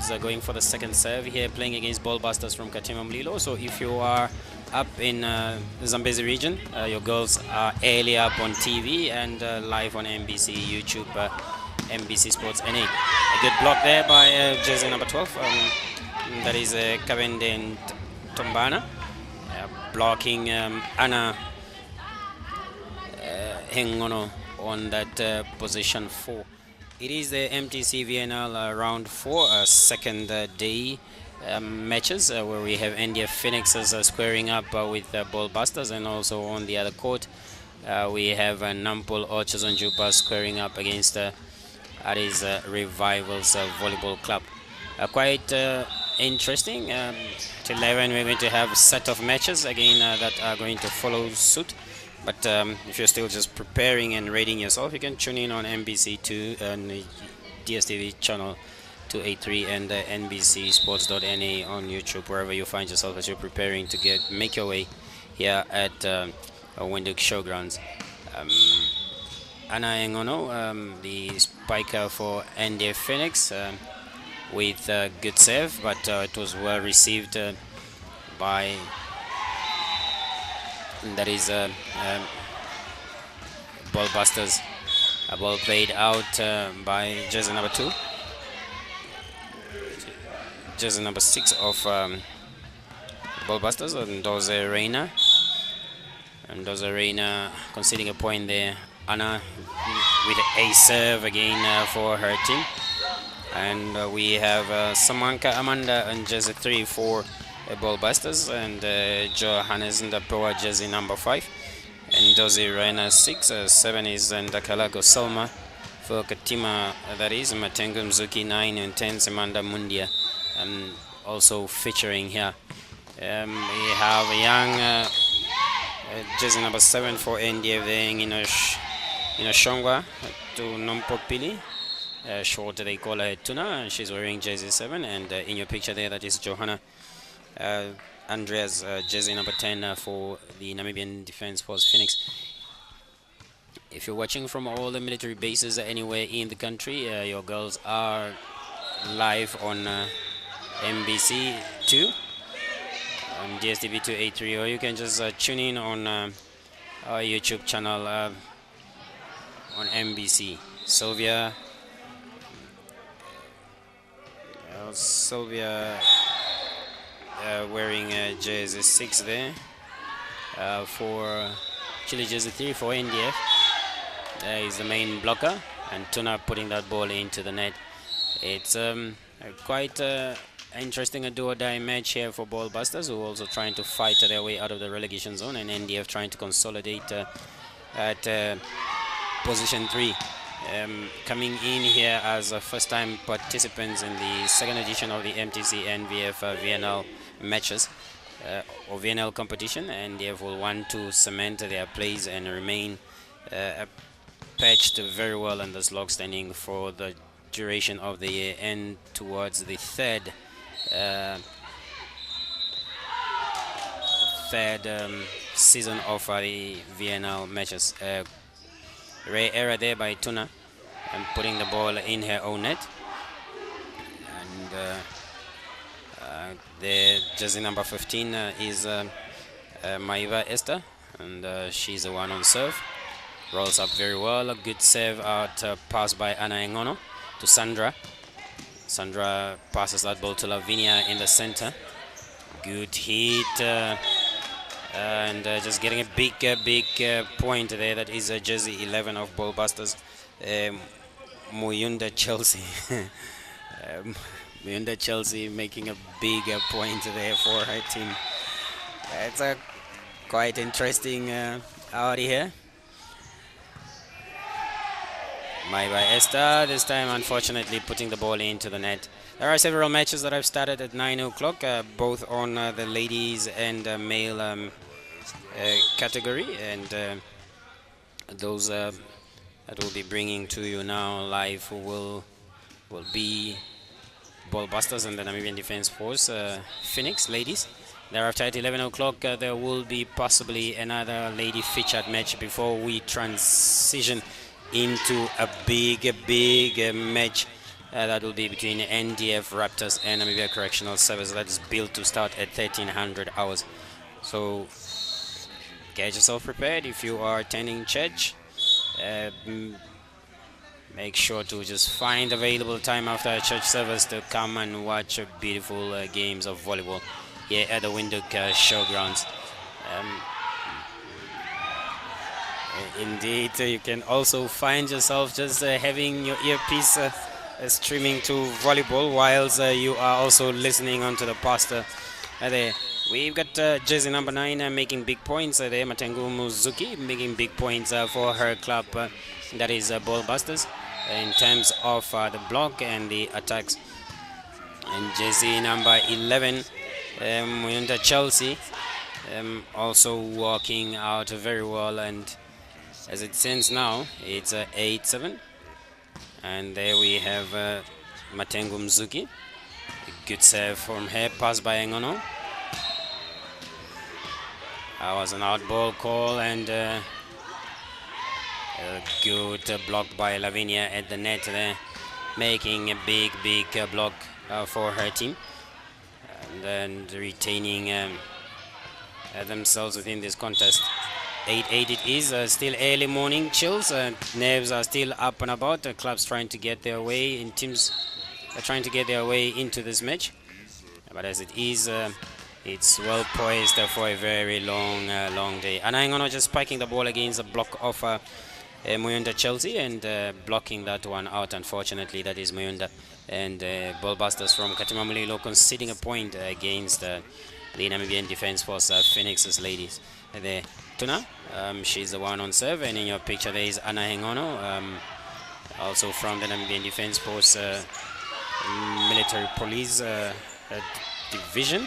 Raptors are going for the second serve here, playing against Ballbusters from Katima Mlilo. So if you are up in the Zambezi region, your girls are early up on TV and live on NBC, YouTube, NBC Sports NA. A good block there by jersey number 12. That is Kavende Tombana. Blocking Anna Hengono on that position 4. It is the MTC VNL round 4, second day matches where we have NDF Phoenixes squaring up with Ballbusters, and also on the other court we have Nampol Ochazonjupa squaring up against Addis Revivals Volleyball Club. Quite interesting. Till 11 we're going to have a set of matches again that are going to follow suit. But if you're still just preparing and readying yourself, you can tune in on NBC2 and DSTV channel 283 and NBC Sports.NA on YouTube, wherever you find yourself as you're preparing to make your way here at Windhoek Showgrounds. Anna Engono, the spiker for NDF Phoenix, with a good serve, but it was well received by... That is Ballbusters. A ball played out by jersey number 2. Jersey number 6 of Ballbusters, and Doze Reina. And Doze Reina conceding a point there. Anna with a serve again for her team. And we have Samanka Amanda and jersey 3 for Ballbusters, and Johannes Ndapoa jersey number 5, and Dozie Reina 6. 7 is Ndakalago Salma for Katima, that is Matengo Mzuki 9, and 10 Semanda Mundia, also featuring here. We have a young jersey number 7 for NDF there in Shongwa to Nompopili. Short they call her Tuna, and she's wearing jersey 7, and in your picture there that is Johanna Andreas, jersey number 10 for the Namibian Defense Force Phoenix. If you're watching from all the military bases anywhere in the country, your girls are live on NBC 2, on DSTV 283, or you can just tune in on our YouTube channel on NBC. Sylvia wearing jersey 6 there for Chile, jersey 3 for NDF. There is the main blocker, and Tuna putting that ball into the net. It's quite interesting, a do-or-die match here for Ballbusters, who are also trying to fight their way out of the relegation zone, and NDF trying to consolidate at position 3. Coming in here as first-time participants in the second edition of the MTC NVF VNL matches or VNL competition, and they will want to cement their place and remain patched very well in this log standing for the duration of the year and towards the third season of the VNL matches. Rare error there by Tuna, and putting the ball in her own net. And the jersey number 15 is Maiva Esther, and she's the one on serve. Rolls up very well. A good serve out, pass by Anna Engono to Sandra. Sandra passes that ball to Lavinia in the center. Good hit. And just getting a big point there. That is jersey 11 of Ballbusters, Muyunda Chelsea. Muyunda Chelsea making a big point there for her team. It's a quite interesting out here. Maiva Esther this time unfortunately putting the ball into the net. There are several matches that I've started at 9 o'clock, both on the ladies and male category, and those that will be bringing to you now live will be Ballbusters and the Namibian Defense Force Phoenix ladies. Thereafter at 11 o'clock there will be possibly another lady featured match before we transition into a big match That will be between NDF Raptors and Namibia Correctional Service. That is built to start at 1300 hours. So get yourself prepared if you are attending church. Make sure to just find available time after a church service to come and watch beautiful games of volleyball here at the Windhoek Showgrounds. Indeed, you can also find yourself just having your earpiece streaming to volleyball whilst you are also listening onto the pastor there. We've got jersey number 9 making big points there, Matengu Muzuki, making big points for her club, that is Ball Busters, in terms of the block and the attacks. And jersey number 11, Muyunda Chelsea, also working out very well, and as it stands now, it's 8-7. And there we have Matengu Mzuki. A good serve from her, pass by Ngono. That was an outball call, and a good block by Lavinia at the net there, making a big block for her team, and then retaining themselves within this contest. 8-8 it is. Still early morning chills. Nerves are still up and about. The clubs trying to get their way, in teams are trying to get their way into this match. But as it is, it's well poised for a very long day. And I'm gonna just spiking the ball against the block of Muyunda Chelsea, and blocking that one out. Unfortunately, that is Muyunda, and Ballbusters from Katima Mulilo conceding a point against the Namibian Defence Force Phoenix's ladies. There, Tuna, she's the one on serve, and in your picture there is Anna Hengono, also from the Namibian Defence Force Military Police Division,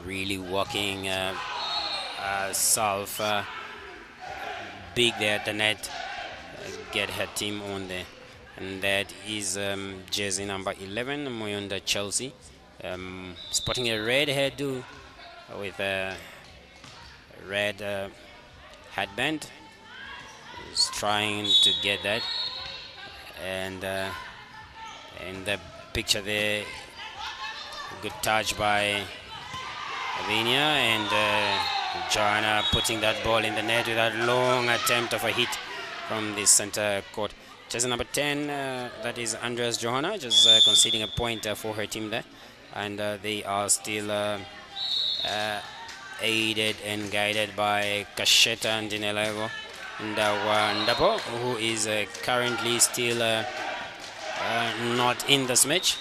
really working self big there at the net, get her team on there. And that is jersey number 11, Muyunda Chelsea, sporting a red hairdo with a red headband. Is trying to get that, and in the picture there, a good touch by Lavinia, and Joanna putting that ball in the net with that long attempt of a hit from the center court. Jersey number 10, that is Andreas Johanna, just conceding a point for her team there, and they are still aided and guided by Kasheta Ndinelego Ndapo, who is currently still not in this match,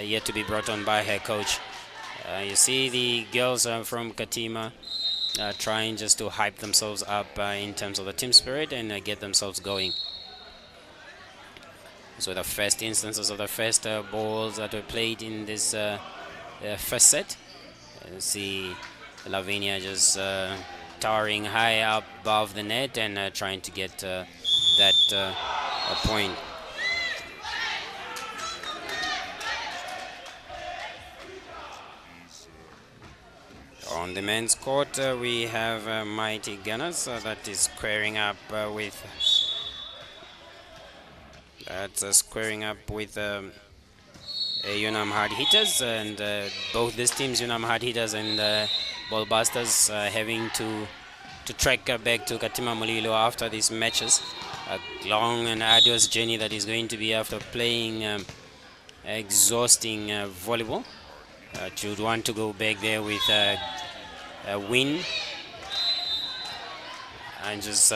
yet to be brought on by her coach. You see the girls from Katima trying just to hype themselves up in terms of the team spirit and get themselves going. So the first instances of the first balls that were played in this first set, see Lavinia just towering high up above the net and trying to get that point. On the men's court, we have Mighty Gunners that is squaring up with Yunam Hard Hitters, and both these teams, Yunam Hard Hitters and Ballbusters, having to trek back to Katima Mulilo after these matches. A long and arduous journey that is going to be after playing exhausting volleyball. You'd want to go back there with a win and just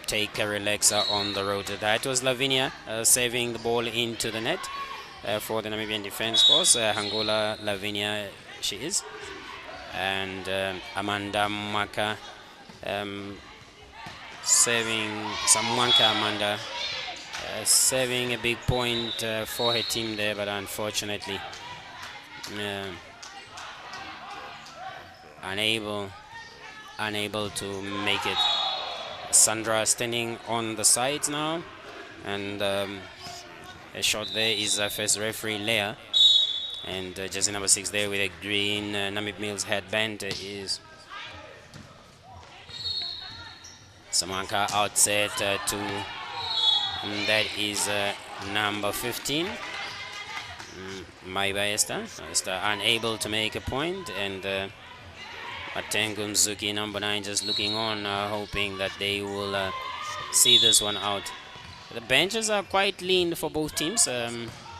take a relaxer on the road. That was Lavinia saving the ball into the net for the Namibian Defence Force. Hangola Lavinia she is. And Amanda Maka saving Amanda saving a big point for her team there, but unfortunately unable to make it. Sandra standing on the sides now, and a shot there is first referee Leah, and jersey number 6 there with a green Namib Mills headband is Samanka outset to, and that is number 15, Maiba Esther, unable to make a point, and Matengu Mzuki, number 9, just looking on, hoping that they will see this one out. The benches are quite lean for both teams.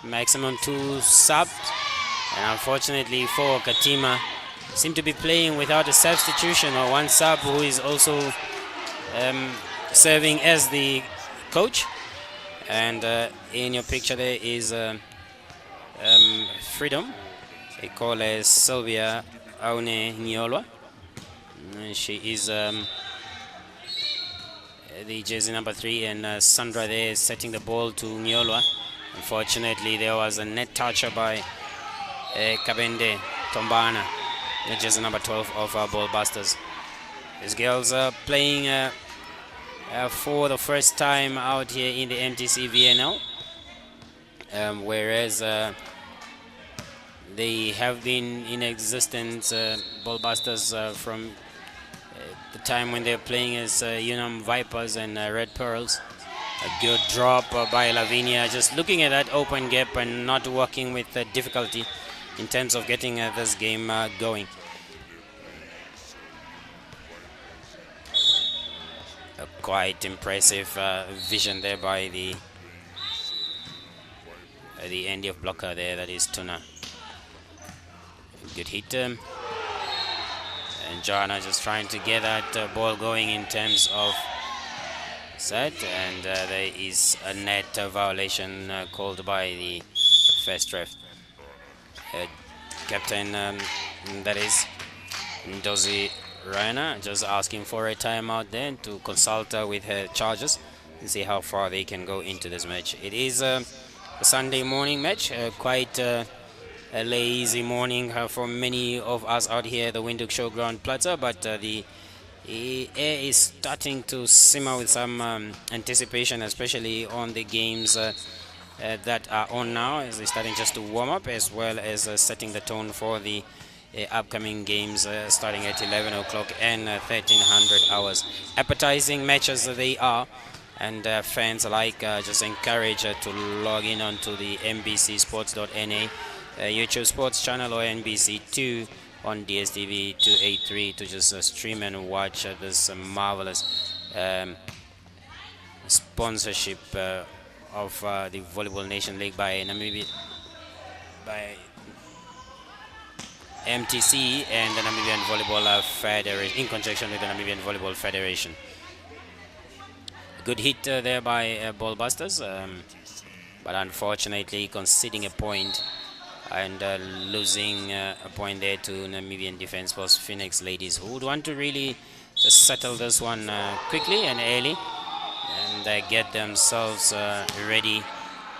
Maximum 2 subs, and unfortunately for Katima, seem to be playing without a substitution or one sub who is also serving as the coach. And in your picture there is Freedom. They call her Sylvia Aune Nyolwa. She is the jersey number 3, and Sandra there is setting the ball to Nyolwa. Unfortunately, there was a net toucher by Kabende Tombana, the jersey number 12 of Ball Busters. These girls are playing for the first time out here in the MTC VNL, whereas they have been in existence, Ball Busters, from the time when they're playing as Yunam Vipers and Red Pearls. A good drop by Lavinia, just looking at that open gap and not working with difficulty in terms of getting this game going. A quite impressive vision there by the NDF blocker there, that is Tuna. Good hit. And Jana just trying to get that ball going in terms of set, and there is a net violation called by the first ref. Captain, that is Ndozi Raina, just asking for a timeout then to consult with her charges and see how far they can go into this match. It is a Sunday morning match, quite a lazy morning for many of us out here at the Windhoek Showground Plaza, but the air is starting to simmer with some anticipation, especially on the games that are on now, as they're starting just to warm up, as well as setting the tone for the upcoming games starting at 11 o'clock and 1300 hours. Appetizing matches they are, and fans alike just encouraged to log in onto the mbcsports.na YouTube Sports channel or NBC2 on DSTV 283 to just stream and watch this marvelous sponsorship of the Volleyball Nation League by Namibia, by MTC and the Namibian Volleyball Federation, in conjunction with the Namibian Volleyball Federation. Good hit there by Ball Busters, but unfortunately conceding a point and losing a point there to Namibian Defence Force Phoenix Ladies, who would want to really just settle this one quickly and early and get themselves ready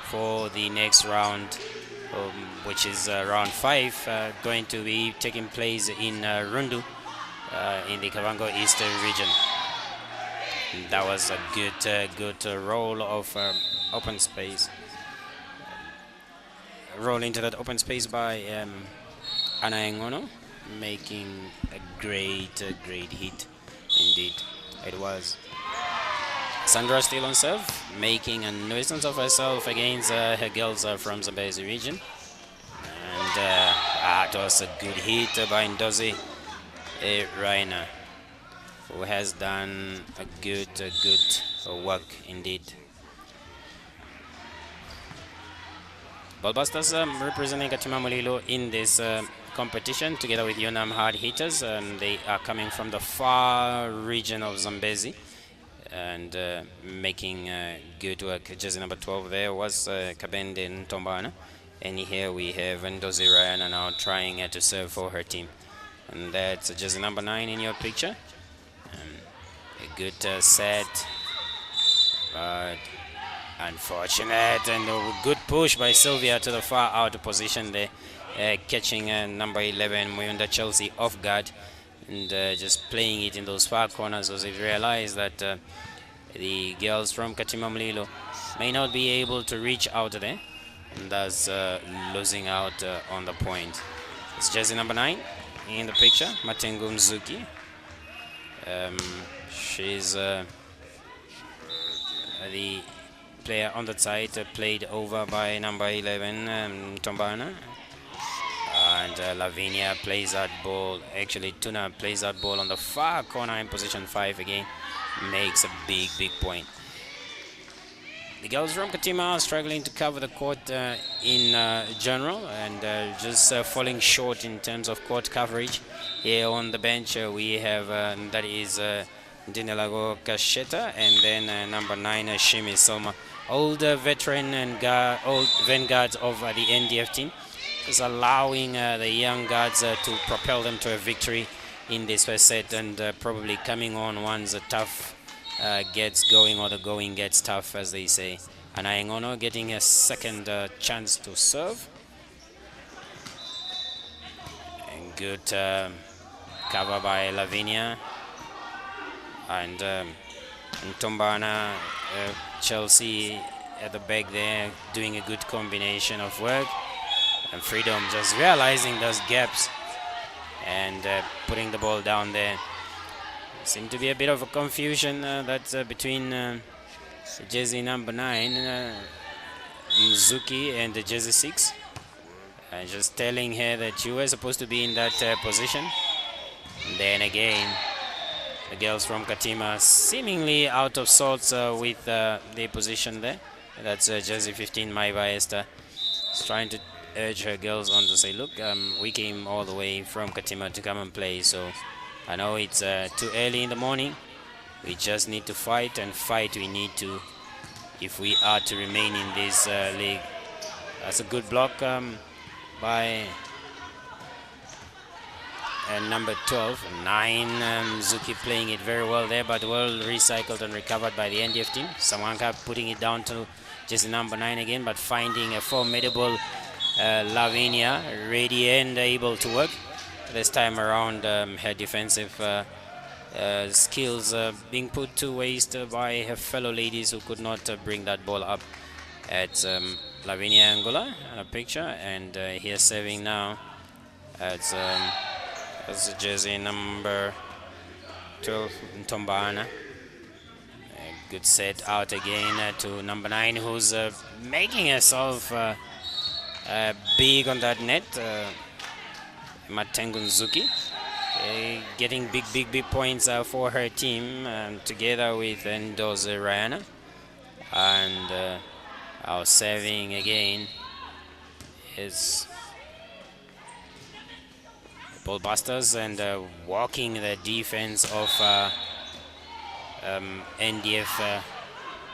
for the next round, which is round 5, going to be taking place in Rundu in the Kavango Eastern region. That was a good roll of open space. Roll into that open space by Ana Engono, making a great hit indeed. It was Sandra still on serve, making a nuisance of herself against her girls from Zambezi region. And it was a good hit by Ndozi Raina, who has done a good work indeed. Ballbusters representing Katima Mulilo in this competition together with Yunam Hard Hitters. They are coming from the far region of Zambezi and making good work. Jersey number 12 there was Kabende Ntombana. And here we have Ndozi Ryan now trying to serve for her team. And that's jersey number 9 in your picture. A good set, but unfortunate, and a good push by Sylvia to the far out position there, catching number 11 Muyunda Chelsea off guard and just playing it in those far corners, as they realize that the girls from Katima Mlilo may not be able to reach out there, and thus losing out on the point. It's jersey number 9 in the picture, Matengu Mzuki. She's the player on the side, played over by number 11, Tombana. And Lavinia plays that ball. Actually, Tuna plays that ball on the far corner in position 5 again. Makes a big point. The girls from Katima are struggling to cover the court in general, and just falling short in terms of court coverage. Here on the bench we have that is Dinelago Kasheta, and then number 9 Shimi Soma, old veteran and old vanguards of the NDF team, is allowing the young guards to propel them to a victory in this first set, and probably coming on once the tough gets going, or the going gets tough, as they say. And Aingono getting a second chance to serve. And good cover by Lavinia. And Tombana, Chelsea at the back there, doing a good combination of work. And Freedom just realizing those gaps and putting the ball down there. Seemed to be a bit of a confusion that's between jersey number 9, Mzuki, and the jersey 6. Just telling her that you were supposed to be in that position. And then again, the girls from Katima seemingly out of sorts with the position there. That's jersey 15, Maiva Esther, trying to urge her girls on to say, look, we came all the way from Katima to come and play, so I know it's too early in the morning. We just need to fight, and fight we need to if we are to remain in this league. That's a good block by number 12, 9, Zuki playing it very well there, but well recycled and recovered by the NDF team. Sawanka putting it down to just number 9 again, but finding a formidable Lavinia, ready and able to work. This time around, her defensive skills being put to waste by her fellow ladies who could not bring that ball up. At Lavinia Angola in a picture, and here serving now as jersey number 12, Tombana. A good set out again to number 9, who's making herself big on that net. Matengunzuki getting big points for her team, together with Ndoze Rayana. And our serving again is Ballbusters, and walking the defense of NDF.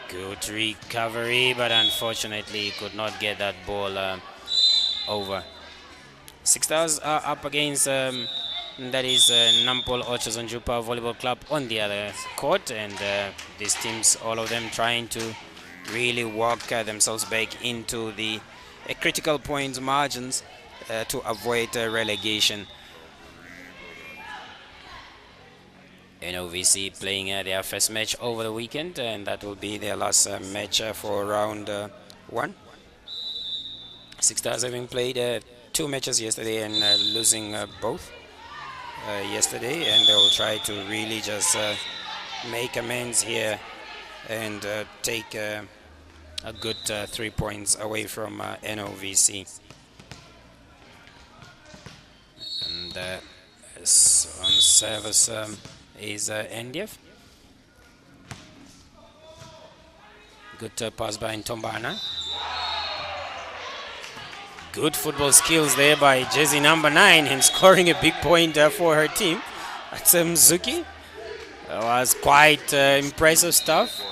Good recovery, but unfortunately could not get that ball over. Six Stars are up against that is Nampol Ochazonjupa Volleyball Club on the other court, and these teams, all of them trying to really work themselves back into the critical points margins to avoid relegation. NOVC playing their first match over the weekend, and that will be their last match for round 1. Six Stars having played 2 matches yesterday and losing both yesterday, and they will try to really just make amends here and take a good 3 points away from NOVC. And on service is NDF. Good pass by Ntombana. Good football skills there by jersey number 9, and scoring a big point for her team. That's Mzuki. Was quite impressive stuff,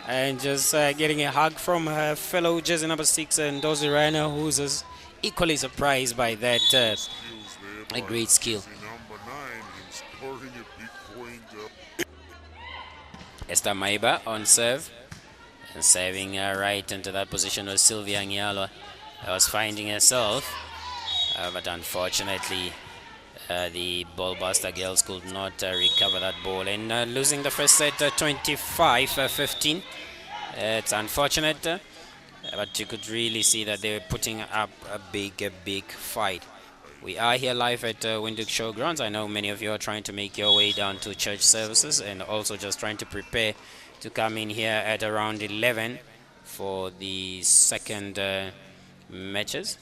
and just getting a hug from her fellow jersey number 6, and Dozy Rana, who's as equally surprised by that a great skill. Esther Maiba on serve, and serving right into that position was Sylvia Ngialo. Was finding herself, but unfortunately the ball buster girls could not recover that ball, and losing the first set 25-15. It's unfortunate, but you could really see that they were putting up a big fight. We are here live at Windhoek Showgrounds. I know many of you are trying to make your way down to church services, and also just trying to prepare to come in here at around 11 for the second matches.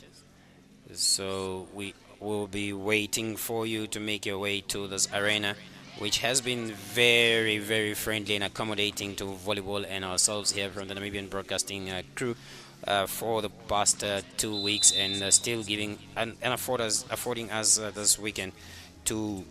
So we will be waiting for you to make your way to this arena, which has been very, very friendly and accommodating to volleyball and ourselves here from the Namibian Broadcasting crew for the past 2 weeks, and still giving and affording us this weekend to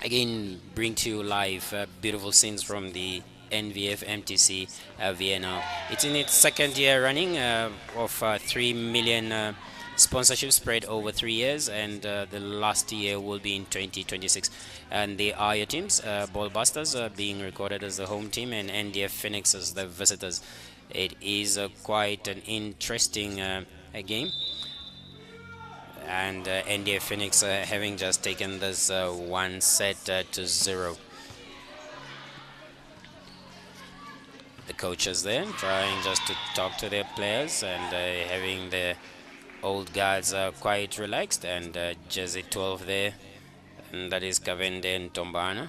again bring to you live beautiful scenes from the NVF MTC VNL. It's in its second year running of 3 million sponsorship spread over 3 years, and the last year will be in 2026. And they are your teams: Ballbusters being recorded as the home team and NDF Phoenix as the visitors. It is quite an interesting game, and NDF Phoenix having just taken this 1-0. The coaches there trying just to talk to their players, and having the old guards quite relaxed, and jersey 12 there, and that is Kavende and Tombana,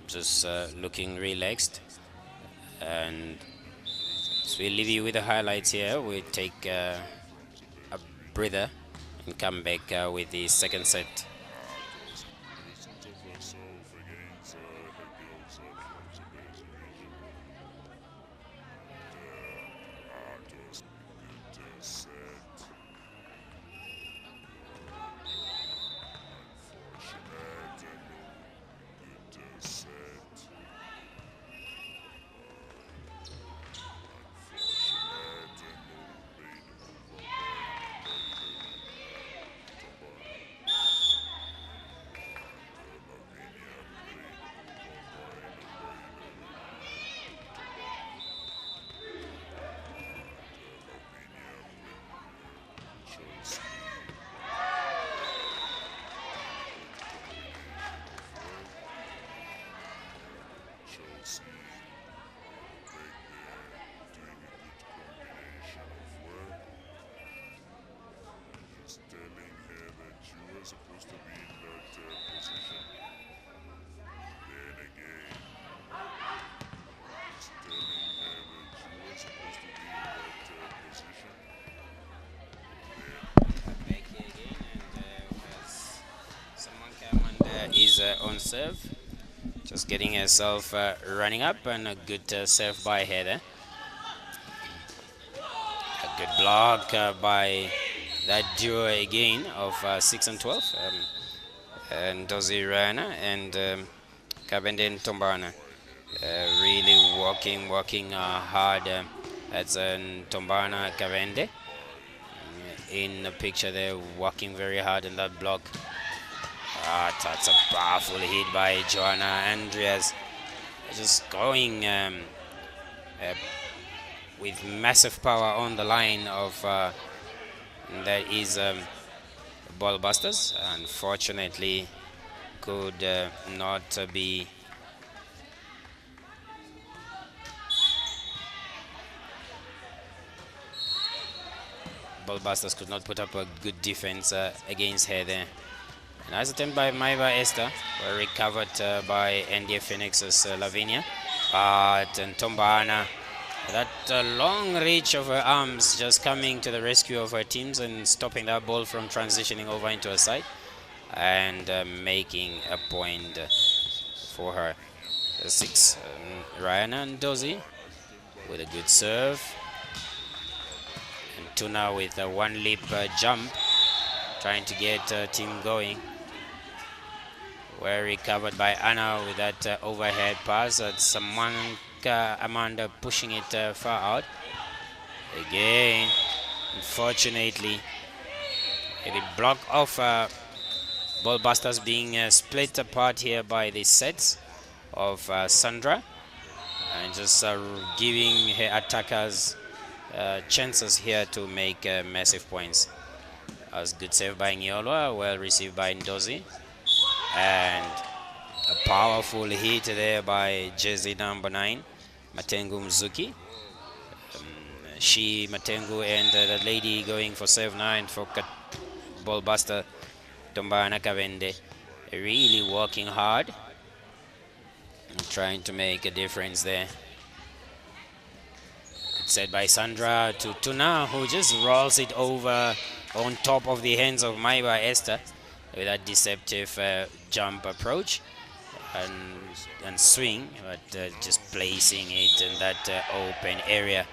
just looking relaxed. And so we leave you with the highlights here. We take a breather and come back with the second set. Is on serve, just getting herself running up, and a good serve by Heather. A good block by that duo again of 6 and 12, and Dozie Rana and Kabende and Tombana. Really working hard. That's Tombana Kabende in the picture there, working very hard in that block. That's a powerful hit by Joanna Andreas, just going with massive power on the line of that is Ballbusters. Unfortunately, could not be Ballbusters could not put up a good defense against her there. Nice attempt by Maiva Esther, recovered by NDF Phoenix's Lavinia. But Tombana, that long reach of her arms, just coming to the rescue of her teams and stopping that ball from transitioning over into a side, and making a point for her. 6, Ryan and Dozie with a good serve. And Tuna with a one-leap jump, trying to get team going. Well recovered by Anna with that overhead pass. Samanka Amanda pushing it far out. Again, unfortunately, the block of Ballbusters being split apart here by the sets of Sandra, and just giving her attackers chances here to make massive points. As good save by Nyolwa, well received by Ndozi, and a powerful hit there by jersey number 9, Matengu Mzuki. Matengu and the lady going for serve 9 for Ballbuster Tombana Kavende, really working hard and trying to make a difference there. set by Sandra to Tuna, who just rolls it over on top of the hands of Maiba Esther with that deceptive jump approach and swing, but just placing it in that open area.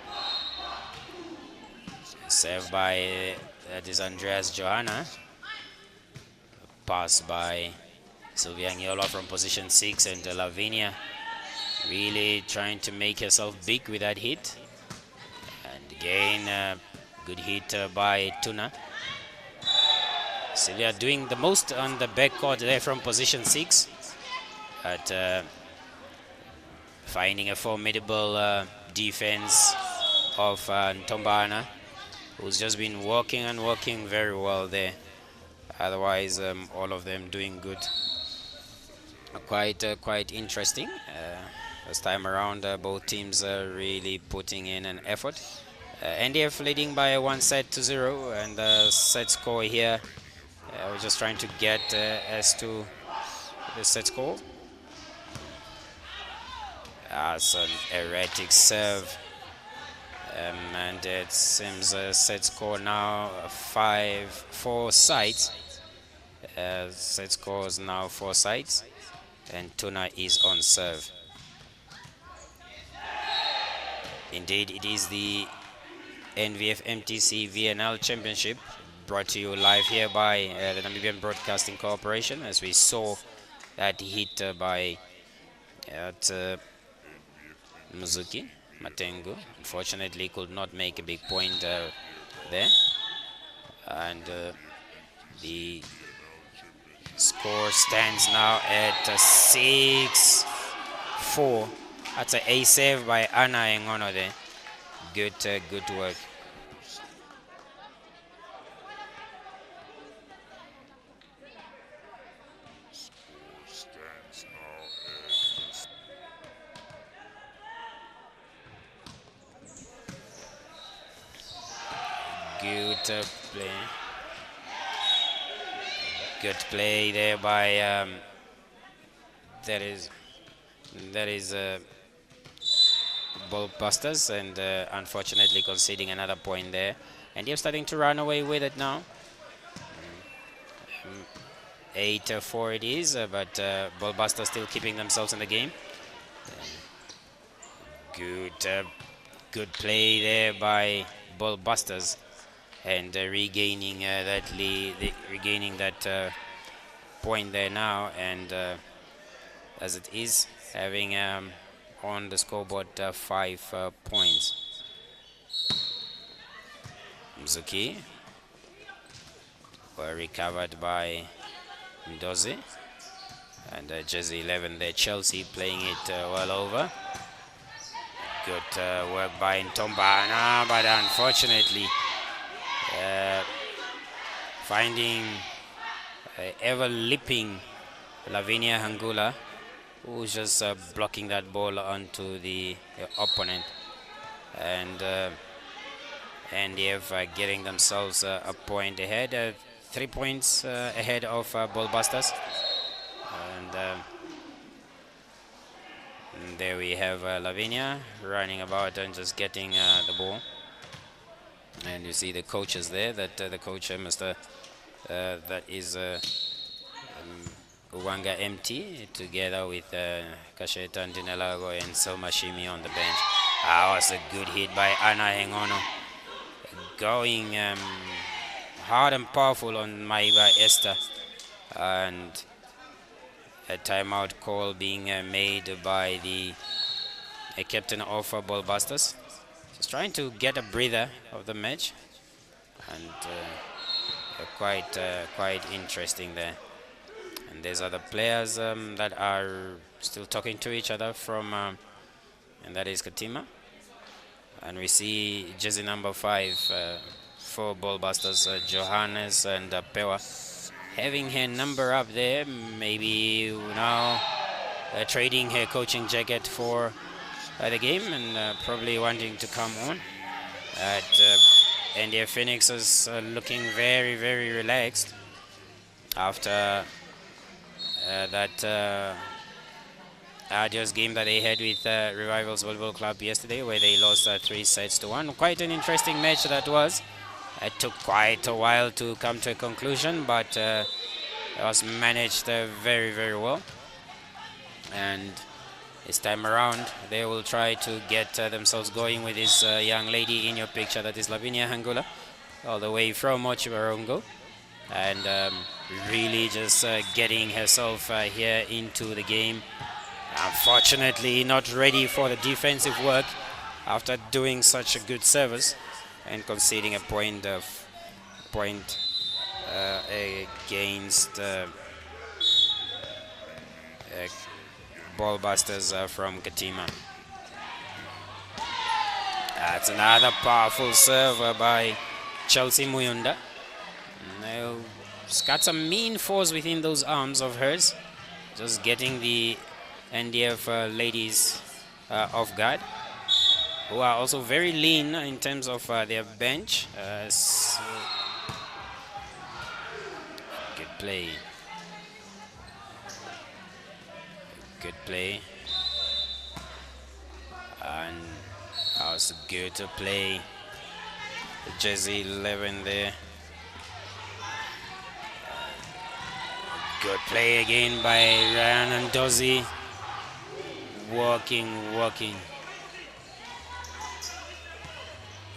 Served by that is Andreas Johanna. Pass by Sylvia Ngiola from position 6, and Lavinia really trying to make herself big with that hit. And again, good hit by Tuna. Sylvia doing the most on the backcourt there from position 6, but finding a formidable defense of Ntombana, who's just been working and working very well there. Otherwise, all of them doing good. Quite interesting. This time around, both teams are really putting in an effort. NDF leading by 1-0, and the set score here. We're just trying to get as to the set score. That's an erratic serve. And it seems set score now 4 sides. Set scores now 4 sides, and Tuna is on serve. Indeed, it is the NVF MTC VNL Championship, brought to you live here by the Namibian Broadcasting Corporation, as we saw that hit by Muzuki Matengu. Unfortunately, could not make a big point there, and the score stands now at 6-4. That's an A save by Anna Engono there. Good work. Good play. Good play there by that is Ballbusters, and unfortunately conceding another point there. And they're starting to run away with it now. 8-4 it is, but Ballbusters still keeping themselves in the game. Good play there by Ballbusters, and regaining that lead, regaining that point there now, and as it is having on the scoreboard 5 points. Mzuki were recovered by Ndozi, and jersey 11 there, Chelsea, playing it well over. Good work by Ntombana, but unfortunately finding ever leaping Lavinia Hangula, who's just blocking that ball onto the opponent, and NDF getting themselves a point ahead, 3 points ahead of Ballbusters. And there we have Lavinia running about and just getting the ball. And you see the coaches there, that the coach, Mr. that is Uwanga MT, together with Kasheta Ndinelago and Selma Shimi on the bench. That was a good hit by Anna Hengono, going hard and powerful on Maiba Esther, and a timeout call being made by the captain of Ballbusters. Just trying to get a breather of the match, and quite interesting there. And there's other players that are still talking to each other from, and that is Katima. And we see jersey number 5 for Ballbusters, Johannes and Pewa, having her number up there, maybe now trading her coaching jacket for the game, and probably wanting to come on. NDF Phoenix is looking very, very relaxed after that arduous game that they had with Revivals Volleyball Club yesterday, where they lost 3-1. Quite an interesting match that was. It took quite a while to come to a conclusion, but it was managed very, very well. And this time around, they will try to get themselves going with this young lady in your picture, that is Lavinia Hangula, all the way from Mochibarongo. And really just getting herself here into the game. Unfortunately, not ready for the defensive work after doing such a good service and conceding a point against ball busters from Katima. That's another powerful serve by Chelsea Muyunda. Now, she's got some mean force within those arms of hers, just getting the NDF ladies off guard, who are also very lean in terms of their bench. So good play. Good play. And also good to play. Jersey 11 there. Good play again by Ryan and Dozie. Walking.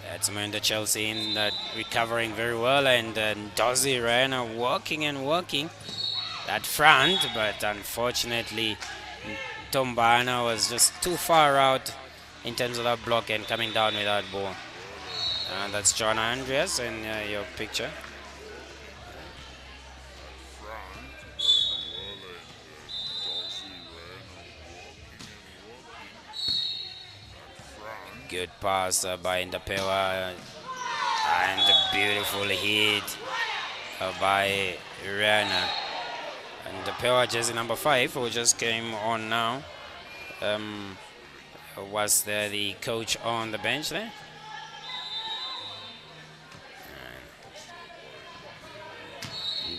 That's Amanda Chelsea in that, recovering very well, and Dozie Ryan are walking that front, but unfortunately Tombana was just too far out in terms of that block and coming down with that ball. That's John Andreas in your picture. Good pass by Ndapewa, and a beautiful hit by Rihanna. And Ndapewa, jersey number 5, who just came on now, was there the coach on the bench there?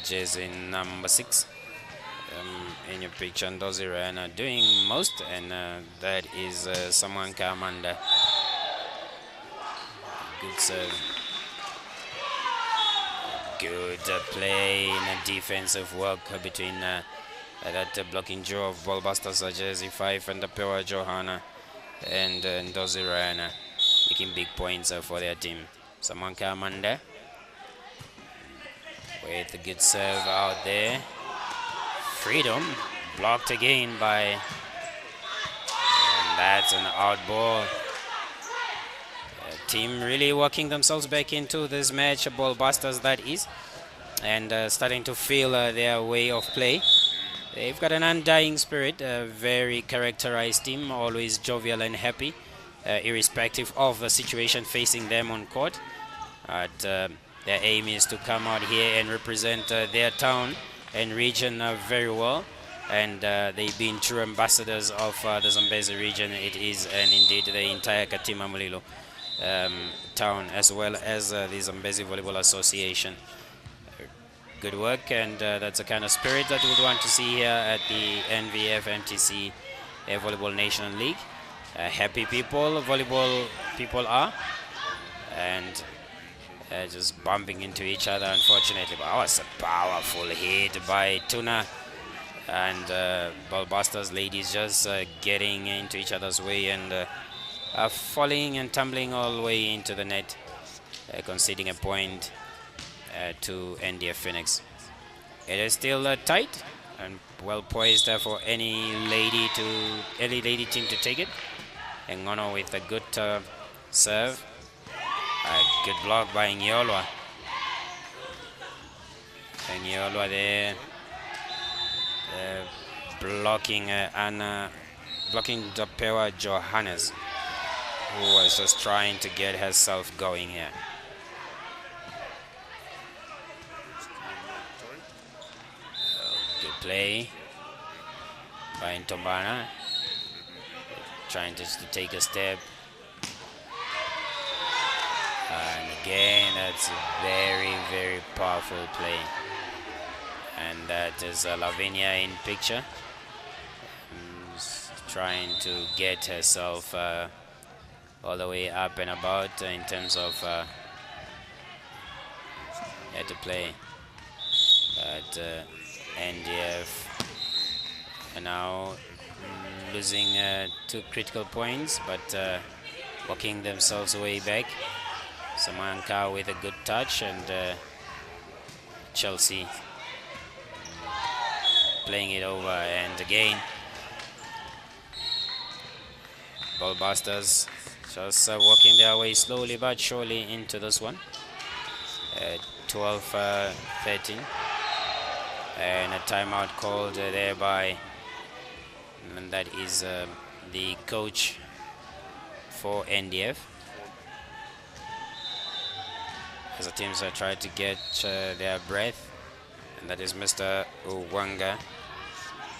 Jersey number 6 in your picture, and Dozie Rihanna doing most, and that is someone Kamanda. Good serve. Good play in a defensive work between that blocking duo of ballbusters, jersey 5 and the Ndapewa Johanna and Dozie Rihanna, making big points for their team. Someone Kamanda with a good serve out there. Freedom blocked again by, and that's an out ball. Team really working themselves back into this match, ball busters that is, and starting to feel their way of play. They've got an undying spirit, a very characterized team, always jovial and happy, irrespective of the situation facing them on court. Their aim is to come out here and represent their town and region very well, and they've been true ambassadors of the Zambezi region. It is, and indeed the entire Katima Mulilo town, as well as the Zambezi Volleyball Association. Good work, and that's the kind of spirit that we would want to see here at the NVF MTC Volleyball National League. Happy people, volleyball people are, and just bumping into each other, unfortunately. But that was a powerful hit by Tuna, and Ballbusters ladies just getting into each other's way and falling and tumbling all the way into the net, conceding a point to NDF Phoenix. It is still tight and well poised for any lady team to take it. Ngono with a good serve. A good block by Nyolwa. Nyolwa there, blocking blocking Ndapewa Johannes, who was just trying to get herself going here. Good play by Ntombana, trying just to take a step. And again, that's a very, very powerful play. And that is Lavinia in picture. trying to get herself all the way up and about in terms of how to play. But NDF are now losing 2 critical points, but working themselves way back. Samanka with a good touch, and Chelsea playing it over, and again Ballbusters just working their way slowly but surely into this one. 12-13, and a timeout called there by, and that is the coach for NDF, as the teams are trying to get their breath, and that is Mr. Uwanga.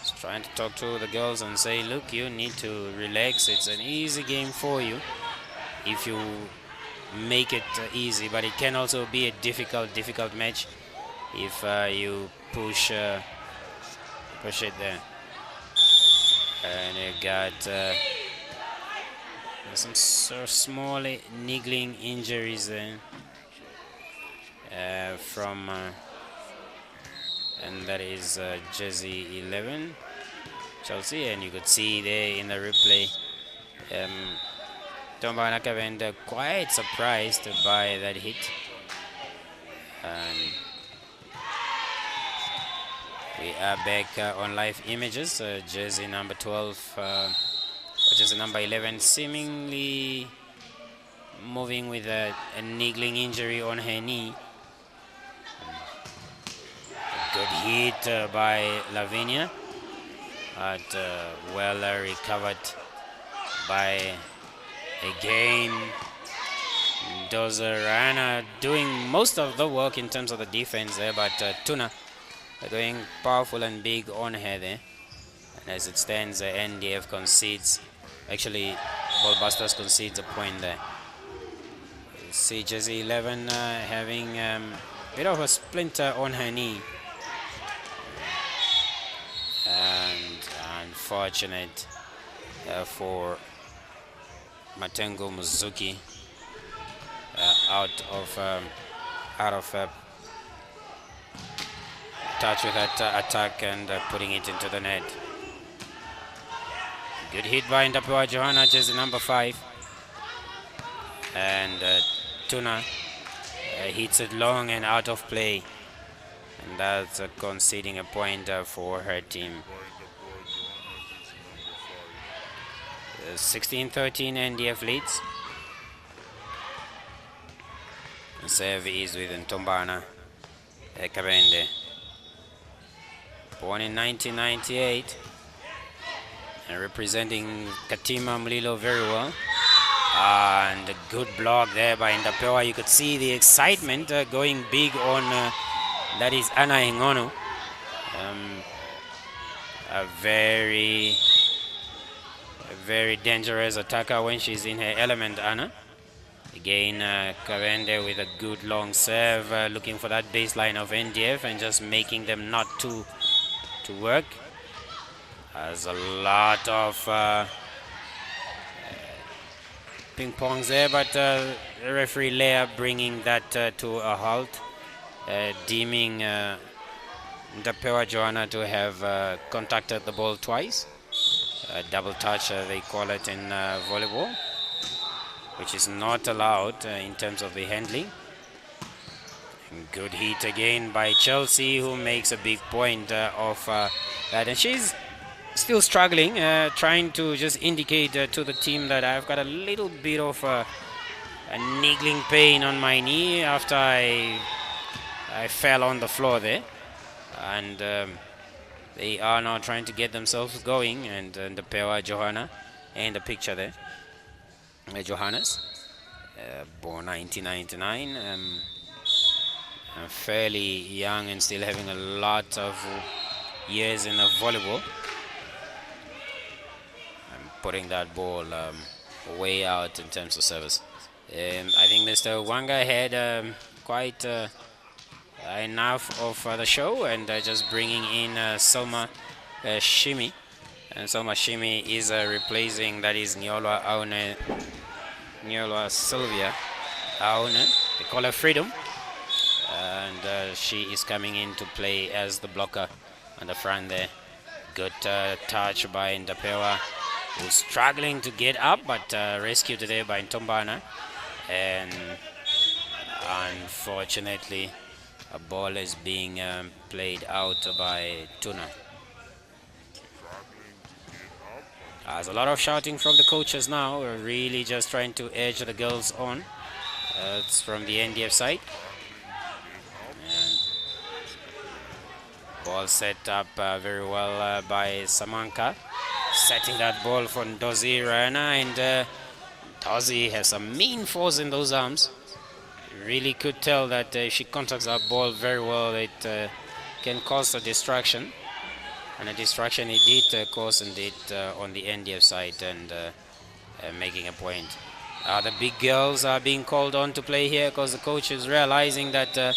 He's trying to talk to the girls and say, look, you need to relax. It's an easy game for you if you make it easy, but it can also be a difficult match if you push it there. And you got some sort of small niggling injuries there from and that is jersey 11 Chelsea, and you could see there in the replay Tomba Nakavenda quite surprised by that hit. And we are back on live images. Jersey number 12, jersey number 11, seemingly moving with a niggling injury on her knee. Good hit by Lavinia, but well recovered by, again, Dozarana doing most of the work in terms of the defense there, but Tuna going powerful and big on her there. And as it stands, NDF concedes, actually Ballbusters concedes a point there. You see jersey 11 having a bit of a splinter on her knee. And unfortunate for Matengo Muzuki, out of touch with that attack and putting it into the net. Good hit by Ndapewa Johanna, jersey number 5, and Tuna hits it long and out of play, and that's conceding a point for her team. 16-13 NDF leads. The serve is with Ntombana Kabende, born in 1998 and representing Katima Mlilo very well. And a good block there by Ndapewa. You could see the excitement going big on that is Anna Hingono. A very dangerous attacker when she's in her element, Anna. Again, Kavende with a good long serve, looking for that baseline of NDF and just making them not to work. There's a lot of ping pongs there, but the referee Leah bringing that to a halt, deeming Ndapewa Johanna to have contacted the ball twice. Double touch, they call it in volleyball, which is not allowed in terms of the handling. And good hit again by Chelsea, who makes a big point of that. And she's still struggling, trying to just indicate to the team that I've got a little bit of a niggling pain on my knee after I fell on the floor there. And they are now trying to get themselves going, and the Pewa Johanna and the picture there. Johannes, born 1999, fairly young and still having a lot of years in volleyball. I'm putting that ball way out in terms of service. I think Mr. Wanga had quite enough of the show, and just bringing in Selma Shimi And so Mashimi is replacing, that is Nyolwa Aune, Nyolwa Sylvia Aune. They call her Freedom. And she is coming in to play as the blocker on the front there. Good touch by Ndapewa, who's struggling to get up, but rescued today by Ntombana. And unfortunately, a ball is being played out by Tuna. There's a lot of shouting from the coaches now. We're really just trying to edge the girls on. It's from the NDF side. And ball set up very well by Samanka. Setting that ball for Ndozi Rana, and Ndozi has some mean force in those arms. You really could tell that if she contacts that ball very well, it can cause a distraction. And a distraction it did cause indeed on the NDF side, and making a point. The big girls are being called on to play here because the coach is realizing that the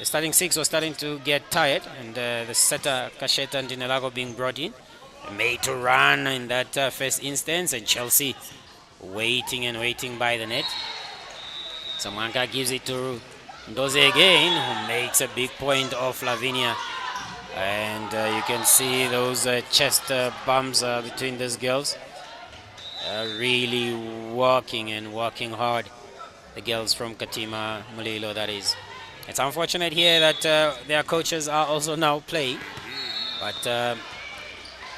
starting six was starting to get tired, and the setter Kasheta and Dinelago being brought in, made to run in that first instance, and Chelsea waiting and waiting by the net. Samanka gives it to Ndoze again, who makes a big point of Lavinia. And you can see those chest bumps between these girls. Really working and working hard. The girls from Katima Mulilo, that is. It's unfortunate here that their coaches are also now playing, but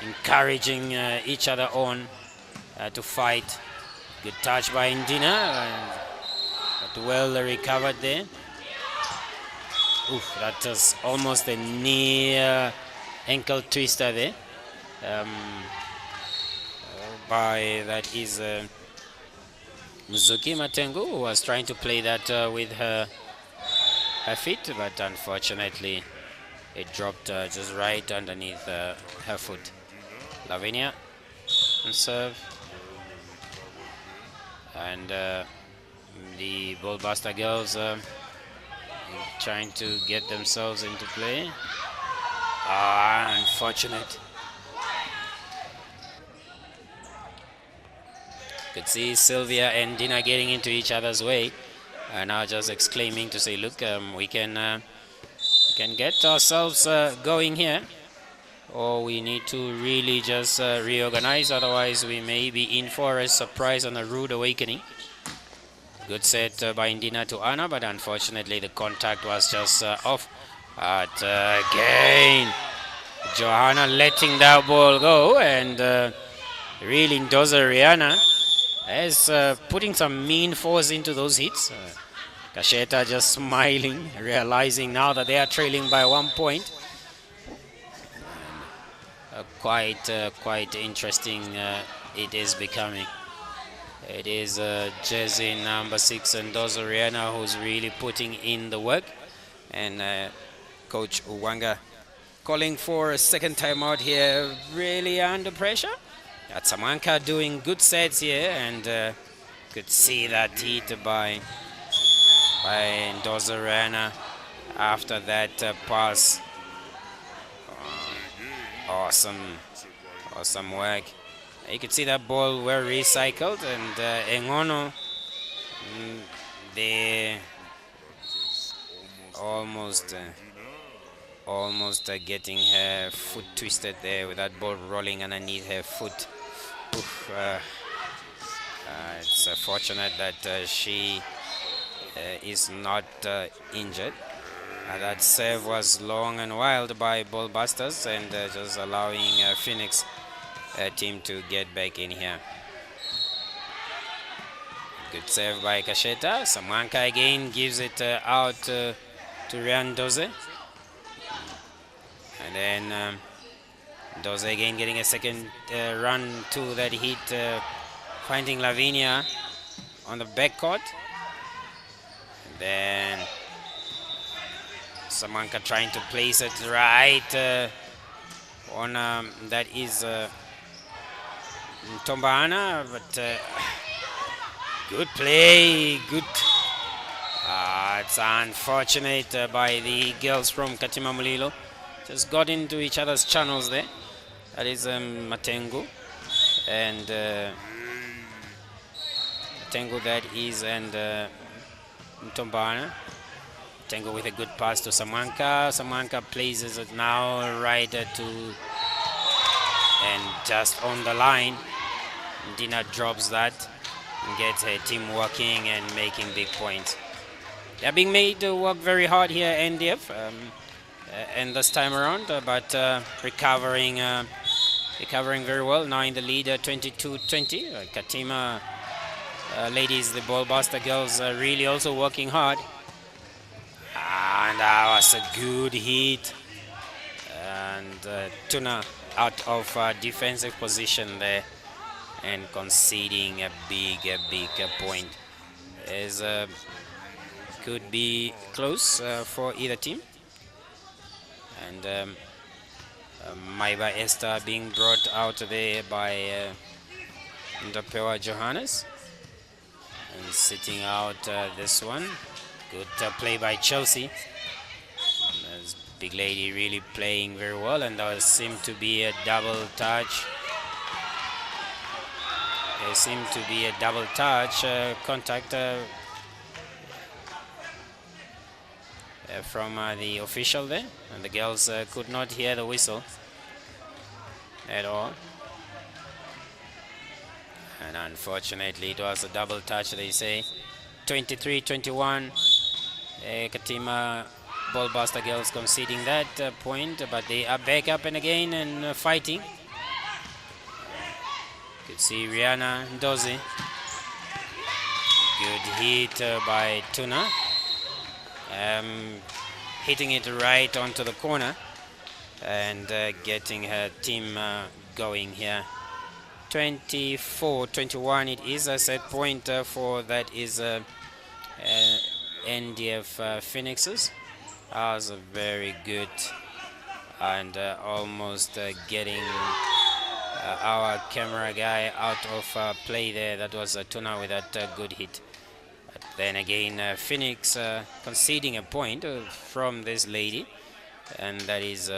encouraging each other on to fight. Good touch by Indina, but well recovered there. Oof, that was almost a near ankle twister there. By that is Muzuki Matengu, who was trying to play that with her feet, but unfortunately it dropped just right underneath her foot. Lavinia on serve, and the Ballbuster girls trying to get themselves into play. Unfortunate. Could see Sylvia and Dina getting into each other's way, and now just exclaiming to say, look, we can get ourselves going here, or we need to really just reorganize, otherwise we may be in for a surprise and a rude awakening. Good set by Indina to Anna, but unfortunately the contact was just off. But again, Johanna letting that ball go, and really Ndoza Rihanna is putting some mean force into those hits. Kasheta just smiling, realizing now that they are trailing by 1 point. Quite interesting it is becoming. It is jersey number 6 and Dozoriana who's really putting in the work, and Coach Uwanga calling for a second timeout here, really under pressure. Samanka doing good sets here, and could see that hit by Dozoriana after that pass. Awesome work. You could see that ball were recycled, and Engono, they almost getting her foot twisted there with that ball rolling underneath her foot. Oof, it's fortunate that she is not injured. That serve was long and wild by Ballbusters, and just allowing Phoenix team to get back in here. Good serve by Kasheta. Samanka again gives it out to Rian Doze. And then Doze again getting a second run to that hit, finding Lavinia on the backcourt. And then Samanka trying to place it right on that is Tombana, but good play, good. It's unfortunate by the girls from Katima Mulilo. Just got into each other's channels there. That is Matengu. And Matengu that is, and Mtombana. Matengu with a good pass to Samanka. Samanka places it now right to, and just on the line. Dina drops that and gets her team working and making big points. They're being made to work very hard here, NDF, and this time around, but recovering very well. Now in the lead, 22-20. Katima ladies, the ball buster girls, are really also working hard. And that was a good hit. And Tuna out of defensive position there and conceding a big point. As could be close for either team. And Maiba Esther being brought out there by Ndapewa Johannes. And sitting out this one. Good play by Chelsea. This big lady really playing very well, and there seemed to be a double touch. There seemed to be a double touch contact from the official there, and the girls could not hear the whistle at all. And unfortunately, it was a double touch, they say. 23-21. Katima Ballbuster girls conceding that point, but they are back up and again and fighting. You could see Rihanna Ndozi. Good hit by Tuna. Hitting it right onto the corner and getting her team going here. 24-21 it is. A set point for that is NDF Phoenixes. That was a very good and almost getting our camera guy out of play there. That was Tuna with that good hit. But then again, Phoenix conceding a point from this lady, and that is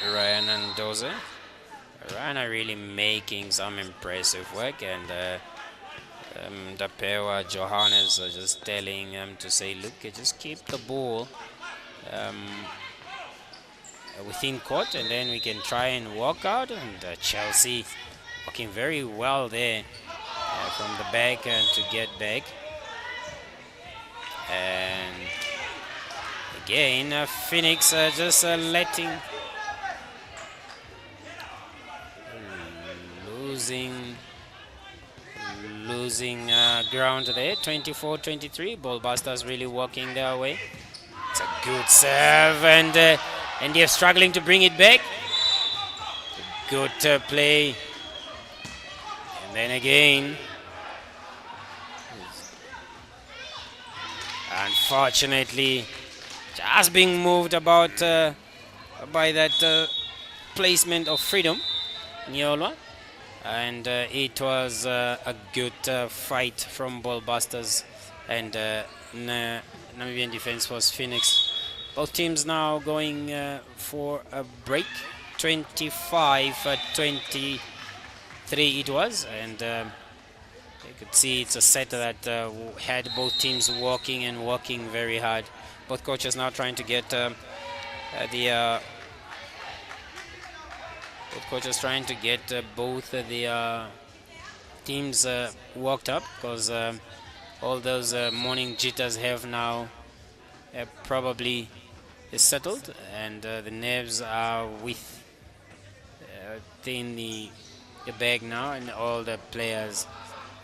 Ryan Doze. Rana really making some impressive work, and Ndapewa Johannes just telling them to say, look, just keep the ball within court, and then we can try and walk out. And Chelsea working very well there from the back and to get back. And again, Phoenix just letting losing ground there. 24-23. Ballbusters really working their way. It's a good serve, and NDF struggling to bring it back. Good play. And then again, unfortunately, just being moved about by that placement of Freedom Nyolwa. And it was a good fight from Ballbusters and Namibian Defense Force Phoenix. Both teams now going for a break. 25-23 it was, and you could see it's a set that had both teams working and working very hard. Both coaches now trying to get both the teams worked up, because all those morning jitters have now probably settled, and the nerves are within the bag now, and all the players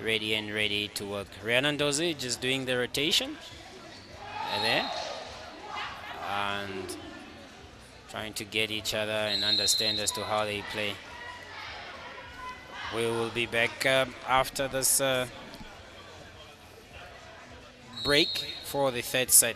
ready to work. Rihanna Ndozi just doing the rotation there and trying to get each other and understand as to how they play. We will be back after this break for the third set.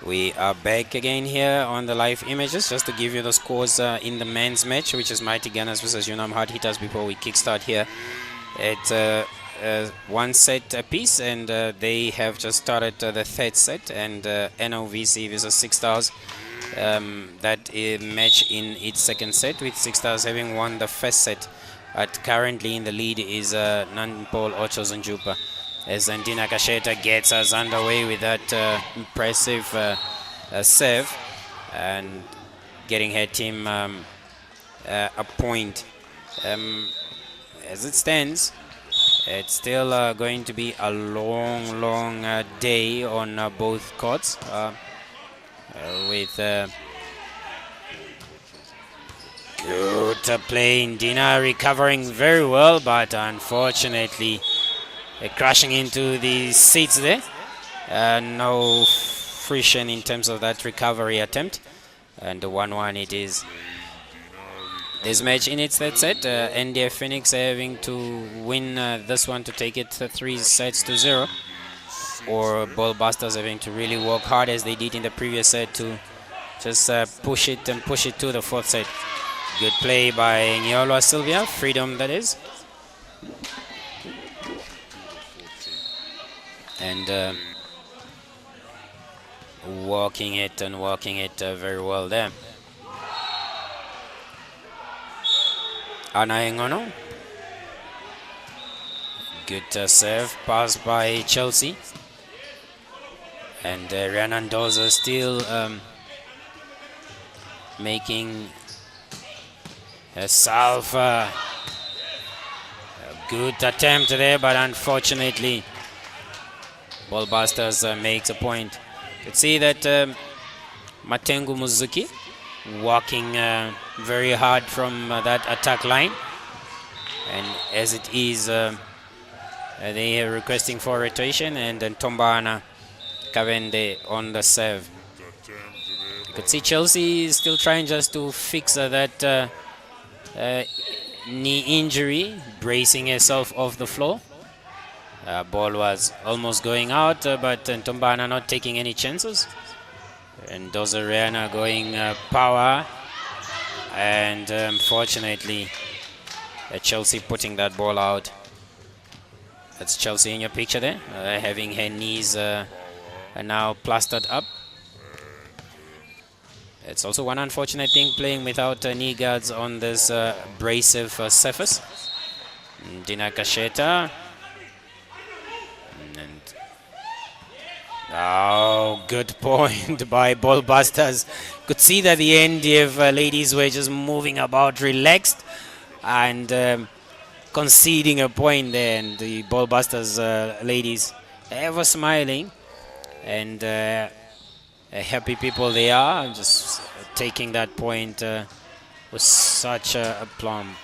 We are back again here on the live images just to give you the scores in the men's match, which is Mighty Gunners versus Yunam Hard Hitters before we kickstart here. It's one set apiece, and they have just started the third set, and NOVC versus Six Stars. That match in its second set, with Six Stars having won the first set. But currently in the lead is Nanpol Ochozunjupa, as Antina Kasheta gets us underway with that impressive serve and getting her team a point. As it stands, it's still going to be a long day on both courts, with good play. Dina recovering very well, but unfortunately crashing into the seats there. No friction in terms of that recovery attempt, and 1-1 it is. This match in its third set, NDF Phoenix having to win this one to take it 3-0, or Ballbusters having to really work hard as they did in the previous set to just push it to the fourth set. Good play by Nyolwa Sylvia, freedom that is. And walking it very well there. Ana Engono. Good serve, pass by Chelsea. And Rhiannon Dozer still making herself a good attempt there, but unfortunately Ballbusters makes a point. You can see that Matengu Muzuki walking very hard from that attack line, and as it is they are requesting for rotation, and then Tombana Kavende on the serve. You could see Chelsea is still trying just to fix that knee injury, bracing herself off the floor. Ball was almost going out, but Tombana not taking any chances. And Dozariana going power, and unfortunately Chelsea putting that ball out. That's Chelsea in your picture there, having her knees now plastered up. It's also one unfortunate thing playing without knee guards on this abrasive surface. Dina Kasheta. Oh, good point by Ballbusters. Could see that the NDF ladies were just moving about relaxed and conceding a point there, and the Ballbusters ladies ever smiling and happy people they are, just taking that point with such a aplomb.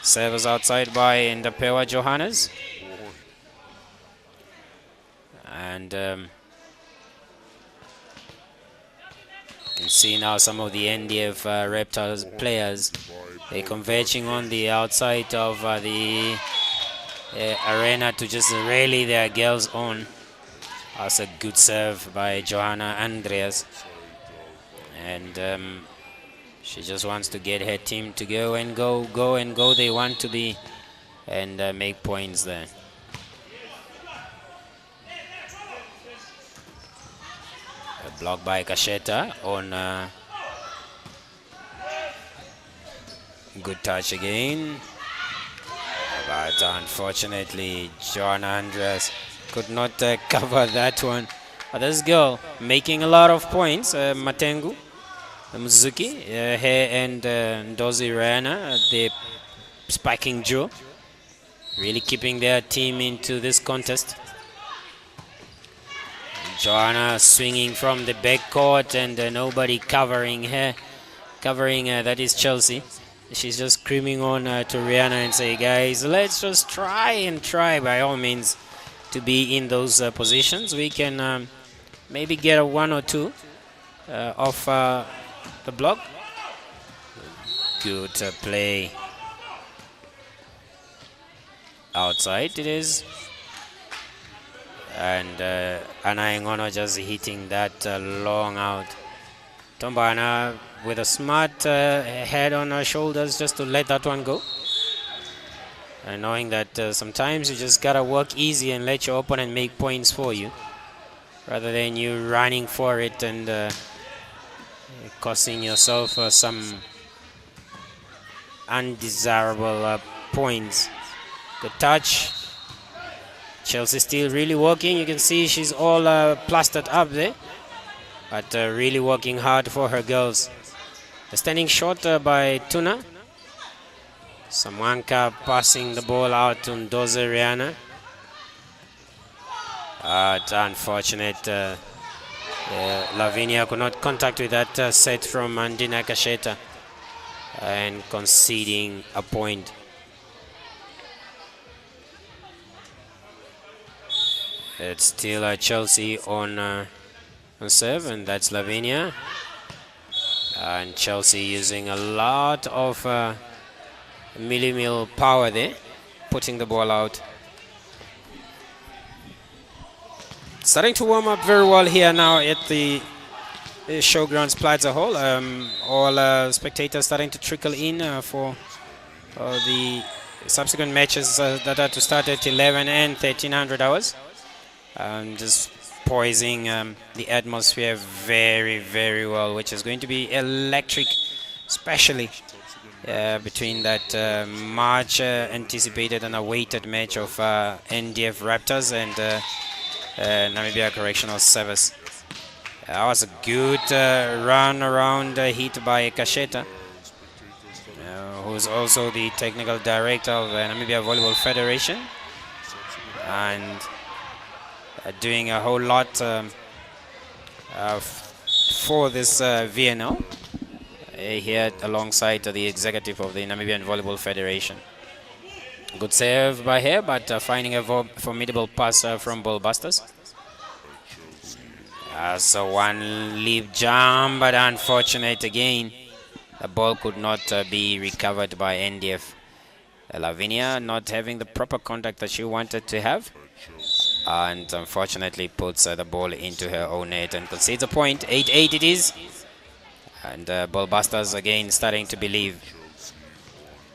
Servers outside by Ndapewa Johannes. And you can see now some of the NDF Raptors players, they're converging on the outside of the arena to just rally their girls on. That's a good serve by Johanna Andreas, and she just wants to get her team to go. They want to be and make points there. Blocked by Kasheta on good touch again, but unfortunately Joanna Andreas could not cover that one. But this girl making a lot of points, Matengu Muzuki, her and Ndozi Rana, the spiking duo, really keeping their team into this contest. Joanna swinging from the backcourt and nobody covering her. That is Chelsea. She's just screaming on to Rihanna and say, guys, let's just try by all means to be in those positions. We can maybe get a 1 or 2 off the block. Good play. Outside it is. And Anna Ngono just hitting that long out. Tombana with a smart head on her shoulders just to let that one go. And knowing that sometimes you just gotta work easy and let your opponent make points for you, rather than you running for it and costing yourself some undesirable points. Good touch. Chelsea still really working. You can see she's all plastered up there, but really working hard for her girls. Standing short by Tuna. Samwanka passing the ball out to Ndoze Rihanna. But unfortunate, Lavinia could not contact with that set from Andina Kasheta and conceding a point. It's still Chelsea on serve, and that's Lavinia. And Chelsea using a lot of milli-mill power there, putting the ball out. Starting to warm up very well here now at the Showgrounds Plaza Hall. All spectators starting to trickle in for the subsequent matches that are to start at 11 and 1300 hours. Just poising the atmosphere very, very well, which is going to be electric, especially between that much anticipated and awaited match of NDF Raptors and Namibia Correctional Service. That was a good run around hit by Kasheta, who's also the technical director of Namibia Volleyball Federation, and doing a whole lot for this VNL here alongside the executive of the Namibian Volleyball Federation. Good save by her, but finding a formidable pass from Ballbusters. So one leap jump, but unfortunate again. The ball could not be recovered by NDF. Lavinia not having the proper contact that she wanted to have, and unfortunately puts the ball into her own net and concedes a point. 8-8 it is. And Ballbusters again starting to believe.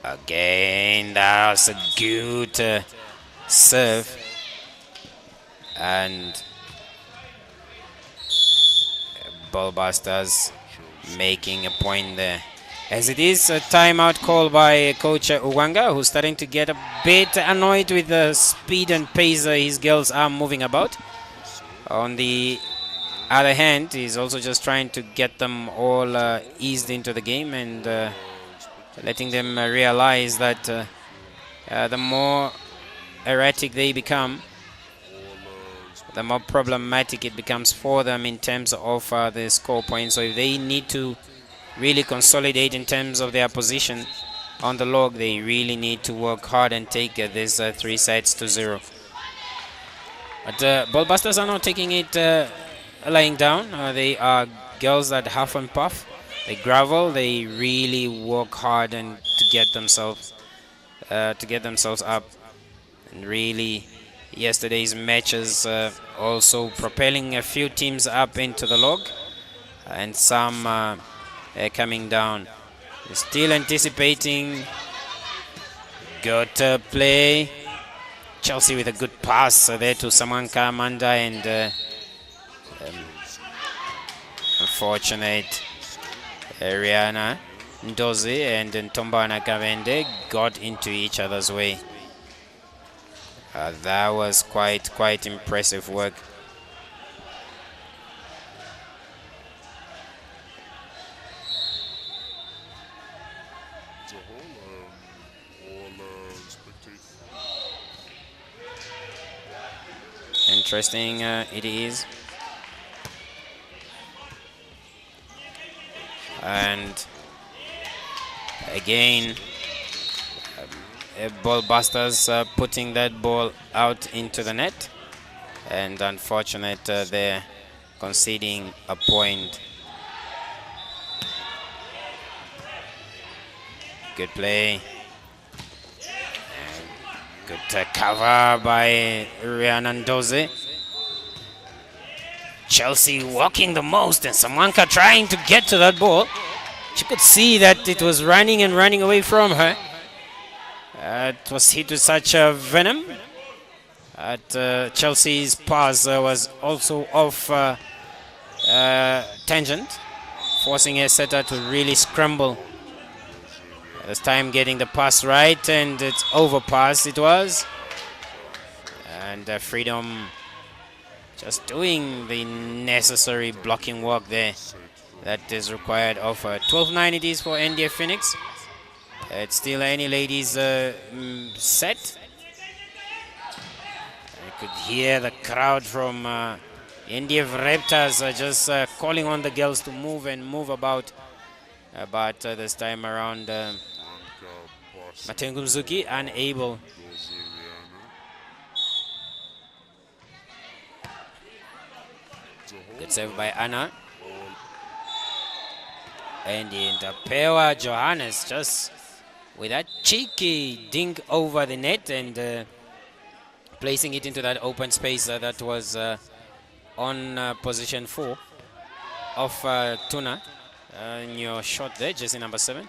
Again, that was a good serve. And Ballbusters making a point there. As it is a timeout call by Coach Uwanga, who's starting to get a bit annoyed with the speed and pace his girls are moving about. On the other hand, he's also just trying to get them all eased into the game and letting them realize that the more erratic they become, the more problematic it becomes for them in terms of the score points. So if they need to really consolidate in terms of their position on the log, they really need to work hard and take these 3 sets to 0. But Ballbusters are not taking it lying down. They are girls that huff and puff. They gravel. They really work hard and to get themselves up. And really, yesterday's matches also propelling a few teams up into the log, and some coming down. Still anticipating. Good play. Chelsea with a good pass there to Samanka Amanda, and unfortunate Rihanna Ndozi and Ntombana Kavende got into each other's way. That was quite impressive work. Interesting it is. And again, ball busters putting that ball out into the net. And unfortunate, they're conceding a point. Good play. And good cover by Rhiannon Doze. Chelsea walking the most, and Samanka trying to get to that ball. She could see that it was running and running away from her. It was hit with such venom. Chelsea's pass was also off tangent, forcing a setter to really scramble. This time getting the pass right, and it's overpass it was. And Freedom just doing the necessary blocking work there that is required of 12-9 it is for NDF Phoenix. It's still any ladies set. I could hear the crowd from NDF Raptors just calling on the girls to move and move about. But this time around, Matengu Mzuki unable. Good save by Anna. And Pewa Johannes just with that cheeky dink over the net and placing it into that open space that was on position 4 of Tuna. In your shot there, jersey number 7.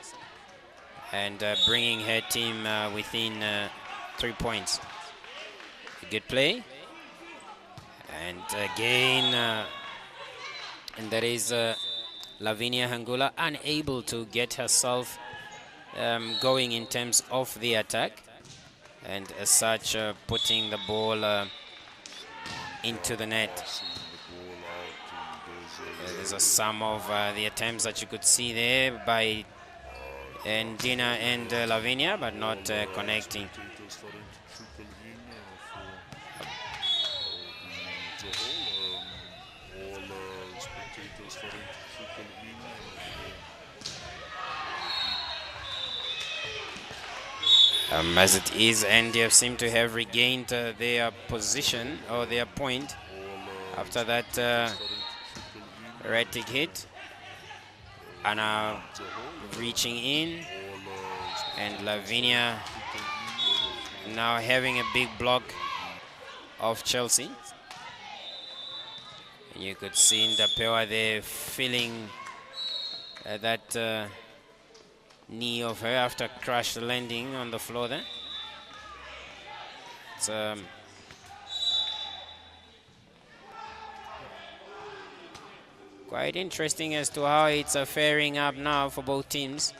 And bringing her team within 3 points. Good play. And again, and there is Lavinia Hangula unable to get herself going in terms of the attack, and as such putting the ball into the net. There's a sum of the attempts that you could see there by Ndina and Lavinia, but not connecting. As it is, NDF seem to have regained their position or their point after that erratic hit. Anna reaching in, and Lavinia now having a big block of Chelsea. And you could see Ndapewa there feeling that knee of her after crash landing on the floor there. It's quite interesting as to how it's faring up now for both teams.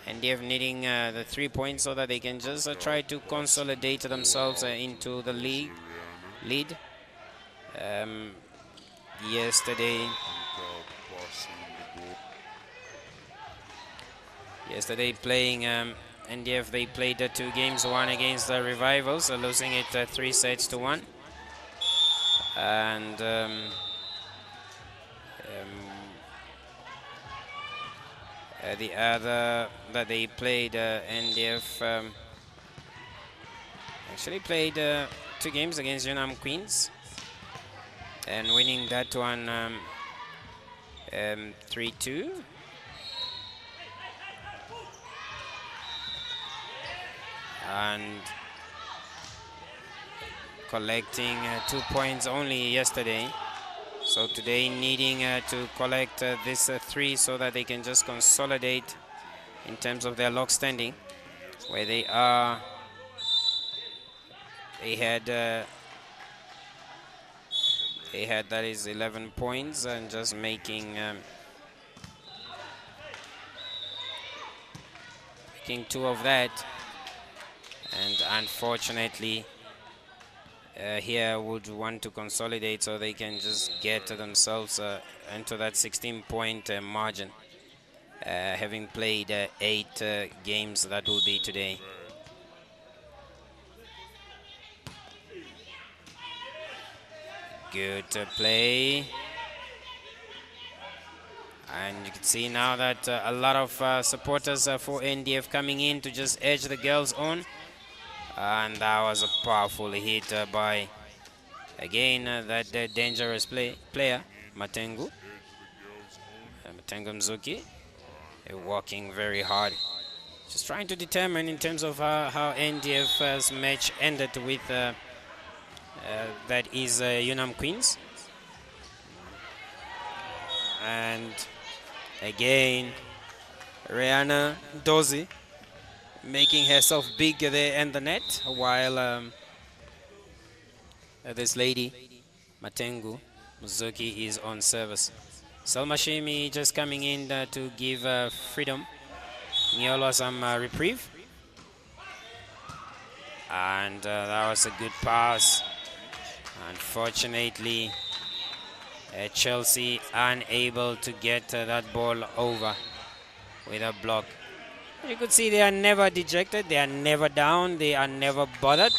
And they're needing the 3 points so that they can just try to consolidate themselves into the lead. Yesterday playing NDF, they played 2 games, one against the Revivals, losing it 3 sets to 1. And the other that they played, NDF actually played 2 games against Yunam Queens and winning that one 3-2. And collecting 2 points only yesterday. So today needing to collect this 3 so that they can just consolidate in terms of their log standing, where they are. They had that is 11 points and just making 2 of that. And unfortunately, here would want to consolidate so they can just get themselves into that 16-point margin, having played 8 games that will be today. Good play. And you can see now that a lot of supporters for NDF coming in to just edge the girls on. And that was a powerful hit by, again, that dangerous player, Matengu. Matengu Mzuki, working very hard. Just trying to determine in terms of how NDF's match ended with that is Yunam Queens. And again, Rihanna Dozie making herself big there in the net, while this lady, Matengu Muzuki, is on service. Selma Shimi just coming in to give Freedom Nyolo some reprieve. And that was a good pass. Unfortunately, Chelsea unable to get that ball over with a block. You could see they are never dejected, they are never down, they are never bothered.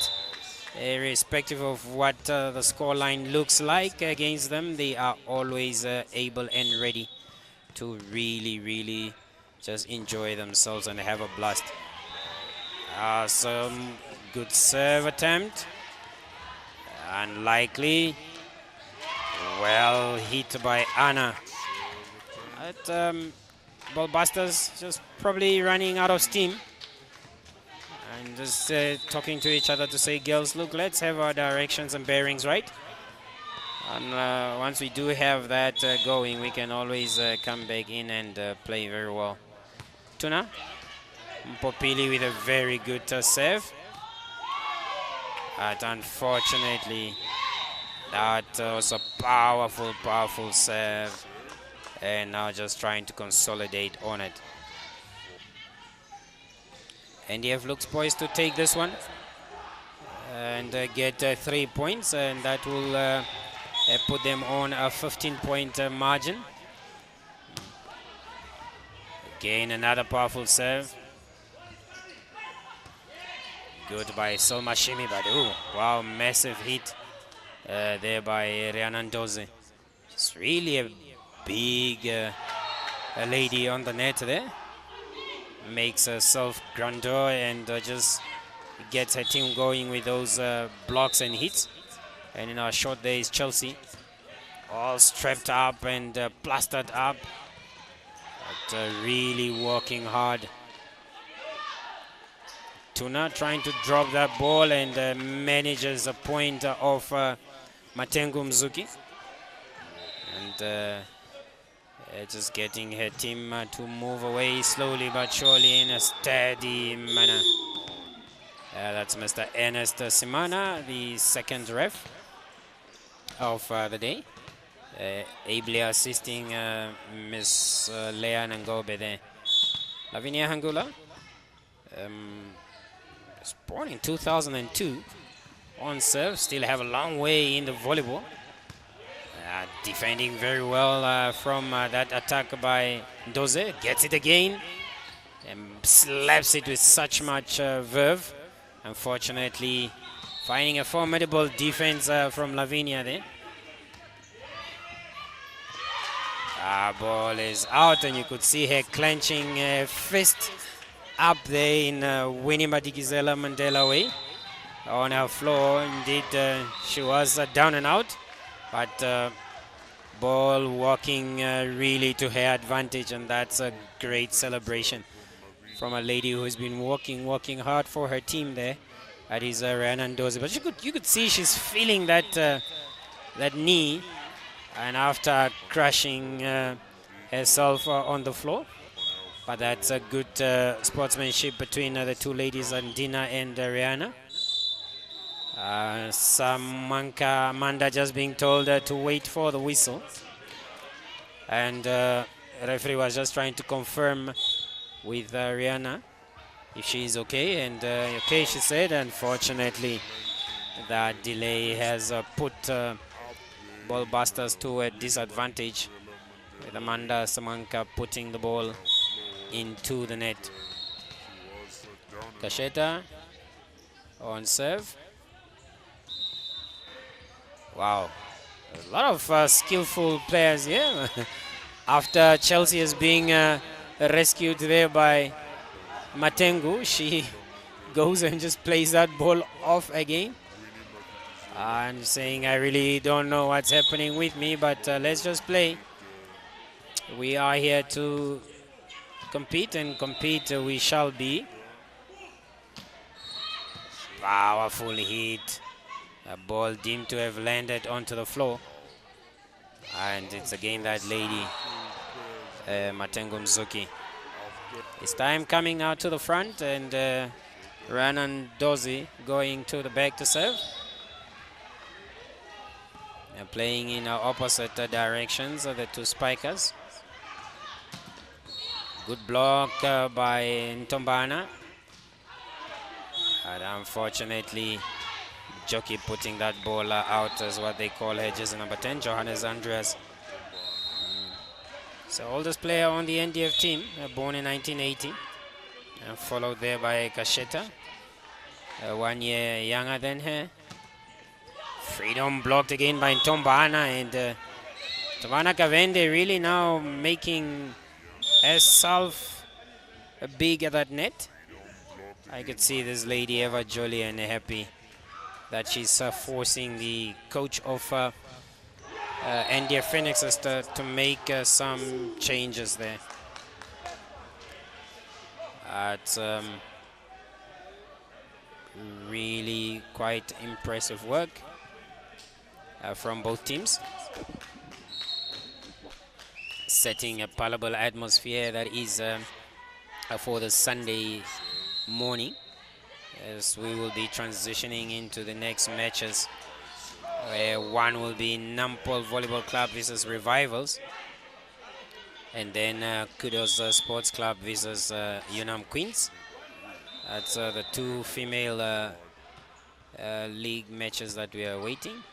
Irrespective of what the scoreline looks like against them, they are always able and ready to really just enjoy themselves and have a blast. Some good serve attempt. Unlikely. Well hit by Anna. But Ballbusters just probably running out of steam. And just talking to each other to say, girls, look, let's have our directions and bearings right. And once we do have that going, we can always come back in and play very well. Tuna. Mpopili with a very good serve. But unfortunately, that was a powerful serve. And now just trying to consolidate on it. NDF looks poised to take this one and get 3 points, and that will put them on a 15-point margin. Again, another powerful serve. Good by Selma Shimi, but wow, massive hit there by Rihanna Dozie. It's really a big lady on the net there. Makes herself grandeur and just gets her team going with those blocks and hits. And in our short there is Chelsea, all strapped up and plastered up, but really working hard. Tuna trying to drop that ball and manages a point of Matengu Mzuki. And just getting her team to move away slowly but surely in a steady manner. That's Mr. Ernest Simana, the second ref of the day, ably assisting Miss Leah Nangobe there. Lavinia Hangula, was born in 2002, on serve, still have a long way in the volleyball. Defending very well from that attack by Dozie. Gets it again and slaps it with such much verve. Unfortunately, finding a formidable defense from Lavinia there. Ball is out, and you could see her clenching her fist up there in Winnie Madikizela Mandela way on her floor. Indeed, she was down and out. But ball working really to her advantage, and that's a great celebration from a lady who has been working hard for her team there. That is Rihanna Dozie. But you could see she's feeling that that knee, and after crashing herself on the floor. But that's a good sportsmanship between the two ladies, Andina and Rihanna. Samanka Amanda just being told to wait for the whistle, and referee was just trying to confirm with Rihanna if she is okay, and okay she said. Unfortunately, that delay has put Ballbusters to a disadvantage, with Amanda Samanka putting the ball into the net. Kasheta on serve. Wow, a lot of skillful players here. After Chelsea is being rescued there by Matengu, she goes and just plays that ball off again. And saying, I really don't know what's happening with me, but let's just play. We are here to compete, and compete we shall be. Powerful hit. A ball deemed to have landed onto the floor. And it's again that lady, Matengo Mzuki. It's time coming out to the front, and Ranan Dozi going to the back to serve. And playing in opposite directions of the two spikers. Good block by Ntombana. And unfortunately, Jockey putting that ball out as what they call her jersey number 10, Johannes Andreas. So oldest player on the NDF team, born in 1980, and followed there by Kasheta, 1 year younger than her. Freedom blocked again by Ntombana, and Ntombana Kavende really now making herself big at that net. I could see this lady ever jolly and happy that she's forcing the coach of NDF Phoenixes to make some changes there. It's really quite impressive work from both teams, setting a palatable atmosphere that is for the Sunday morning, as we will be transitioning into the next matches, where one will be Nampol Volleyball Club versus Revivals, and then Kudos Sports Club versus Yunam Queens. That's the two female league matches that we are waiting,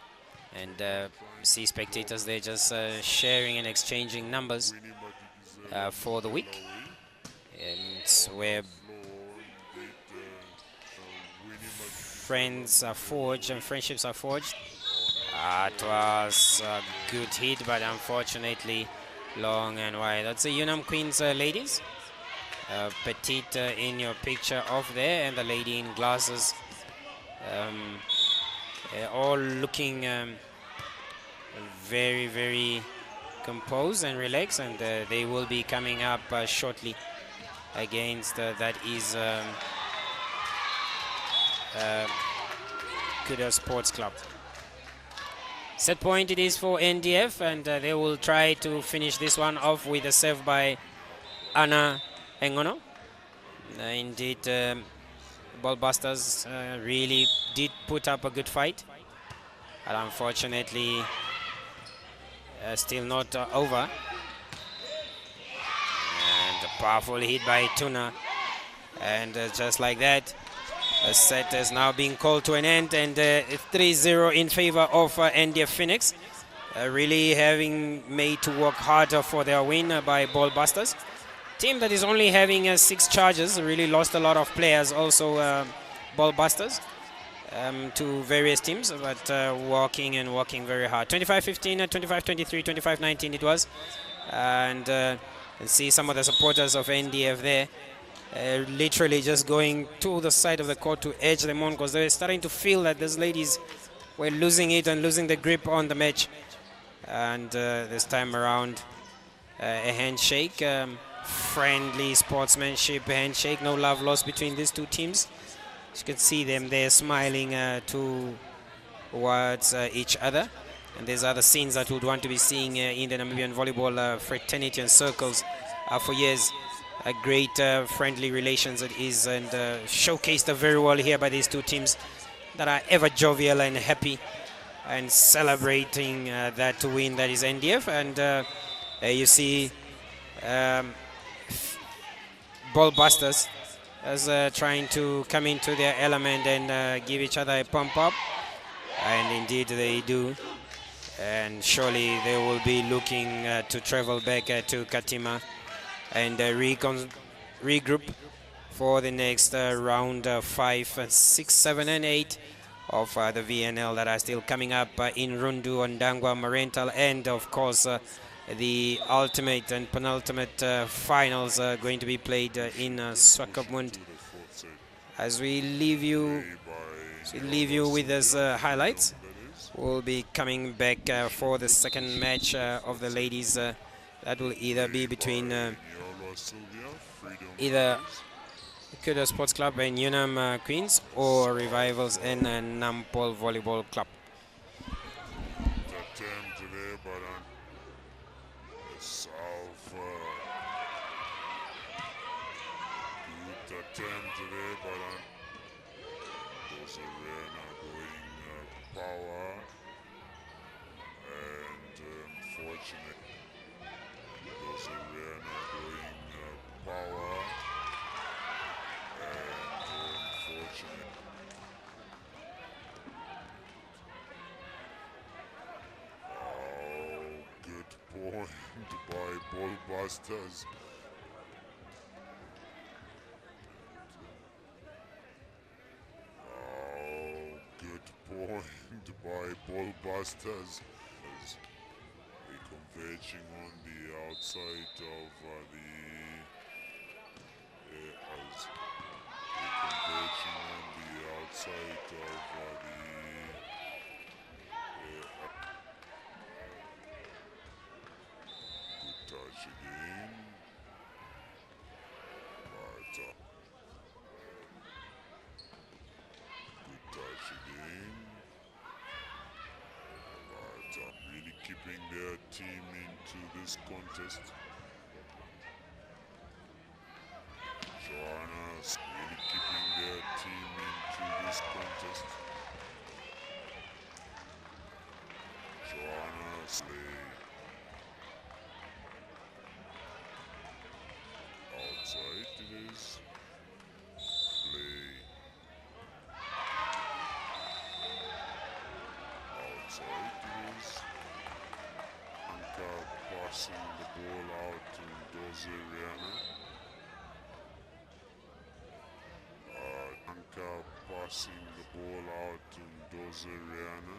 and see spectators there just sharing and exchanging numbers for the week. And it's where friends are forged and friendships are forged. It was a good hit, but unfortunately long and wide. That's the Yunam Queens ladies. Petite in your picture off there, and the lady in glasses. All looking very, very composed and relaxed, and they will be coming up shortly against that is Kudos Sports Club. Set point it is for NDF, and they will try to finish this one off with a serve by Anna Engono. Indeed, Ballbusters really did put up a good fight, but unfortunately still not over. And a powerful hit by Tuna, and just like that, a set is now being called to an end, and 3-0 in favor of NDF Phoenix. Really having made to work harder for their win by Ballbusters. Team that is only having 6 charges, really lost a lot of players, also Ballbusters, to various teams, but working very hard. 25-15, 25-23, 25-19 it was. And see some of the supporters of NDF there. Literally just going to the side of the court to edge them on, because they were starting to feel that these ladies were losing it and losing the grip on the match. And this time around, a handshake, friendly sportsmanship handshake, no love lost between these two teams. You can see them there smiling towards each other. And these are the scenes that we would want to be seeing in the Namibian volleyball fraternity and circles for years. A great friendly relations it is, and showcased very well here by these two teams that are ever jovial and happy and celebrating that win that is NDF. And you see Ballbusters as trying to come into their element and give each other a pump up, and indeed they do. And surely they will be looking to travel back to Katima and regroup for the next round 5, 6, 7, and 8 of the VNL that are still coming up in Rundu, Ndangwa, Marental, and of course the ultimate and penultimate finals are going to be played in Swakopmund. As we leave you with these highlights, we'll be coming back for the second match of the ladies. That will either be between either Kudos Sports Club and Yunam Queens or Revivals and Nampol Volleyball Club. By Ballbusters. Oh, good point by Ballbusters. We're converging on the outside of converging on the outside of touch again, but good touch again, but really keeping their team into this contest. Joanna's really keeping their team into this contest. Joanna's outside it is. Play. Outside it is. Anka passing the ball out to Dozeriana. Anka passing the ball out to Dozeriana.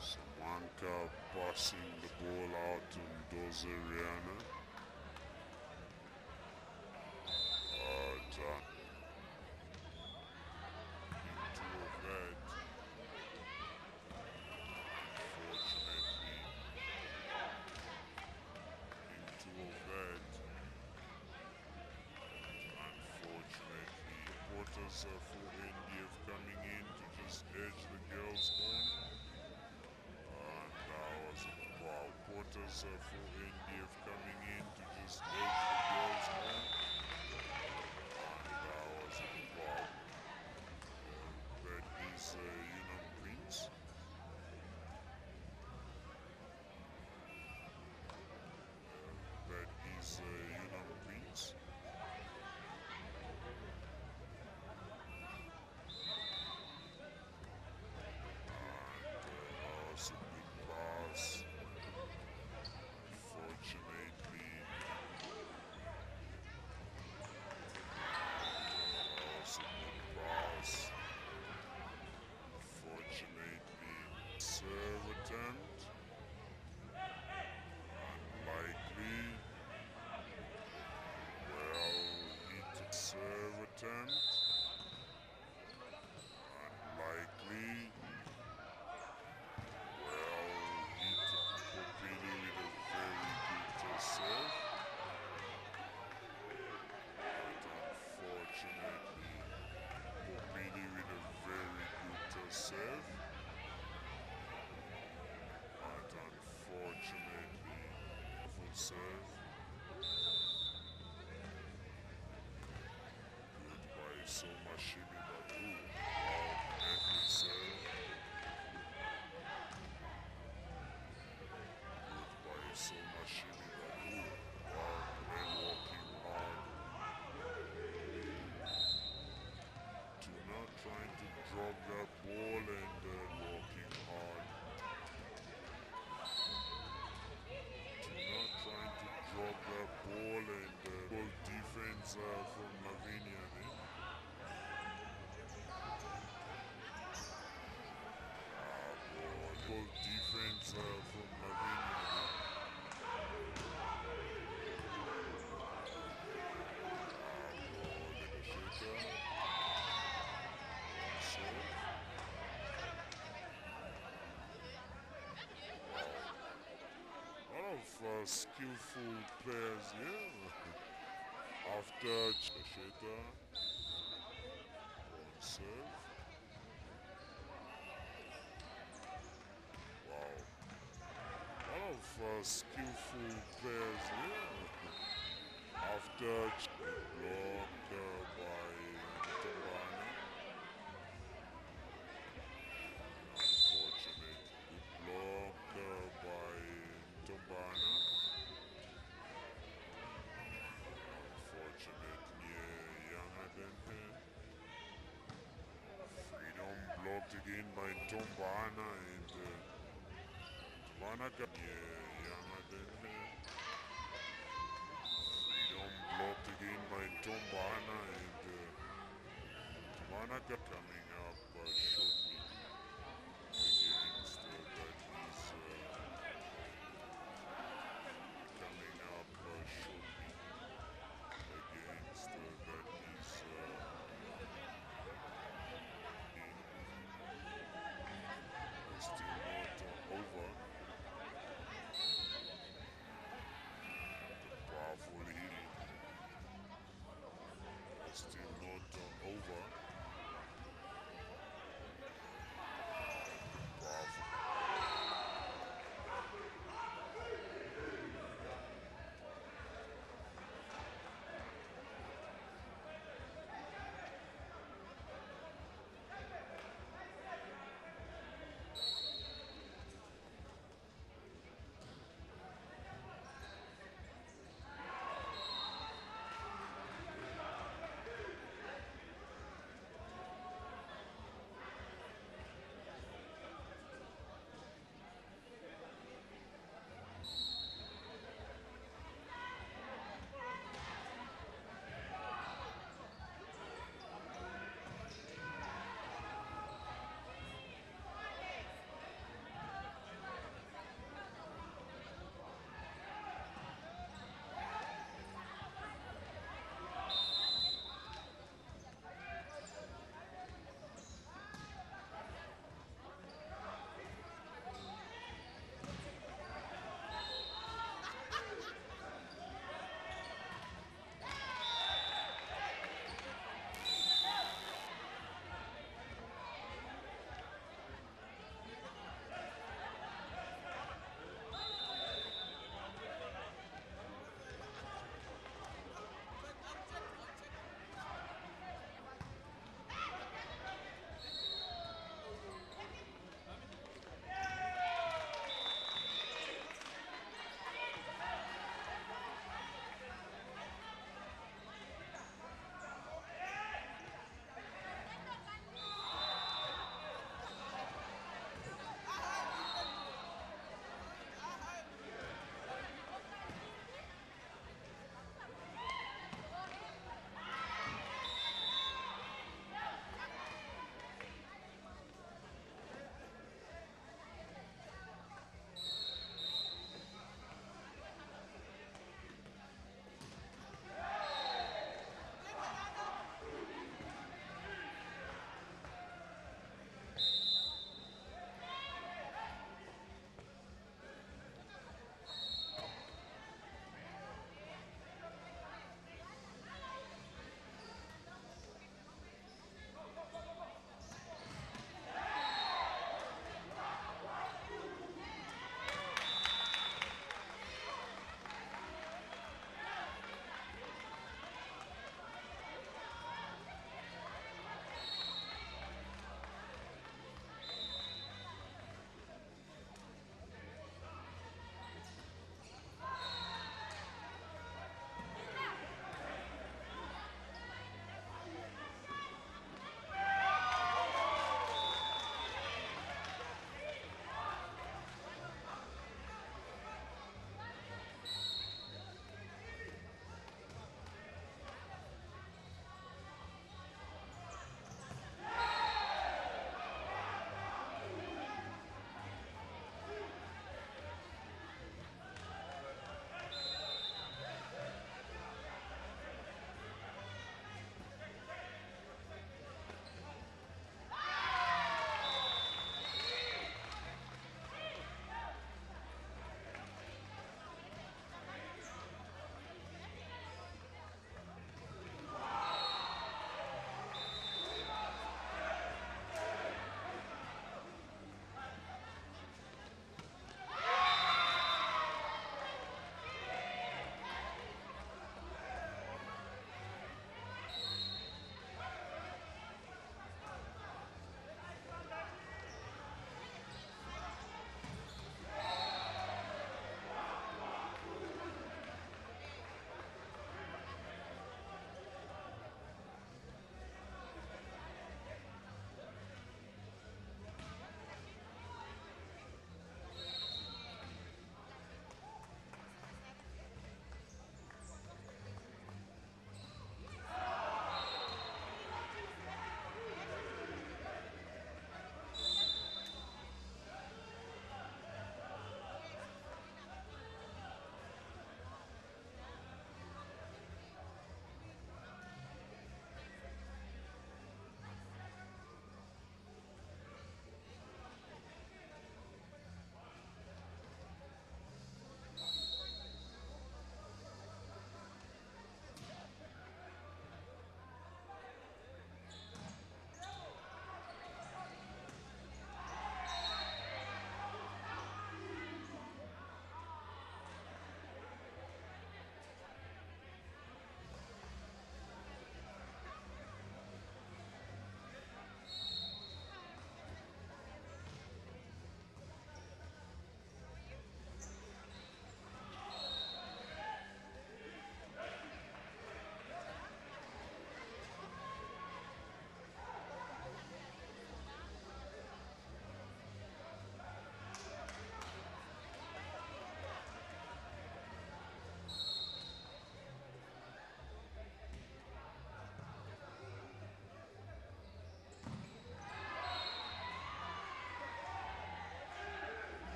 Samanka passing the ball out to Dozeriana. For NDF coming in to just edge the girls on. And that was wow. Porters for NDF coming in to just edge the girls on. And that was wow. That is Yunam Queens. That is Yunam Queens. A good pass. Fortunately, a good pass. Fortunately, serve attempt. Unlikely. Well, hit serve attempt. Unlikely. Serve. But unfortunately, Popini with a very good serve. But unfortunately, full serve. Good by Somashimi Babu. Effort serve. Good by Somashimi Babu. They're working hard. Do not trying to drop that ball and working hard. Do not trying to drop that ball and good defense from Lavinia. skillful players here. After Chesheta on serve. Wow. A lot of skillful players here. After blocked by Tombana. Unfortunate. Good block by Tombana. Unfortunate. Yeah, younger than him. Freedom blocked again by Tombana and Tombana got younger than him. Freedom blocked again by Tombana and Tombana got coming up shortly against that is coming up shortly against that is still not over. Powerful hitting. Still not over.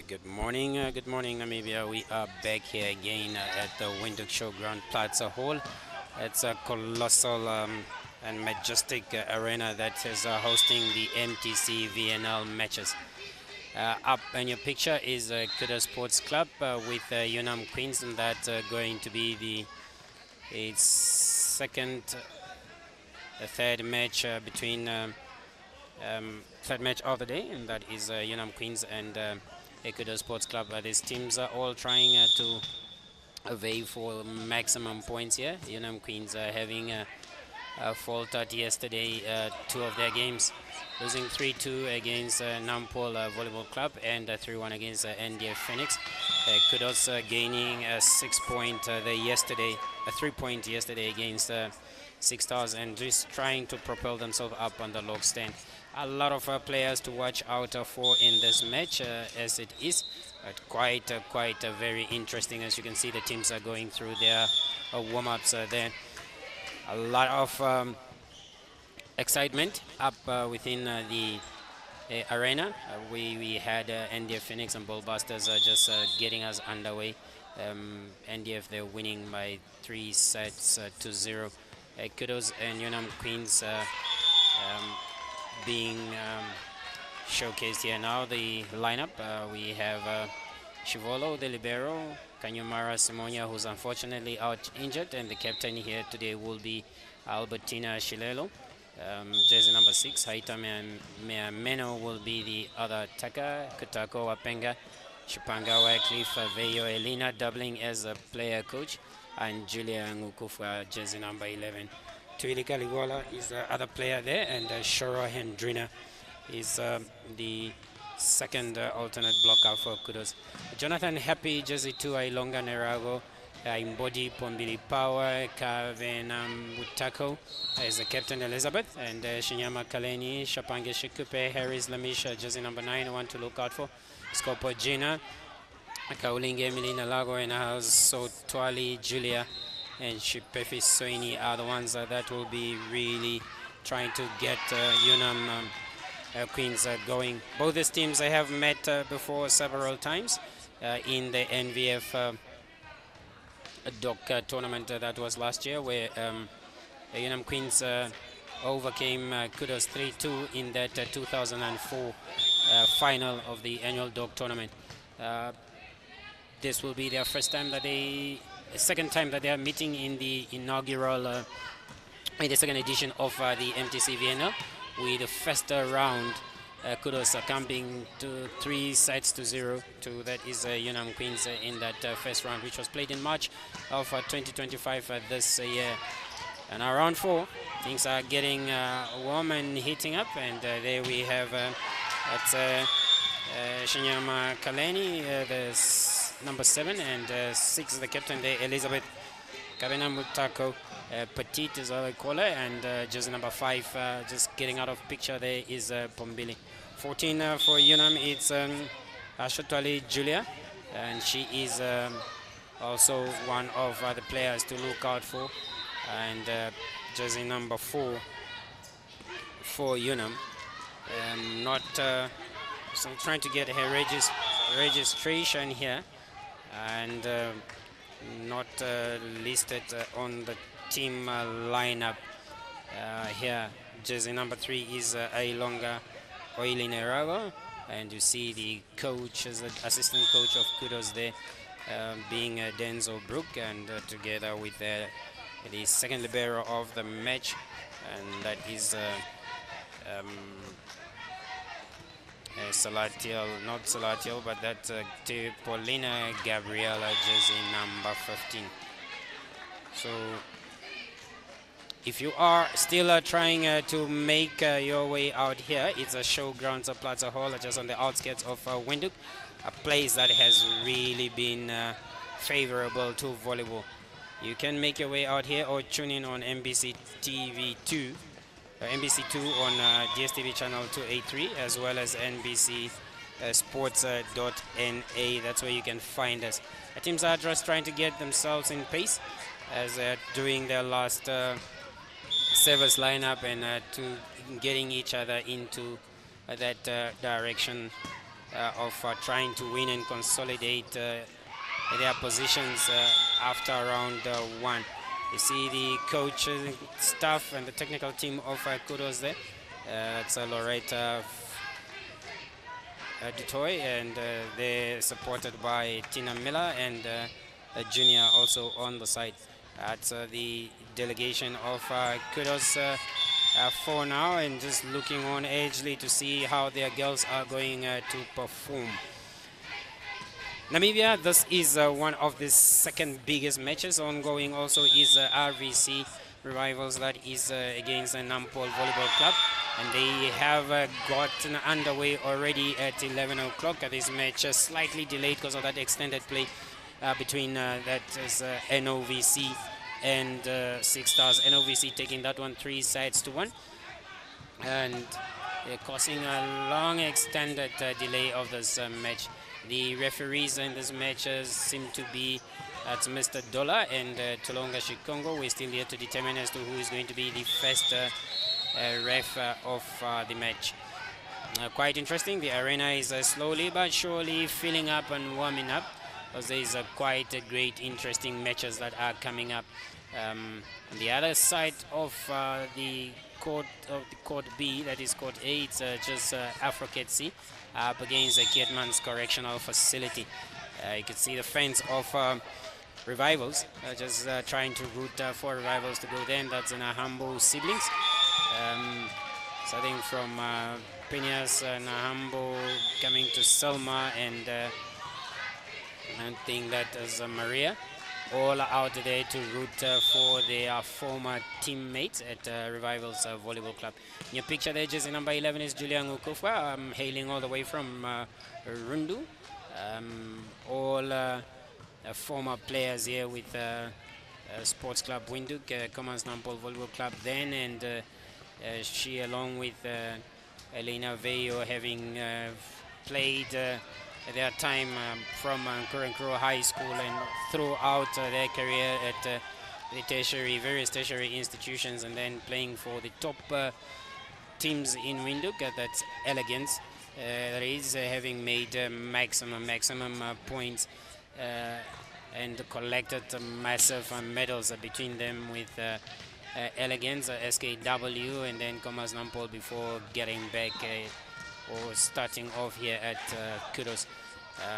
Good morning, Namibia. We are back here again at the Windhoek Showground Plaza Hall. It's a colossal and majestic arena that is hosting the MTC VNL matches. Up in your picture is Kudos Sports Club with Yunam Queens, and that's going to be its third match between third match of the day, and that is Yunam Queens and Kudos Sports Club. These teams are all trying to vie for maximum points here. Yunam Queens having faltered yesterday two of their games, losing 3-2 against Nampol Volleyball Club and 3-1 against NDF Phoenix. Kudos gaining a 6-point yesterday, a 3-point yesterday against Six Stars, and just trying to propel themselves up on the log stand. A lot of players to watch out for in this match as it is. But quite very interesting. As you can see, the teams are going through their warm-ups there. A lot of excitement up within the arena. We had NDF Phoenix and Bullbusters just getting us underway. NDF, they're winning by 3 sets to 0. Kudos and Yunam Queens being showcased here now. The lineup, we have Shivolo, the libero, Kanyumara Simonia, who's unfortunately out injured, and the captain here today will be Albertina Shilelo. Jersey number 6, Haita Meno will be the other attacker, Kutako Wapenga, Shupanga Wycliffe, Veyo Elina doubling as a player coach, and Julia Ngukufa, jersey number 11. Tuilika Ligola is the other player there, and Shoro Hendrina is the second alternate blocker for Kudos. Jonathan Happy, jersey 2, Ailonga Nerago, Imbodi Pombili Power, Kavin Mutako is the captain Elizabeth, and Shinyama Kaleni, Shapange Shikupe, Harris Lamisha, jersey number 9, one to look out for. Scopo Gina, Kaulinge Melina Lago, and also Twali Julia and Shipefi Soini are the ones that will be really trying to get Yunam Queens going. Both these teams I have met before several times in the NVF DOC tournament that was last year, where Yunam Queens overcame Kudos 3-2 in that 2004 final of the annual DOC tournament. This will be their second time that they are meeting in the inaugural, in the second edition of the MTC VNL, with the first round Kudos succumbing to 3 sets to 0 to that is Yunam Queens in that first round, which was played in March of 2025 this year. And now round 4, things are getting warm and heating up, and there we have Shinyama Kaleni, the number 7, and 6 the captain there, Elizabeth Kabena Mutako. Petite is what I call her, and jersey number 5 just getting out of picture there is Pombili. 14 for Yunam, it's Ashotwali Julia, and she is also one of the players to look out for, and jersey number 4 for Yunam. So trying to get her registration here, and not listed on the team lineup here. Jersey number 3 is Ailonga Oilinerago, and you see the coach, as the assistant coach of Kudos there, being Denzel Brook, and together with the second libero of the match, and that is Salatiel, not Salatiel, but that's Paulina Gabriela, jersey number 15. So if you are still trying to make your way out here, it's a showgrounds of Plaza Hall, just on the outskirts of Windhoek, a place that has really been favorable to volleyball. You can make your way out here or tune in on MBC TV 2. NBC2 on DSTV channel 283, as well as NBC sports.na. That's where you can find us. The teams are just trying to get themselves in pace as they're doing their last service lineup and to getting each other into that direction of trying to win and consolidate their positions after round 1. You see the coaching staff and the technical team of Kudos there. It's Loretta Dutoy, and they're supported by Tina Miller and Junior also on the side. That's the delegation of Kudos for now, and just looking on edgely to see how their girls are going to perform. Namibia, this is one of the second biggest matches ongoing. Also is RVC Revivals, that is against the Nampol Volleyball Club, and they have gotten underway already at 11 o'clock. This match slightly delayed because of that extended play between that is NOVC and Six Stars. NOVC taking that one 3-1, and causing a long extended delay of this match. The referees in this match seem to be Mr. Dola and Tolonga Shikongo. We're still here to determine as to who is going to be the first ref of the match. Quite interesting. The arena is slowly but surely filling up and warming up, because there is quite a great interesting matches that are coming up. On the other side of the court B, that is court A, it's just Afrocat C up against the Kietman's Correctional Facility. You can see the fans of Revivals just trying to root for Revivals to go there, and that's in Nahambo siblings. Starting from Peñas, Nahambo, coming to Selma, and I think that is Maria, all out there to root for their former teammates at Revivals Volleyball Club. In your picture there, jersey number 11 is Julian Ukufa, hailing all the way from Rundu. All former players here with Sports Club Windhoek, Commons Nampol Volleyball Club then, and she along with Elena Veyo having played their time from Nkuro High School and throughout their career at the various tertiary institutions, and then playing for the top teams in Windhoek. That's Elegance. That is having made maximum points and collected massive medals between them with Elegance, SKW, and then Commerce Nampol before getting back or starting off here at Kudos.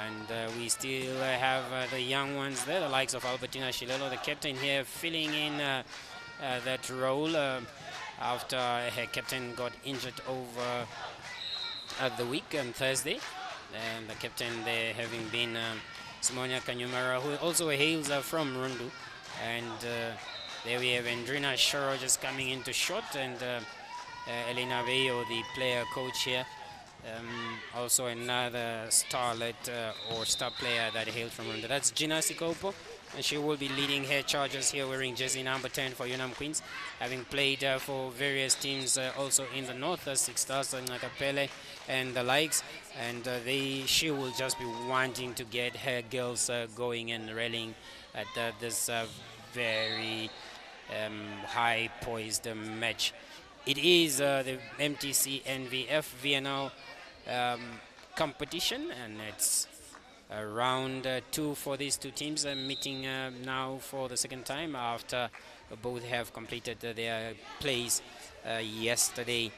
And we still have the young ones there, the likes of Albertina Shilelo, the captain here, filling in that role after her captain got injured over the week on Thursday. And the captain there having been Simonia Kanyumara, who also hails from Rundu. And there we have Andrina Shoro just coming into shot, and Elena Veyo, the player coach here. Also another starlet or star player that hails from Rundu. That's Gina Sikopo, and she will be leading her charges here wearing jersey number 10 for Yunam Queens, having played for various teams also in the north, Six Stars and Nakapele and the likes, and she will just be wanting to get her girls going and rallying at this very high poised match. It is the MTC NDF VNL competition, and it's round 2 for these two teams meeting now for the second time after both have completed their plays yesterday.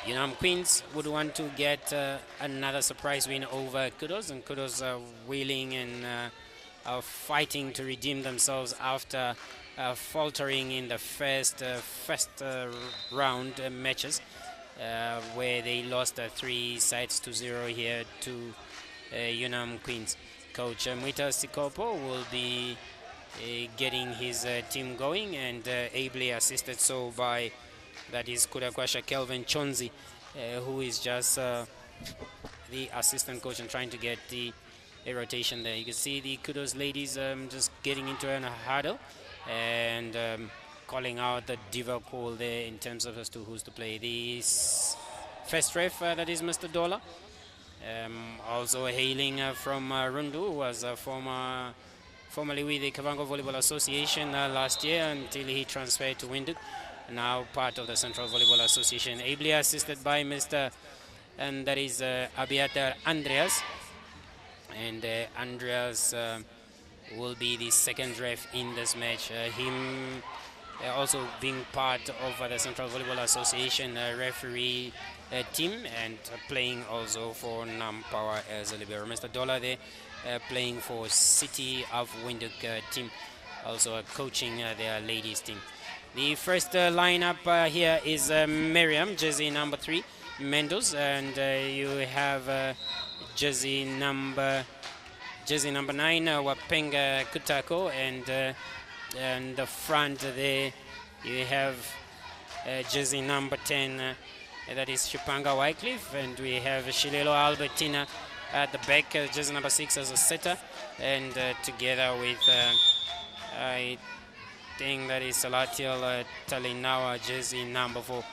Yunam Queens would want to get another surprise win over Kudos, and Kudos willing and fighting to redeem themselves after faltering in the first round matches, where they lost 3-0 here to Yunam Queens. Coach Mwita Sikopo will be getting his team going, and ably assisted so by, that is Kudakwasha Kelvin Chonzi, who is just the assistant coach and trying to get a rotation there. You can see the Kudos ladies just getting into a huddle and calling out the diva call there in terms of as to who's to play. The first ref, that is Mr. Dola, also hailing from Rundu, was formerly with the Kavango Volleyball Association last year until he transferred to Windhoek, now part of the Central Volleyball Association, ably assisted by Mr. and that is Abiatar Andreas. And Andreas will be the second ref in this match. Him also being part of the Central Volleyball Association referee team, and playing also for Nam Power as a libero. Mr. Dollar there playing for City of Windhoek team, also coaching their ladies team. The first lineup here is Miriam, jersey number 3, Mendoz, and you have jersey number 9, Wapenga Kutako, and the front there you have jersey number 10, that is Shipanga Wycliffe, and we have Shilelo Albertina at the back, jersey number 6 as a setter, and together with I think that is Salatiel Talinawa, jersey number 4.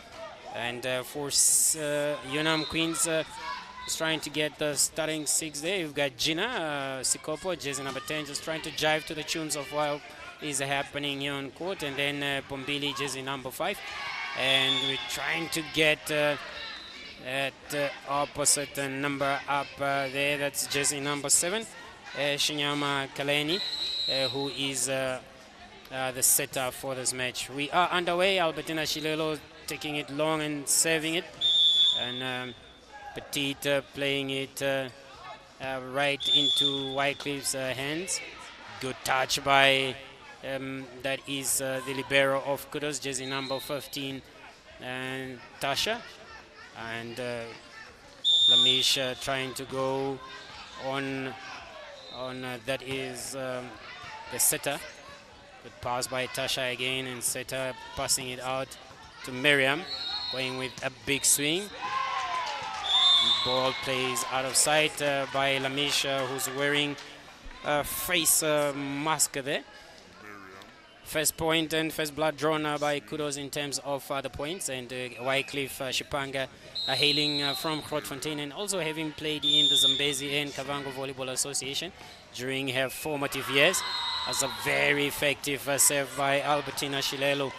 And for Yunam Queens, is trying to get the starting 6 there. You've got Gina Sikopo, jersey number 10, just trying to jive to the tunes of what is happening here on court. And then Pombili, jersey number 5. And we're trying to get at opposite number up there. That's jersey number 7, Shinyama Kaleni, who is the setter for this match. We are underway. Albertina Shilelo taking it long and serving it, and Petite playing it right into Wycliffe's hands. Good touch by that is the libero of Kudos, jersey number 15, and Tasha, and Lamish trying to go on that is the setter. Good pass by Tasha again, and setter passing it out to Miriam, going with a big swing. Ball plays out of sight by Lamish, who's wearing a face mask there. First point and first blood drawn by Kudos in terms of the points, and Wycliffe Shipanga hailing from Grootfontein, and also having played in the Zambezi and Kavango Volleyball Association during her formative years, as a very effective serve by Albertina Shilelo,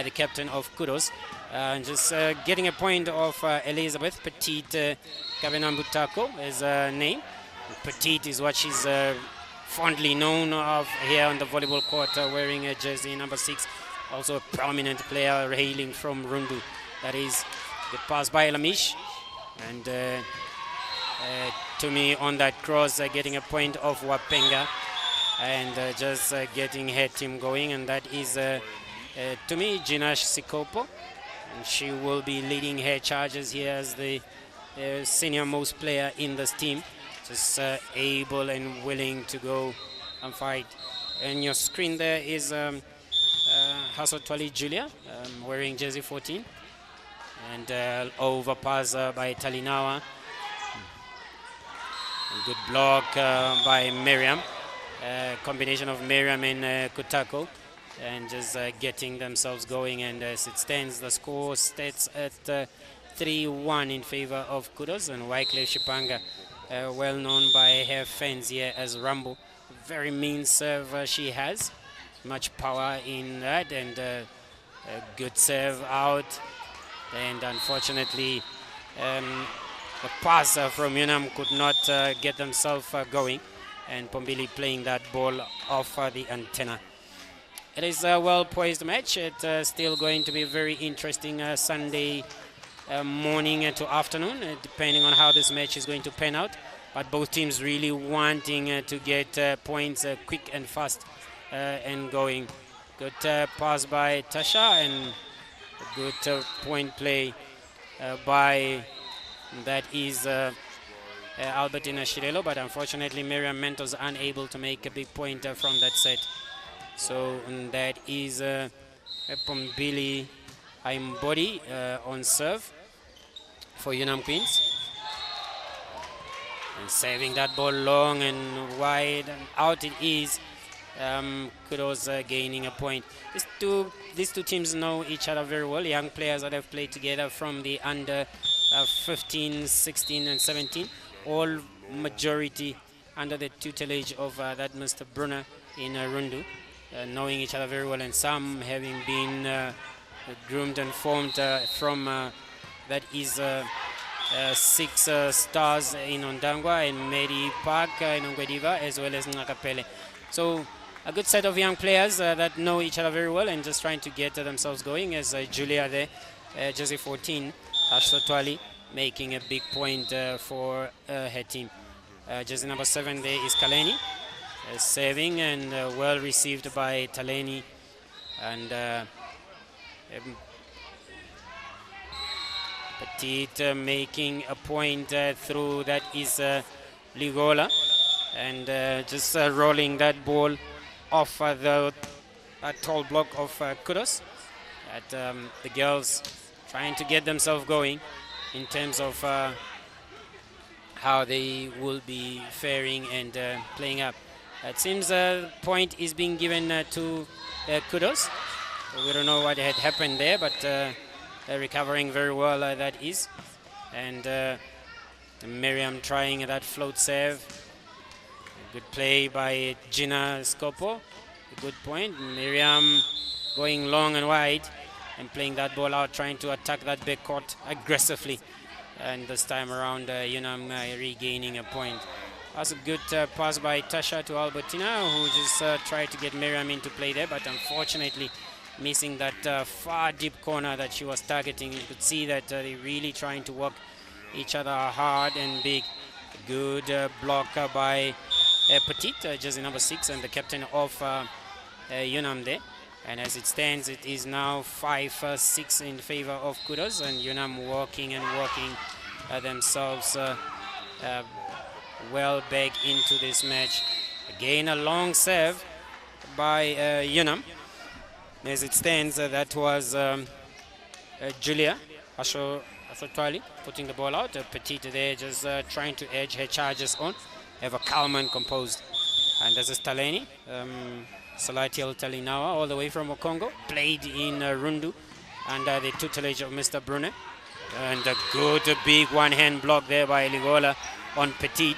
the captain of Kudos. Just getting a point of Elizabeth Petite Kabenambutako is her name. Petite is what she's fondly known of here on the volleyball court, wearing a jersey number 6. Also a prominent player hailing from Rundu. That is the pass by Lamish, and to me on that cross, getting a point of Wapenga, and just getting her team going, and that is to me Jinash Sikopo. And she will be leading her charges here as the senior most player in this team, just able and willing to go and fight. And your screen there is Hasotwali Julia, wearing jersey 14, and overpass by Talinawa. A good block by Miriam, combination of Miriam and Kutako, and just getting themselves going. And as it stands, the score stays at 3-1 in favor of Kudos, and Wycliffe Shipanga, well known by her fans here as Rambo. Very mean serve she has, much power in that, and a good serve out. And unfortunately, the pass from Yunam could not get themselves going, and Pombili playing that ball off the antenna. It is a well-poised match. It's still going to be a very interesting Sunday morning to afternoon, depending on how this match is going to pan out. But both teams really wanting to get points quick and fast and going. Good pass by Tasha, and a good point play by that is Albertina Shirelo, but unfortunately Miriam Mentos unable to make a big point from that set. So that is Pombili Aimbodi on serve for Yunam Queens. And saving that ball long and wide, and out it is. Kudos gaining a point. These two teams know each other very well. Young players that have played together from the under 15, 16 and 17. All majority under the tutelage of that Mr. Brunner in Rundu. Knowing each other very well, and some having been groomed and formed from that is 6 stars in Ondangwa and Mary Park in Ongwediva, as well as Ngakapele. So a good set of young players that know each other very well and just trying to get themselves going, as Julia there, jersey 14, Ashla Twali, making a big point for her team. Jersey number 7 there is Kaleni, serving and well received by Taleni. And Petit making a point through, that is Ligola, and just rolling that ball off the tall block of Kudos. At the girls trying to get themselves going in terms of how they will be faring and playing up. It seems the point is being given to Kudos. We don't know what had happened there, but they're recovering very well, that is. And Miriam trying that float serve. Good play by Gina Scopo. A good point. Miriam going long and wide and playing that ball out, trying to attack that backcourt aggressively. And this time around, Yunam regaining a point. That's a good pass by Tasha to Albertina, who just tried to get Miriam into play there, but unfortunately missing that far deep corner that she was targeting. You could see that they're really trying to work each other hard and big. Good block by Petit, jersey number 6, and the captain of Yunam there. And as it stands, it is now 5-6 in favor of Kudos, and Yunam working and working themselves well back into this match. Again, a long serve by Yunam. As it stands, that was Julia Asotwali putting the ball out. Petit there just trying to edge her charges on. Ever calm and composed. And this is Taleni, Salatiel Talinawa, all the way from Okongo. Played in Rundu under the tutelage of Mr. Brunner. And a good big one-hand block there by Ligola on Petit.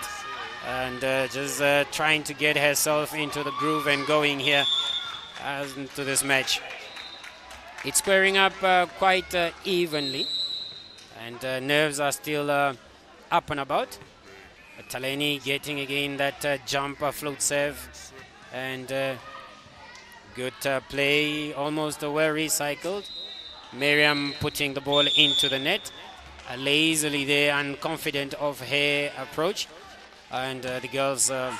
And just trying to get herself into the groove and going here into this match. It's squaring up quite evenly, and nerves are still up and about. Taleni getting again that jump float serve, and good play, almost well recycled. Miriam putting the ball into the net, lazily there, unconfident of her approach, and the girls are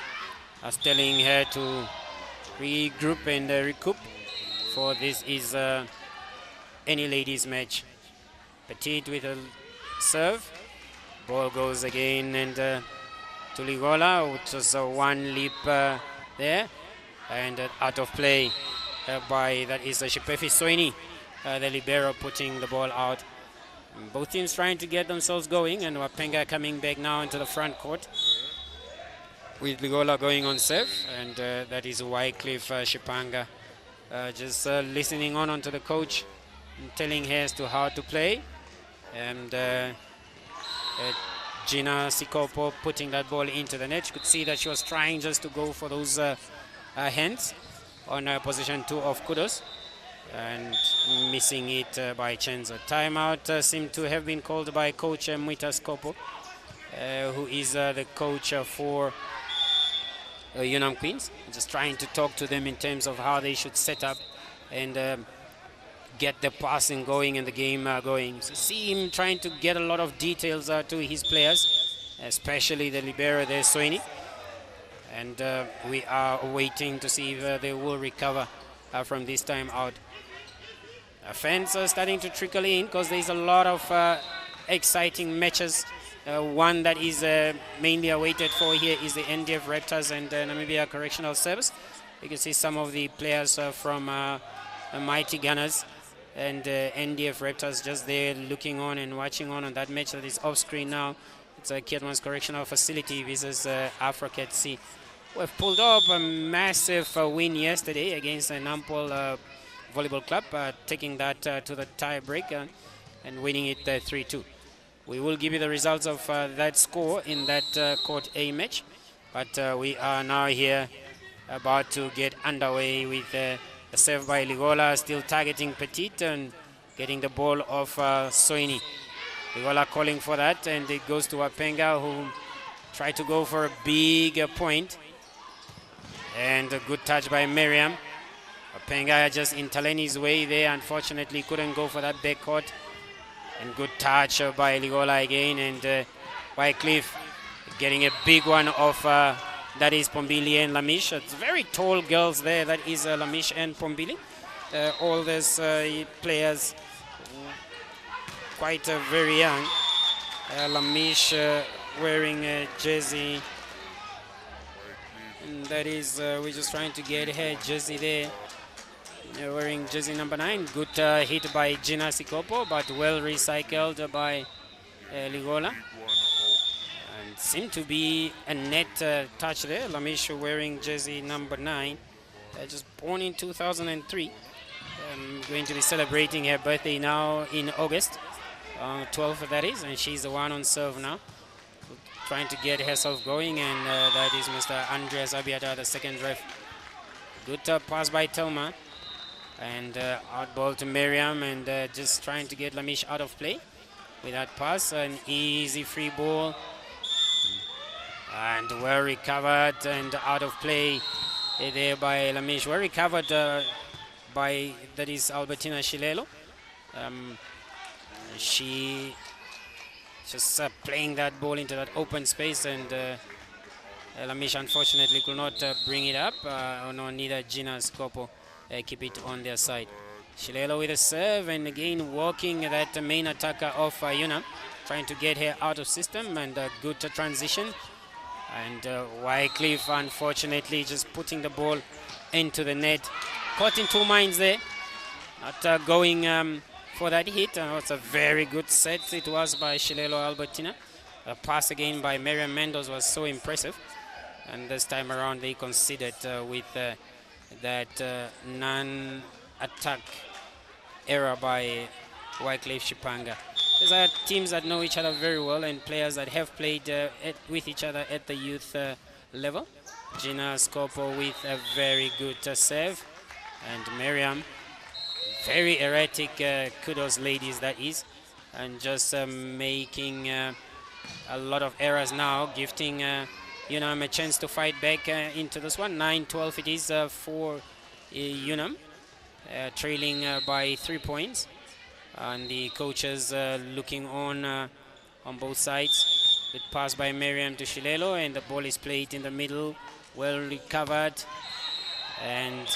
telling her to regroup and recoup, for this is any ladies match. Petit with a serve, ball goes again, and to Ligola, which was one leap there, and out of play by, that is Shipefi Soini, the libero, putting the ball out. Both teams trying to get themselves going, and Wapenga coming back now into the front court with Ligola going on serve, and that is Wycliffe Shipanga just listening on to the coach and telling her as to how to play, and Gina Sikopo putting that ball into the net. You could see that she was trying just to go for those hands on position 2 of Kudos, and missing it by chance. A timeout seemed to have been called by coach Mwita Sikopo, who is the coach for Yunam Queens, just trying to talk to them in terms of how they should set up and get the passing going and the game going. So see him trying to get a lot of details to his players, especially the libero there, Soini. And we are waiting to see if they will recover from this time out. Fans are starting to trickle in because there's a lot of exciting matches. One that is mainly awaited for here is the NDF Raptors and Namibia Correctional Service. You can see some of the players from Mighty Gunners and NDF Raptors just there looking on and watching on that match that is off screen now. It's a Kiatman's Correctional Facility versus Afrocat C. We've pulled up a massive win yesterday against Nampol Volleyball Club, taking that to the tie break and winning it 3-2. We will give you the results of that score in that Court A match. But we are now here about to get underway with a serve by Ligola, still targeting Petit and getting the ball of Soini. Ligola calling for that, and it goes to Wapenga, who tried to go for a big point. And a good touch by Miriam. Wapenga just in Taleni's way there. Unfortunately, couldn't go for that backcourt. And good touch by Ligola again. And Wycliffe getting a big one off. That is Pombili and Lamish. It's very tall girls there. That is Lamish and Pombili. All these players quite very young. Lamish wearing a jersey. And that is, we're just trying to get her jersey there. Wearing jersey number 9. Good hit by Gina Sikopo, but well recycled by Ligola. And seemed to be a net touch there. Lamish wearing jersey number 9. Just born in 2003. Going to be celebrating her birthday now in August. 12th that is, and she's the one on serve now. Trying to get herself going, and that is Mr. Andreas Abiata, the second ref. Good pass by Telma. And out ball to Miriam, and just trying to get Lamish out of play with that pass. An easy free ball. And well recovered and out of play there by Lamish. Well recovered by, that is Albertina Shilelo. She just playing that ball into that open space, and Lamish unfortunately could not bring it up. No, neither Gina Scopo keep it on their side. Shilelo with a serve, and again walking that main attacker of Yunam, trying to get her out of system, and a good transition. And Wycliffe unfortunately just putting the ball into the net. Caught in two minds there. Not going for that hit. It's a very good set it was by Shilelo Albertina. A pass again by Miriam Mendoz was so impressive. And this time around they conceded with that non-attack error by Wycliffe Shipanga. These are teams that know each other very well, and players that have played with each other at the youth level. Gina Scopo with a very good serve. And Miriam, very erratic, kudos ladies that is. And just making a lot of errors now, gifting Yunam a chance to fight back into this one. 9-12 it is for Yunam, trailing by 3 points. And the coaches looking on both sides. Good pass by Miriam to Shilelo, and the ball is played in the middle, well recovered. And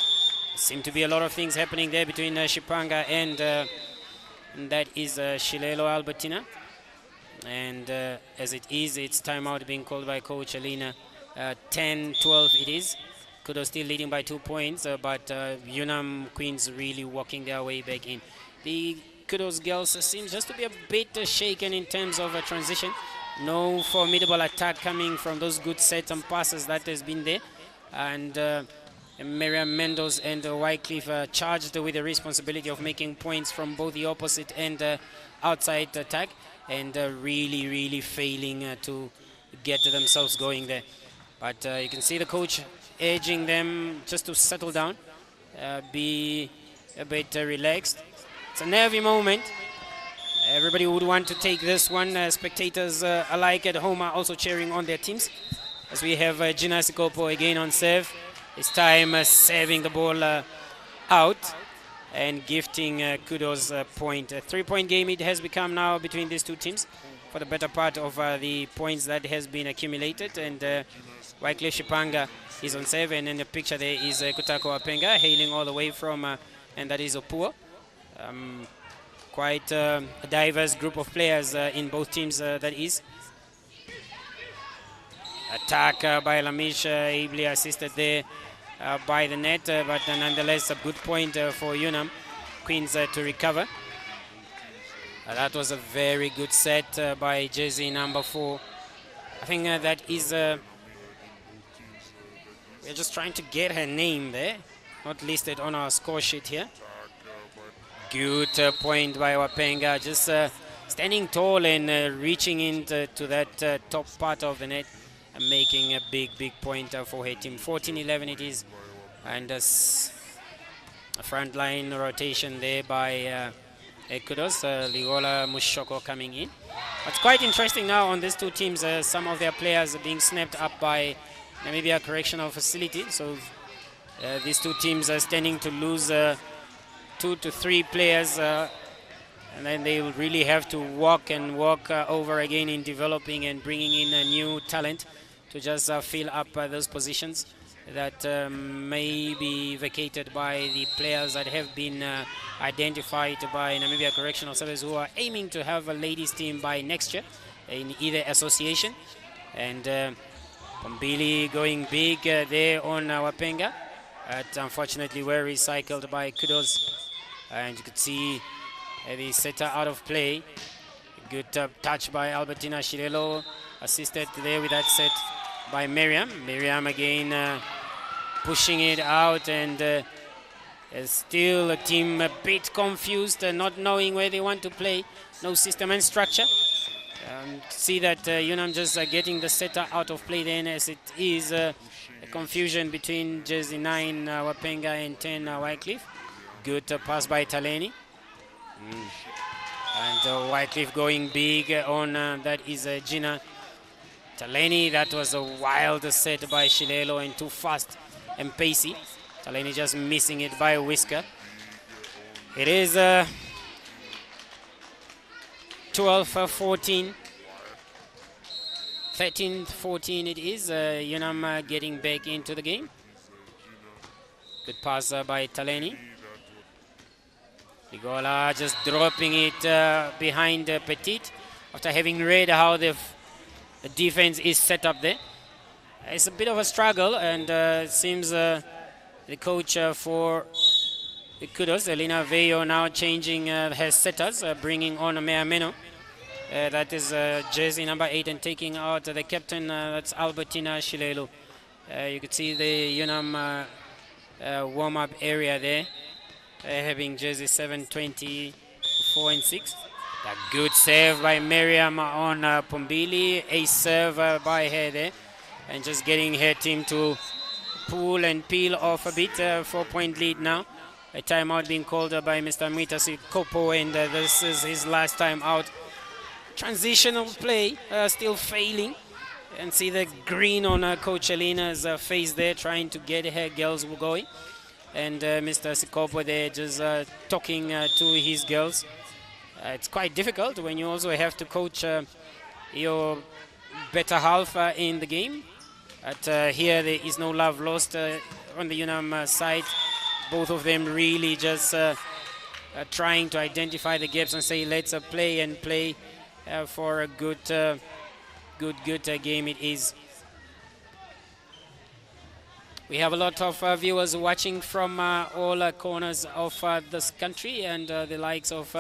seem to be a lot of things happening there between Shipanga and that is Shilelo Albertina. And as it is, it's timeout being called by Coach Alina. 10-12 it is. Kudos still leading by 2 points, but Yunam Queens really walking their way back in. The Kudos girls seem just to be a bit shaken in terms of a transition. No formidable attack coming from those good sets and passes that has been there. And Miriam Mendoz and Wycliffe charged with the responsibility of making points from both the opposite and outside attack, and really failing to get themselves going there. But you can see the coach urging them just to settle down, be a bit relaxed. It's a nervy moment. Everybody would want to take this one. Spectators alike at home are also cheering on their teams. As we have Gina Sikopo again on serve. This time serving the ball out and gifting Kudos a point. A 3-point game it has become now between these two teams for the better part of the points that has been accumulated. And Wycliffe Shipanga is on serve, and in the picture there is Kutako Apenga hailing all the way from, and that is Opua. Quite a diverse group of players in both teams, that is. Attack by Lamish, ably assisted there by the net, but nonetheless a good point for Yunam Queens to recover. That was a very good set by jersey number 4. I think that is, we're just trying to get her name there, not listed on our score sheet here. Good point by Wapenga, just standing tall and reaching into that top part of the net and making a big point for her team. 14-11 it is, and a front line rotation there by Kudos, Ligola Mushoko coming in. It's quite interesting now on these two teams. Some of their players are being snapped up by Namibia Correctional Facility. So these two teams are standing to lose 2 to 3 players, and then they will really have to walk over again in developing and bringing in a new talent to just fill up those positions that may be vacated by the players that have been identified by Namibia Correctional Service, who are aiming to have a ladies team by next year in either association. And Pombili going big there on Wapenga. Unfortunately were recycled by Kudos. And you could see the setter out of play. Good touch by Albertina Shirelo, assisted there with that set by Miriam. Miriam again pushing it out, and still a team a bit confused, not knowing where they want to play. No system and structure. See that Yunam just getting the setter out of play then, as it is a confusion between jersey 9 Wapenga and 10 Wycliffe. Good pass by Taleni. And Wycliffe going big on that is Gina Taleni. That was a wild set by Shilelo and too fast and pacey. Taleni just missing it by a whisker. It is 12-14. 13-14 it is. Yunam getting back into the game. Good pass by Taleni. Ligola just dropping it behind Petit after having read how the defense is set up there. It's a bit of a struggle, and it seems the coach for the Kudos, Elena Veyo, now changing her setters, bringing on Mea Meno. That is jersey number 8, and taking out the captain, that's Albertina Shilelu. You could see the Yunam warm-up area there. Having jersey 7, 20, 4 and 6. A good save by Miriam on Pombili. A serve by her there. And just getting her team to pull and peel off a bit. 4-point lead now. A timeout being called by Mr. Mitasi Kopo, and this is his last time out. Transitional play still failing. And see the green on Coach Elena's face there, trying to get her girls going. And Mr. Sikopo there just talking to his girls. It's quite difficult when you also have to coach your better half in the game. But here there is no love lost on the Yunam side. Both of them really just trying to identify the gaps and say, let's play for a good game it is. We have a lot of viewers watching from all corners of this country, and the likes of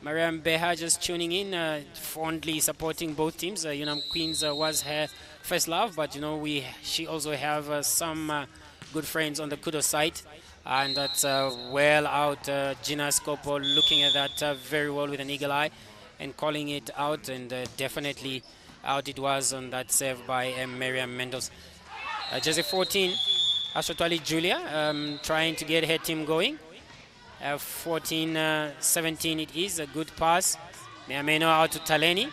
Mariam Beha just tuning in, fondly supporting both teams. Yunam Queens was her first love, but you know she also have some good friends on the Kudos side, and that's well out. Gina Scopo looking at that very well with an eagle eye and calling it out, and definitely out it was on that save by Miriam Mendoza. Jersey 14, Ashotwali Julia, trying to get her team going. 14-17 it is, a good pass. Meameno out to Taleni.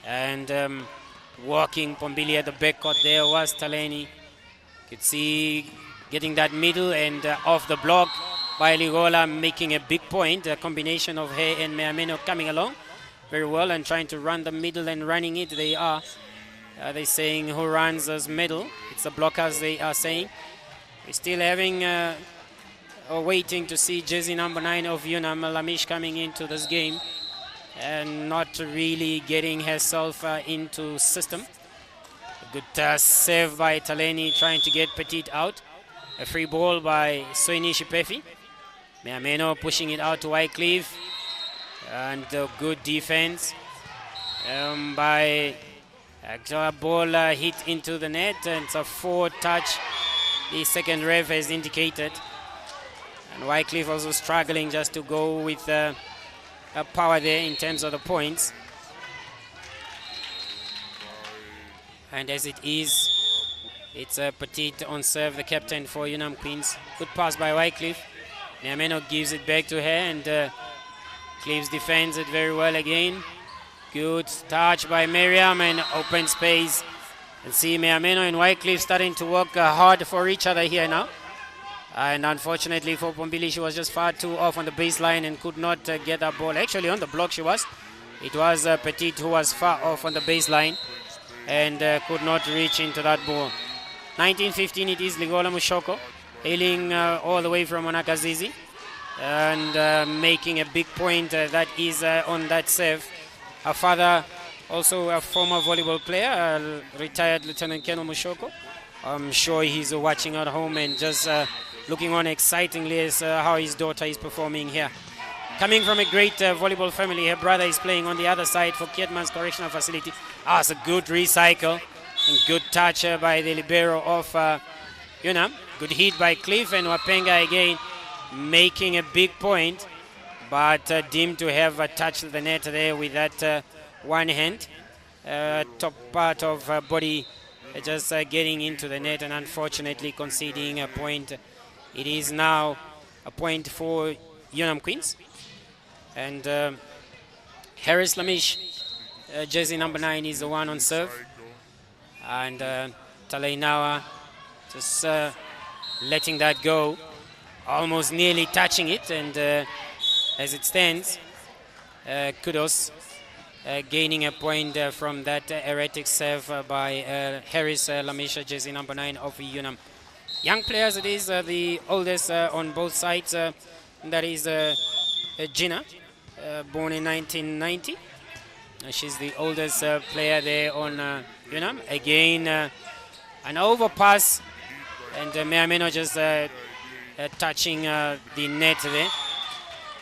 And walking Pombili at the backcourt there was Taleni. Could see getting that middle and off the block by Ligola, making a big point. A combination of her and Meameno coming along very well and trying to run the middle and running it. They are. They're saying who runs this middle. It's the blockers, they are saying. We're still having waiting to see jersey number 9 of Yunam, Lamish, coming into this game and not really getting herself into system. A good save by Taleni, trying to get Petit out. A free ball by Soini Shipefi. Meameno pushing it out to Wycliffe. And good defense by ball hit into the net, and it's a forward touch. The second ref has indicated. And Wycliffe also struggling just to go with a power there in terms of the points. And as it is, it's a Petit on serve, the captain for Yunam Queens. Good pass by Wycliffe. Meameno gives it back to her, and Cleves defends it very well again. Good touch by Miriam and open space. And see Miameno and Wycliffe starting to work hard for each other here now. And unfortunately for Pombili, she was just far too off on the baseline and could not get that ball. Actually on the block she was. It was Petit who was far off on the baseline and could not reach into that ball. 19-15 it is Ligola Mushoko, hailing all the way from Onakazizi and making a big point that is on that serve. Her father, also a former volleyball player, retired Lieutenant Colonel Mushoko. I'm sure he's watching at home and just looking on excitingly as how his daughter is performing here. Coming from a great volleyball family, her brother is playing on the other side for Kietman's Correctional Facility. It's a good recycle and good touch by the libero of Yunam. Good hit by Cliff, and Wapenga again making a big point, but deemed to have touched the net there with that one hand. Top part of body just getting into the net and unfortunately conceding a point. It is now a point for Yunam Queens. And Harris Lamish, jersey number 9, is the one on serve. And Talainawa just letting that go, almost nearly touching it. And as it stands, Kudos gaining a point from that erratic serve by Harris Lamisha, jersey number 9 of Yunam. Young players, it is the oldest on both sides. That is Gina, born in 1990. She's the oldest player there on Yunam. Again, an overpass, and Miameno just touching the net there.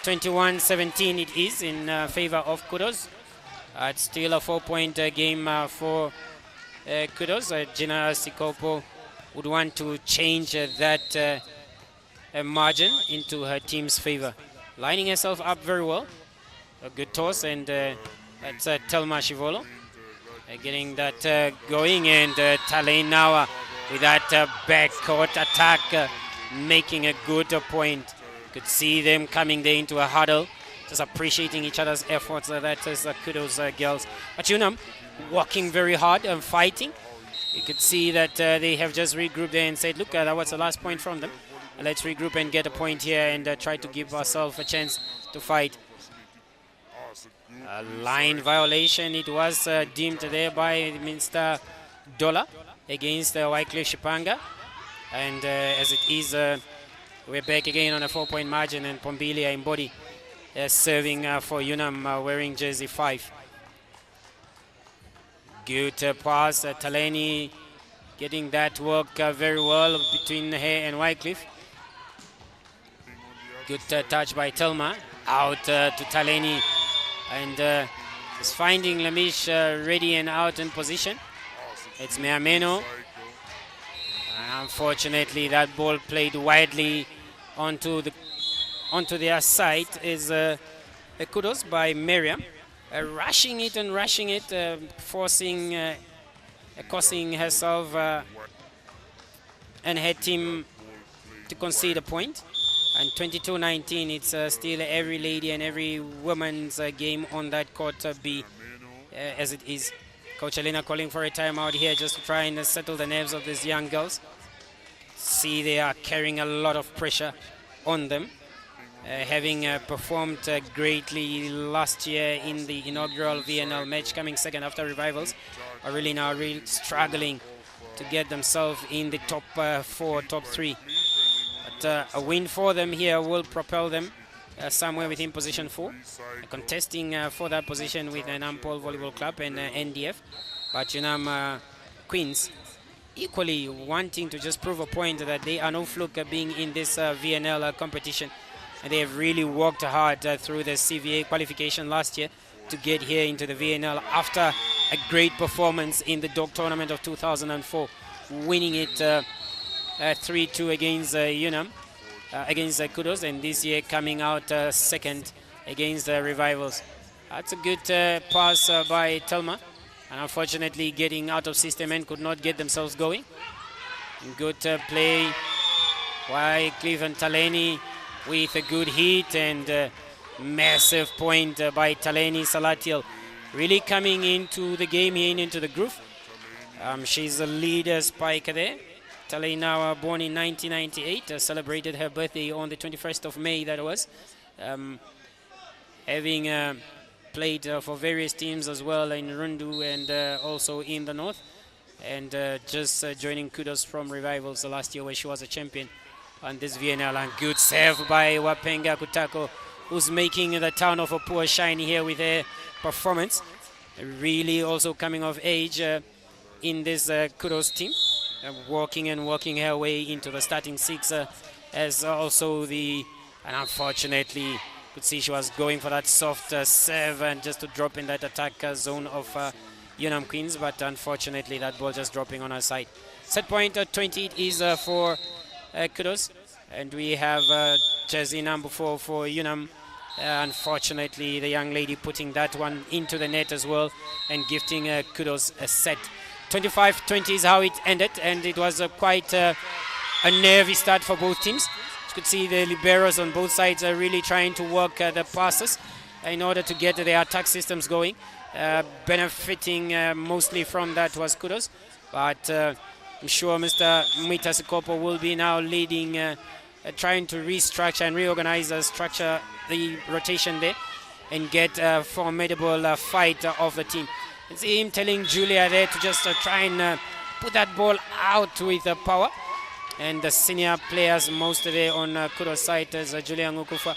21-17 it is in favor of Kudos. It's still a 4-point game for Kudos. Gina Sikopo would want to change that margin into her team's favor. Lining herself up very well. A good toss, and that's Telma Shivolo getting that going, and Talain now with that backcourt attack making a good point. Could see them coming there into a huddle, just appreciating each other's efforts. That is Kudos girls. But Yunam working very hard and fighting. You could see that they have just regrouped there and said, look, that was the last point from them. Let's regroup and get a point here and try to give ourselves a chance to fight. A line violation, it was deemed there by Mr. Dola against Wycliffe Shipanga. And as it is, we're back again on a 4-point margin, and Pombilia in body serving for Yunam wearing jersey 5. Good pass, Taleni getting that work very well between her and Wycliffe. Good touch by Telma, out to Taleni, and is finding Lamish ready and out in position. It's Miameno. Unfortunately, that ball played widely onto their side is Kudos by Miriam. Rushing it and rushing it, causing herself and her team to concede a point. And 22-19, it's still every lady and every woman's game on that court B as it is. Coach Elena calling for a timeout here just to try and settle the nerves of these young girls. See, they are carrying a lot of pressure on them. Having performed greatly last year in the inaugural VNL match, coming second after Revivals, are really now struggling to get themselves in the top 4, top 3. But a win for them here will propel them somewhere within position 4, contesting for that position with Nampol Volleyball Club and NDF. But Yunam Queens equally wanting to just prove a point that they are no fluke being in this VNL competition. And they have really worked hard through the CVA qualification last year to get here into the VNL after a great performance in the dog tournament of 2004, winning it 3-2 against Yunam, against Kudos, and this year coming out second against Revivals. That's a good pass by Telma, and unfortunately getting out of system and could not get themselves going. And good play by Cliff and Taleni with a good hit, and Massive point by Taleni Salatiel. Really coming into the game here, into the groove. She's a leader spiker there. Taleni now born in 1998, celebrated her birthday on the 21st of May, that was. Having played for various teams as well in Rundu and also in the north. And just joining Kudos from Revivals last year where she was a champion on this VNL. And good save by Wapenga Kutako, who's making the town of Opua shine here with her performance. Really also coming of age in this Kudos team. Walking her way into the starting six as also the... And unfortunately, could see she was going for that soft serve and just to drop in that attack zone of Yunam Queens, but unfortunately that ball just dropping on her side. Set point 20 it is for Kudos, and we have jersey number 4 for Yunam. Unfortunately, the young lady putting that one into the net as well and gifting Kudos a set. 25-20 is how it ended, and it was quite a nervy start for both teams. You could see the liberos on both sides are really trying to work the passes in order to get their attack systems going. Benefiting mostly from that was Kudos, but I'm sure Mr. Mwita Sikopo will be now leading, trying to restructure and reorganize structure the rotation there and get a formidable fight of the team. You see him telling Julia there to just try and put that ball out with power. And the senior players, most of there on Kudos side, as Julia Ngukufa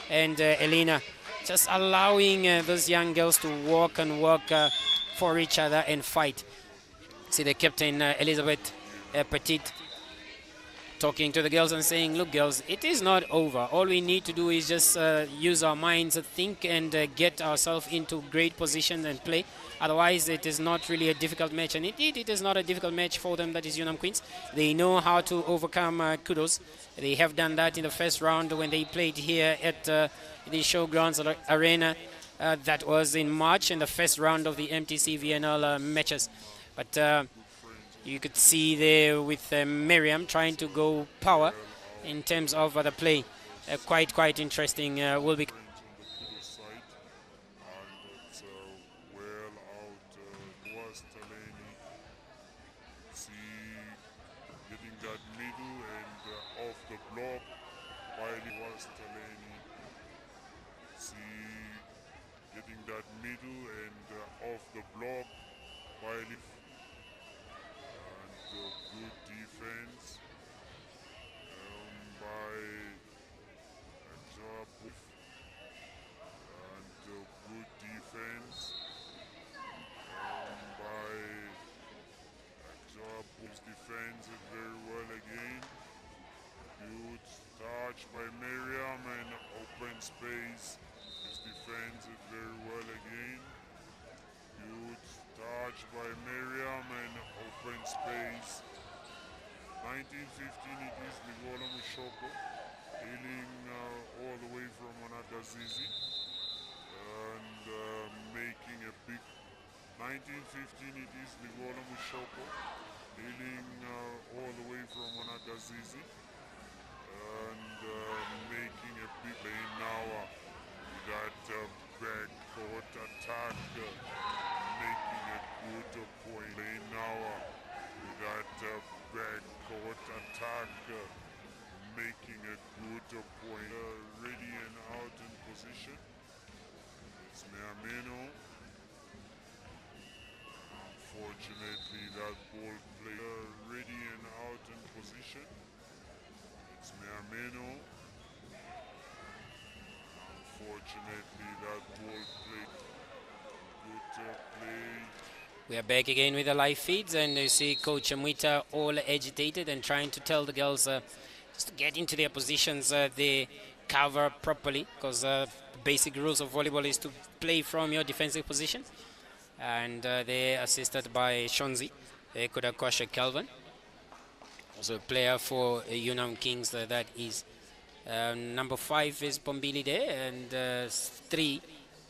and Elena, just allowing those young girls to walk and work for each other and fight. See the captain, Elizabeth Petit, talking to the girls and saying, look girls, it is not over. All we need to do is just use our minds, think and get ourselves into great position and play. Otherwise, it is not really a difficult match. And indeed, it is not a difficult match for them, that is Yunam Queens. They know how to overcome Kudos. They have done that in the first round when they played here at the Showgrounds Arena. That was in March in the first round of the MTC VNL matches. But you could see there with Miriam trying to go power in terms of the play. Quite interesting. Will be. Defends it very well again. Good touch by Miriam and open space. Just defends it very well again. Good touch by Miriam and open space. 1915 it is Nigola Mushoko dealing all the way from Onagazizi and making a big 1915 it is Nigola Mushoko dealing all the way from Onagazizi and making a big play now that backcourt attack, making a good point. Play now that backcourt attack, making a good point. Ready and out in position. It's Meameno. Unfortunately, that ball player ready and out in position. It's Meameno. Unfortunately, that ball played. Good play. We are back again with the live feeds, and you see Coach Mwita all agitated and trying to tell the girls just to get into their positions. They cover properly, because the basic rules of volleyball is to play from your defensive position. And they're assisted by Shonzi Kodakosha Calvin, also a player for Yunam Kings. That is number 5 is Pombili there, and 3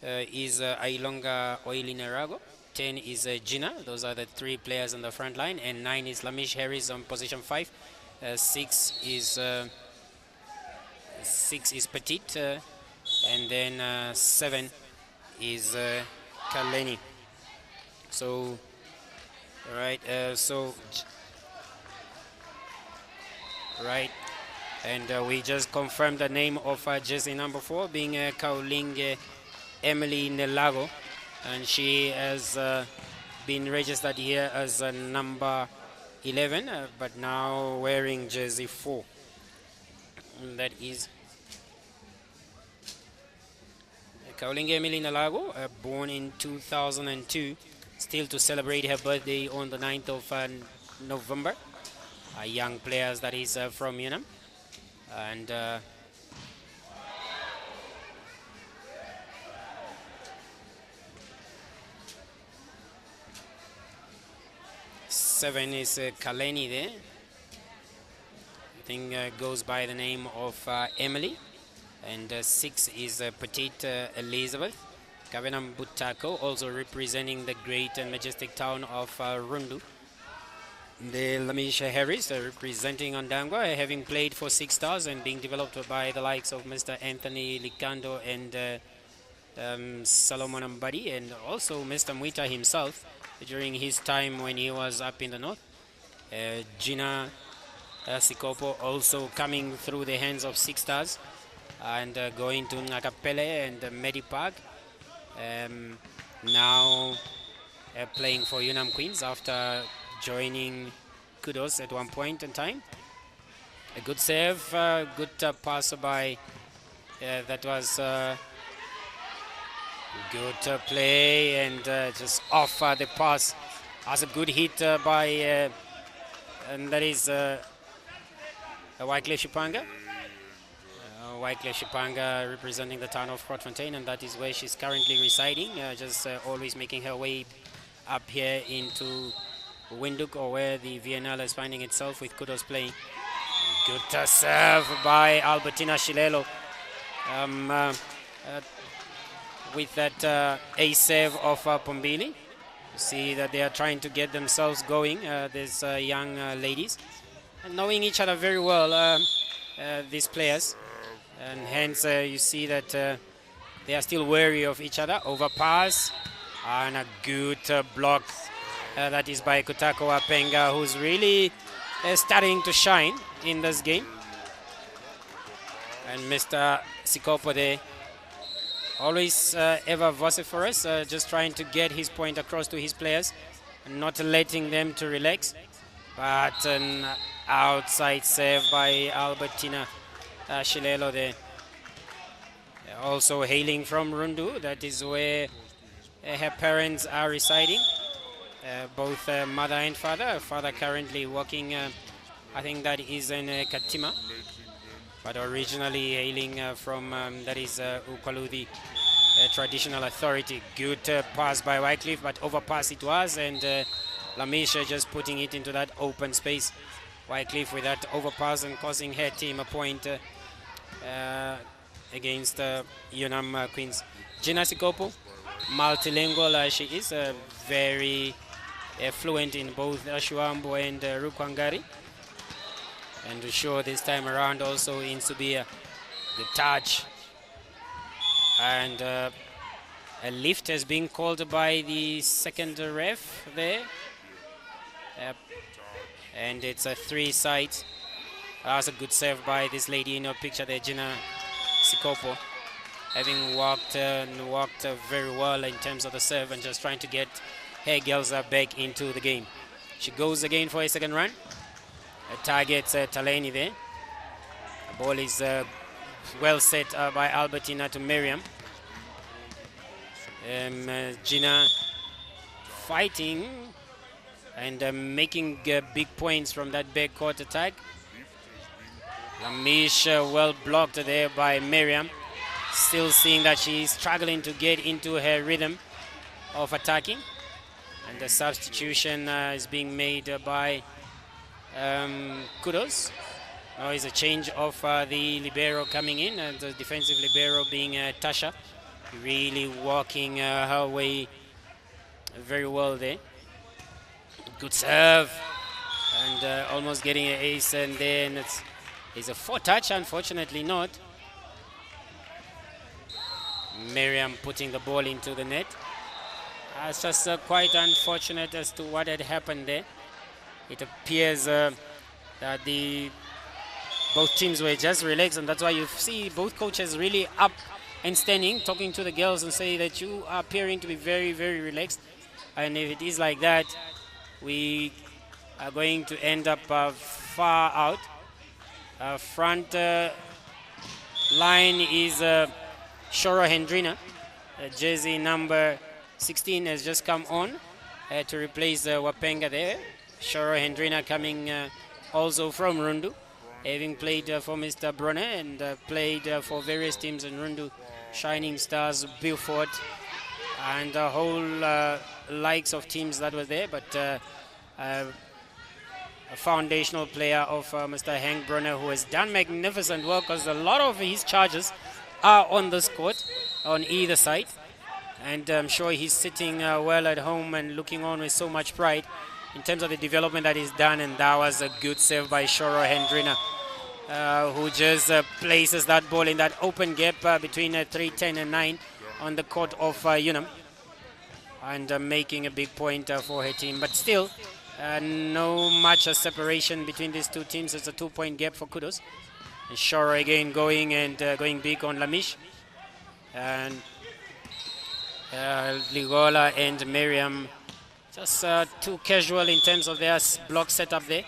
is Ailonga Oilinerago, 10 is Gina. Those are the 3 players on the front line, and 9 is Lamish Harris on position 5. 6 is Petite, and then 7 is Kaleni. So, right, right, and we just confirmed the name of jersey number 4 being Kauling Emily Nelago, and she has been registered here as number 11, but now wearing jersey 4. And that is Kauling Emily Nelago, born in 2002, still to celebrate her birthday on the 9th of November. A young player that is from Yunam. And 7 is Kaleni there. I think goes by the name of Emily. And 6 is Petite Elizabeth. Kavenam Butako, also representing the great and majestic town of Rundu. The Lamisha Harris, representing Ondangwa, having played for 6 Stars and being developed by the likes of Mr. Anthony Likando and Solomon Ambadi, and also Mr. Mwita himself during his time when he was up in the north. Gina Sikopo also coming through the hands of 6 Stars and going to Ngakapele and Medipark. Now playing for Yunam Queens after joining Kudos at one point in time. A good save, good pass by, that was good play, and just off the pass. As a good hit by, and that is Wycliffe Shipanga. Wycliffe Shipanga representing the town of Grootfontein, and that is where she's currently residing, just always making her way up here into Windhoek, or where the VNL is finding itself with Kudos playing. Good serve by Albertina Shilelo. With that ace save of Pombili. You see that they are trying to get themselves going, these young ladies. And knowing each other very well, these players. And hence you see that they are still wary of each other. Overpass and a good block. That is by Kutako Apenga, who's really starting to shine in this game. And Mr. Sikopo there, always ever vociferous, just trying to get his point across to his players, and not letting them to relax. But an outside save by Albertina Shilelo there. Also hailing from Rundu, that is where her parents are residing. Both mother and father. Father currently working, I think that is in Katima, but originally hailing from, that is Ukwaludi Traditional Authority. Good pass by Wycliffe, but overpass it was, and Lamisha just putting it into that open space. Wycliffe with that overpass and causing her team a point against Yunam Queens. Gina Sikopo, multilingual she is, very fluent in both Shuambo and Rukwangari. And to show this time around also in Subia. Good touch. And a lift has been called by the second ref there. And it's a 3 sides. That's a good save by this lady in your picture there, Gina Sikopo. Having walked very well in terms of the serve and just trying to get her girls back into the game. She goes again for a second run. Targets Taleni there. The ball is well set by Albertina to Miriam. Gina fighting and making big points from that backcourt attack. Lamish well blocked there by Miriam. Still seeing that she's struggling to get into her rhythm of attacking. And the substitution is being made by Kudos. Now is a change of the libero coming in, and the defensive libero being Tasha. Really walking her way very well there. Good serve. And almost getting an ace, and then it's a 4 touch, unfortunately not. Miriam putting the ball into the net. It's just quite unfortunate as to what had happened there. It appears that both teams were just relaxed, and that's why you see both coaches really up and standing, talking to the girls and say that you are appearing to be very, very relaxed. And if it is like that, we are going to end up far out. Front line is Shoro Hendrina. Jersey number 16 has just come on to replace Wapenga there. Shoro Hendrina coming also from Rundu, having played for Mr. Brunner and played for various teams in Rundu, Shining Stars, Beaufort, and a whole likes of teams that were there. But a foundational player of Mr. Hank Brunner, who has done magnificent work, because a lot of his charges are on this court on either side. And I'm sure he's sitting well at home and looking on with so much pride in terms of the development that he's done. And that was a good save by Shoro Hendrina, who just places that ball in that open gap between 3-10 and 9 on the court of Yunam. And making a big point for her team. But still, no much separation between these two teams. It's a 2-point gap for Kudos. And Shoro again going big on Lamish. And Ligola and Miriam just too casual in terms of their block setup there.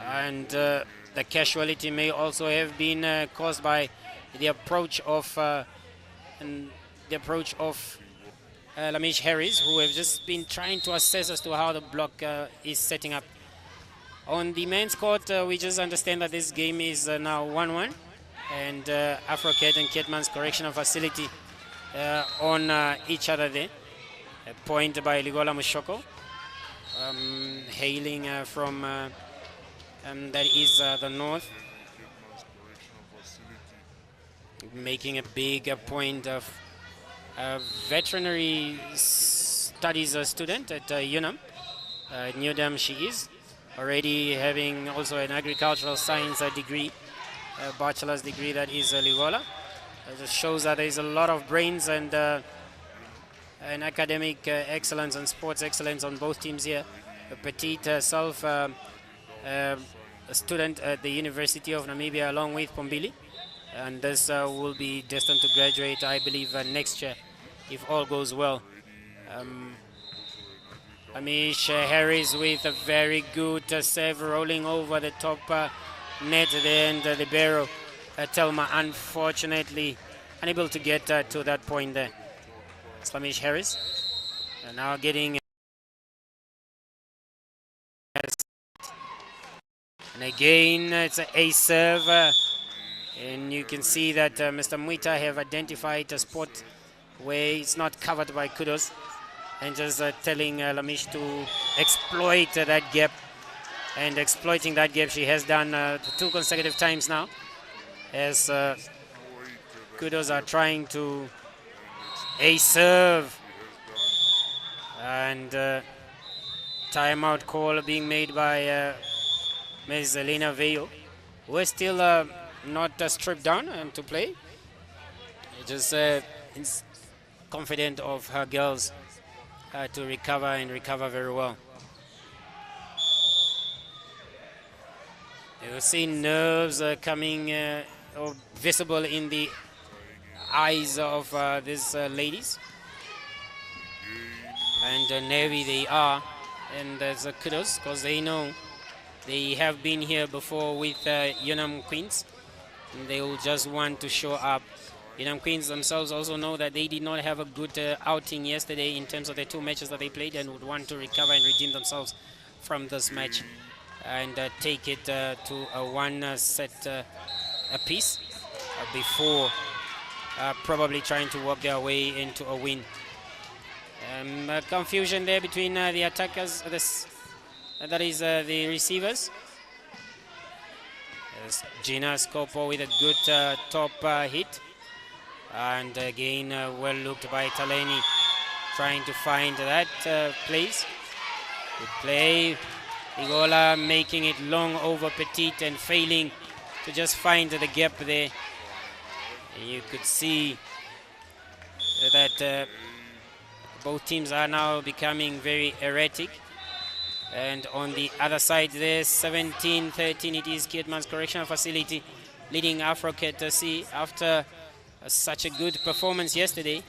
And the casualty may also have been caused by the approach of Lamish Harris, who have just been trying to assess as to how the block is setting up. On the men's court, we just understand that this game is now 1-1, and Afrocat and Ketman's Correctional Facility on each other there. A point by Ligola Mushoko, hailing from that is the north, making a big point of veterinary studies student at Yunam. Yunam she is, already having also an agricultural science degree, a bachelor's degree, that is Ligola. It just shows that there is a lot of brains and academic excellence and sports excellence on both teams here. Petite herself, a student at the University of Namibia along with Pombili, and this will be destined to graduate, I believe, next year if all goes well. Amish Harris with a very good save, rolling over the top net there, and the libero Telma unfortunately unable to get to that point there. Slamish Harris now getting, and again it's an ace serve, and you can see that Mr. Muita have identified a spot where it's not covered by Kudos, and just telling Lamish to exploit that gap, and exploiting that gap she has done 2 consecutive times now, as Kudos are trying to ace serve, and timeout call being made by Ms. Elena Veyo, who is still not stripped down to play. Just is confident of her girls to recover, and recover very well. You see nerves coming or visible in the eyes of these ladies, and nervy they are, and there's Kudos, because they know they have been here before with Yunam Queens, and they will just want to show up. Yunam Queens themselves also know that they did not have a good outing yesterday in terms of the 2 matches that they played, and would want to recover and redeem themselves from this match, and take it to a 1 set apiece before probably trying to work their way into a win. Confusion there between the attackers, that is the receivers. There's Gina Scopo with a good top hit, and again well looked by Taleni, trying to find that place. Good play. Igola making it long over Petite and failing to just find the gap there. You could see both teams are now becoming very erratic. And on the other side there, 17-13, it is Kietman's Correctional Facility leading Afrocat C after such a good performance yesterday.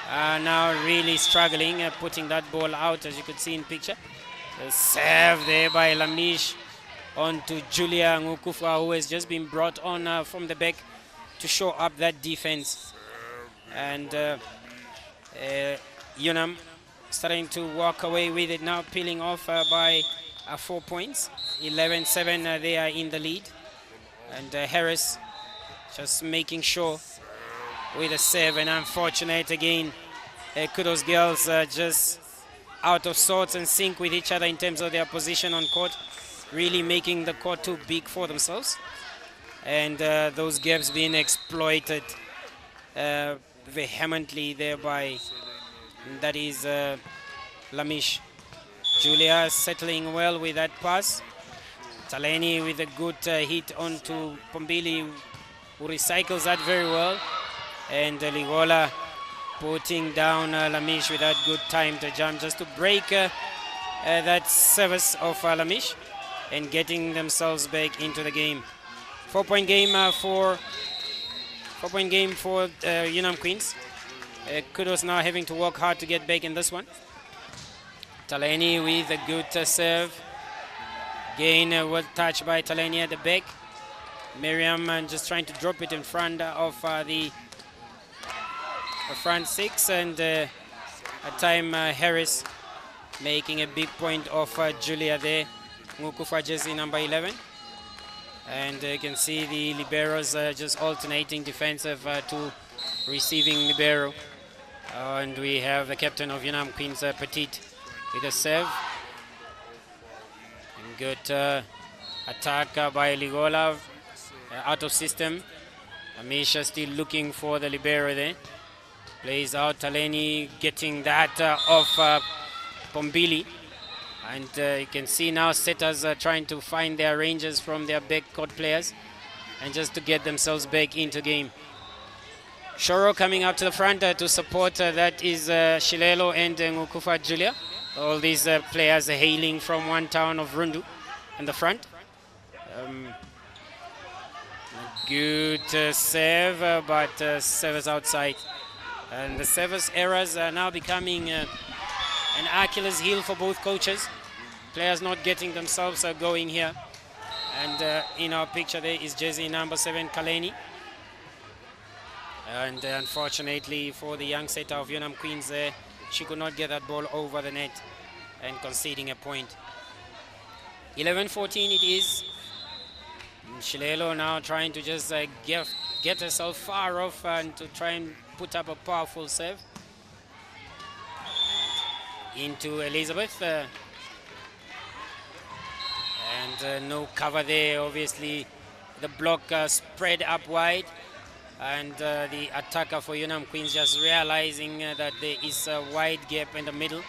Now really struggling, putting that ball out, as you could see in picture. The serve there by Lamish on to Julia Ngukufa, who has just been brought on from the back to show up that defense. And Yunam starting to walk away with it now, peeling off by 4 points. 11-7, they are in the lead. And Harris just making sure with a serve, and unfortunate again. Kudos girls just out of sorts and sync with each other in terms of their position on court, really making the court too big for themselves. And those gaps being exploited vehemently thereby. That is Lamish. Julia settling well with that pass. Taleni with a good hit onto Pombili, who recycles that very well. And Ligola putting down Lamish with that good time to jump just to break that service of Lamish and getting themselves back into the game. 4-point game for Yunam Queens. Kudos now having to work hard to get back in this one. Taleni with a good serve. Again, well touched by Taleni at the back. Miriam just trying to drop it in front of the front six, and at time Harris making a big point of Julia there. Ngukufa jersey number 11. And you can see the liberos just alternating defensive to receiving libero. And we have the captain of Yunam Queens, Petit, with a serve. And good attack by Ligola, out of system. Amisha still looking for the libero there. Plays out Taleni, getting that off Pombili. And you can see now setters are trying to find their ranges from their backcourt players and just to get themselves back into game. Shoro coming up to the front to support, that is Shilelo and Ngukufa Julia. All these players are hailing from one town of Rundu in the front. Good serve, but service outside. And the service errors are now becoming an Achilles heel for both coaches. Players not getting themselves going here. And in our picture there is jersey number 7, Kaleni. And unfortunately for the young setter of Yunam Queens there, she could not get that ball over the net and conceding a point. 11-14 it is. Shilelo now trying to just get herself far off and to try and put up a powerful serve. Into Elizabeth. And no cover there, obviously. The block spread up wide. And the attacker for Yunam Queens just realizing that there is a wide gap in the middle.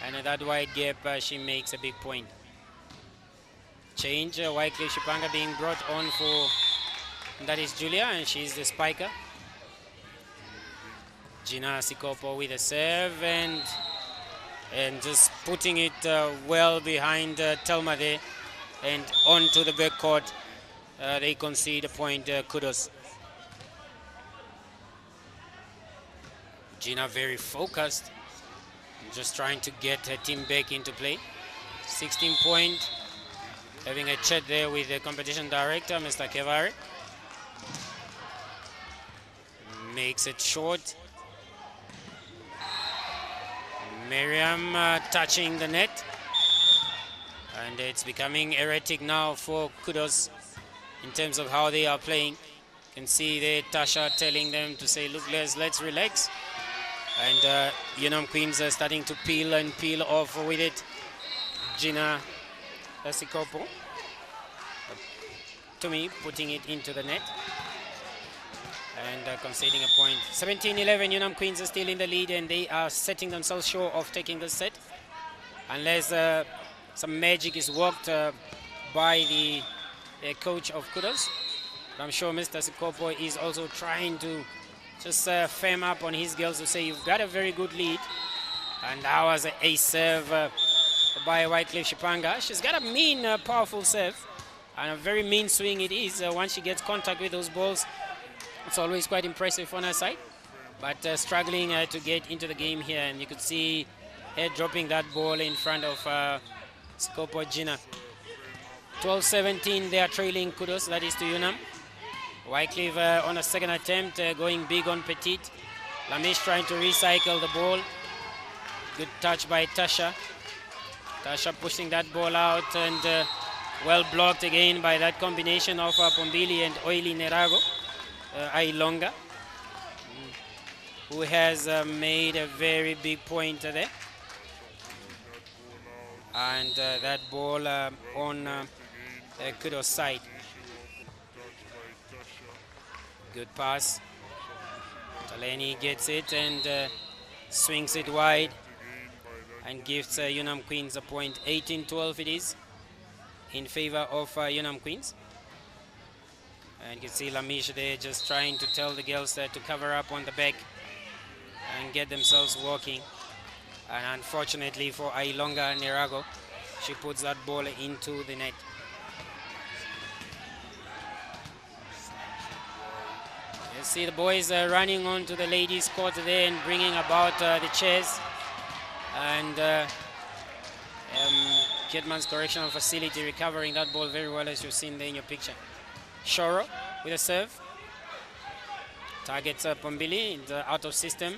And at that wide gap, she makes a big point. Change, Waikle Shipanga being brought on for, that is Julia, and she's the spiker. Gina Sikopo with a serve and just putting it well behind Telma there and onto the backcourt. They concede a point, Kudos. Gina very focused, just trying to get her team back into play. 16 point, having a chat there with the competition director, Mr. Kevari. Makes it short. Miriam touching the net. And it's becoming erratic now for Kudos in terms of how they are playing. You can see there Tasha telling them to say, look, let's relax. And Yunam Queens are starting to peel off with it. Gina Sikopo. Tumi putting it into the net. And conceding a point. 17-11, Yunam Queens are still in the lead and they are setting themselves sure of taking this set. Unless some magic is worked by the coach of Kudos. But I'm sure Mr. Sikopo is also trying to just firm up on his girls to say, you've got a very good lead. And that was a serve by Wycliffe Shipanga. She's got a mean, powerful serve. And a very mean swing it is. Once she gets contact with those balls, it's always quite impressive on her side. But struggling to get into the game here. And you could see her dropping that ball in front of Sikopo Gina. 12-17, they are trailing Kudos, that is to Yunam. Wycliffe on a second attempt, going big on Petit. Lamish trying to recycle the ball. Good touch by Tasha. Tasha pushing that ball out and well blocked again by that combination of Pombili and Oily Nerago. Ailonga, who has made a very big point there. And that ball on Kudos side. Good pass. Taleni gets it and swings it wide and gives Yunam Queens a point. 18-12 it is in favor of Yunam Queens. And you can see Lamish there just trying to tell the girls to cover up on the back and get themselves walking. And unfortunately for Ailonga Nerago, she puts that ball into the net. You see the boys running onto the ladies' court there and bringing about the chairs. And Kietman's Correctional Facility recovering that ball very well, as you've seen there in your picture. Shoro with a serve. Targets Pombili, out of system.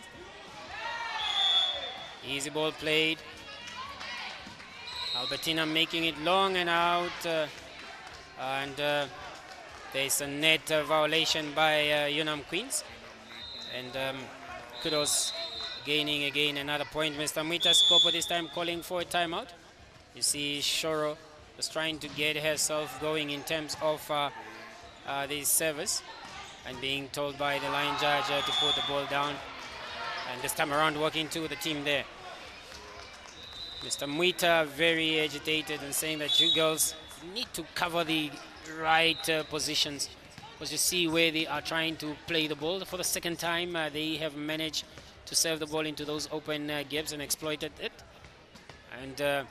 Easy ball played. Albertina making it long and out. And there's a net violation by Yunam Queens. And Kudos gaining again another point. Mr. Mwita Skopo this time calling for a timeout. You see Shoro was trying to get herself going in terms of the service and being told by the line judge to put the ball down. And this time around working to the team there. Mr. Mwita very agitated and saying that you girls need to cover the right positions, because you see where they are trying to play the ball. For the second time they have managed to serve the ball into those open gaps and exploited it. And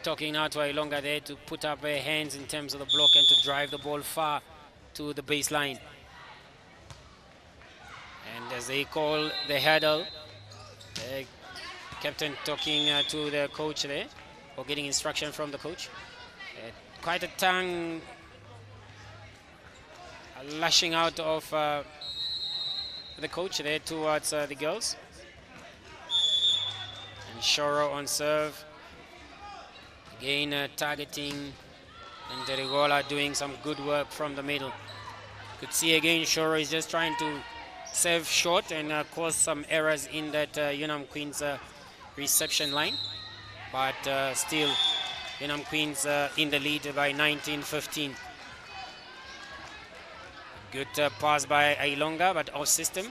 talking now to Ailonga there to put up her hands in terms of the block and to drive the ball far to the baseline. And as they call the hurdle, captain talking to the coach there, or getting instruction from the coach. Quite a tongue lashing out of the coach there towards the girls. And Shoro on serve. Again targeting, and Derigola doing some good work from the middle. Could see again Shoro is just trying to serve short and cause some errors in that Yunam Queens reception line. But still Yunam Queens in the lead by 19-15. Good pass by Ailonga, but off system.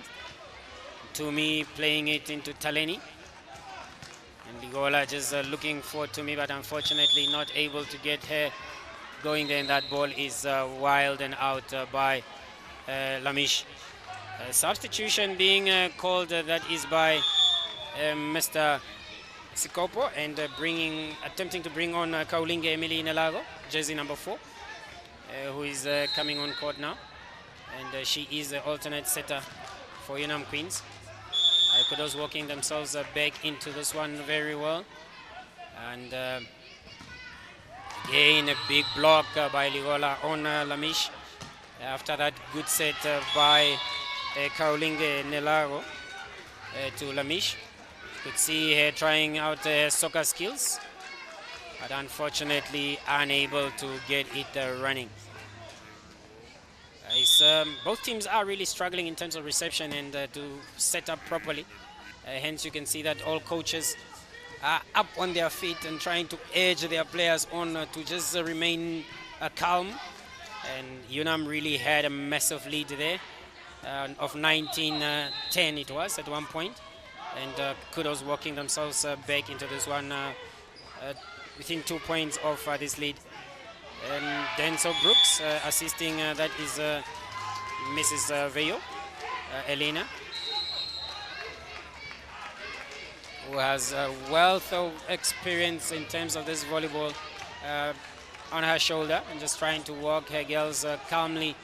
Tumi playing it into Taleni. And Ligola just looking for Tumi, but unfortunately not able to get her going there. And that ball is wild and out by Lamish. Substitution being called, that is by Mr. Sikopo, and attempting to bring on Kaulinge Emily Nelago, jersey number 4, who is coming on court now. And she is the alternate setter for Yunam Queens. Kudos working themselves back into this one very well. And again a big block by Ligola on Lamish. After that good set by Kaulinge Nelago to Lamish. Could see her trying out soccer skills, but unfortunately unable to get it running. Both teams are really struggling in terms of reception and to set up properly. Hence you can see that all coaches are up on their feet and trying to urge their players on to just remain calm. And Yunam really had a massive lead there of 19-10 it was at one point. And Kudos working themselves back into this one within 2 points of this lead. And Denzel Brooks assisting, that is Mrs. Veyo. Elena, who has a wealth of experience in terms of this volleyball on her shoulder, and just trying to walk her girls calmly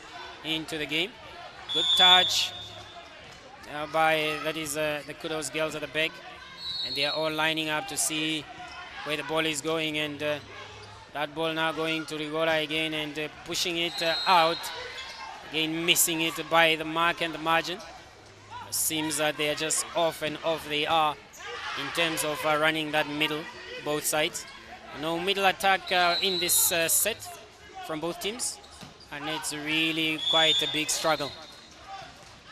into the game. Good touch by the Kudos girls at the back, and they are all lining up to see where the ball is going, and that ball now going to Rigora again, and pushing it out again, missing it by the mark and the margin. Seems that they are just off and off they are in terms of running that middle, both sides. No middle attack in this set from both teams, and it's really quite a big struggle.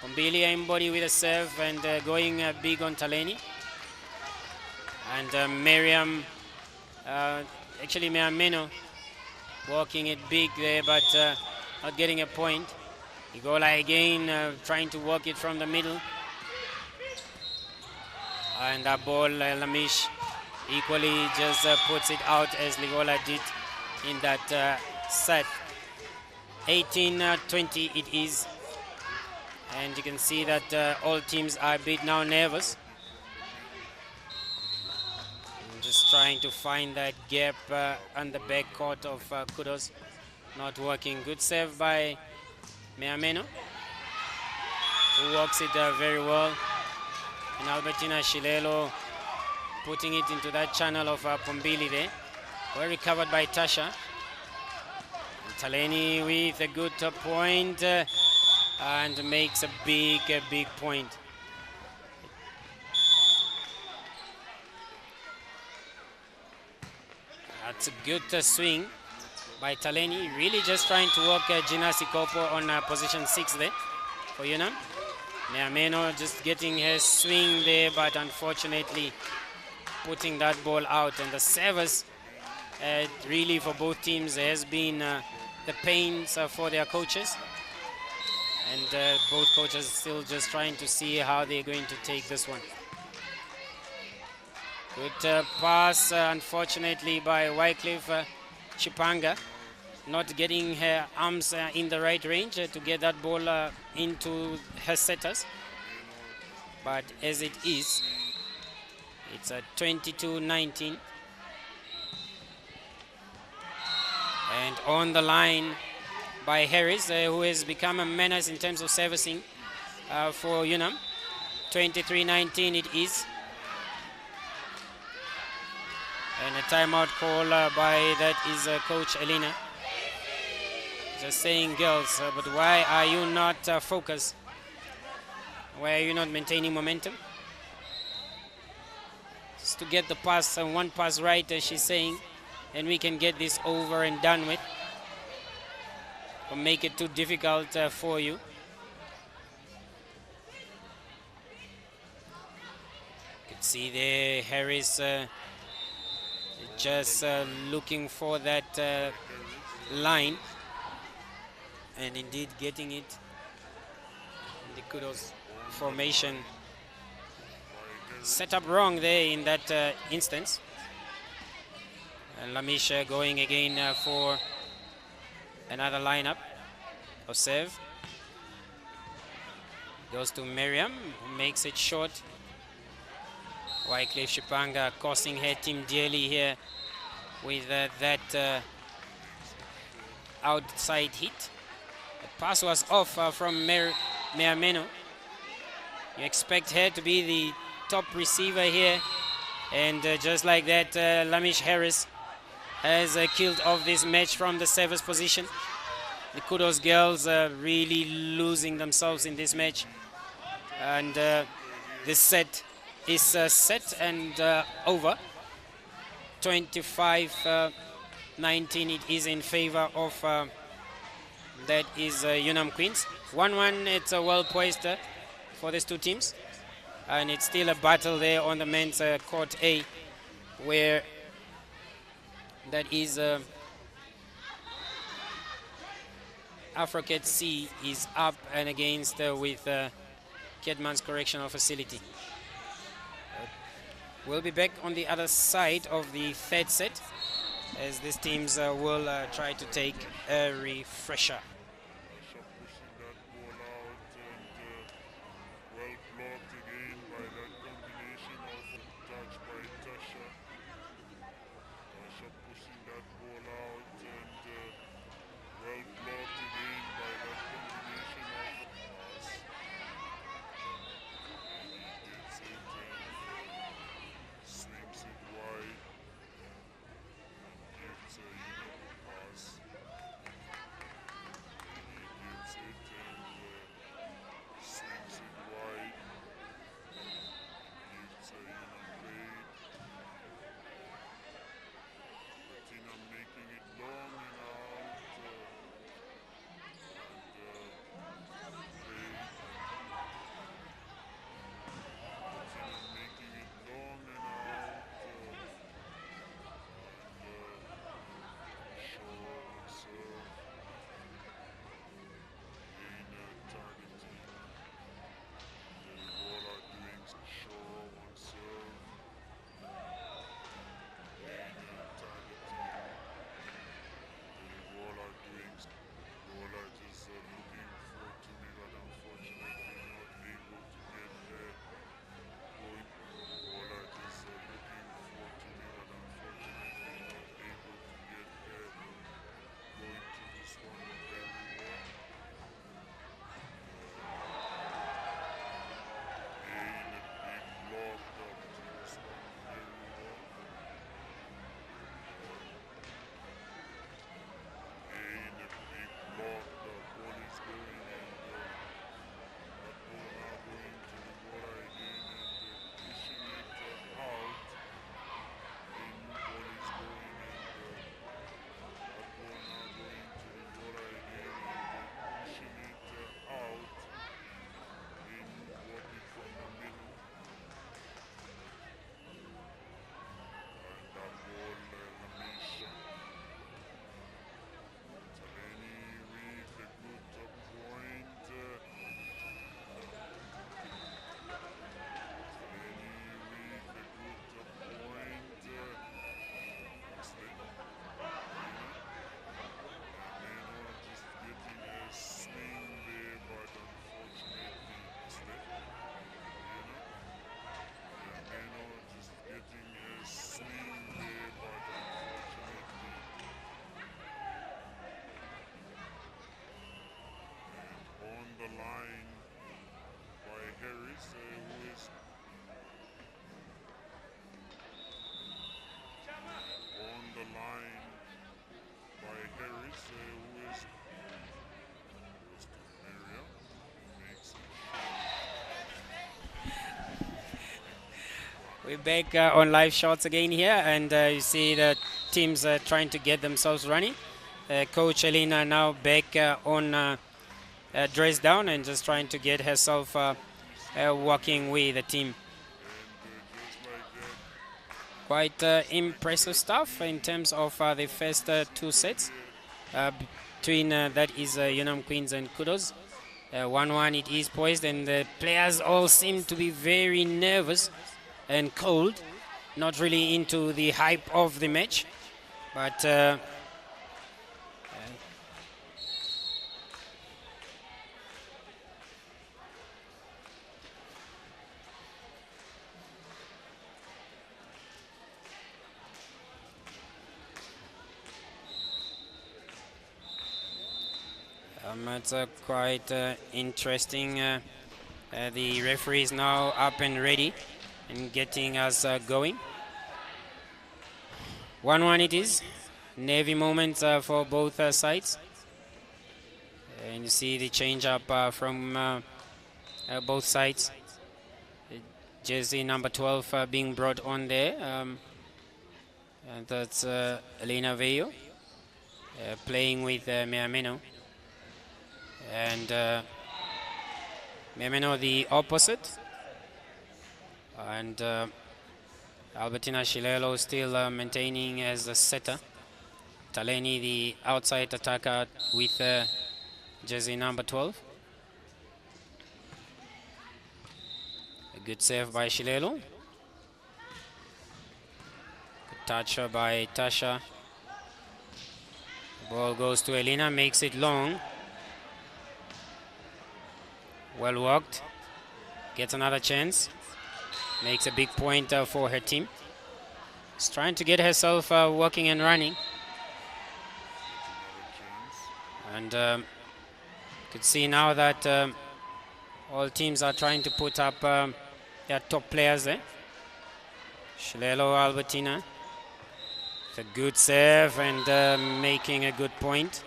Pombili embody with a serve and going big on Taleni. And Miriam, actually Meno, walking it big there, but not getting a point. Igola again trying to walk it from the middle. And that ball, Lamish equally just puts it out as Ligola did in that set. 18-20 it is. And you can see that all teams are a bit now nervous. Just trying to find that gap on the back court of Kudos. Not working. Good save by Meameno, who walks it very well. And Albertina Shilelo putting it into that channel of Pombili there. Well recovered by Tasha. And Taleni with a good point and makes a big point. That's a good swing by Taleni. Really just trying to work Gina Sikopo on position 6 there for Yunam. Meameno just getting her swing there, but unfortunately putting that ball out. And the service really for both teams has been the pains for their coaches. And both coaches still just trying to see how they're going to take this one. Good pass, unfortunately, by Wycliffe Chipanga. Not getting her arms in the right range to get that ball into her setters. But as it is, it's a 22-19. And on the line by Harris, who has become a menace in terms of servicing for Yunam. 23-19 it is. And a timeout call by that is Coach Elena. Just saying, girls, but why are you not focused? Why are you not maintaining momentum? Just to get the pass, one pass right, she's saying, and we can get this over and done with. Or make it too difficult for you. You can see there Harris just looking for that line, and indeed getting it in the Kudos formation. Set up wrong there in that instance. And Lamisha going again for another lineup or serve. Goes to Miriam, who makes it short. Wycliffe Shipanga costing her team dearly here with that outside hit. The pass was off from Meameno. You expect her to be the top receiver here, and just like that, Lamish Harris has killed off this match from the service position. The Kudos girls are really losing themselves in this match, and this set is set and over. 25-19 it is in favor of that is Yunam Queens. 1-1, it's well poised for these two teams, and it's still a battle there on the men's court A, where that is Afrocat C is up and against with Kedman's Correctional Facility. We'll be back on the other side of the third set as these teams will try to take a refresher. Pushing that ball out, and line by Harris, who is on the line by Harris, who is goes to Miriam, makes it. We're back on live shots again here, and you see the teams trying to get themselves running. Coach Elena now back on dress down and just trying to get herself working with the team. And just like that, Quite impressive stuff in terms of the first two sets. Between that is Yunam Queens and Kudos. 1-1 it is poised, and the players all seem to be very nervous and cold, not really into the hype of the match, but it's quite interesting. The referee is now up and ready and getting us going. 1-1 it is. Nervy moments for both sides. And you see the change up from both sides. Jersey number 12 being brought on there. And that's Elena Veyo playing with Meameno. And Meameno the opposite. And Albertina Shilelo still maintaining as the setter. Taleni the outside attacker with jersey number 12. A good save by Shilelo. Good touch by Tasha. The ball goes to Elena, makes it long. Well worked. Gets another chance. Makes a big point for her team. She's trying to get herself working and running. And could see now that all teams are trying to put up their top players there. Shilelo Albertina. It's a good serve and making a good point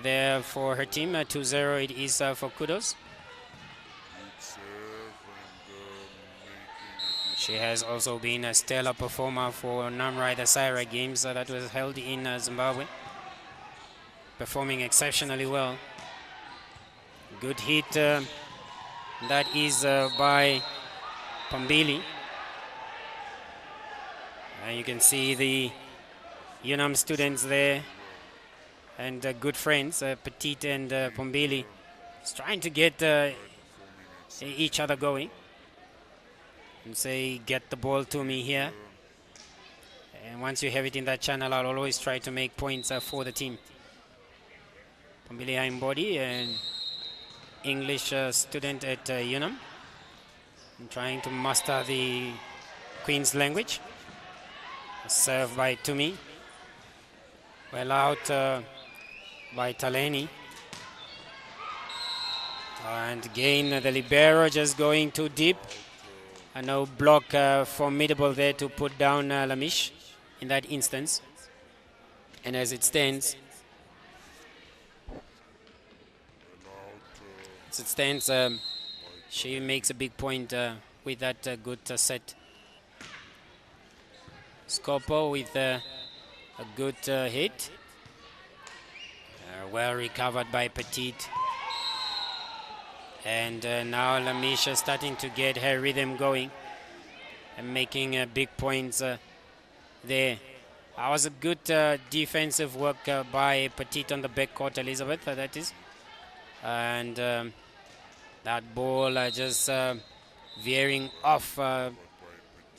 there for her team. 2-0 it is for Kudos. She has also been a stellar performer for Namrai the Saira Games that was held in Zimbabwe. Performing exceptionally well. Good hit that is by Pambili. And you can see the Yunam students there and good friends, Petit and Pambili, trying to get each other going. And say, get the ball to me here. And once you have it in that channel, I'll always try to make points for the team. Pambili Aimbody, an English student at Yunam, and trying to master the Queen's language. A serve by Tumi. Well out by Taleni. And again, the libero just going too deep. And no block formidable there to put down Lamish in that instance. And as it stands, she makes a big point with that good set. Scopo with a good hit. Well recovered by Petit. And now Lamisha starting to get her rhythm going and making big points there. That was a good defensive work by Petit on the backcourt, Elizabeth, that is. And that ball just veering off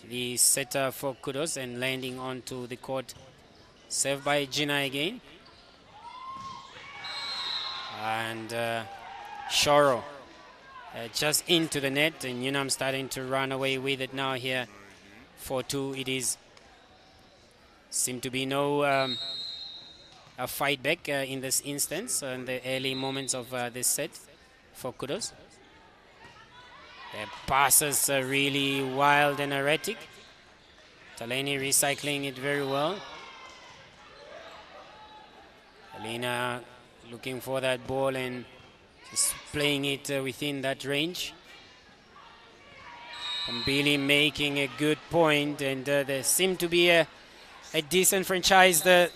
the setter for Kudos and landing onto the court. Saved by Gina again. And Shoro. Just into the net, and Yunam starting to run away with it now here. 4-2 it is. Seem to be no a fight back in this instance in the early moments of this set. for Kudos. Their passes are really wild and erratic. Taleni recycling it very well. Alina looking for that ball and just playing it within that range. Mbili making a good point, and there seemed to be a decent franchised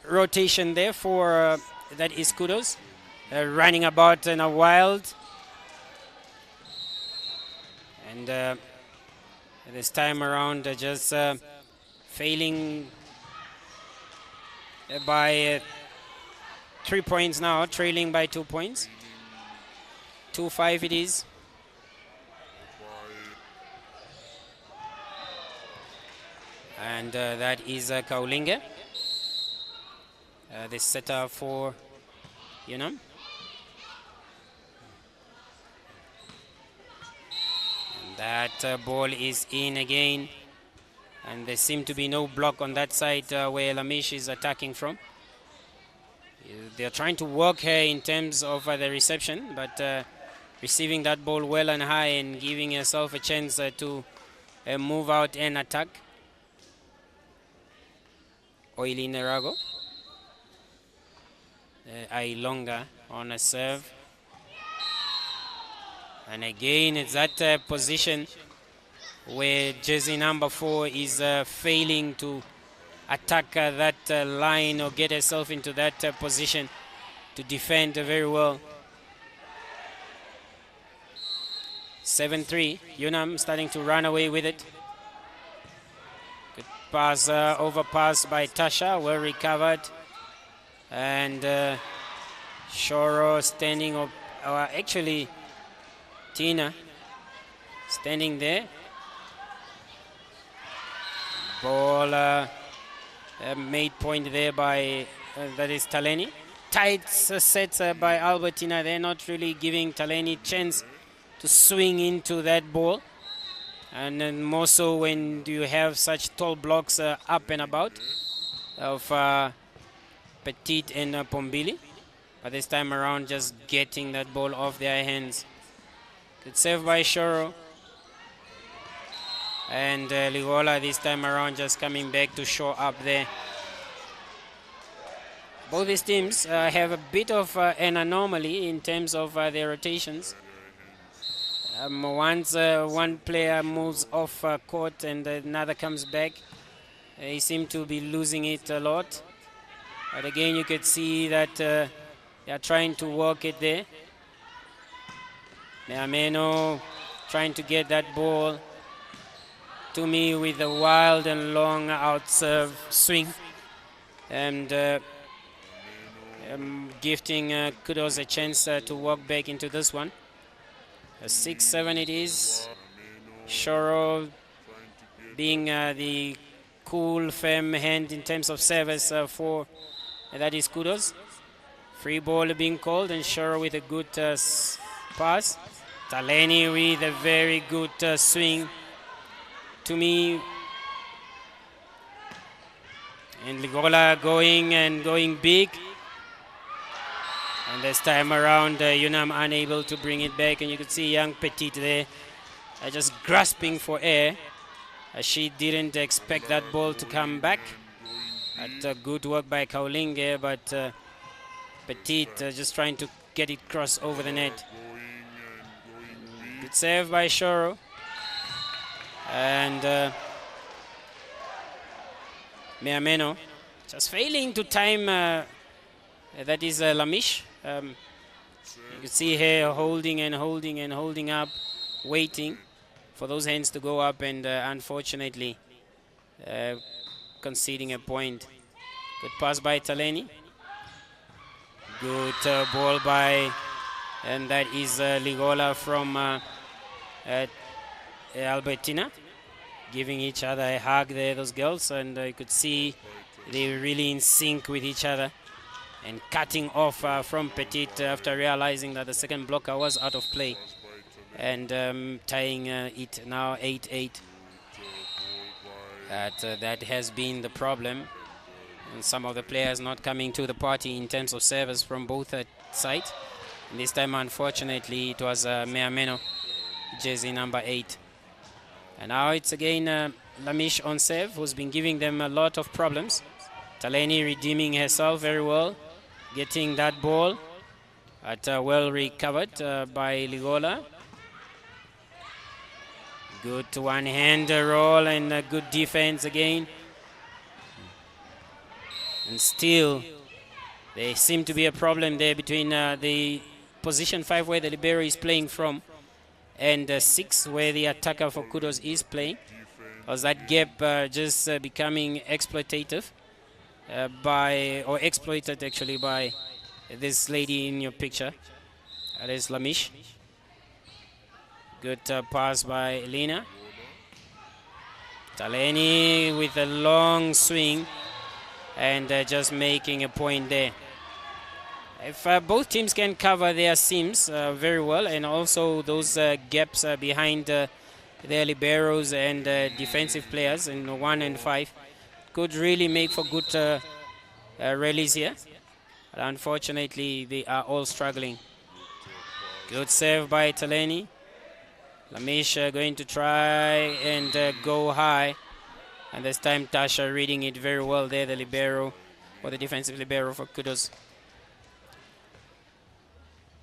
rotation there for that is Kudos. Running about in a wild. And this time around just failing by 3 points now, trailing by 2 points. 2-5 it is. And that is Kaulinga. The setter for Yunam. And that ball is in again. And there seemed to be no block on that side where Lamish is attacking from. They're trying to work here in terms of the reception, but receiving that ball well and high and giving yourself a chance to move out and attack. Oili Nerago. Ailonga on a serve. And again, it's that position where jersey number 4 is failing to attack that line or get herself into that position to defend very well. 7-3, Yunam starting to run away with it. Good pass, overpass by Tasha, well recovered. And Shoro standing up, actually Tina standing there. Ball made point there by, that is Taleni. Tight sets by Albertina. They're not really giving Taleni chance to swing into that ball. And then more so when you have such tall blocks up and about of Petit and Pombili. But this time around just getting that ball off their hands. Good save by Shoro. And Ligola this time around just coming back to show up there. Both these teams have a bit of an anomaly in terms of their rotations. Once one player moves off court and another comes back, they seem to be losing it a lot. But again, you could see that they are trying to work it there. Meameno trying to get that ball to me with a wild and long out serve swing, and gifting Kudos a chance to walk back into this one. A 6-7 it is. Shoro being the cool, firm hand in terms of service for that is Kudos. Free ball being called, and Shoro with a good pass. Taleni with a very good swing. To me, and Ligola going big, and this time around Yunam unable to bring it back, and you could see young Petit there just grasping for air. She didn't expect that ball to come back. But good work by Kaulinga, but Petit just trying to get it cross over the net. Good save by Shoro. And Meameno just failing to time, that is Lamish. You can see her holding and holding and holding up, waiting for those hands to go up, and unfortunately conceding a point. Good pass by Taleni. Good ball by, and that is Ligola from Albertina, giving each other a hug there, those girls, and you could see they're really in sync with each other, and cutting off from Petit after realizing that the second blocker was out of play, and tying it now 8-8. That has been the problem, and some of the players not coming to the party in terms of service from both sides. This time, unfortunately, it was Meameno, jersey number 8. And now it's again Lamish on serve, who's been giving them a lot of problems. Taleni redeeming herself very well, getting that ball at well recovered by Ligola. Good one-hand roll and good defense again. And still, there seems to be a problem there between the position 5 where the libero is playing from and 6 where the attacker for Kudos is playing. Was that gap just becoming exploitative or exploited actually by this lady in your picture. That is Lamish. Good pass by Elena. Taleni with a long swing and just making a point there. If both teams can cover their seams very well, and also those gaps behind their liberos and defensive players in 1 and 5, could really make for good rallies here. But unfortunately, they are all struggling. Good serve by Taleni. Lamish going to try and go high. And this time Tasha reading it very well there, the libero, or the defensive libero for Kudos.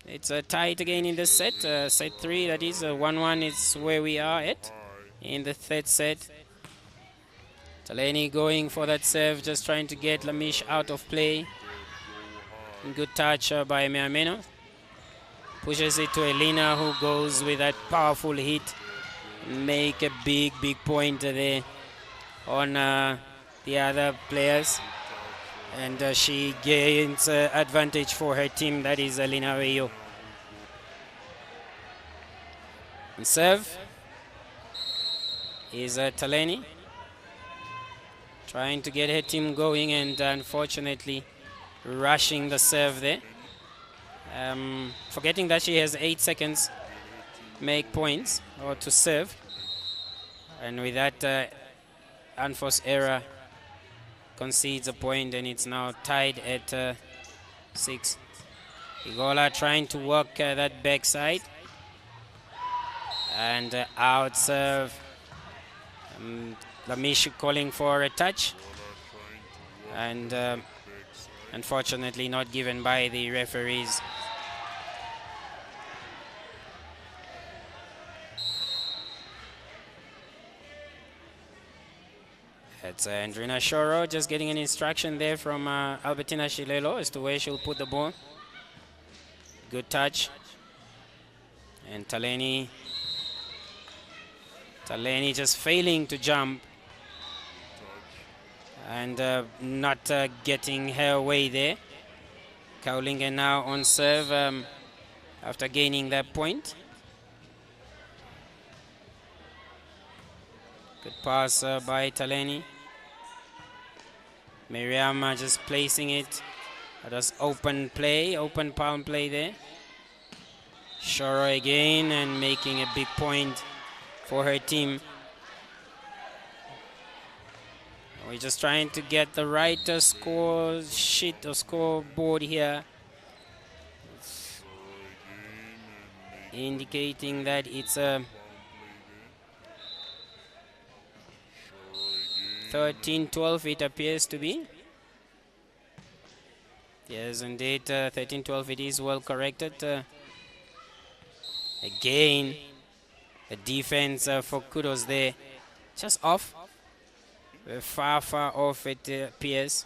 It's tight again in the set. Set 3, that is 1-1 is where we are at in the third set. Taleni going for that serve, just trying to get Lamish out of play. Good touch by Meameno. Pushes it to Elena, who goes with that powerful hit. Make a big point there on the other players. And she gains advantage for her team, that is Elena Rayo. And serve is Taleni. Trying to get her team going and unfortunately rushing the serve there. Forgetting that she has 8 seconds make points or to serve. And with that unforced error, concedes a point and it's now tied at 6. Igola trying to work that backside. And out serve. Lamish calling for a touch. And unfortunately not given by the referees. It's Andrina Shoro just getting an instruction there from Albertina Shilelo as to where she'll put the ball. Good touch. And Taleni just failing to jump. And not getting her way there. Kaulinga now on serve after gaining that point. Good pass by Taleni. Miriam just placing it. That was open play, open palm play there. Shoro again and making a big point for her team. We're just trying to get the right score sheet or scoreboard here, indicating that it's a 13-12 it appears to be. Yes, indeed, 13-12 it is well corrected. Again, the defense for Kudos there, just off. Far off it appears.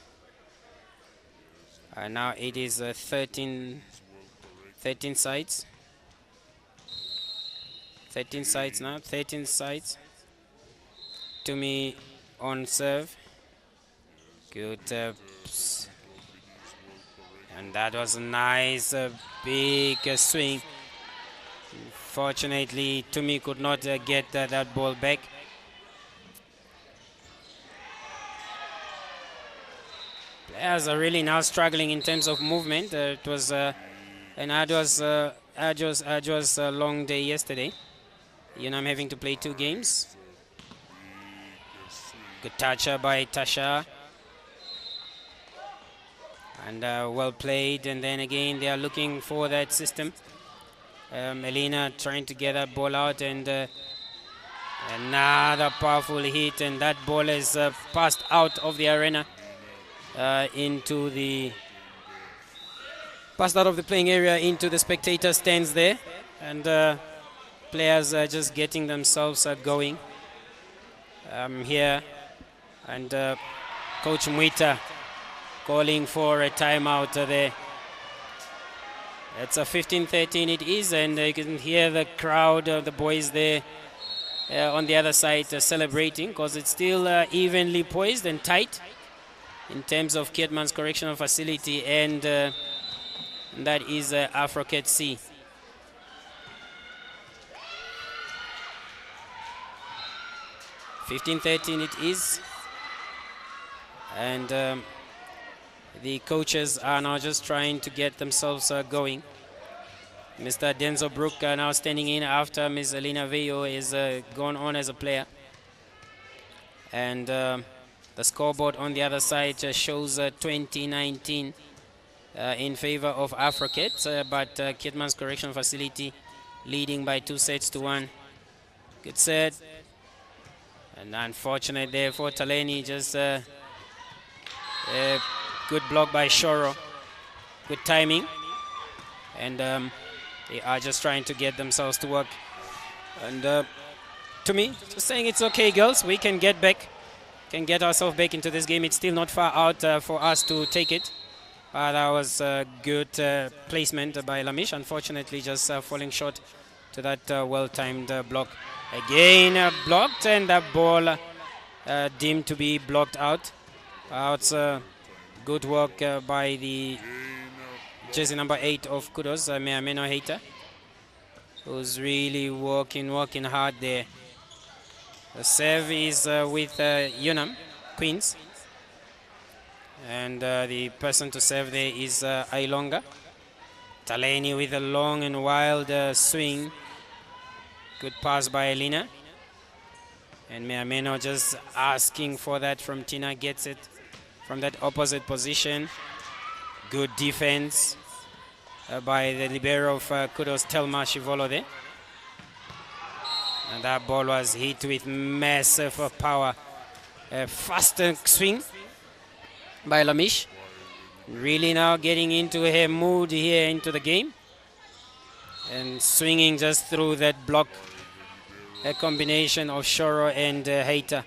Now it is 13 sides. 13 sides now, 13 sides. To me on serve. Good. And that was a nice big swing. Fortunately, Tumi could not get that ball back. Players are really now struggling in terms of movement. It was an arduous long day yesterday. Yunam having to play 2 games. Good touch by Tasha. And well played. And then again, they are looking for that system. Elena trying to get that ball out, and another powerful hit, and that ball is passed out of the arena into the passed out of the playing area into the spectator stands there, and players are just getting themselves going here, and Coach Mwita calling for a timeout there. It's a 15-13 it is, and you can hear the crowd, the boys there on the other side celebrating, because it's still evenly poised and tight in terms of Keetmans Correctional Facility, and that is Afrocat C. (15-13) it is, and the coaches are now just trying to get themselves going. Mr. Denzel Brook now standing in after Ms. Elena Veo is gone on as a player. And the scoreboard on the other side shows 2019 in favor of Afrocat, but Keetmans Correctional Facility leading by 2-1. Good set. And unfortunate there for Taleni, just good block by Shoro. Good timing. And they are just trying to get themselves to work. And to me, just saying it's okay, girls. We can get back, can get ourselves back into this game. It's still not far out for us to take it. That was a good placement by Lamish. Unfortunately, just falling short to that well-timed block. Again blocked, and that ball deemed to be blocked out. It's good work by the jersey number 8 of Kudos, Meameno Heita, who's really working hard there. The serve is with Yunam, Queens. And the person to serve there is Ailonga. Taleni with a long and wild swing. Good pass by Elena. And Meameno just asking for that from Tina, gets it from that opposite position. Good defense by the libero of Kudos, Telma Shivolo there. And that ball was hit with massive power. A fast swing by Lamish. Really now getting into her mood here into the game. And swinging just through that block. A combination of Shoro and Heita.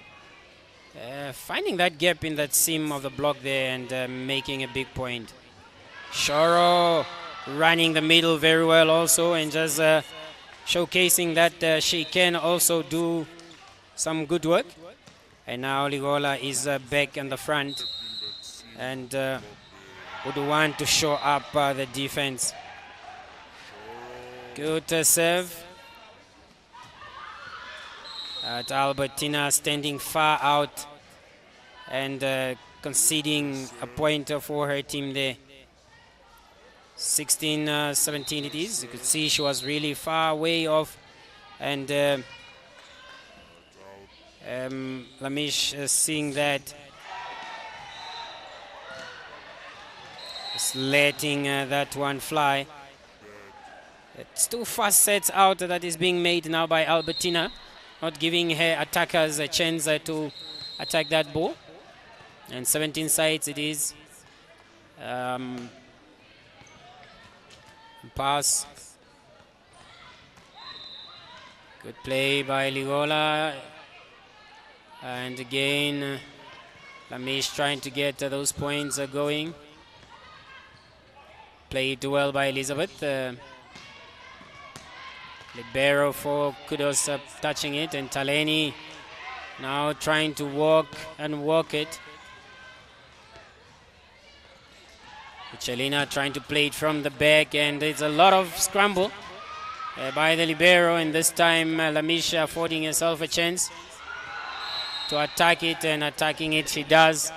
Finding that gap in that seam of the block there, and making a big point. Shoro running the middle very well also, and just showcasing that she can also do some good work. And now Ligola is back in the front, and would want to show up the defense. Good serve. Albertina standing far out and conceding a point for her team there. 16-17 it is. You could see she was really far away off, and Lamish seeing that, just letting that one fly. It's 2 fast sets out that is being made now by Albertina, not giving her attackers a chance to attack that ball. And 17 sides it is. Pass. Good play by Ligola. And again, Lamish trying to get those points going. Played well by Elizabeth. Libero for Kudos touching it, and Taleni now trying to walk it. Chelina trying to play it from the back, and it's a lot of scramble by the libero, and this time Lamisha affording herself a chance to attack it, and attacking it she does.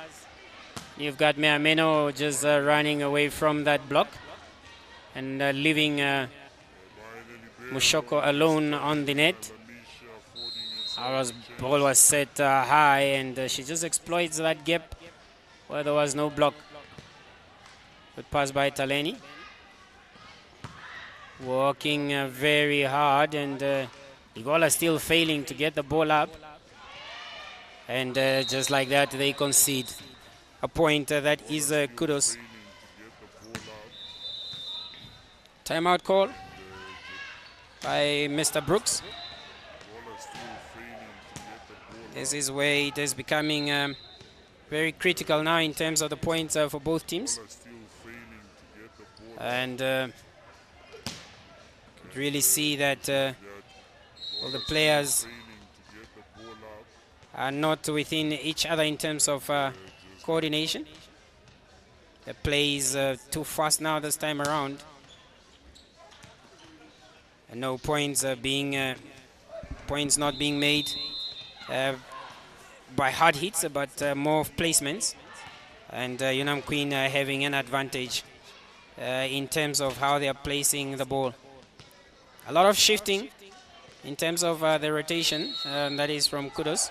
You've got Meameno just running away from that block and leaving Mushoko alone on the net. Our ball was set high, and she just exploits that gap where there was no block. Good pass by Taleni. Working very hard, and Ligola still failing to get the ball up. And just like that, they concede a point. That is Kudos. Timeout call by Mr. Brooks. This is where it is becoming very critical now in terms of the points for both teams. And really see that all the players are not within each other in terms of coordination. The play is too fast now this time around. And no points points not being made by hard hits, but more placements. And Yunam Queen having an advantage in terms of how they are placing the ball. A lot of shifting in terms of the rotation, that is from Kudos.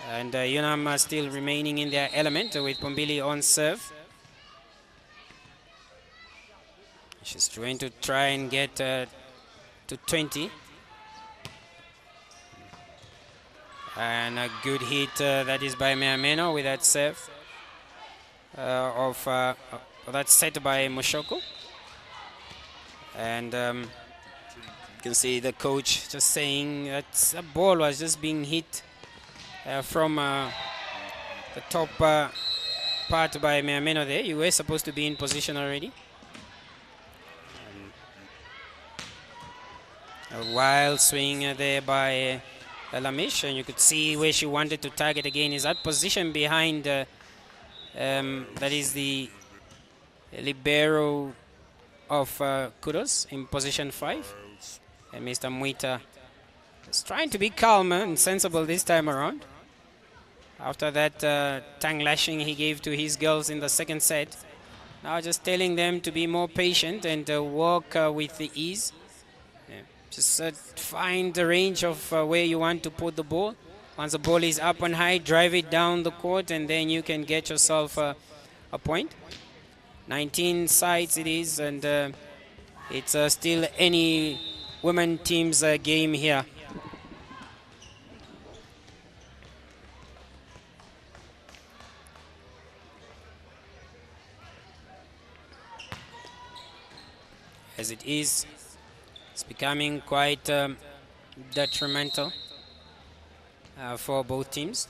And Yunam are still remaining in their element with Pombili on serve. She's trying to get to 20. And a good hit that is by Meameno with that serve that's set by Moshoko. And you can see the coach just saying that the ball was just being hit from the top part by Meameno there. You were supposed to be in position already. A wild swing there by Lamish, and you could see where she wanted to target again is that position behind that is the libero of Kudos in position 5. And Mr. Muita is trying to be calm and sensible this time around. After that tongue lashing he gave to his girls in the second set. Now just telling them to be more patient and walk with the ease. Just find the range of where you want to put the ball. Once the ball is up and high, drive it down the court, and then you can get yourself a point. 19 sides it is, and it's still any women team's game here. As it is, it's becoming quite detrimental for both teams.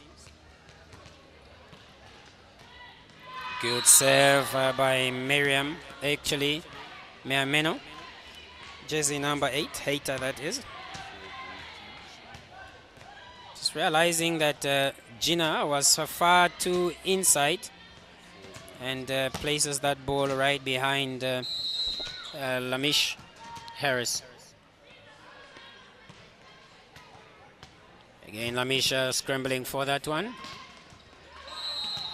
Good serve by Miriam, actually, Meameno. Jersey number 8, Hater that is. Just realizing that Gina was far too inside and places that ball right behind Lamish Harris. Again, Lamisha scrambling for that one.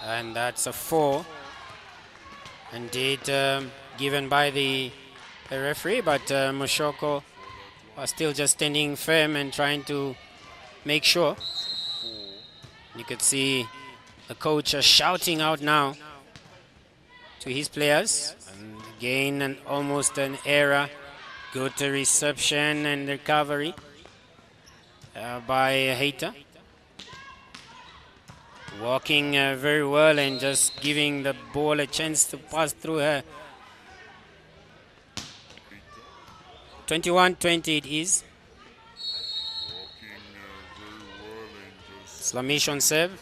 And that's a 4. Indeed, given by the referee, but Moshoko was still just standing firm and trying to make sure. You could see the coach shouting out now to his players. And again, almost an error. Good reception and recovery by Hater. Walking very well and just giving the ball a chance to pass through her. 21-20 it is. Slamish on serve.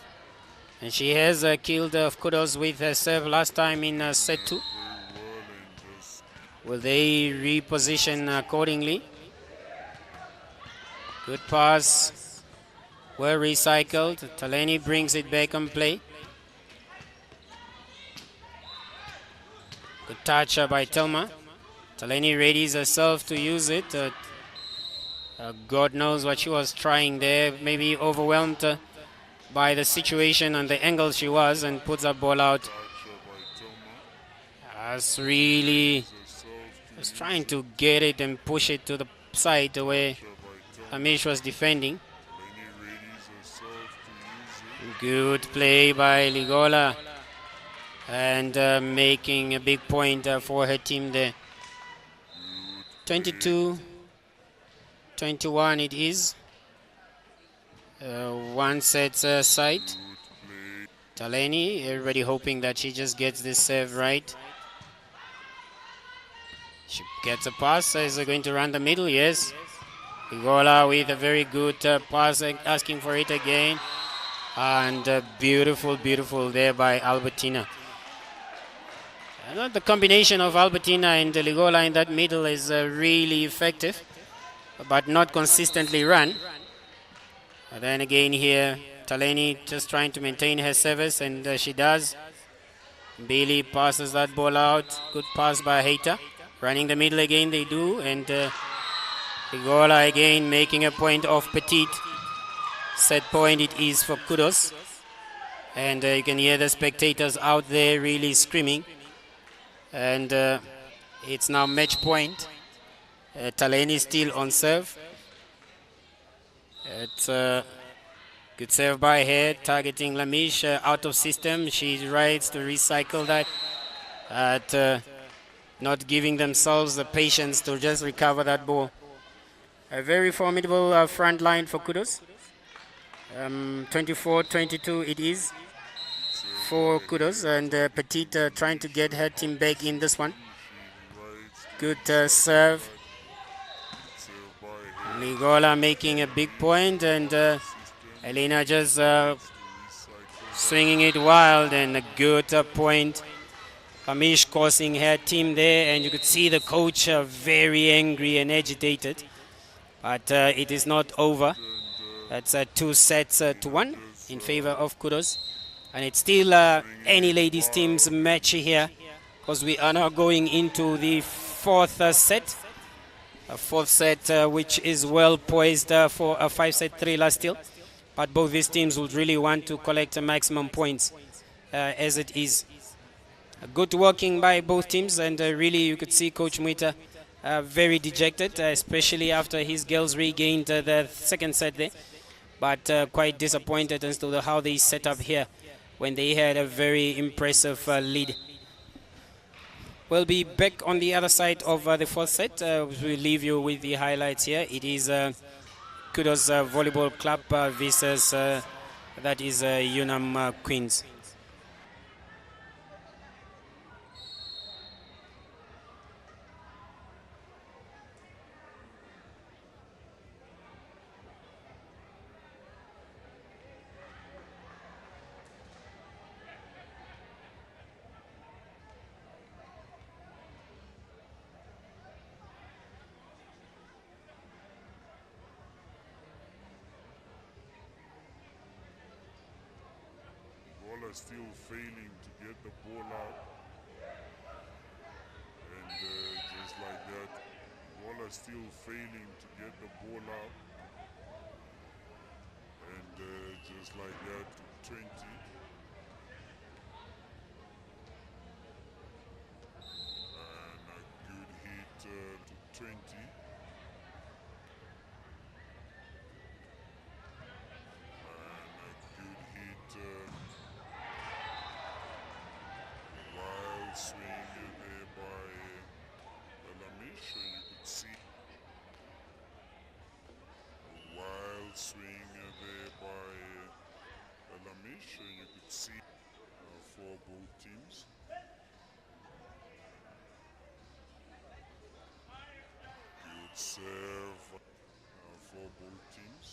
And she has killed Kudos with her serve last time in set 2. Will they reposition accordingly? Good pass. Well recycled. Taleni brings it back on play. Good touch by Telma. Taleni readies herself to use it. God knows what she was trying there. Maybe overwhelmed by the situation and the angle she was, and puts that ball out. That's really was trying to get it and push it to the side where Amish was defending. Good play by Ligola. and making a big point for her team there. 22-21 it is. One set side. Taleni, everybody hoping that she just gets this serve right. She gets a pass. Is going to run the middle? Yes. Igola with a very good pass, asking for it again. And beautiful, beautiful there by Albertina. The combination of Albertina and Ligola in that middle is really effective, but not consistently run. And then again here, Taleni just trying to maintain her service, and she does. Bailey passes that ball out. Good pass by Heita. Running the middle again, they do. And Ligola again making a point of Petite. Set point it is for Kudos. And you can hear the spectators out there really screaming. And it's now match point. Taleni still on serve. It's good serve by her, targeting Lamish out of system. She tries to recycle that at not giving themselves the patience to just recover that ball. A very formidable front line for Kudos. 24-22 it is for Kudos, and Petite trying to get her team back in this one. Good serve. Ligola making a big point, and Elena just swinging it wild, and a good point. Kamish causing her team there, and you could see the coach very angry and agitated. But it is not over. That's 2 sets to 1 in favor of Kudos. And it's still any ladies team's match here, because we are now going into the 4th set. A 4th set which is well poised for a 5-set thriller still. But both these teams would really want to collect maximum points as it is. Good working by both teams, and really you could see Coach Muita very dejected, especially after his girls regained the 2nd set there. But quite disappointed as to how they set up here when they had a very impressive lead. We'll be back on the other side of the 4th set. We'll leave you with the highlights here. It is Kudos Volleyball Club versus that is Yunam Queens. Still failing to get the ball out, and just like that, Waller still failing to get the ball out, and just like that, 20, and a good hit to 20, and a good hit. Swing there by Lamish, you could see a wild swing there by Lamish, you could see for both teams. Good serve for both teams.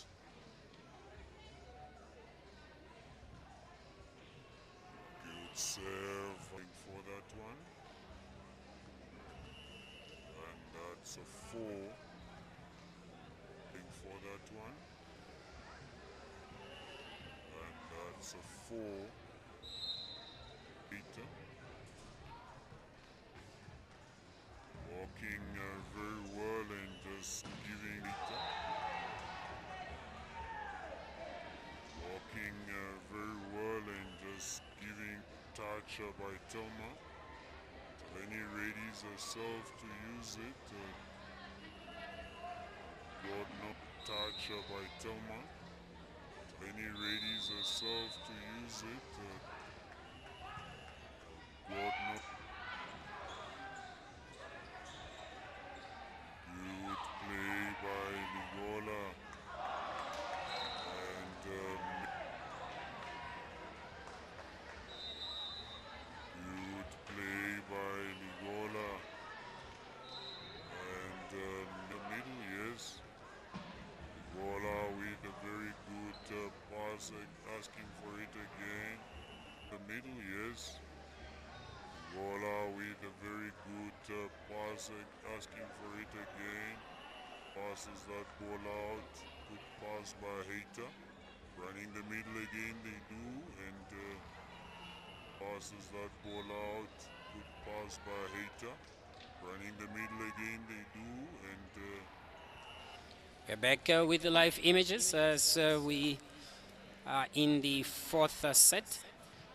Good serve for that one, and that's a 4 for that one, and that's a 4 Peter walking very well and just giving Peter walking very well and just giving touch by Thelma. Taleni readies herself to use it. Got no touch by Thelma. Taleni readies herself to use it. Gordon. Good play by Ligola. And good play by Ligola. And the middle, yes. Ligola with a very good pass, asking for it again. The middle, yes. Ligola with a very good pass, asking for it again. Passes that ball out. Good pass by Hater. Running the middle again, they do. And passes that ball out. Good pass by Hater. Running the middle again, they do. And we're back with the live images as we are in the fourth set.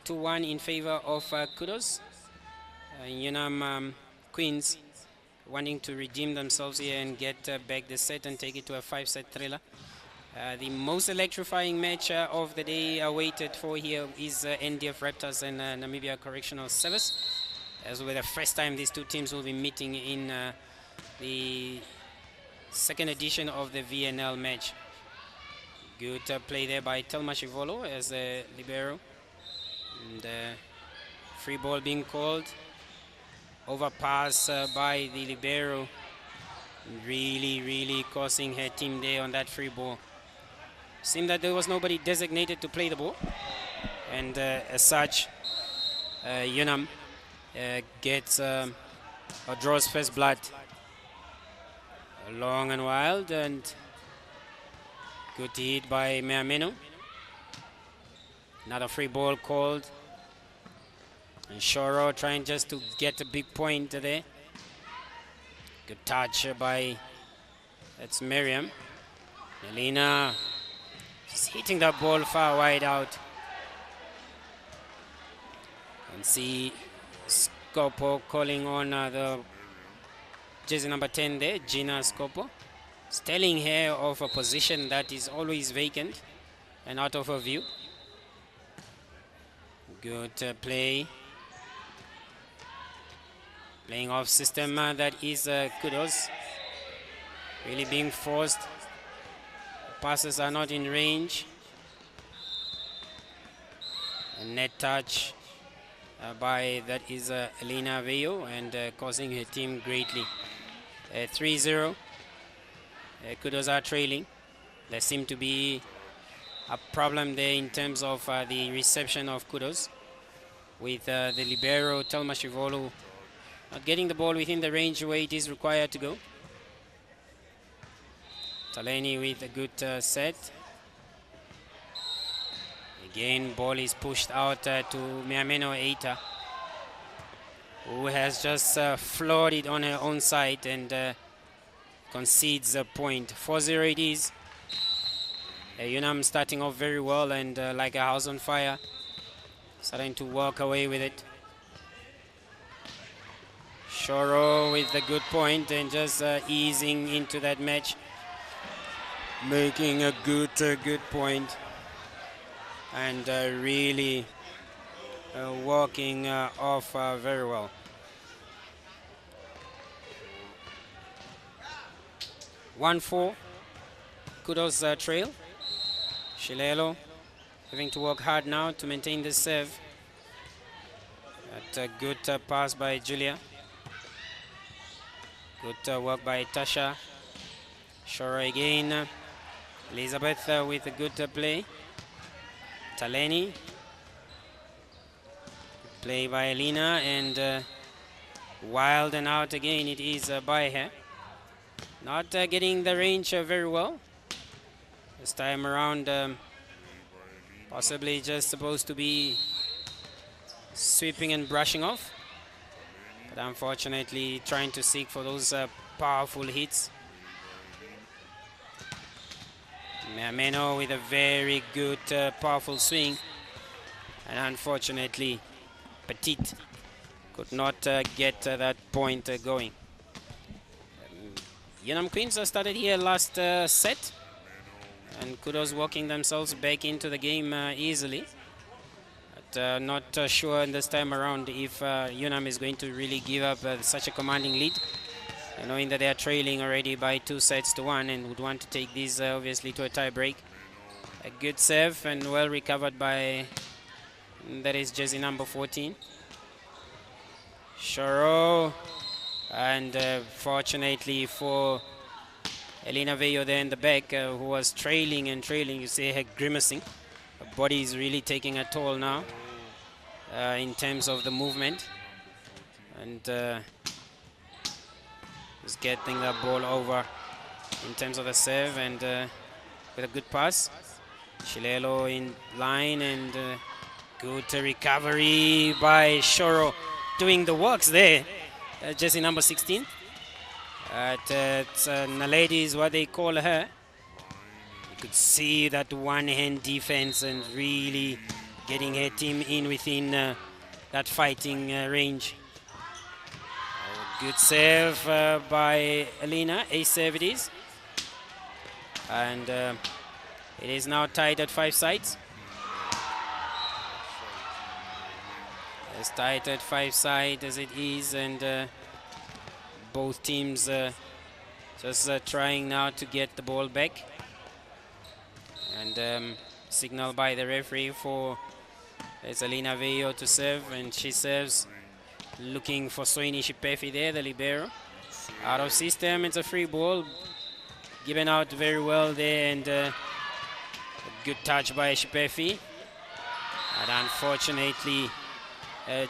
2-1 in favor of Kudos. Yunam Queens wanting to redeem themselves here and get back the set and take it to a 5-set thriller. The most electrifying match of the day awaited for here is NDF Raptors and Namibia Correctional Service, as will be the first time these two teams will be meeting in the second edition of the VNL match. Good play there by Telma Shivolo as a libero. And free ball being called. Overpass by the libero. Really causing her team there on that free ball. Seemed that there was nobody designated to play the ball. And as such, Yunam gets or draws first blood. Long and wild, and good hit by Meameno. Another free ball called. And Shoro trying just to get a big point there. Good touch by, that's Miriam. Elena just hitting that ball far wide out. And see Scopo calling on the jersey number 10 there, Gina Scopo. It's telling her of a position that is always vacant and out of her view. Good play. Playing off system that is Kudos. Really being forced. The passes are not in range. A net touch by that is Elena Veo and causing her team greatly. 3-0. Kudos are trailing. There seemed to be a problem there in terms of the reception of Kudos, with the libero Telma Shivolo not getting the ball within the range where it is required to go. Taleni with a good set. Again, ball is pushed out to Meameno Eita, who has just floored it on her own side and concedes a point. 4-0 it is. Yunam starting off very well and like a house on fire, starting to walk away with it. Shoro with a good point and just easing into that match, making a good point and really walking off very well. 1-4, Kudos trail. Shilelo having to work hard now to maintain the serve. That good pass by Julia. Good work by Tasha. Shoro again. Elizabeth with a good play. Taleni. Play by Elena and wild and out again it is by her. Not getting the range very well. This time around possibly just supposed to be sweeping and brushing off. But unfortunately trying to seek for those powerful hits. Meameno with a very good powerful swing. And unfortunately Petit could not get that point going. Yunam Queens started here last set. And Kudos walking themselves back into the game easily. but not sure this time around if Yunam is going to really give up such a commanding lead, knowing that they are trailing already by 2-1 and would want to take these obviously to a tie break. A good serve and well recovered by, that is jersey number 14. Shoro, and fortunately for Elena Veyo there in the back, who was trailing, you see her grimacing. Her body is really taking a toll now in terms of the movement, and is getting that ball over in terms of the serve, and with a good pass. Shilelo in line, and good recovery by Shoro, doing the works there. Jersey number 16. It's Naledi is what they call her. You could see that one-hand defense and really getting her team in within that fighting range. Good serve by Alina, a serve it is. And it is now tied at 5 sides. As tight at 5 sides as it is, and both teams just trying now to get the ball back. And signal by the referee for Alina Veyo to serve, and she serves, looking for Soini Shipefi there, the libero. Out of system, it's a free ball, given out very well there, and a good touch by Shipefi. And unfortunately,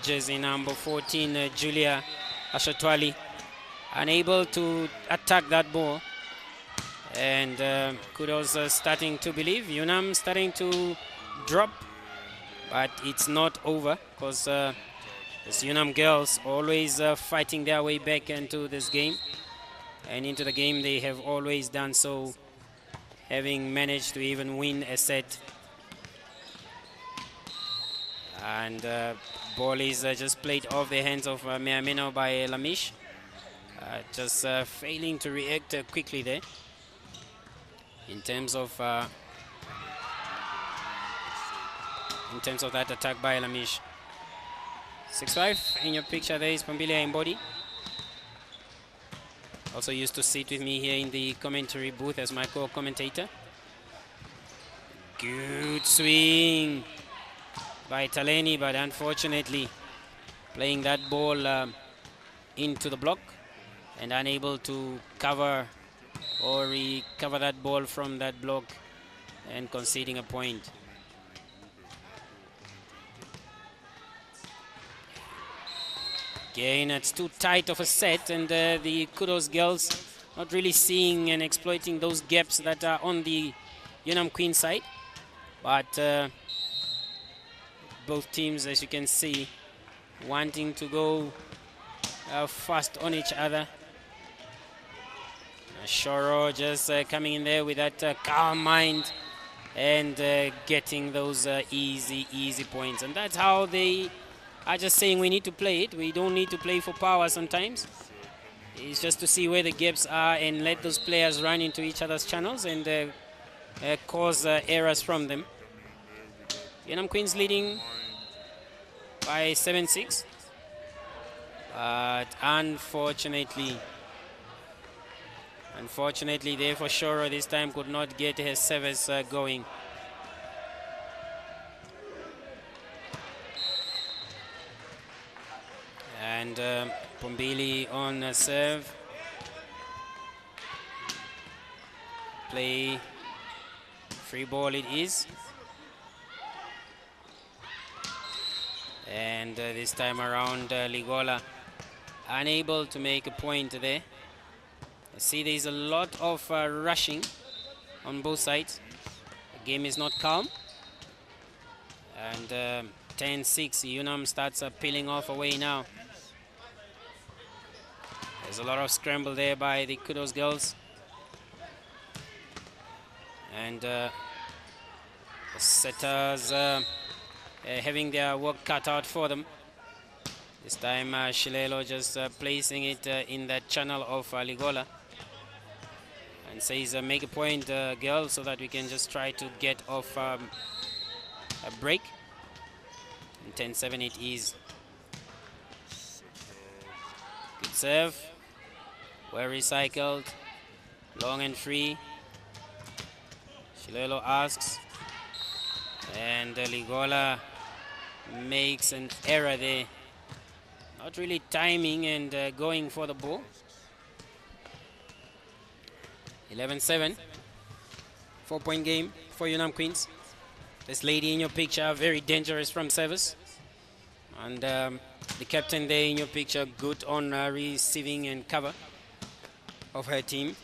jersey number 14, Julia Ashatwali, unable to attack that ball. And Kudos starting to believe, Yunam starting to drop, but it's not over, because these Yunam girls always fighting their way back into this game, and into the game they have always done so, having managed to even win a set. And ball is just played off the hands of Meamino by Lamish, just failing to react quickly there in terms of that attack by Lamish. 6-5 in your picture there is Pambilia Embody. Also used to sit with me here in the commentary booth as my co-commentator. Good swing by Taleni, but unfortunately playing that ball into the block and unable to cover or recover that ball from that block, and conceding a point. Again, it's too tight of a set, and the Kudos girls not really seeing and exploiting those gaps that are on the Yunam Queen side. But both teams, as you can see, wanting to go fast on each other. Shoro just coming in there with that calm mind and getting those easy points. And that's how they are just saying we need to play it. We don't need to play for power sometimes. It's just to see where the gaps are and let those players run into each other's channels and cause errors from them. Yunam Queens leading by 7-6. But unfortunately there for Shoro this time could not get her service going. And Pombili on a serve. Play, free ball it is. And this time around Ligola unable to make a point there. See, there's a lot of rushing on both sides. The game is not calm. And 10-6, Yunam starts peeling off away now. There's a lot of scramble there by the Kudos girls. And the setters having their work cut out for them. This time Shilelo just placing it in that channel of Ligola. And says make a point, girl, so that we can just try to get off a break. And 10-7 it is. Good serve. Well recycled. Long and free. Shilelo asks. And Ligola makes an error there. Not really timing and going for the ball. 11-7. 4-point game for Yunam Queens. This lady in your picture, very dangerous from service. And the captain there in your picture, good on receiving and cover of her team.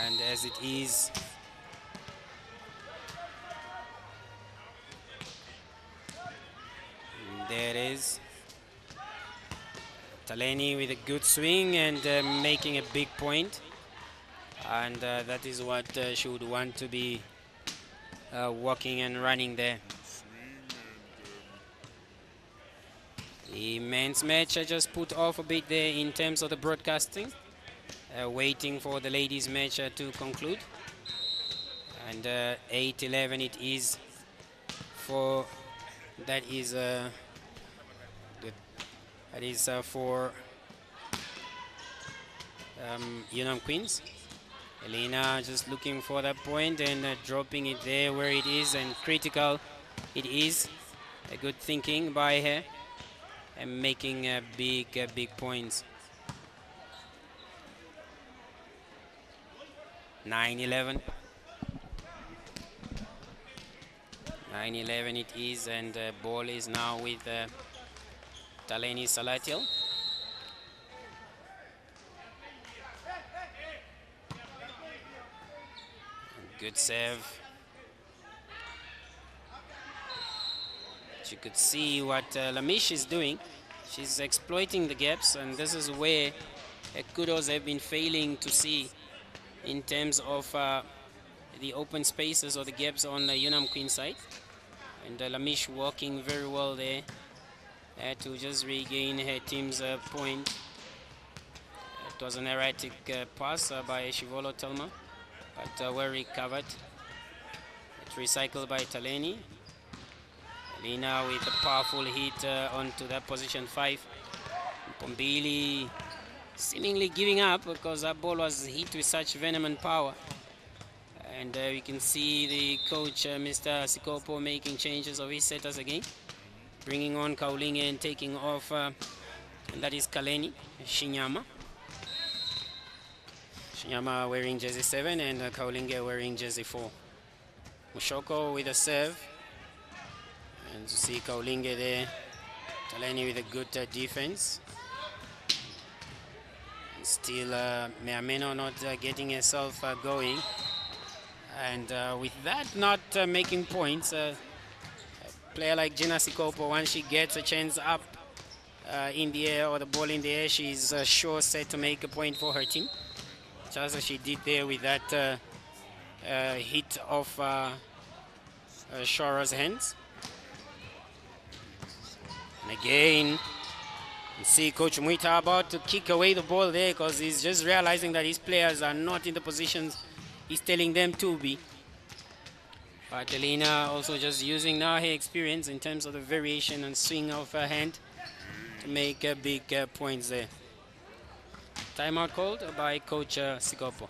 And as it is, there it is. Taleni with a good swing and making a big point. And that is what she would want to be walking and running there. The men's match I just put off a bit there in terms of the broadcasting. Waiting for the ladies' match to conclude. And 8-11 it is for that is for Yunam Queens. Elena just looking for that point and dropping it there where it is, and critical it is. A good thinking by her and making big points. 9-11. 9-11 it is, and the ball is now with Taleni Salatiel. Good serve. You could see what Lamish is doing. She's exploiting the gaps, and this is where Kudos have been failing to see in terms of the open spaces or the gaps on the Yunam Queen side. And Lamish working very well there to just regain her team's point. It was an erratic pass by Shivolo Telma, but well recovered. It's recycled by Taleni. Lina with a powerful hit onto that position 5. Pombili seemingly giving up because that ball was hit with such venom and power. And we can see the coach, Mr. Sikopo, making changes of his setters again. Bringing on Kaulinge and taking off, and that is Kaleni Shinyama. Shinyama wearing jersey 7 and Kaulinge wearing jersey 4. Mushoko with a serve. And to see Kaulinge there. Taleni with a good defense. And still Meameno not getting herself going. And with that not making points, a player like Gina Sikopo, once she gets a chance up in the air or the ball in the air, she's sure set to make a point for her team. Just as she did there with that hit of Shora's hands. And again, you see Coach Muita about to kick away the ball there because he's just realizing that his players are not in the positions he's telling them to be. But Elena also just using now her experience in terms of the variation and swing of her hand to make big points there. Timeout called by Coach Sikopo.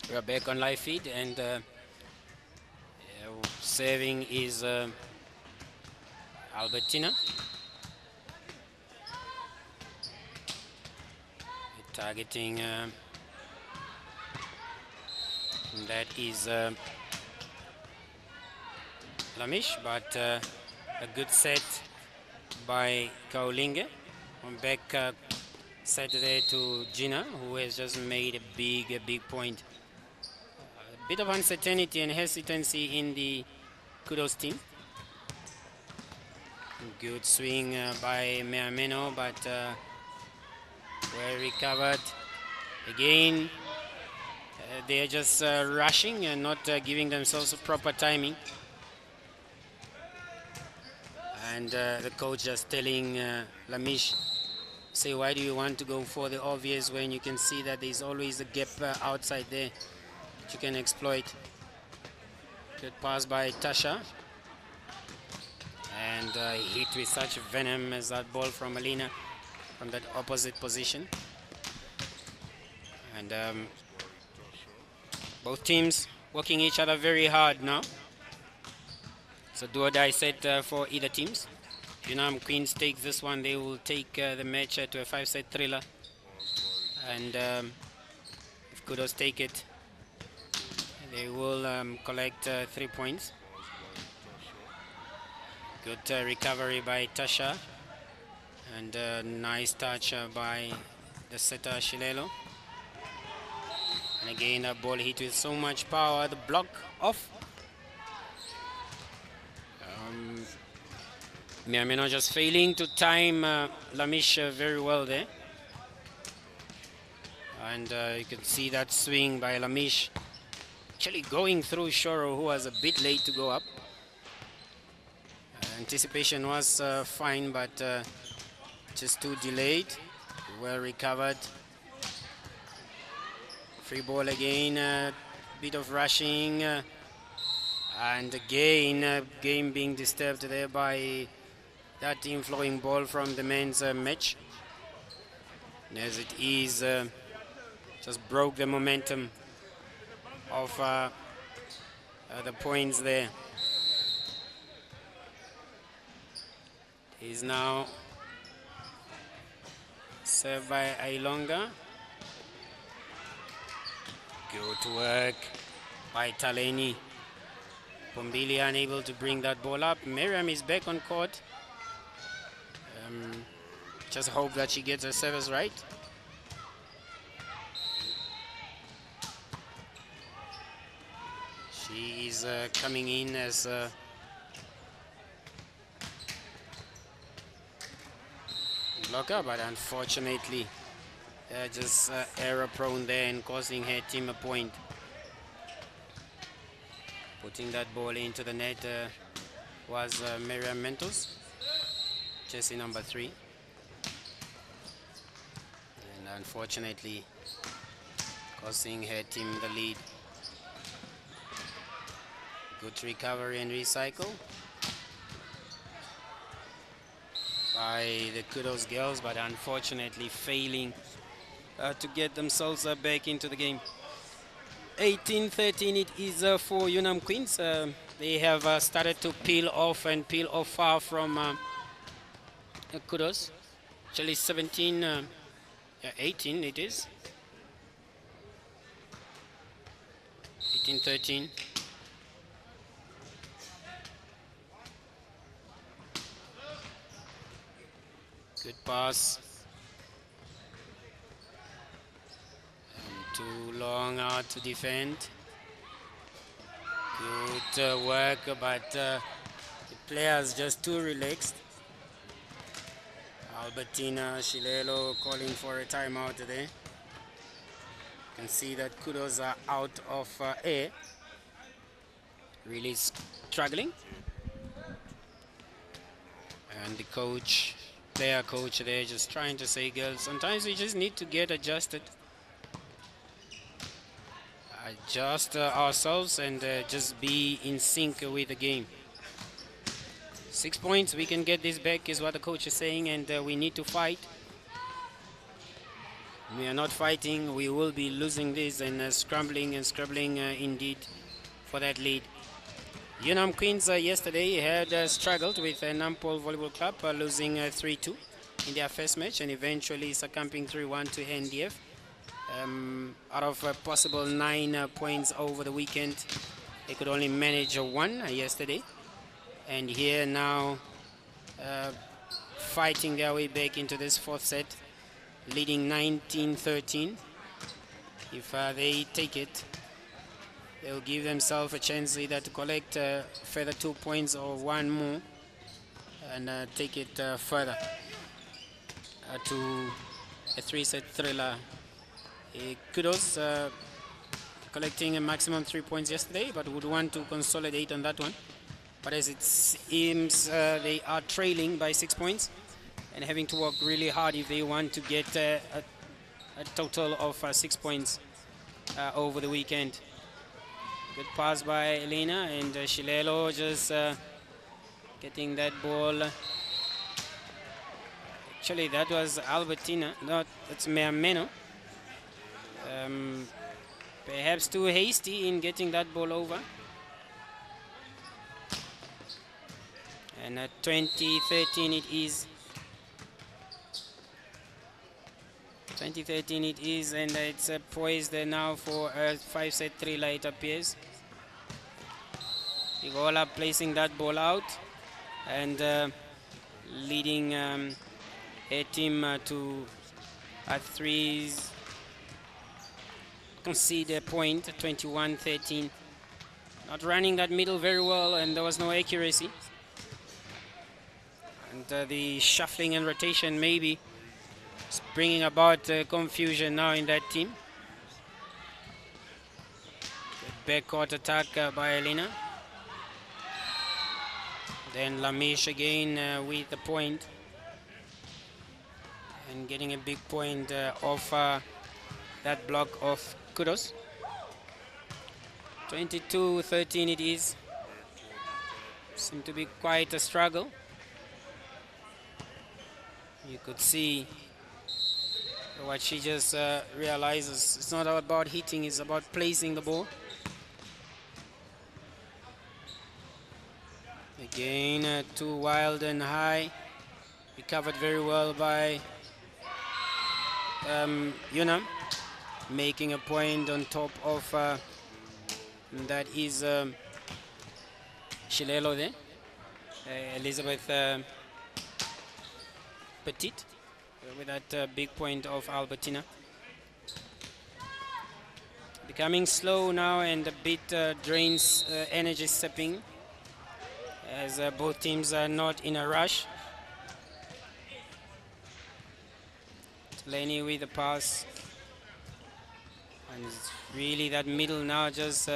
We are back on live feed, and serving is Albertina. Targeting, that is Lamish, but a good set by Kaulinge. On back Saturday to Gina, who has just made a big point. A bit of uncertainty and hesitancy in the Kudos team. Good swing by Meameno, but well recovered. Again, they're just rushing and not giving themselves proper timing. And the coach just telling Lamish, say, why do you want to go for the obvious when you can see that there's always a gap outside there that you can exploit. Good pass by Tasha. And hit with such venom as that ball from Alina from that opposite position. And both teams working each other very hard now. So do or die set for either teams. Yunam Queens take this one, they will take the match to a 5-set thriller. And if Kudos take it, they will collect 3 points. Good recovery by Tasha. And nice touch by the setter Shilelo. And again, a ball hit with so much power. The block off. Miamino just failing to time Lamish very well there. And you can see that swing by Lamish actually going through Shoro, who was a bit late to go up. Anticipation was fine, but just too delayed. Well recovered. Free ball again, bit of rushing. And again, game being disturbed there by that inflowing ball from the men's match. As it is, just broke the momentum of the points there. Is now served by Ailonga. Good work by Taleni. Pombili unable to bring that ball up. Miriam is back on court. Just hope that she gets her service right. She is coming in as blocker, but unfortunately just error prone there and causing her team a point. Putting that ball into the net was Miriam Mentos, jersey number 3. And unfortunately costing her team the lead. Good recovery and recycle by the Kudos girls, but unfortunately failing to get themselves back into the game. 18-13 it is for Yunam Queens. They have started to peel off far from Kudos. Actually 18 it is. 18-13. Good pass. And too long out to defend. Good work, but the players just too relaxed. Albertina Shilelo calling for a timeout there. You can see that Kudos are out of air. Really struggling. And the coach, player coach there, just trying to say, girls, sometimes we just need to get adjusted. Adjust ourselves and just be in sync with the game. 6 points, we can get this back is what the coach is saying, and we need to fight. We are not fighting, we will be losing this and scrambling indeed for that lead. Yunam Queens yesterday had struggled with Nampol Volleyball Club, losing 3-2 in their first match and eventually succumbing 3-1 to NDF. Out of a possible 9 points over the weekend, they could only manage 1 yesterday. And here now, fighting their way back into this fourth set, leading 19-13. If they take it, they'll give themselves a chance either to collect further 2 points or one more and take it further to a 3-set thriller. Kudos collecting a maximum 3 points yesterday, but would want to consolidate on that one. But as it seems, they are trailing by 6 points and having to work really hard if they want to get a total of 6 points over the weekend. Good pass by Elena, and Shilelo just getting that ball. Actually, that was Albertina, not that's Mermeno. Perhaps too hasty in getting that ball over. And at 20-13 it is. 20-13 it is, and it's poised now for a 5-set thriller, it appears. Igola placing that ball out and leading her team to a threes. Concede a point, 21-13. Not running that middle very well, and there was no accuracy. And the shuffling and rotation maybe is bringing about confusion now in that team. Good backcourt attack by Elena. Then Lamish again with the point. And getting a big point off that block of Kudos. 22-13 it is. Seemed to be quite a struggle. You could see what she just realizes. It's not about hitting, it's about placing the ball. Again, too wild and high. Recovered very well by Yunam, making a point on top of that is Shilelo there. Elizabeth Petit with that big point of Albertina. Becoming slow now and a bit drains energy stepping as both teams are not in a rush. Lenny with the pass, and it's really that middle now just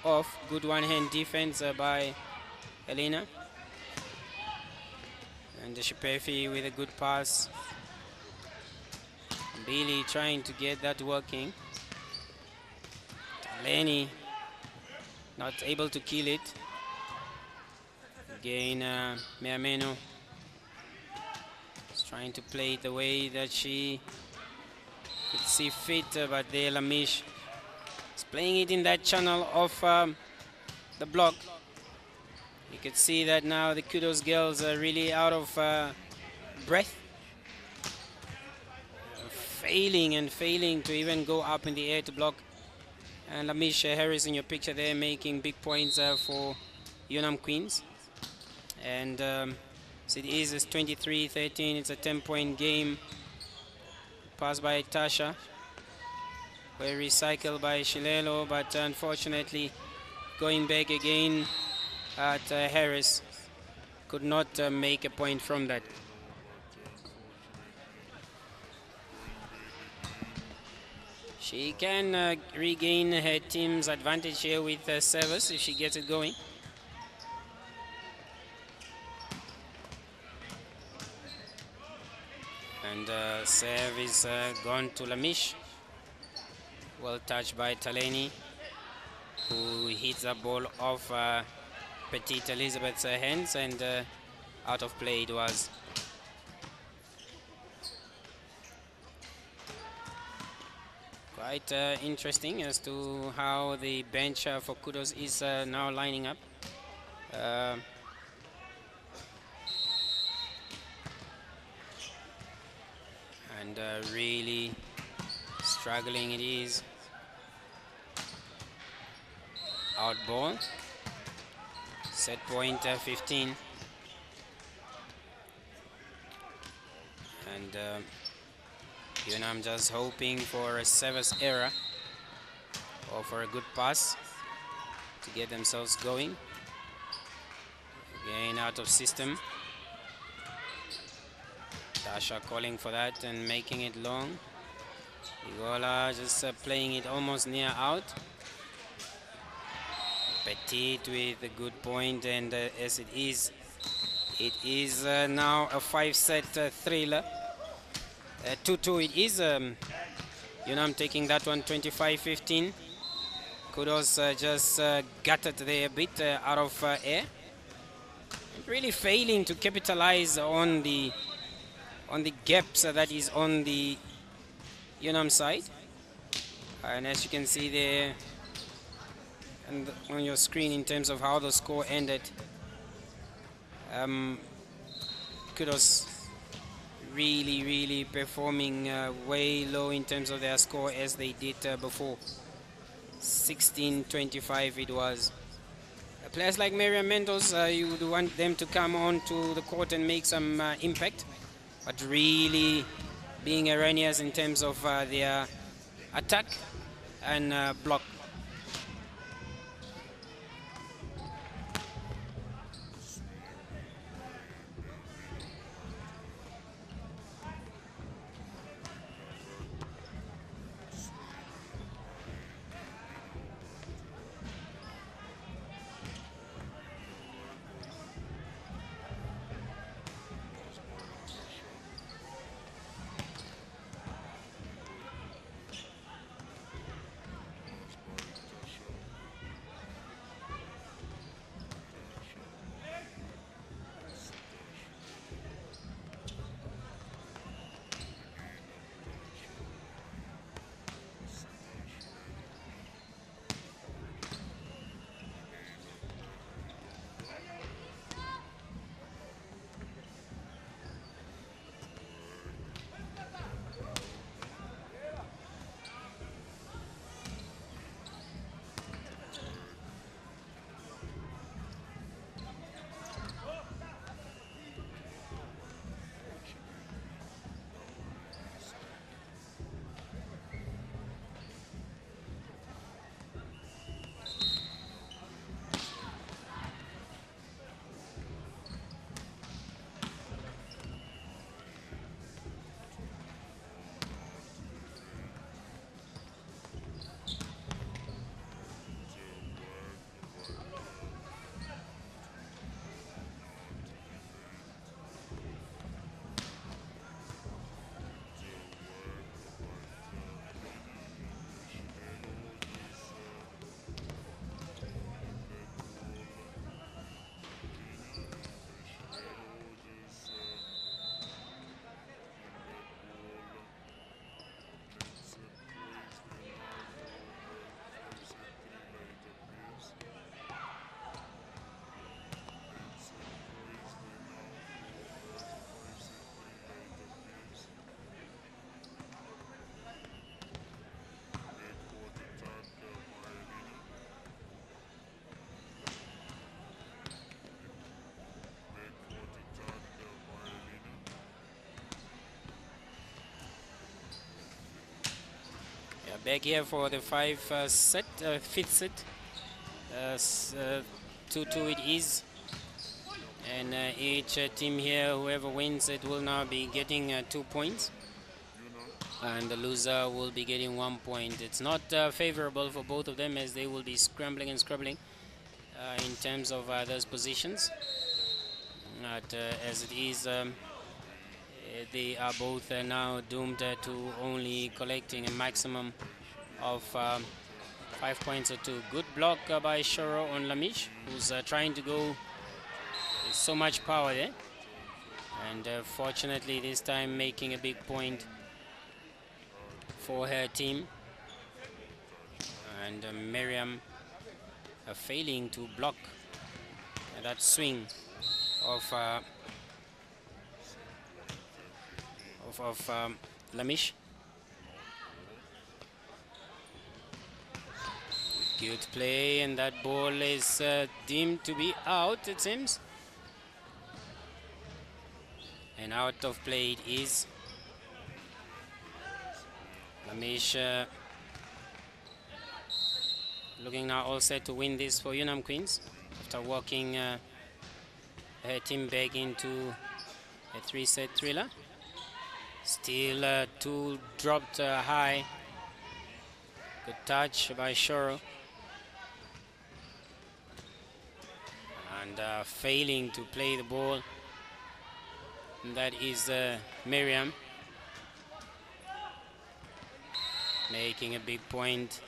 off. Good one-hand defense by Elena. And the Shipefi with a good pass. Billy trying to get that working. Lenny not able to kill it. Again, Meameno is trying to play it the way that she could see fit, but there Lamish is playing it in that channel of the block. You could see that now the Kudos girls are really out of breath. Failing to even go up in the air to block. And Lamish Harris in your picture there making big points for Yunam Queens. And so it is 23-13, it's a 10-point game. Pass by Tasha. Well recycled by Shilelo, but unfortunately going back again at Harris. Could not make a point from that. She can regain her team's advantage here with service if she gets it going. And serve is gone to Lamish. Well touched by Taleni, who hits the ball off Petite Elizabeth's hands, and out of play it was. Quite interesting as to how the bench for Kudos is now lining up. And really struggling it is. Out ball. Set point 15. And Yunam just hoping for a service error or for a good pass to get themselves going. Again, out of system. Tasha calling for that and making it long. Igola just playing it almost near out. Petit with a good point, and as it is now a 5-set thriller. 2-2 it is. Yunam taking that one 25-15. Kudos just gutted there a bit out of air. Really failing to capitalize on the gaps that is on the Yunam side. And as you can see there and on your screen in terms of how the score ended, Kudos really performing way low in terms of their score as they did before. 16-25 it was. Players like Miriam Mendoz, you would want them to come on to the court and make some impact, but really being erroneous in terms of their attack and block. Back here for the fifth set. 2-2 it is. And each team here, whoever wins it, will now be getting 2 points. And the loser will be getting 1 point. It's not favorable for both of them, as they will be scrambling and scrabbling in terms of those positions. But as it is, they are both now doomed to only collecting a maximum of 5 points or 2. Good block by Shoro on Lamish, who's trying to go with so much power there. And fortunately this time making a big point for her team. And Miriam failing to block that swing of Lamish. Good play, and that ball is deemed to be out, it seems. And out of play it is. Amish looking now all set to win this for Yunam Queens after walking her team back into a 3-set thriller. Still two dropped high. Good touch by Shoro. And failing to play the ball. And that is Miriam. Making a big point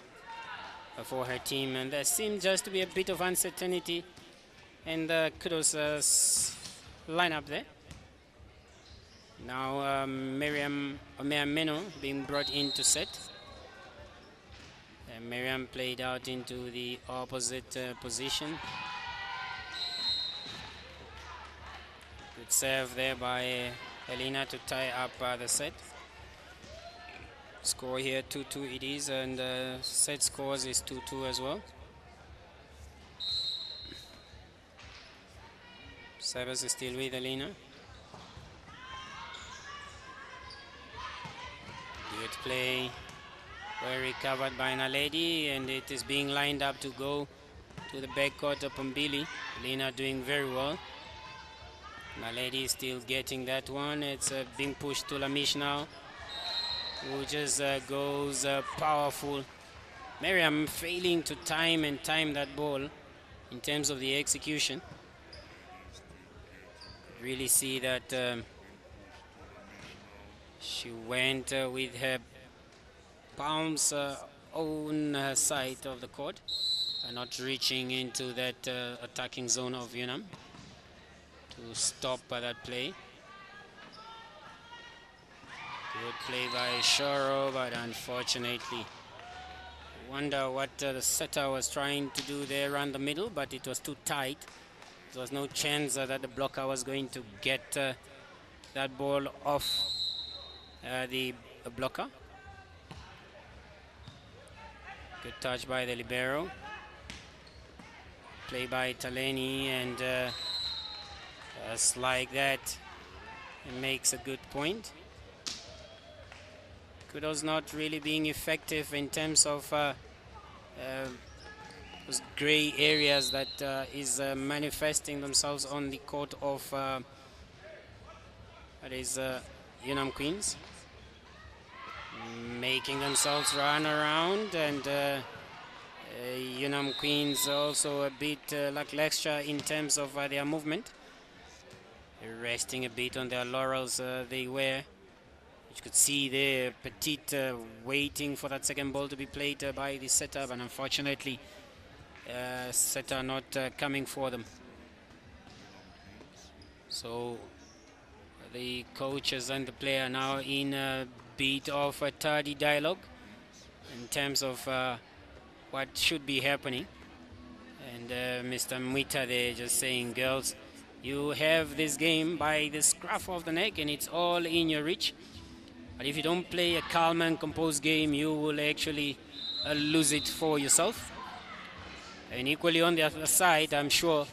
for her team. And there seems just to be a bit of uncertainty in the Kudos lineup there. Now Miriam Meno being brought in to set. Miriam played out into the opposite position. Good serve there by Elena to tie up the set. Score here 2-2 it is, and set scores is 2-2 as well. Service is still with Elena. Good play, well recovered by Naledi, and it is being lined up to go to the backcourt of Pambili. Elena doing very well. Naledi still getting that one. It's being pushed to Lamish now, who just goes powerful. Miriam failing to time that ball in terms of the execution. Really see that she went with her palms on her side of the court and not reaching into that attacking zone of Yunam to stop that play. Good play by Shoro, but unfortunately, wonder what the setter was trying to do there around the middle, but it was too tight. There was no chance that the blocker was going to get that ball off the blocker. Good touch by the libero. Play by Taleni, and just like that, it makes a good point. Kudos not really being effective in terms of those gray areas that is manifesting themselves on the court of that is Yunam Queens, making themselves run around, and Yunam Queens also a bit lackluster in terms of their movement. They're resting a bit on their laurels they were. You could see there Petite waiting for that second ball to be played by the setter, but unfortunately setter not coming for them. So the coaches and the player now in a bit of a tardy dialogue in terms of what should be happening. And Mr. Mwita there just saying, girls, you have this game by the scruff of the neck and it's all in your reach. But if you don't play a calm and composed game, you will actually lose it for yourself. And equally on the other side, I'm sure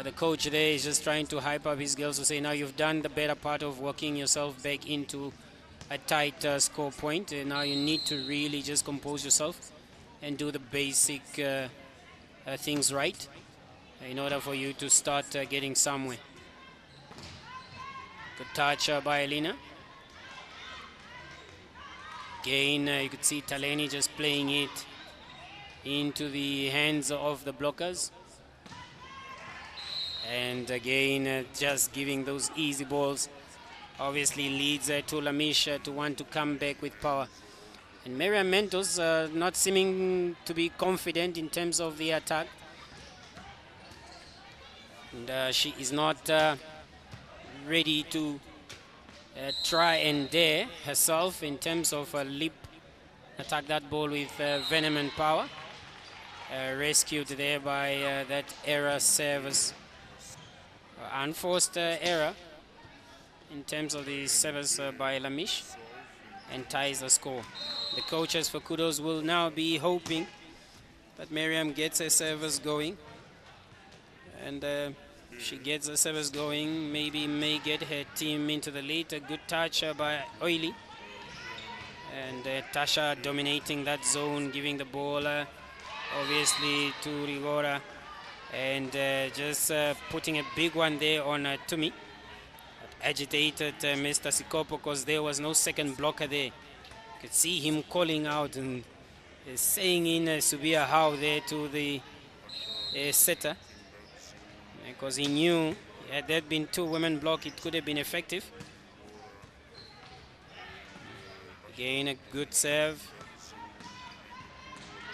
the coach there is just trying to hype up his girls to say, now you've done the better part of working yourself back into a tight score point. And now you need to really just compose yourself and do the basic things right in order for you to start getting somewhere. Good touch by Elena. Again, you could see Taleni just playing it into the hands of the blockers. And again, just giving those easy balls obviously leads to Lamish to want to come back with power. And Miriam Mentos not seeming to be confident in terms of the attack. And she is not ready to try and dare herself in terms of a leap, attack that ball with venom and power. Rescued there by that error service. Unforced error in terms of the service by Lamish, and ties the score. The coaches for Kudos will now be hoping that Miriam gets her service going, and she gets the service going, maybe may get her team into the lead. A good touch by Oily, And Tasha dominating that zone, giving the ball obviously to Rigora, and just putting a big one there on Tumi. Agitated Mr. Sikopo because there was no second blocker there. You could see him calling out and saying in Subia how there to the setter, because he knew had there been two women block, it could have been effective. Again, a good serve.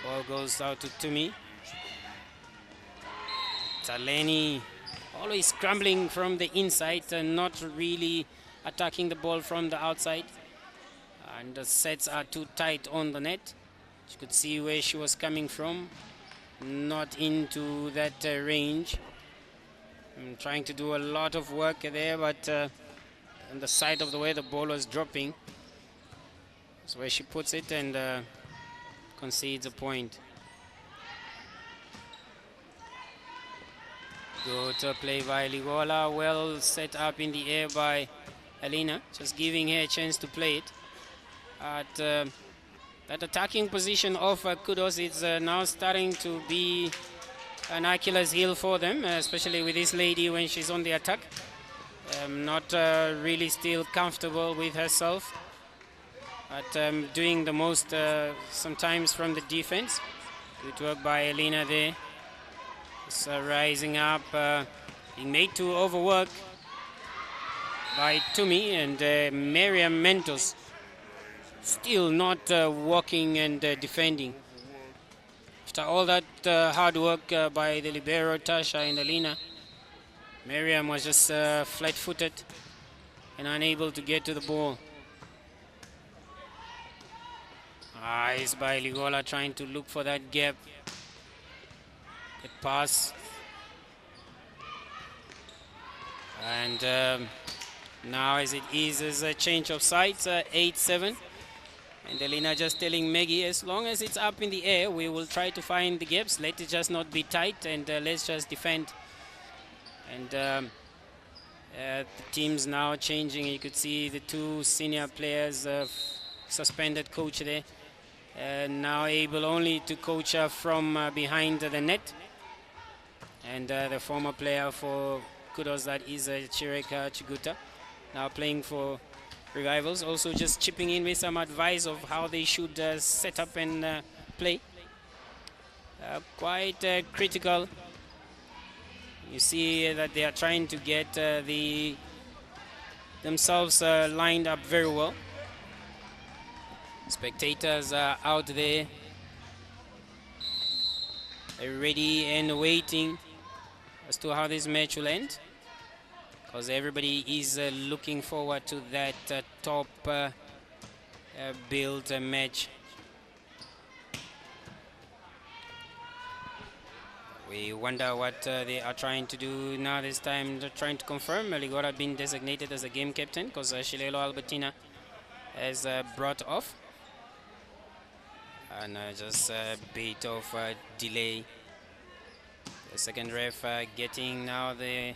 Ball goes out to Tumi. Taleni always scrambling from the inside and not really attacking the ball from the outside. And the sets are too tight on the net. You could see where she was coming from. Not into that range. I'm trying to do a lot of work there, but on the side of the way the ball was dropping, that's where she puts it and concedes a point. Good play by Ligola, well set up in the air by Alina, just giving her a chance to play it. At that attacking position of Kudos is now starting to be an Achilles heel for them, especially with this lady when she's on the attack. Not really still comfortable with herself, but doing the most sometimes from the defense. Good work by Alina there. It's rising up, being made to overwork by Tumi, and Miriam Mentos still not walking and defending. After all that hard work by the libero Tasha and Alina, Miriam was just flat-footed and unable to get to the ball. Eyes by Ligola trying to look for that gap. Good pass. And now as it is a change of sides, 8-7. And Elena just telling Maggie, as long as it's up in the air, we will try to find the gaps. Let it just not be tight, and let's just defend. And the team's now changing. You could see the two senior players, suspended coach there, now able only to coach from behind the net. And the former player for Kudos, that is Chireka Chiguta, now playing for Revivals, also just chipping in with some advice of how they should set up and play. Quite critical. You see that they are trying to get themselves lined up very well. Spectators are out there, ready and waiting as to how this match will end, because everybody is looking forward to that top build match. We wonder what they are trying to do now. This time they're trying to confirm Ligora being designated as a game captain, because Shilelo Albertina has brought off. And just a bit of delay. The second ref getting now the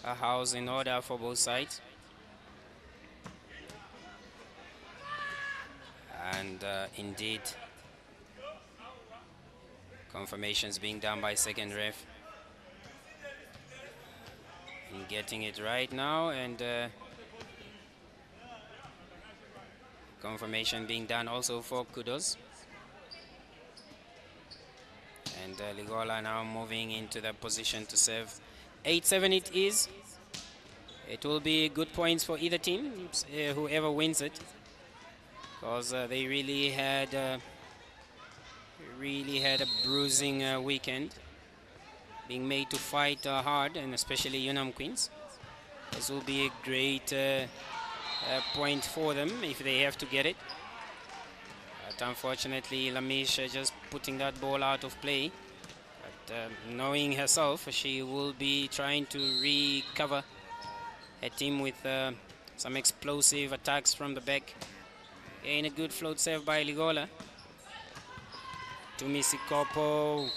house in order for both sides. And indeed, confirmations being done by second ref. And getting it right now, and confirmation being done also for Kudos. And Ligola now moving into the position to serve. 8-7 it is. It will be good points for either team, whoever wins it, because they really had a bruising weekend, being made to fight hard, and especially Yunam Queens. This will be a great point for them if they have to get it. But unfortunately, Lamish just putting that ball out of play. But knowing herself, she will be trying to recover her team with some explosive attacks from the back. And a good float save by Ligola. Tumisi Kopo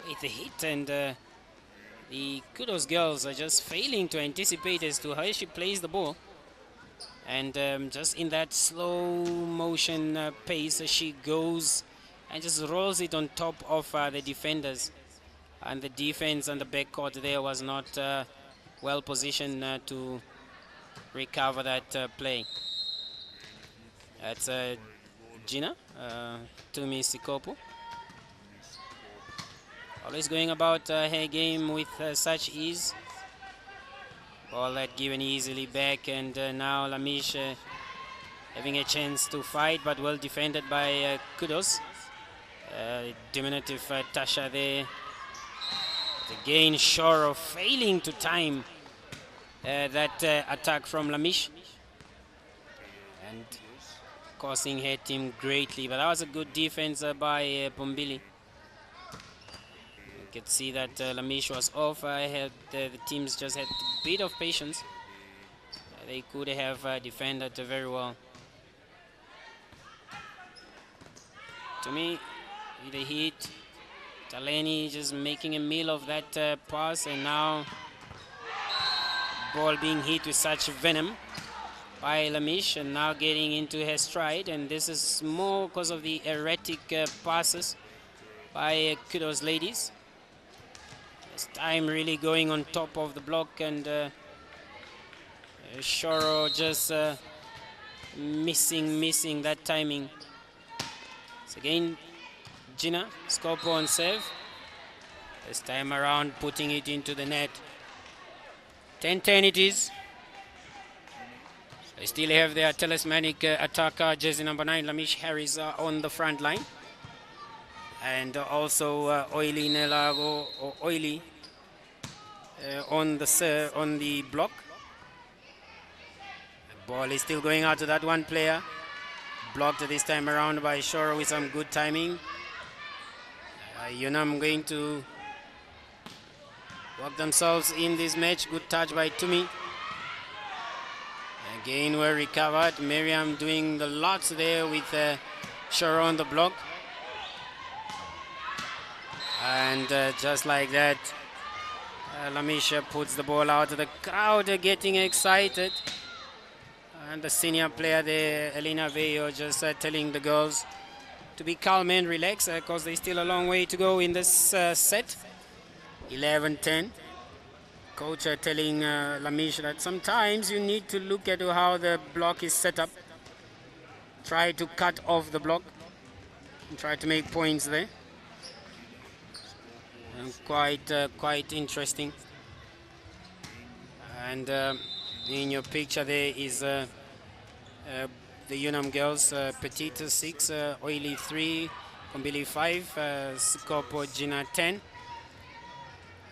with a hit, and the Kudos girls are just failing to anticipate as to how she plays the ball. And just in that slow motion pace, she goes and just rolls it on top of the defenders. And the defense on the backcourt there was not well positioned to recover that play. That's Gina Tumi Sikopo. Always going about her game with such ease. Ball that given easily back, and now Lamish having a chance to fight, but well defended by Kudos. Diminutive Tasha there. Again, Shoro failing to time that attack from Lamish and causing her team greatly. But that was a good defense by Bombili. You could see that Lamish was off. The teams just had a bit of patience. They could have defended very well. To me, with the heat, Taleni just making a meal of that pass, and now ball being hit with such venom by Lamish, and now getting into her stride. And this is more because of the erratic passes by Kudos ladies. This time really going on top of the block, and Shoro just missing that timing. So again, Gina Scopo on serve. This time around putting it into the net. 10-10 it is. They still have their talismanic attacker, jersey number 9, Lamish Harris, on the front line. And also Oily Nelago, or Oily, on the block. The ball is still going out to that one player. Blocked this time around by Shoro with some good timing. Yunam going to work themselves in this match. Good touch by Tumi. Again, well recovered. Miriam doing the lots there with Shoro on the block. And just like that, Lamisha puts the ball out. The crowd are getting excited. And the senior player there, Elena Veyo, just telling the girls to be calm and relax because there's still a long way to go in this set. 11-10. Coach telling Lamish that sometimes you need to look at how the block is set up. Try to cut off the block and try to make points there. And quite interesting. And in your picture there is the Yunam girls, Petite 6, Oily 3, Kombili 5, Sikopo Gina 10.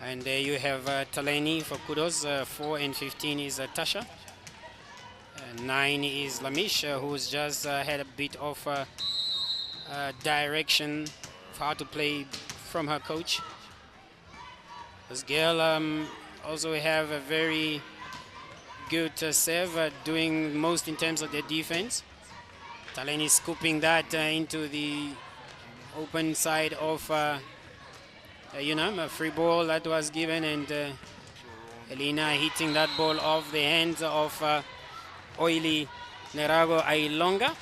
And there you have Taleni for Kudos, 4 and 15 is Tasha. 9 is Lamish, who's just had a bit of direction of how to play from her coach. This girl also have a very good serve, doing most in terms of their defense. Taleni scooping that into the open side of Yunam, a free ball that was given, and Elena hitting that ball off the hands of Oily Nerago Ailonga.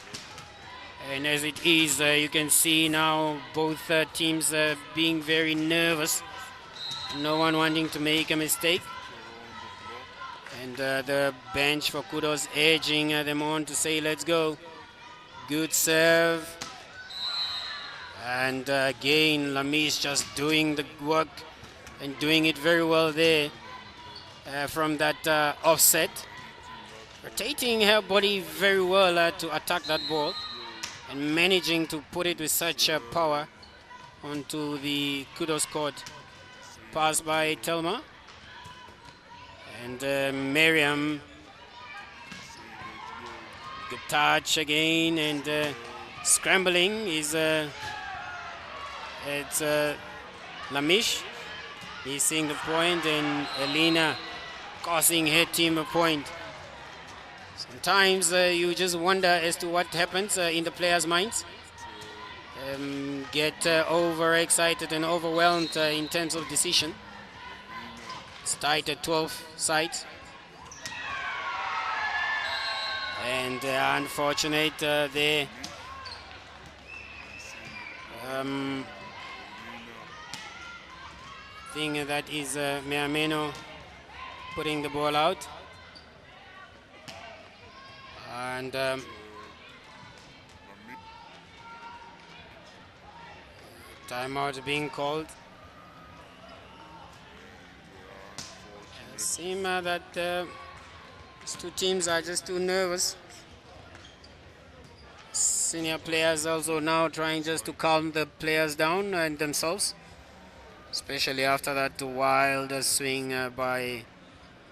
And as it is, you can see now both teams being very nervous, no one wanting to make a mistake. And the bench for Kudos edging them on to say, let's go. Good serve. And again, Lamish just doing the work and doing it very well there from that offset. Rotating her body very well to attack that ball and managing to put it with such power onto the Kudos court. Pass by Telma. And Miriam, good touch again, and scrambling is it's Lamish. He's seeing the point, and Elena causing her team a point. Sometimes you just wonder as to what happens in the players' minds. Get overexcited and overwhelmed in terms of decision. It's tight at 12 sides. And unfortunate there. Thing that is Meameno putting the ball out. And timeout being called. It seems that these two teams are just too nervous. Senior players also now trying just to calm the players down and themselves, especially after that wild swing by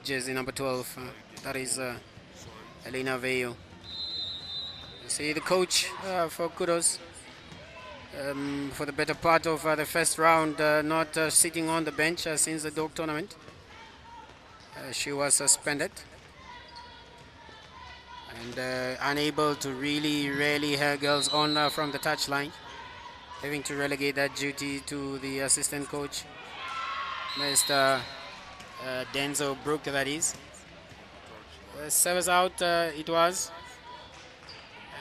jersey number 12. That is Elena Veyo. You see the coach for Kudos for the better part of the first round, not sitting on the bench since the dog tournament. She was suspended and unable to really rally her girls on from the touchline, having to relegate that duty to the assistant coach, Mr. Denzel Brook, that is. Service out it was,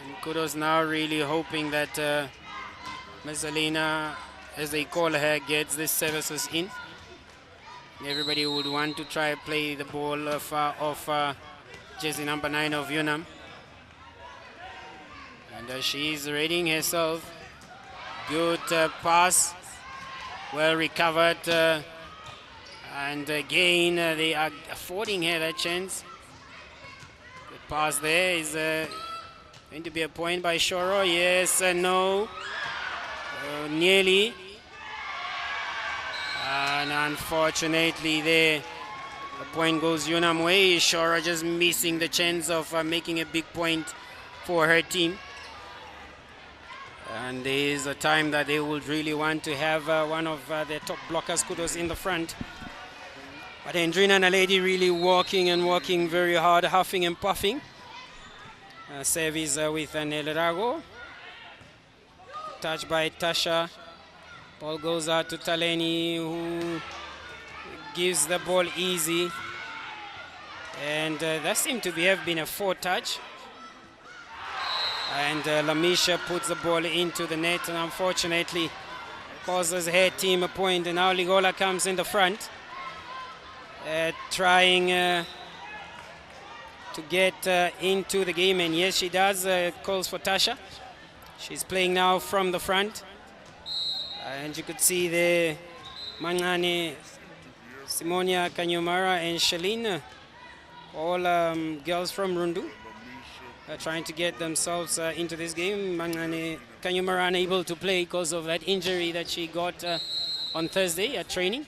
and Kudos now really hoping that Ms. Alina, as they call her, gets these services in. Everybody would want to try play the ball of jersey number 9 of Yunam. And she's readying herself. Good pass, well recovered. And again, they are affording her that chance. Good pass there is going to be a point by Shoro. Yes, no. Nearly. And unfortunately there, the point goes Yunam way. Shora just missing the chance of making a big point for her team. And there is a time that they would really want to have one of their top blockers, Kudos, in the front. But Andrina Naledi really walking very hard, huffing and puffing. Service with Nelerago. Touch by Tasha. Ball goes out to Taleni, who gives the ball easy. And that seemed to have been a 4-touch. And Lamisha puts the ball into the net and unfortunately causes her team a point. And now Ligola comes in the front, trying to get into the game. And yes, she does. Calls for Tasha. She's playing now from the front. And you could see the Mangane, Simonia Kanyumara and Shalina, all girls from Rundu, trying to get themselves into this game. Mangane Kanyumara unable to play because of that injury that she got on Thursday at training.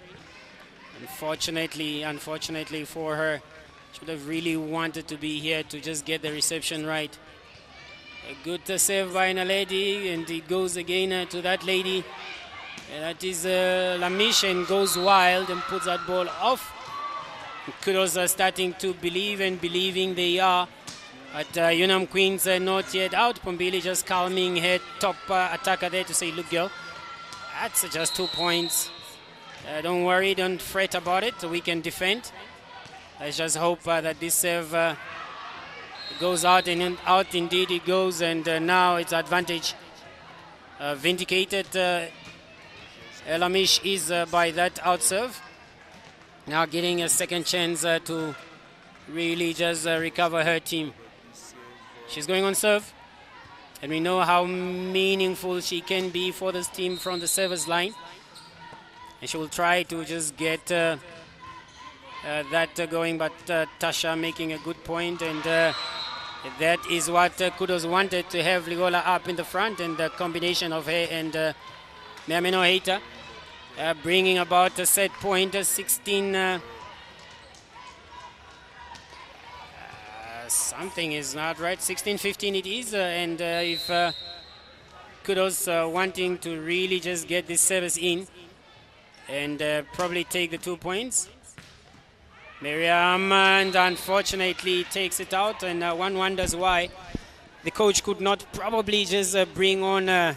Unfortunately for her, she would have really wanted to be here to just get the reception right. A good save by Naledi, and it goes again to that lady. That is Lamish, and goes wild and puts that ball off. Kudos are starting to believing they are. But Yunam Queens are not yet out. Pombili just calming her top attacker there to say, look girl, that's just 2 points. Don't worry, don't fret about it. We can defend. Let's just hope that this serve goes out, and out indeed it goes. And now it's advantage vindicated. Elamish is by that out serve. Now getting a second chance to really just recover her team. She's going on serve. And we know how meaningful she can be for this team from the service line. And she will try to just get that going. But Tasha making a good point. And that is what Kudos wanted, to have Ligola up in the front. And the combination of her and Meameno Heita bringing about a set point, 16. Something is not right. 16-15 it is. And if Kudos wanting to really just get this service in and probably take the 2 points. Miriam, and unfortunately takes it out, and one wonders why the coach could not probably just bring on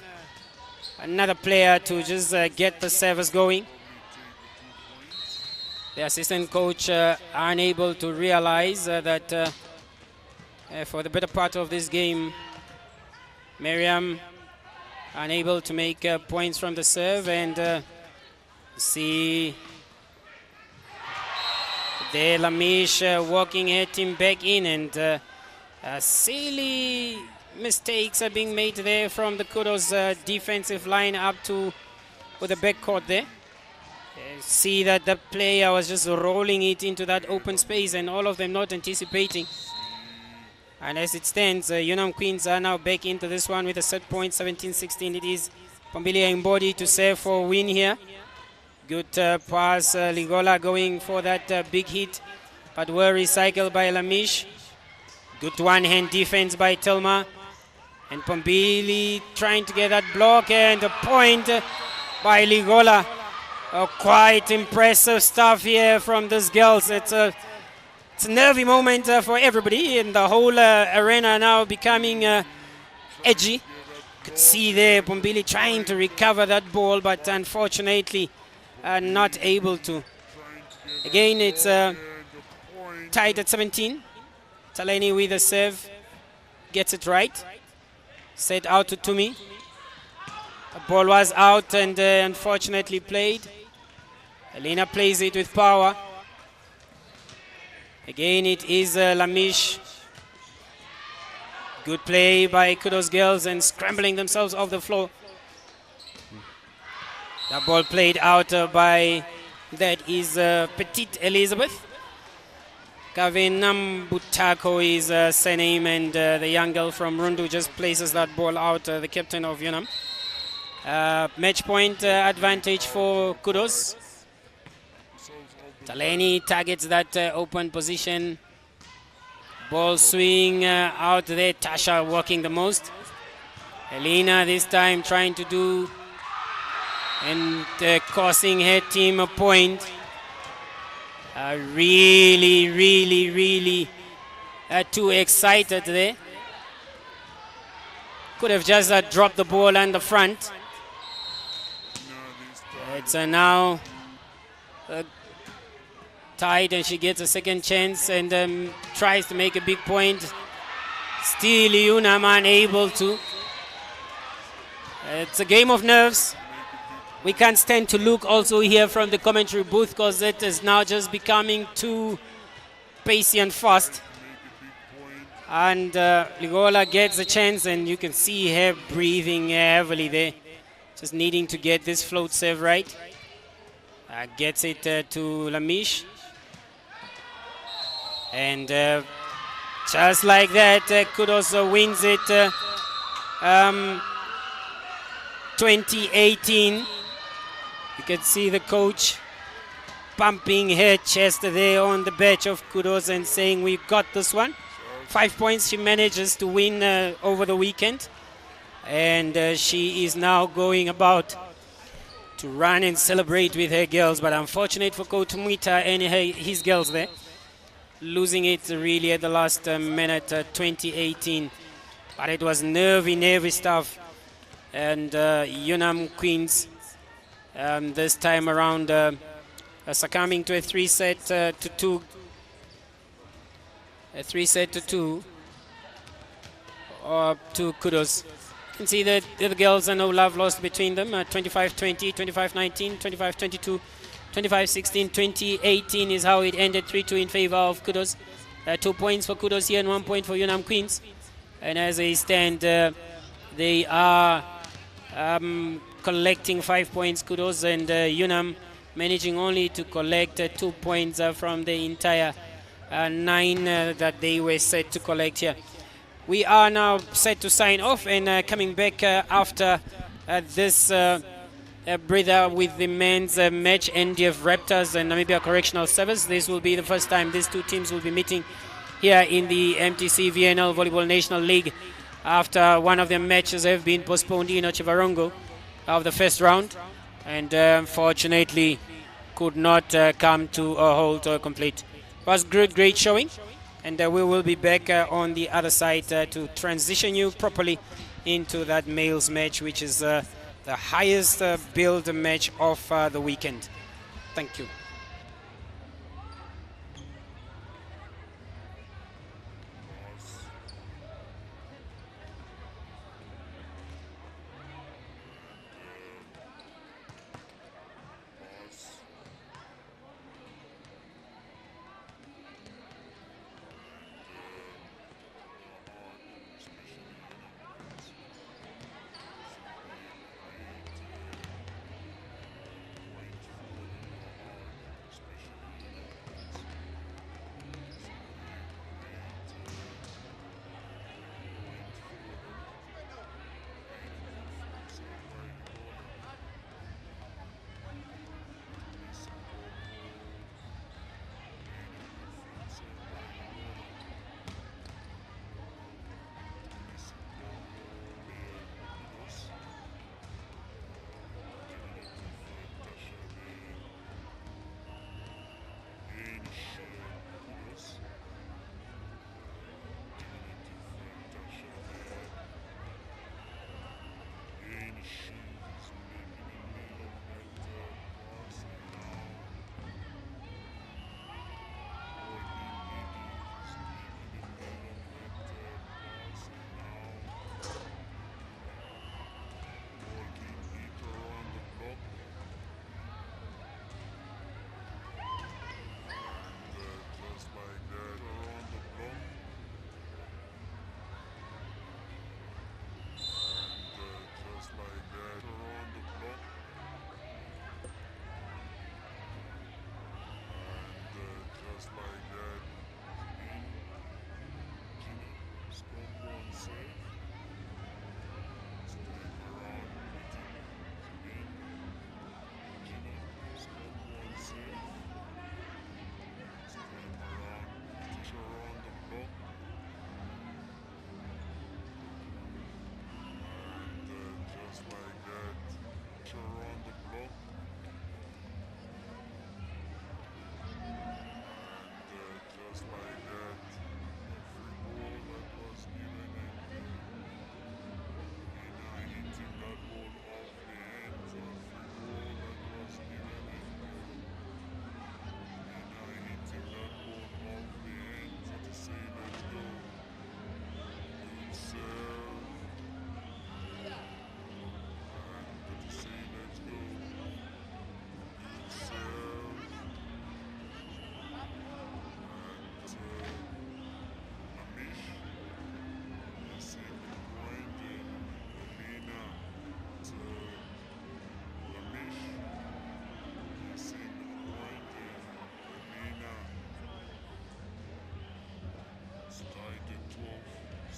another player to just get the service going. The assistant coach unable to realize that for the better part of this game. Miriam unable to make points from the serve, and see there Lamish walking her team back in, and silly mistakes are being made there from the Kudos defensive line up to with the backcourt there. See that the player was just rolling it into that open space, and all of them not anticipating. And as it stands, Yunam Queens are now back into this one with a set point, 17-16. It is Pombilia Imbodi to serve for win here. Good pass, Ligola going for that big hit, but were recycled by Lamish. Good one-hand defense by Telma. And Pombili trying to get that block, and a point by Ligola. Quite impressive stuff here from these girls. It's a nervy moment for everybody, and the whole arena now becoming edgy. Could see there Pombili trying to recover that ball, but unfortunately not able to. Again, it's tied at 17. Taleni with a serve, gets it right. Set out to Tumi. The ball was out and unfortunately played. Elena plays it with power. Again, it is Lamish. Good play by Kudos girls and scrambling themselves off the floor. The ball played out by, that is Petite Elizabeth. Kavinam Butako is surname, and the young girl from Rundu just places that ball out, the captain of Yunam. Match point advantage for Kudos. Taleni targets that open position. Ball swing out there. Tasha working the most. Elena this time trying to do and costing her team a point. Really too excited there. Could have just dropped the ball on the front. It's now tied, and she gets a second chance and tries to make a big point. Still Yunam unable to. It's a game of nerves. We can't stand to look also here from the commentary booth, because it is now just becoming too pacey and fast. And Ligola gets a chance, and you can see her breathing heavily there. Just needing to get this float serve right. Gets it to Lamish. And just like that, Kudos wins it 2018. You can see the coach pumping her chest there on the bench of Kudos and saying, "We got this one." 5 points she manages to win over the weekend. And she is now going about to run and celebrate with her girls. But unfortunate for Coach Muita and his girls there. Losing it really at the last minute, 2018. But it was nervy stuff. And Yunam Queens this time around succumbing to a 3-set to 2. A 3-set to 2 to Kudos. You can see that the girls are no love lost between them. 25-20, 25-19, 25-22, 25-16, 2018 is how it ended. 3-2 in favor of Kudos. 2 points for Kudos here and 1 point for Yunam Queens. And as they stand, they are collecting 5 points, Kudos, and Yunam managing only to collect 2 points from the entire 9 that they were set to collect here. We are now set to sign off, and coming back after this breather with the men's match, NDF Raptors and Namibia Correctional Service. This will be the first time these two teams will be meeting here in the MTC VNL Volleyball National League after one of their matches have been postponed in Ochivarongo of the first round, and unfortunately could not come to a halt or complete. It was great showing, and we will be back on the other side to transition you properly into that males match, which is the highest billed match of the weekend. Thank you.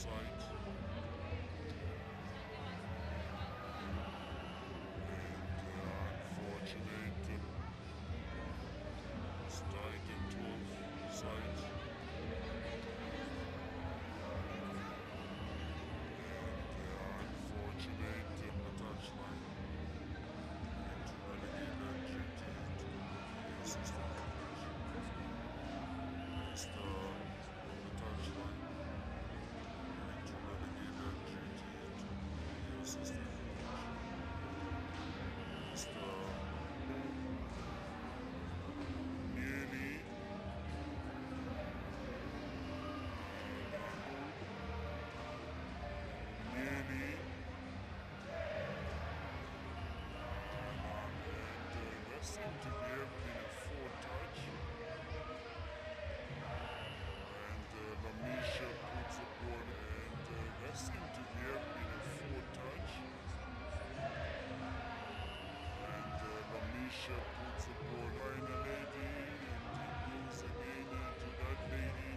side. And unfortunate started to side. And unfortunate the touchline. And to relegate that duty to the assistant coach. Missed on the touchline. And to relegate that duty to the assistant coach. Missed nearly and that seemed to be having a full touch. And Lamisha puts the ball, and that seemed to be having a full touch. And Lamisha puts the ball behind the lady, and it goes again to that lady.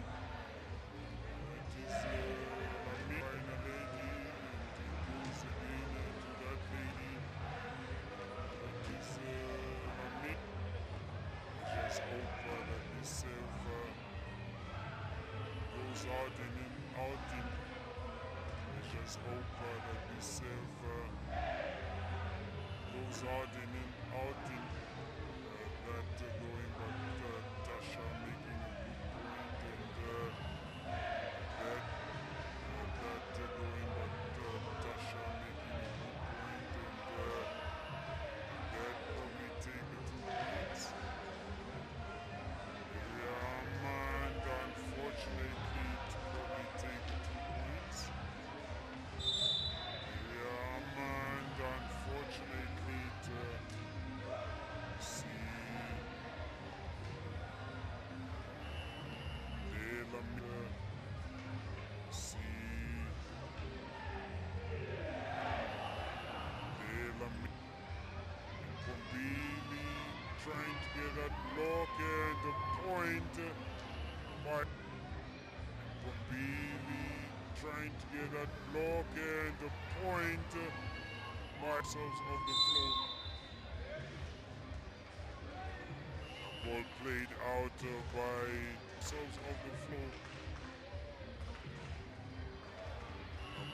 It is Lamisha behind the lady, and it goes again to that lady. It is Lamisha. Just hope that this serve goes out and in, out in. I just hope that this serve goes out and in, out in. That going, but Tasha making a good point, and that going, but Tasha making a good point, and that probably take 2 points. And unfortunately, to probably take 2 points. And unfortunately, to see Pombili trying to get that block and the point by Pombili trying to get that block and the point by themselves of the floor. Ball played out by themselves of the floor.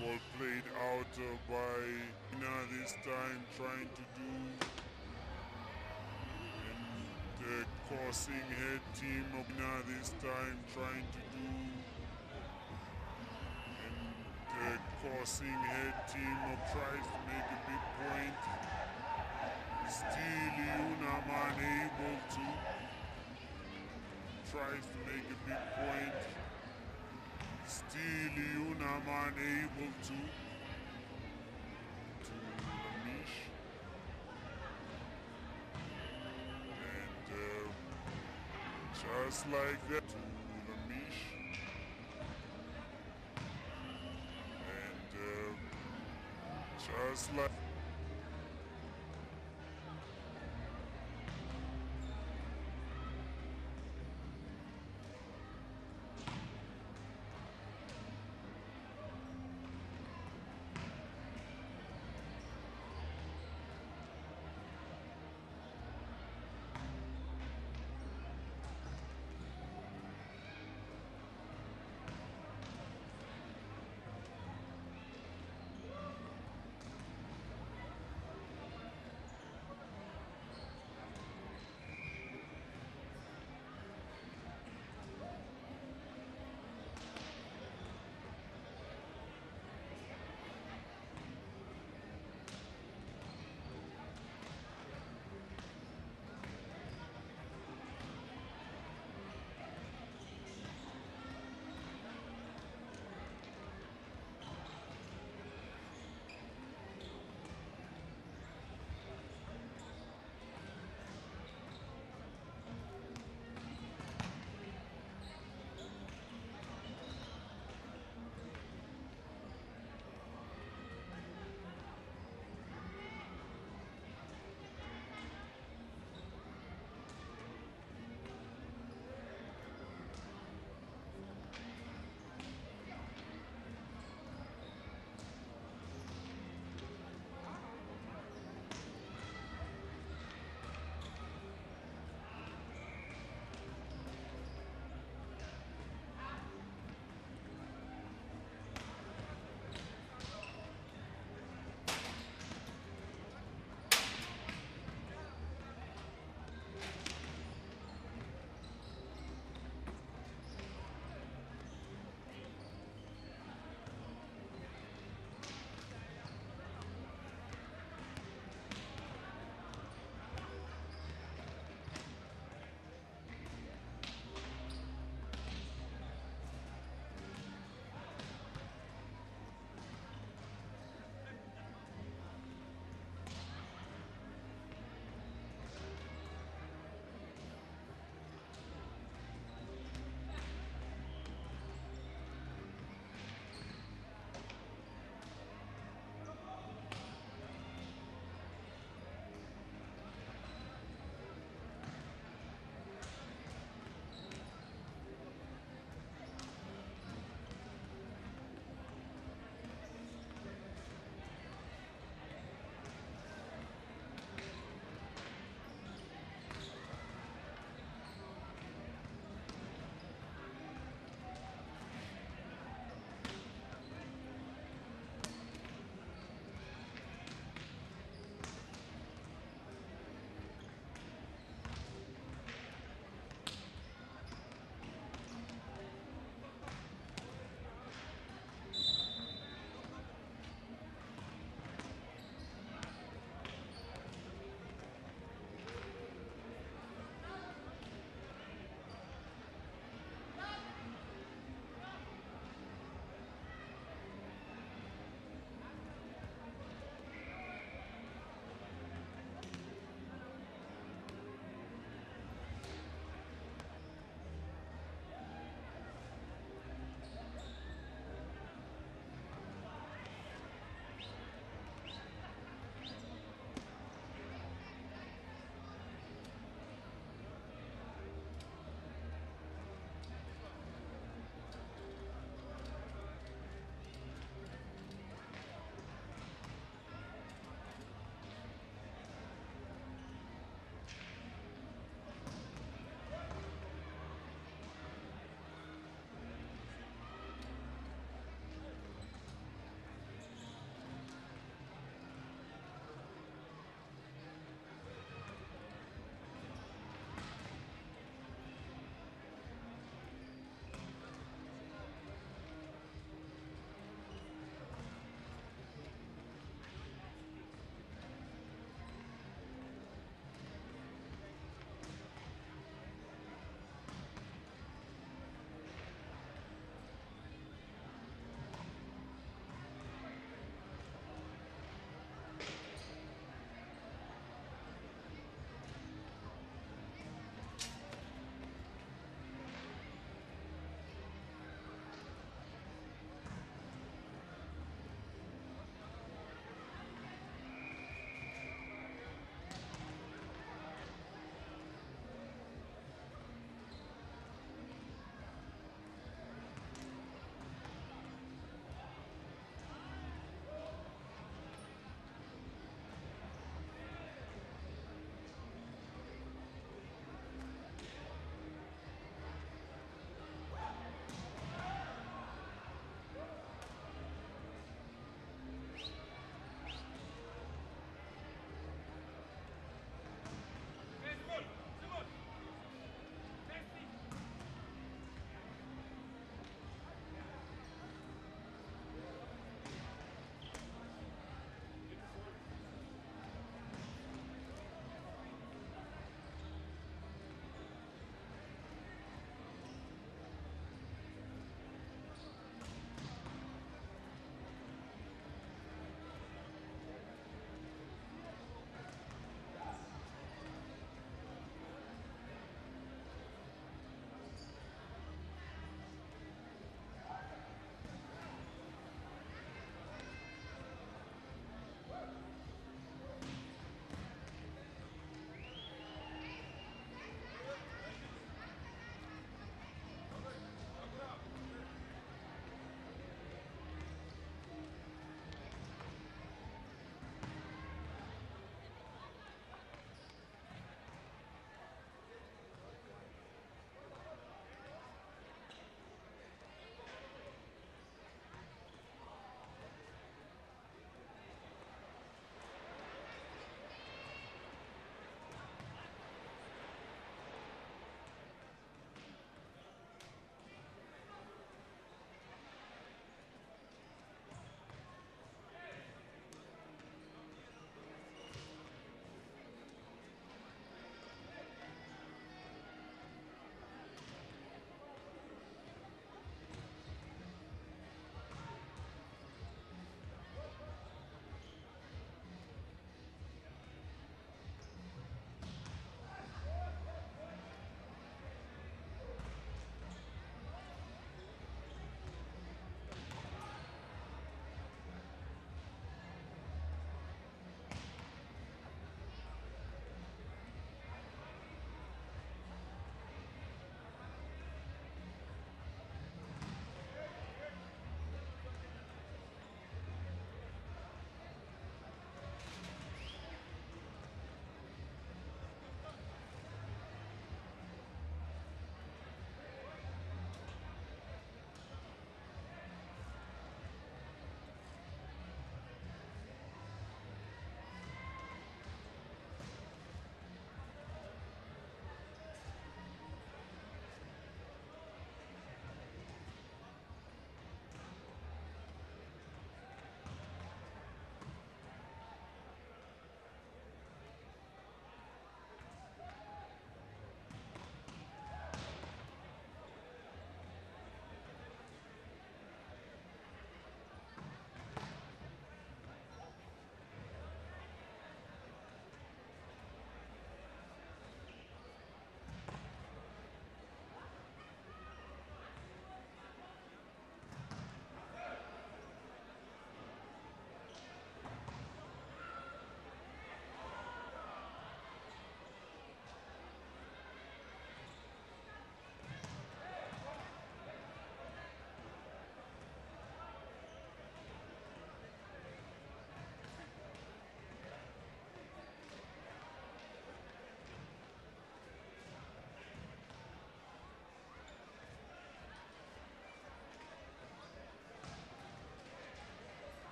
Ball played out by Ina this time trying to do the crossing head team of Ina this time trying to do and the crossing head team of tries to make a big point. Still Yunam unable to tries to make a big point. Still Yunam unable to Lamish. And just like that to Lamish. And just like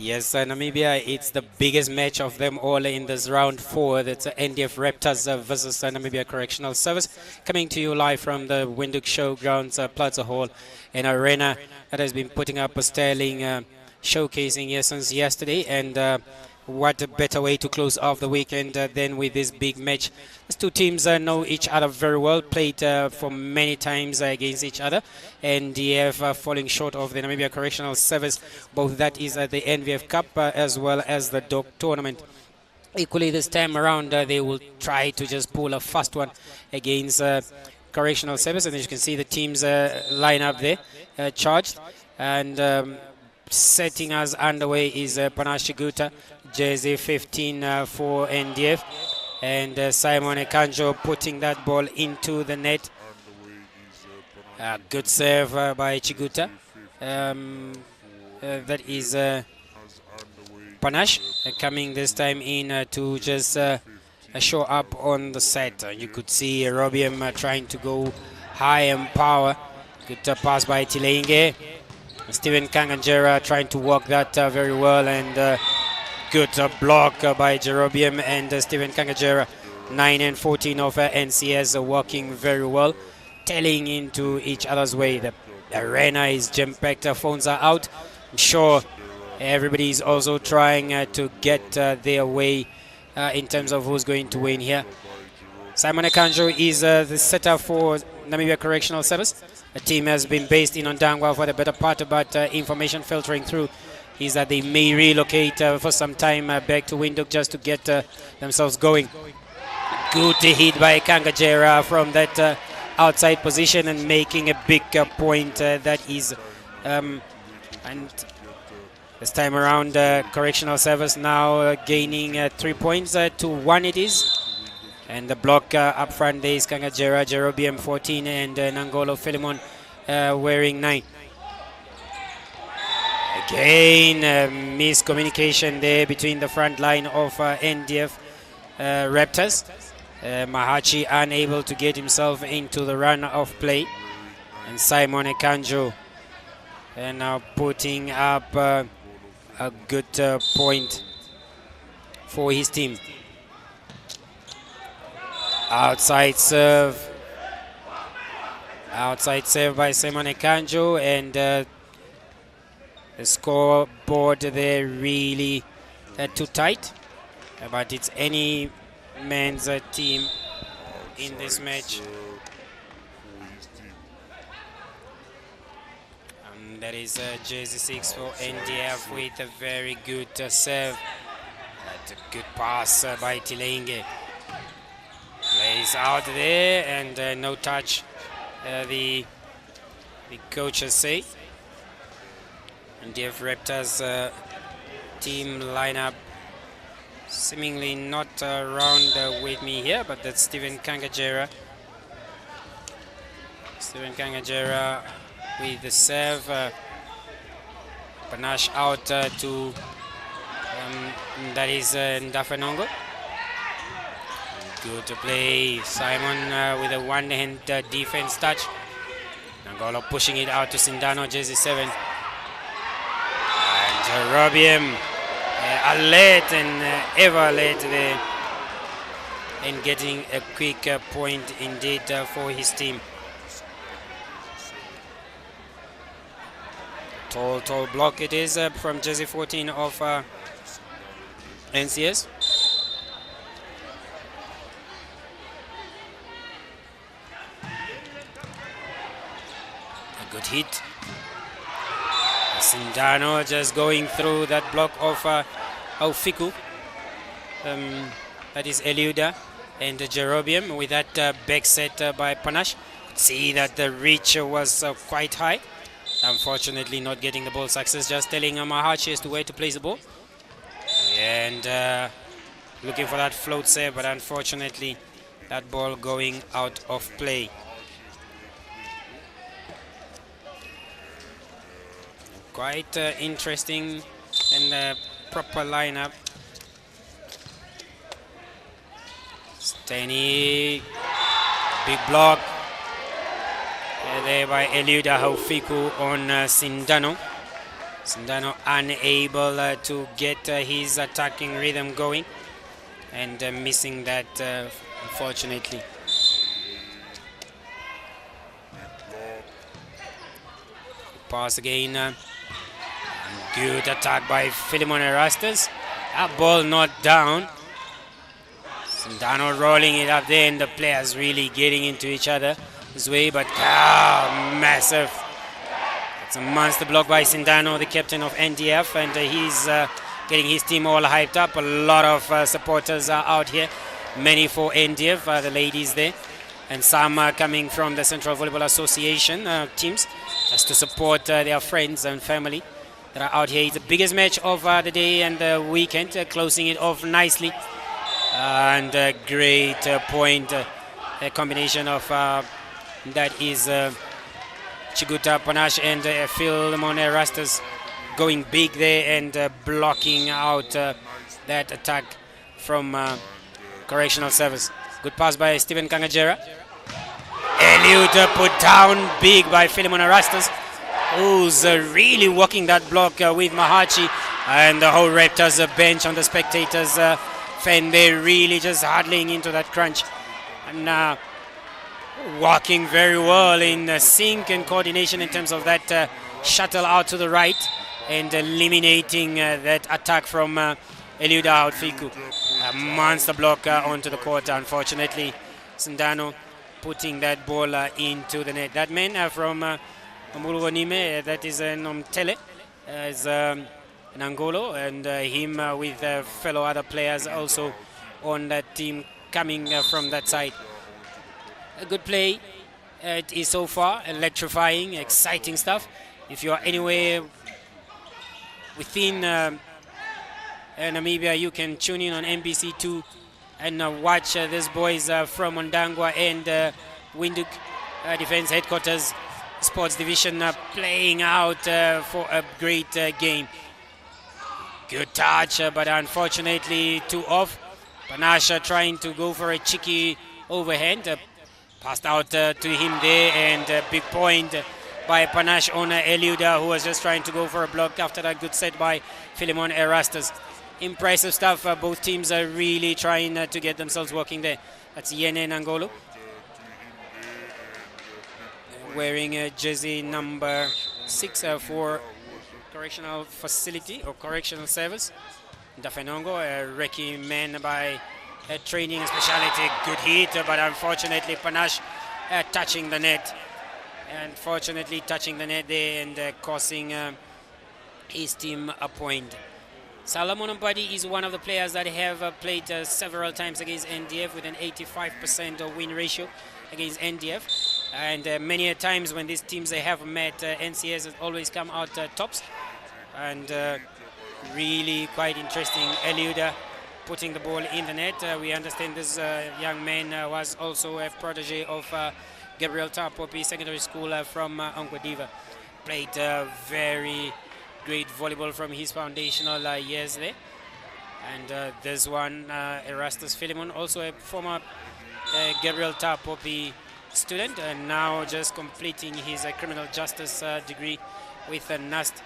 Yes, Namibia, it's the biggest match of them all in this round 4. That's NDF Raptors versus Namibia Correctional Service. Coming to you live from the Windhoek Showgrounds, Plaza Hall, an arena that has been putting up a sterling showcasing here since yesterday. And what a better way to close off the weekend than with this big match. These two teams know each other very well, played for many times against each other. NDF falling short of the Namibia Correctional Service, both that is at the NVF Cup as well as the DOC tournament. Equally this time around, they will try to just pull a fast one against Correctional Service. And as you can see, the teams line up there, charged. And setting us underway is Panache Guta, jersey 15 for NDF. And Simon Ekanjo putting that ball into the net. Good serve by Chiguta. That is Panache coming this time in to just show up on the set. You could see Robium trying to go high and power. Good pass by Tilenge. Steven Kanganjera trying to work that very well, and good block by Jerobium and Steven Kanganjera. 9 and 14 of NCS working very well, telling into each other's way. The arena is jam-packed, phones are out. I'm sure everybody is also trying to get their way in terms of who's going to win here. Simon Ekanjo is the setter for Namibia Correctional Service. The team has been based in Ondangwa for the better part, but information filtering through is that they may relocate for some time back to Windhoek just to get themselves going. Good hit by Kangajera from that outside position and making a big point. That is, and this time around, Correctional Service now gaining 3 points to 1 it is. And the block up front there is Kangajera, Jerobium 14 and Nangolo Philemon wearing 9. Again, miscommunication there between the front line of NDF Raptors. Mahachi unable to get himself into the run of play. And Simon Ekanjo now putting up a good point for his team. Outside serve by Simon Ekanjo, and the scoreboard there really too tight, but it's any man's team in this match. And that is jersey 6 for NDF with a very good serve. That's a good pass by Tilenge. Plays out there, and no touch, the coaches say. NDF Raptors team lineup seemingly not around with me here, but that's Steven Kangajera. Steven Kangajera with the serve. Panache out to that is Ndafenongo. Good to play. Simon with a one-hand defense touch. Nangolo pushing it out to Sindano, jersey 7. And Robium alert and ever alert there in getting a quick point indeed for his team. Tall block it is from jersey 14 of NCS. Good hit. Sindano just going through that block of Aufiku. That is Eliuda and Jerobium with that back set by Panache. See that the reach was quite high. Unfortunately not getting the ball success. Just telling Mahachi as to where to place the ball. And looking for that float save, but unfortunately that ball going out of play. Quite interesting and proper lineup. Steny, big block there by Eliuda Haufiku on Sindano. Sindano unable to get his attacking rhythm going, and missing that, unfortunately. Pass again. Good attack by Philemon Erastus. That ball not down. Sindano rolling it up there, and the players really getting into each other this way, but massive. It's a monster block by Sindano, the captain of NDF, and he's getting his team all hyped up. A lot of supporters are out here, many for NDF, the ladies there, and some coming from the Central Volleyball Association teams, just to support their friends and family that are out here. It's the biggest match of the day and the weekend, closing it off nicely. And a great point, a combination of that is Chiguta Panache and Philemon Erastus going big there and blocking out that attack from correctional service. Good pass by Stephen Kangajera. Eliud put down big by Philemon Erastus, who's really working that block with Mahachi, and the whole Raptors bench on the spectators fan. They're really just huddling into that crunch and walking very well in sync and coordination in terms of that shuttle out to the right and eliminating that attack from Eliuda Hautfiku. A monster block onto the court. Unfortunately, Sindano putting that ball into the net. That man from Muluwanime, that is Nomtele, is Nangolo, and him with fellow other players also on that team coming from that side. A good play. It is so far electrifying, exciting stuff. If you are anywhere within Namibia, you can tune in on MBC2 and watch these boys from Ondangwa and Windhoek Defense Headquarters Sports Division playing out for a great game. Good touch, but unfortunately too off. Panasha trying to go for a cheeky overhand. Passed out to him there, and a big point by Panache on Eliuda, who was just trying to go for a block after that good set by Philemon Erastus. Impressive stuff. Both teams are really trying to get themselves working there. That's Yene Nangolo, wearing jersey number 6 for correctional facility or correctional service. Dafenongo, a Reki man by training speciality. Good hit, but unfortunately Panache touching the net. Unfortunately touching the net there and costing his team a point. Salomon Mbadi is one of the players that have played several times against NDF with an 85% win ratio against NDF. And many a times when these teams they have met, NCS has always come out tops. And really quite interesting. Eliuda putting the ball in the net. We understand this young man was also a protege of Gabriel Tapopi Secondary School from Ongwediva. Played very great volleyball from his foundational years there. And this one, Erastus Philemon, also a former Gabriel Tapopi student, and now just completing his criminal justice degree with NUST,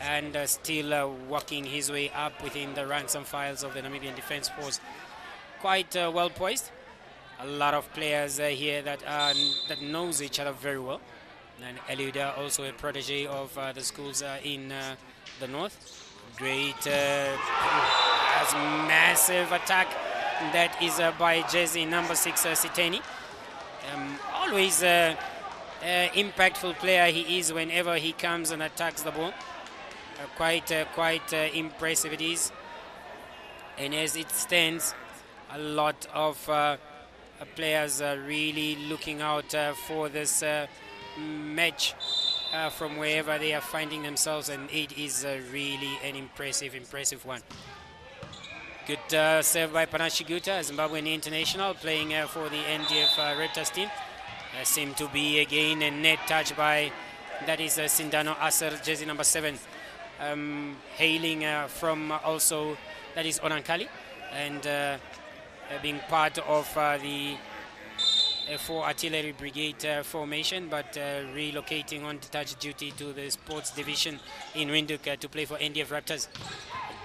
and still working his way up within the ranks and files of the Namibian Defence Force. Quite well poised. A lot of players here that knows each other very well. And Eliuda, also a protege of the schools in the north. Great, has massive attack. That is by jersey number 6, Siteni. Always impactful player he is whenever he comes and attacks the ball. Quite impressive it is. And as it stands, a lot of players are really looking out for this match from wherever they are finding themselves, and it is really an impressive one. Good serve by Panashiguta, Zimbabwean international, playing for the NDF Raptors team. Seem to be again a net touch by, that is Sindano Aser, jersey number 7, hailing from also, that is Onankali, and being part of the for Artillery Brigade formation, but relocating on detached duty to the sports division in Windhoek to play for NDF Raptors.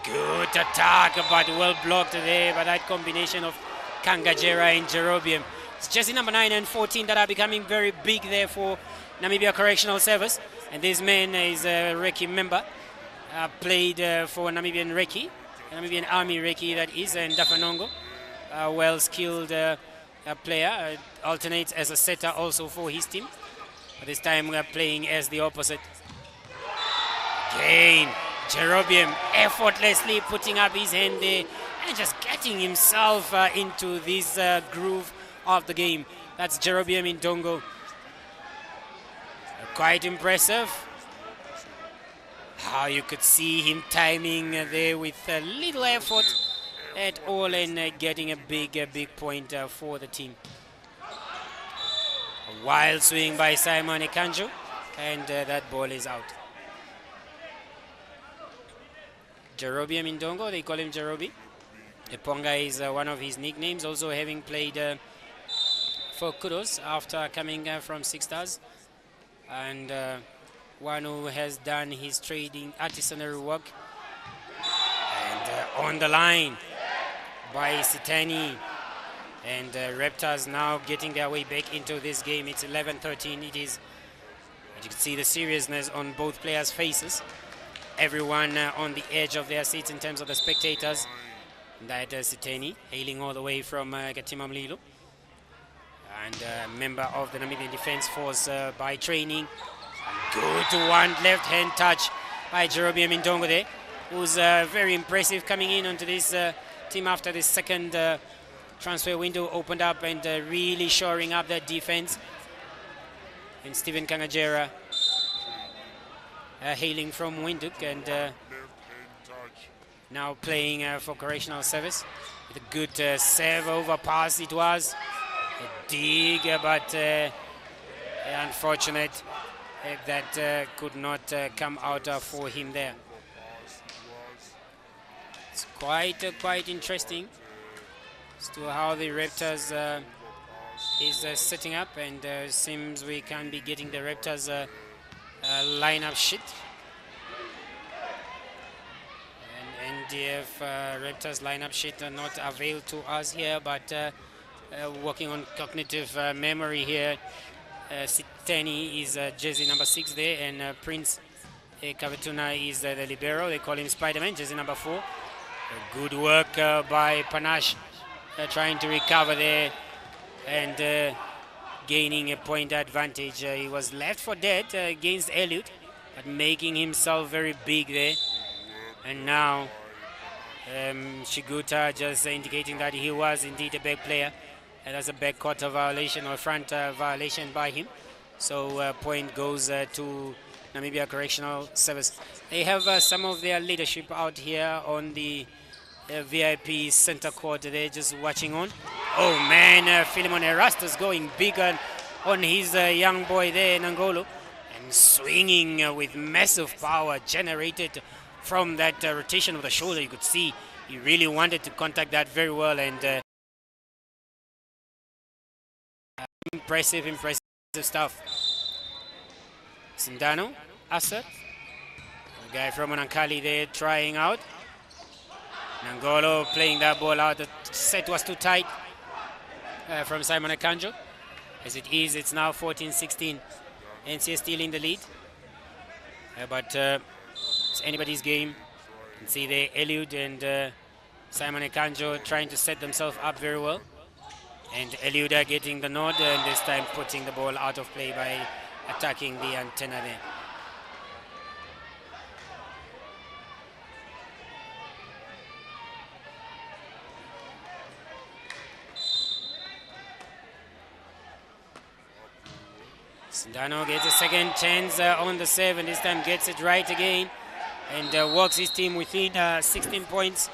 Good attack, but well blocked there by that combination of Kangajera and Jerobium. It's jersey number 9 and 14 that are becoming very big there for Namibia Correctional Service. And this man is a Reki member, played for Namibian Reki, Namibian Army Reki that is, and Dafanongo. A well-skilled player, alternates as a setter also for his team. But this time we are playing as the opposite. Again, Jerobium effortlessly putting up his hand there and just getting himself into this groove of the game. That's Jerobium in Dongo. Quite impressive. How you could see him timing there with little effort at all and getting a big point for the team. A wild swing by Simon Ekanjo, and that ball is out. Jerobium Indongo, they call him Jerobi. Eponga is one of his nicknames, also having played for Kudos after coming from Six Stars, and one who has done his trading artisanal work. And on the line by Sitani, and Raptors now getting their way back into this game. It's 11-13. It is, as you can see, the seriousness on both players' faces. Everyone on the edge of their seats in terms of the spectators. That Sitani, hailing all the way from Gatima Mlilo, and member of the Namibian Defence Force by training. Good one left-hand touch by Jerobium Indongo there, who's very impressive coming in onto this team after the second transfer window opened up, and really shoring up that defense. And Stephen Kangajera hailing from Windhoek, and now playing for Correctional Service. With a good serve over pass it was. A dig, but unfortunate that could not come out for him there. It's quite interesting as to how the Raptors is setting up, and seems we can be getting the Raptors lineup sheet. And NDF Raptors lineup sheet are not availed to us here, but working on cognitive memory here. Sitani is jersey number 6 there, and Prince Kavetuna is the libero. They call him Spider-Man, jersey number 4. Good work by Panache, trying to recover there and gaining a point advantage. He was left for dead against Elliot, but making himself very big there. And now Shiguta just indicating that he was indeed a back player. And that's a backcourt violation or front violation by him. So point goes to Namibia Correctional Service. They have some of their leadership out here on the VIP center court. They're just watching on. Oh man, Philemon Erastus going big on his young boy there, Nangolo. And swinging with massive power generated from that rotation of the shoulder. You could see he really wanted to contact that very well, and impressive stuff. Sindano, Asset, the guy from Anankali there trying out. Nangolo playing that ball out. The set was too tight from Simon Akanjo. As it is, it's now 14-16. NCS still in the lead. But it's anybody's game. You can see there Eliud and Simon Akanjo trying to set themselves up very well. And Eliuda getting the nod, and this time putting the ball out of play by attacking the antenna there. Sindano gets a second chance on the serve, and this time gets it right again, and works his team within 16 points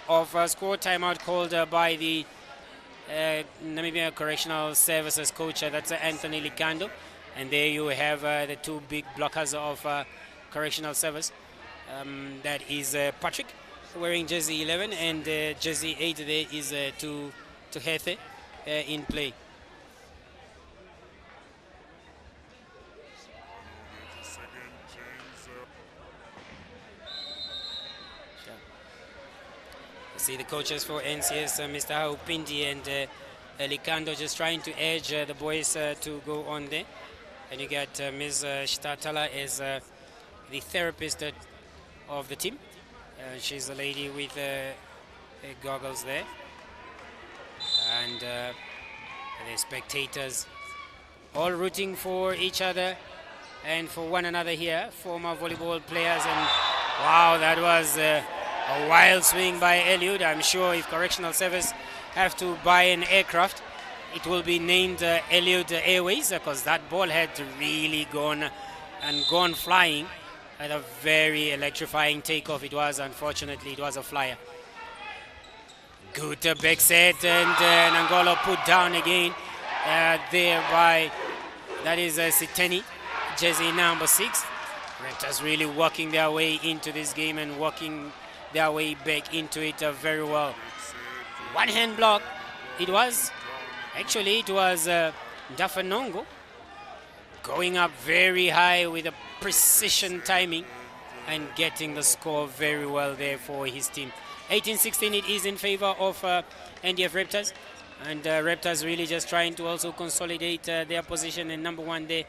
of score. Timeout called by the Namibia Correctional Services coach, that's Anthony Likando. And there you have the two big blockers of Correctional Service. That is Patrick wearing jersey 11, and jersey 8 there is to Hethe in play. See the coaches for NCS, Mr. Haupindi and Likando, just trying to edge the boys to go on there. And you got Ms. Shtatala as the therapist of the team. She's a lady with goggles there. And the spectators all rooting for each other and for one another here, former volleyball players. And wow, that was a wild swing by Eliud. I'm sure if Correctional Service have to buy an aircraft, it will be named Eliud Airways, because that ball had really gone flying. At a very electrifying takeoff it was. Unfortunately, it was a flyer. Good back set, and Nangolo put down again there by, that is Siteni, jersey number 6. Raptors really working their way into this game and working their way back into it very well. One hand block. It was Dafanongo going up very high with a precision timing and getting the score very well there for his team. 18-16 it is in favor of NDF Raptors, and Raptors really just trying to also consolidate their position in number 1 there,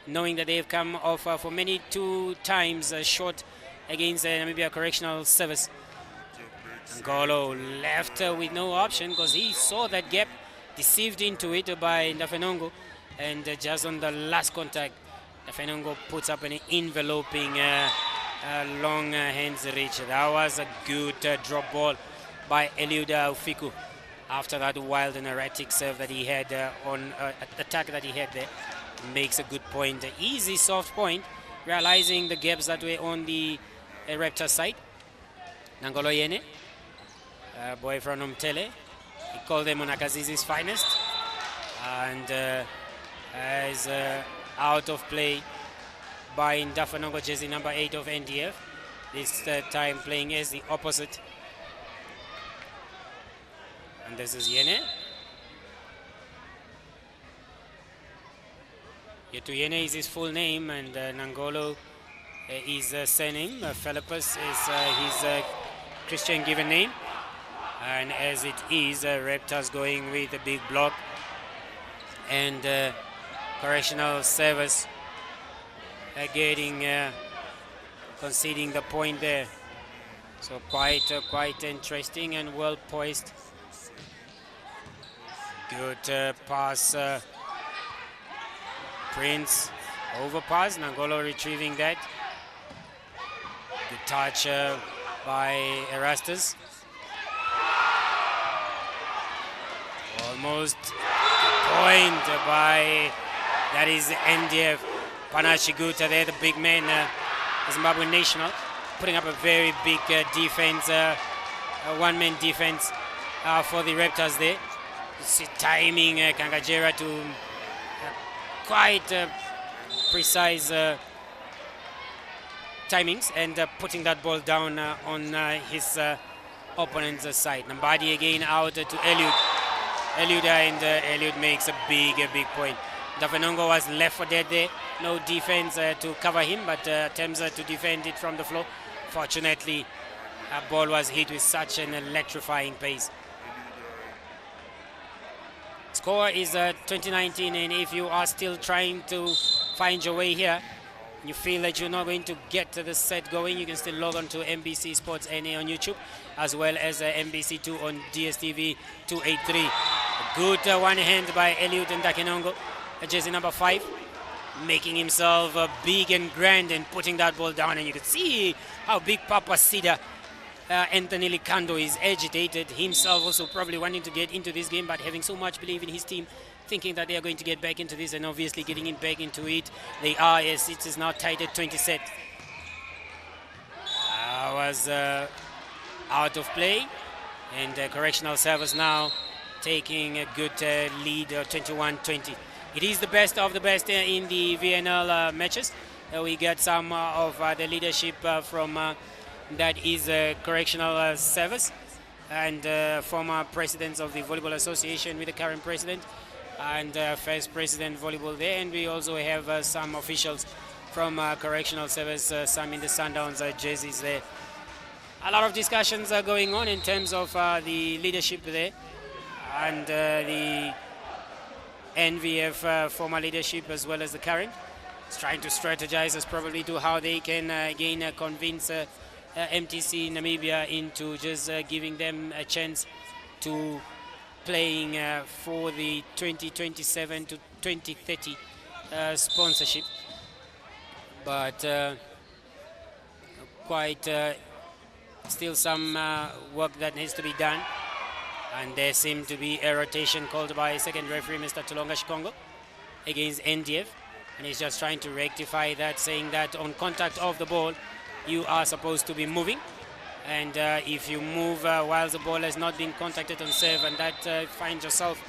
knowing that they have come off for many 2 times short against Namibia Correctional Service. Ngolo left with no option because he saw that gap, deceived into it by Ndafenongo, and just on the last contact, Ndafenongo puts up an enveloping long hands reach. That was a good drop ball by Eliuda Ufiku after that wild and erratic serve that he had on attack that he had there. Makes a good point, easy soft point, realizing the gaps that were on the Raptor side. Nangolo Yene, boy from Umtele, he called them Monakazizi's finest, and as out of play by Ndafanongo, jersey number 8 of NDF, this time playing as the opposite. And this is Yene. Yetu Yene is his full name, and Nangolo is surname. Philippus is his Christian given name. And as it is, Raptors going with a big block, and Correctional Service conceding the point there. So quite interesting and well poised. Good pass, Prince overpass. Nangolo retrieving that. Good touch by Erastus. Almost point by, that is NDF. Panachiguta there, the big man, Zimbabwe national, putting up a very big defense, one-man defense for the Raptors there. Timing Kangajera to quite precise timings, and putting that ball down on his opponent's side. Nambadi again out to Eliud. And Eliud makes a big point. Davenongo was left for dead there. No defense to cover him, but attempts to defend it from the floor. Fortunately, a ball was hit with such an electrifying pace. Score is 2019, and if you are still trying to find your way here, you feel that you're not going to get the set going, you can still log on to MBC Sports NA on YouTube, as well as MBC2 on DSTV 283. A good one hand by Eliud and Dakenongo, jersey number 5, making himself big and grand and putting that ball down. And you can see how big Papa Sida, Anthony Likando, is agitated himself, also probably wanting to get into this game, but having so much belief in his team, thinking that they are going to get back into this, and obviously getting in back into it. They are, as it is now tied at 20 set. Was out of play, and Correctional Service now taking a good lead, 21-20. It is the best of the best in the VNL matches. We get some of the leadership from that is Correctional Service, and former presidents of the Volleyball Association with the current president, and first president volleyball there. And we also have some officials from Correctional Service, some in the Sundowns jerseys there. A lot of discussions are going on in terms of the leadership there and the NVF former leadership as well as the current. It's trying to strategize as probably to how they can again convince MTC Namibia into just giving them a chance to playing for the 2027 to 2030 sponsorship. But quite still some work that needs to be done. And there seemed to be a rotation called by second referee, Mr. Tulonga Shikongo, against NDF. And he's just trying to rectify that, saying that on contact of the ball, you are supposed to be moving. And if you move while the ball has not been contacted on serve, and that finds yourself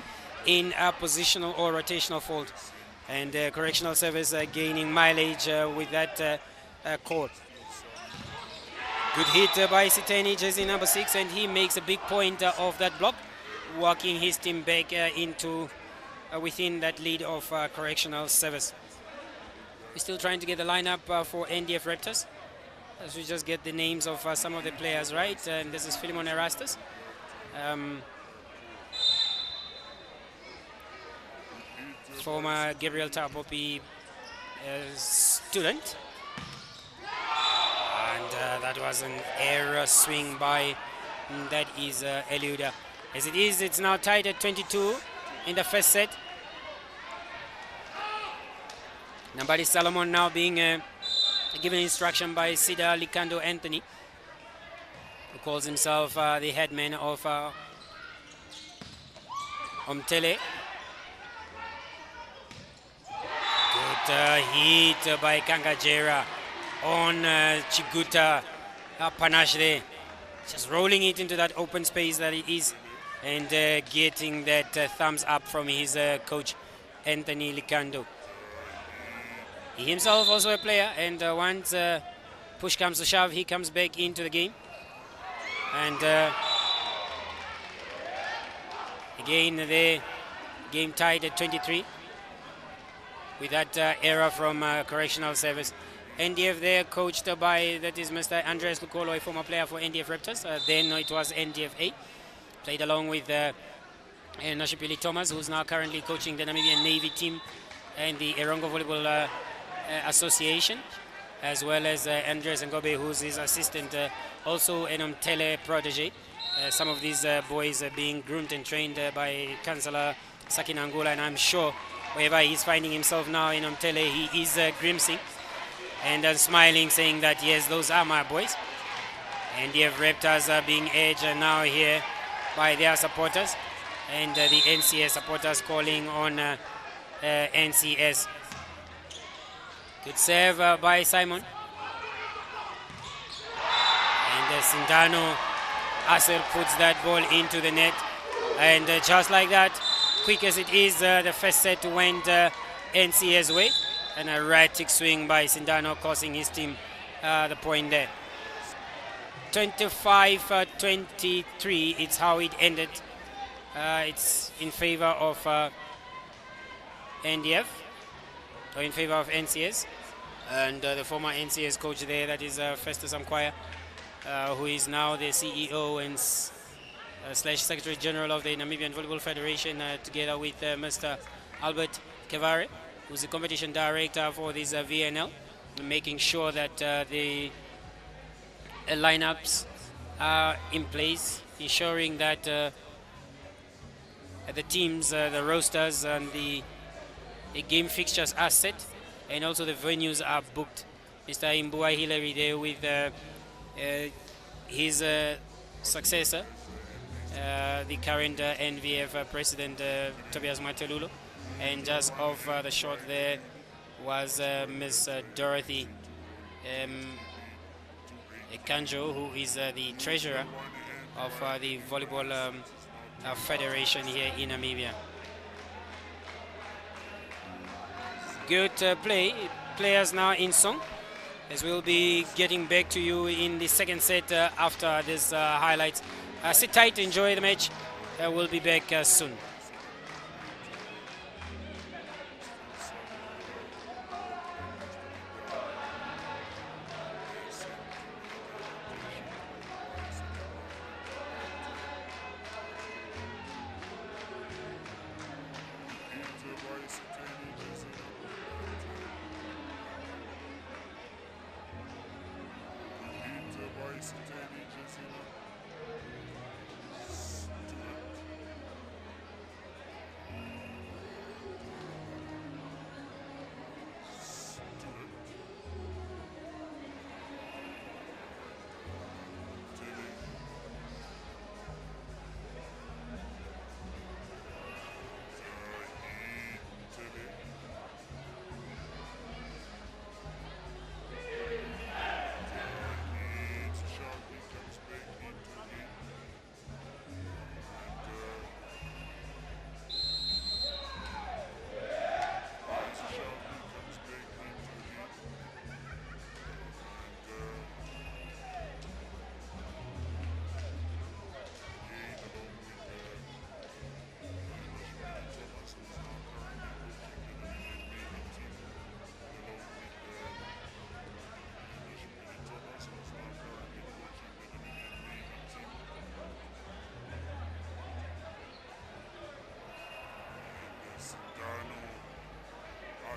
in a positional or rotational fault. And correctional service gaining mileage with that call. Good hit by Siteni, jersey number 6, and he makes a big point of that block, walking his team back into within that lead of correctional service. We're still trying to get the lineup for NDF Raptors, as we just get the names of some of the players right. And this is Philemon Erastus. Former Gabriel Tapopi student. And that was an error swing by, that is Eliuda. As it is, it's now tied at 22 in the first set. Nambari Salomon now being given instruction by Sida Likando Anthony, who calls himself the headman of Omtele. Good hit by Kangajera on Chiguta Panache there. Just rolling it into that open space that it is, and getting that thumbs up from his coach, Anthony Likando. He himself also a player, and once push comes to shove, he comes back into the game. And again, the game tied at 23 with that error from correctional service. NDF there, coached by, that is Mr. Andres Lukolo, a former player for NDF Raptors. Then it was NDFA. Played along with Nashipili Thomas, who's now currently coaching the Namibian Navy team and the Erongo Volleyball Association, as well as Andres Ngobe, who's his assistant, also an Omtele protege. Some of these boys are being groomed and trained by Councillor Sakinangula, and I'm sure wherever he's finding himself now in Omtele, he is grimacing and smiling, saying that yes, those are my boys. And the Raptors are being edged now here by their supporters, and the NCS supporters calling on NCS. Good serve by Simon. And Sindano Asel puts that ball into the net. And just like that, quick as it is, the first set went NCS way. An erratic swing by Sindano, causing his team the point there. 25-23, it's how it ended. It's in favor of NDF, or in favor of NCS. And the former NCS coach there, that is Festus Amkwaya, who is now the CEO and slash Secretary General of the Namibian Volleyball Federation, together with Mr. Albert Kevare, who's the competition director for this VNL, making sure that the lineups are in place, ensuring that the teams, the rosters, and the game fixtures are set, and also the venues are booked. Mr. Imbua Hillary there with his successor, the current NVF president, Tobias Matelulo, and just off the shot there was Ms. Dorothy Kanjo, who is the treasurer of the Volleyball Federation here in Namibia. Good play. Players now in song, as we'll be getting back to you in the second set after this highlights. Sit tight, enjoy the match. We'll be back soon.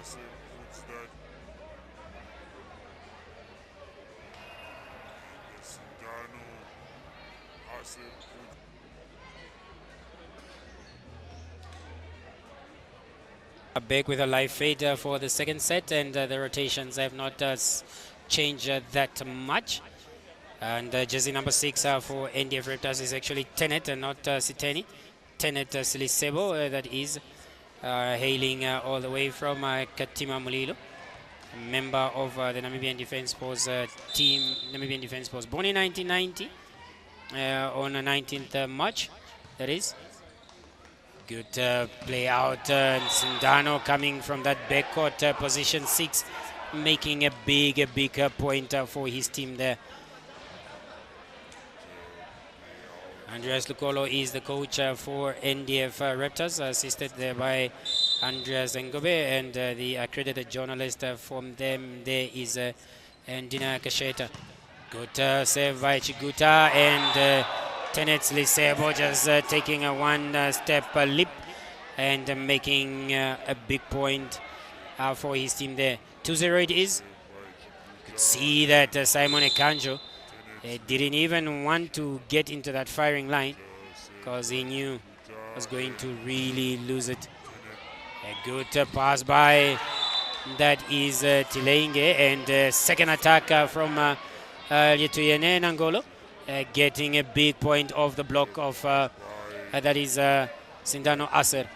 Puts that Sindano Asif puts Back with a live fade for the second set, and the rotations have not changed that much. And jersey number 6 for NDF Raptors is actually Tenet and not Siteni. Tenet Silisebo, that is hailing all the way from Katima Mulilo, a member of the Namibian Defence Force team. Namibian Defence Force, born in 1990 on 19th March, that is. Good play out, Sindano coming from that backcourt position 6, making a big point for his team there. Andreas Lucolo is the coach for NDF Raptors, assisted there by Andreas Ngobe, and the accredited journalist from them there is Ndina Kasheta. Good save by Chiguta, and Tenet Lisebo just taking a one-step leap and making a big point for his team there. 2-0 it is. Could see that Simon Ekanjo didn't even want to get into that firing line because he knew he was going to really lose it. A good pass by, that is Tilenge, and second attack from Yetuyene Nangolo, getting a big point off the block of that is Sindano Aser,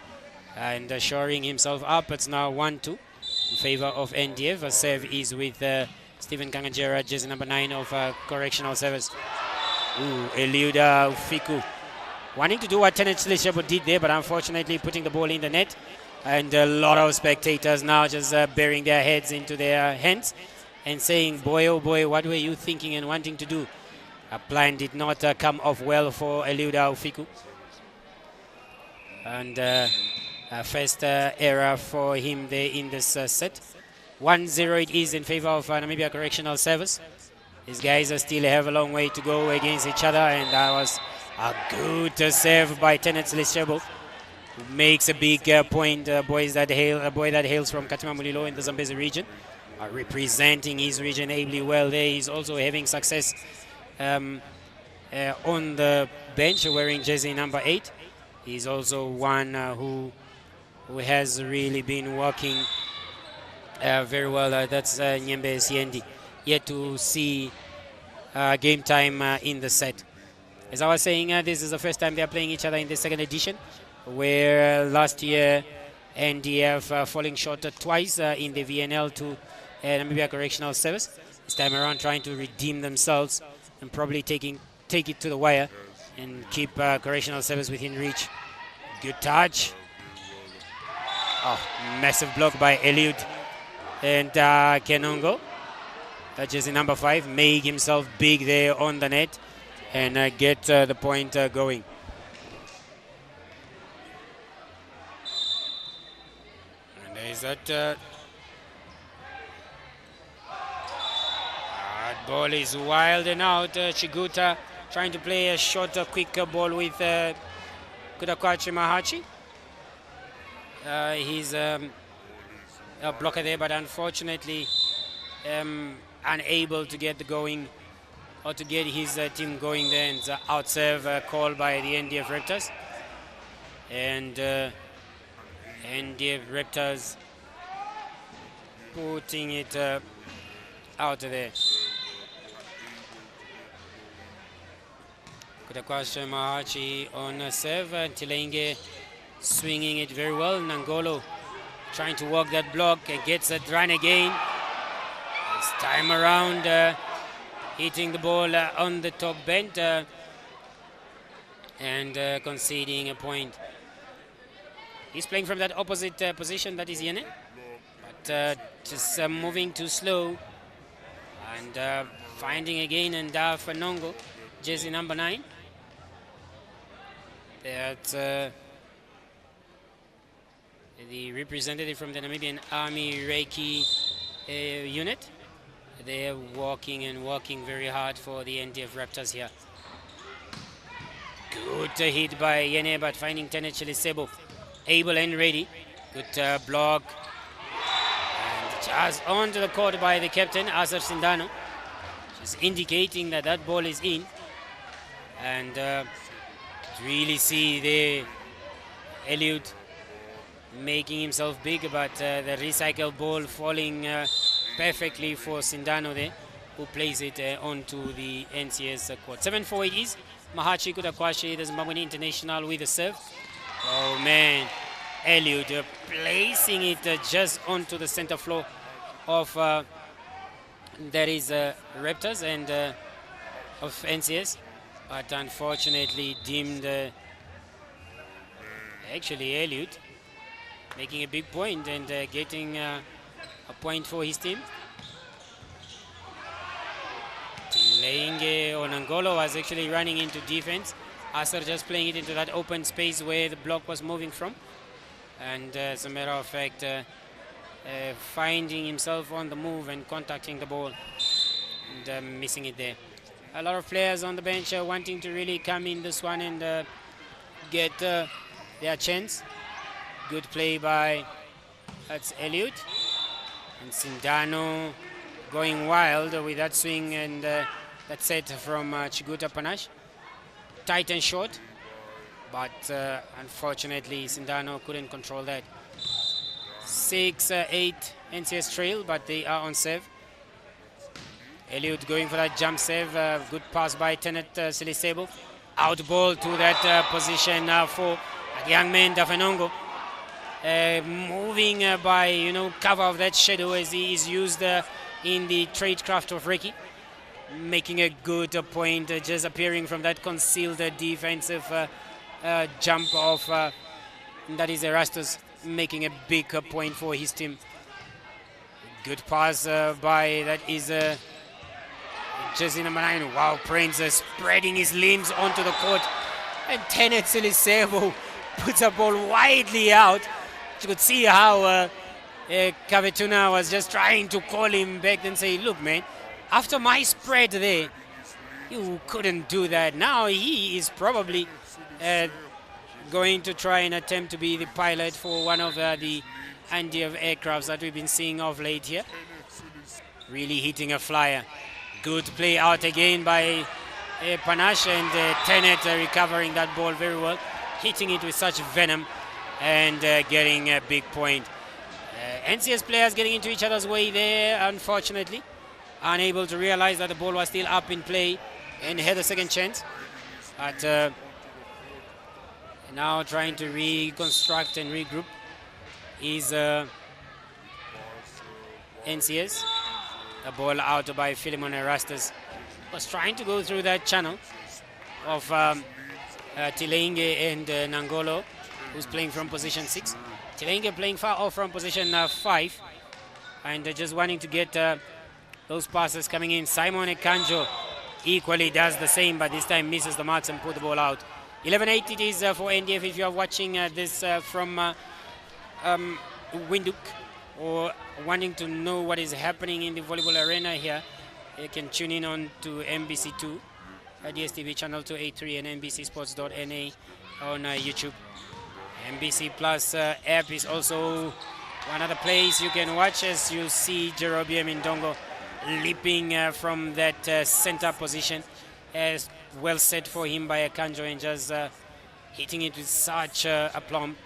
and shoring himself up. It's now 1-2 in favor of NDF. A serve is with Stephen Kangajera, jersey number 9 of Correctional Service. Eliuda Fiku wanting to do what Tenet Slishabo did there, but unfortunately putting the ball in the net. And a lot of spectators now just burying their heads into their hands and saying, boy, oh boy, what were you thinking and wanting to do? A plan did not come off well for Eliuda Fiku. And a first error for him there in this set. 1-0 it is in favor of Namibia Correctional Service. These guys still have a long way to go against each other, and that was a good save by Tenet Lishebo, who makes a big point. A boy that hails from Katima Mulilo in the Zambezi region, representing his region ably well there. He's also having success on the bench wearing jersey number 8. He's also one who has really been working very well. That's Nyembe Siendi. Yet to see game time in the set. As I was saying, this is the first time they are playing each other in the second edition, where last year NDF falling short twice in the VNL to Namibia Correctional Service. This time around trying to redeem themselves and probably take it to the wire and keep Correctional Service within reach. Good touch. Oh, massive block by Eliud. And Kenongo, jersey number 5, make himself big there on the net and get the point going. And there's that. That ball is wild and out. Chiguta trying to play a short, quick ball with Kudakwachi Mahachi. He's a blocker there, but unfortunately unable to get the going or to get his team going there, and out serve called by the NDF Raptors. And NDF Raptors putting it out there. Kutakwasha Mahachi on a serve. Tilenge swinging it very well. Nangolo trying to walk that block and gets that run again. This time around, hitting the ball on the top bend and conceding a point. He's playing from that opposite position, that is Yene, but just moving too slow and finding again Ndaf Nongo, jersey number 9. That's the representative from the Namibian Army Reiki unit. They're walking and walking very hard for the NDF Raptors here. Good hit by Yene, but finding Tenet Chilisebo able and ready. Good block. And just onto the court by the captain, Azar Sindano. Just indicating that that ball is in. And really see the Eliud making himself big, but the recycled ball falling perfectly for Sindano there, who plays it onto the NCS court. 7-4 it is. Mahachi Kudakwashi, the Zimbabwean international, with a serve. Oh man, Eliud placing it just onto the center floor of that is Raptors and of NCS, but unfortunately deemed actually Eliud making a big point and getting a point for his team. Tilenge Onangolo was actually running into defense. Asar just playing it into that open space where the block was moving from. And as a matter of fact, finding himself on the move and contacting the ball and missing it there. A lot of players on the bench wanting to really come in this one and get their chance. Good play by that's Eliud. And Sindano going wild with that swing and that set from Chiguta Panache. Tight and short, but unfortunately Sindano couldn't control that. 6-8 NCS trail, but they are on serve. Eliud going for that jump save. Good pass by Tenet Silisebo. Out ball to that position for the young man Dafenongo. Moving by cover of that shadow as he is used in the tradecraft of Reiki, making a good point, just appearing from that concealed defensive jump of that is Erastus, making a big point for his team. Good pass by that is jersey number 9. Wow, Prince spreading his limbs onto the court, and Tenet Silisebo puts a ball widely out. You could see how Kavetuna was just trying to call him back and say, look man, after my spread there, you couldn't do that. Now he is probably going to try and attempt to be the pilot for one of the NDF aircrafts that we've been seeing of late here. Really hitting a flyer. Good play out again by Panache, and Tenet recovering that ball very well, hitting it with such venom and getting a big point. NCS players getting into each other's way there, unfortunately. Unable to realize that the ball was still up in play and had a second chance. But now trying to reconstruct and regroup is NCS. A ball out by Philemon Erastus. Was trying to go through that channel of Tilenge and Nangolo, who's playing from position 6. Tilenge playing far off from position 5, and just wanting to get those passes coming in. Simon Ekanjo equally does the same, but this time misses the marks and put the ball out. 11-8 it is for NDF. If you are watching this from Windhoek or wanting to know what is happening in the volleyball arena here, you can tune in on to MBC2, DSTV channel 283 and NBCsports.na on YouTube. MBC Plus app is also one of the plays you can watch as you see Jerobium Indongo leaping from that center position, as well set for him by Akanjo, and just hitting it with such aplomb,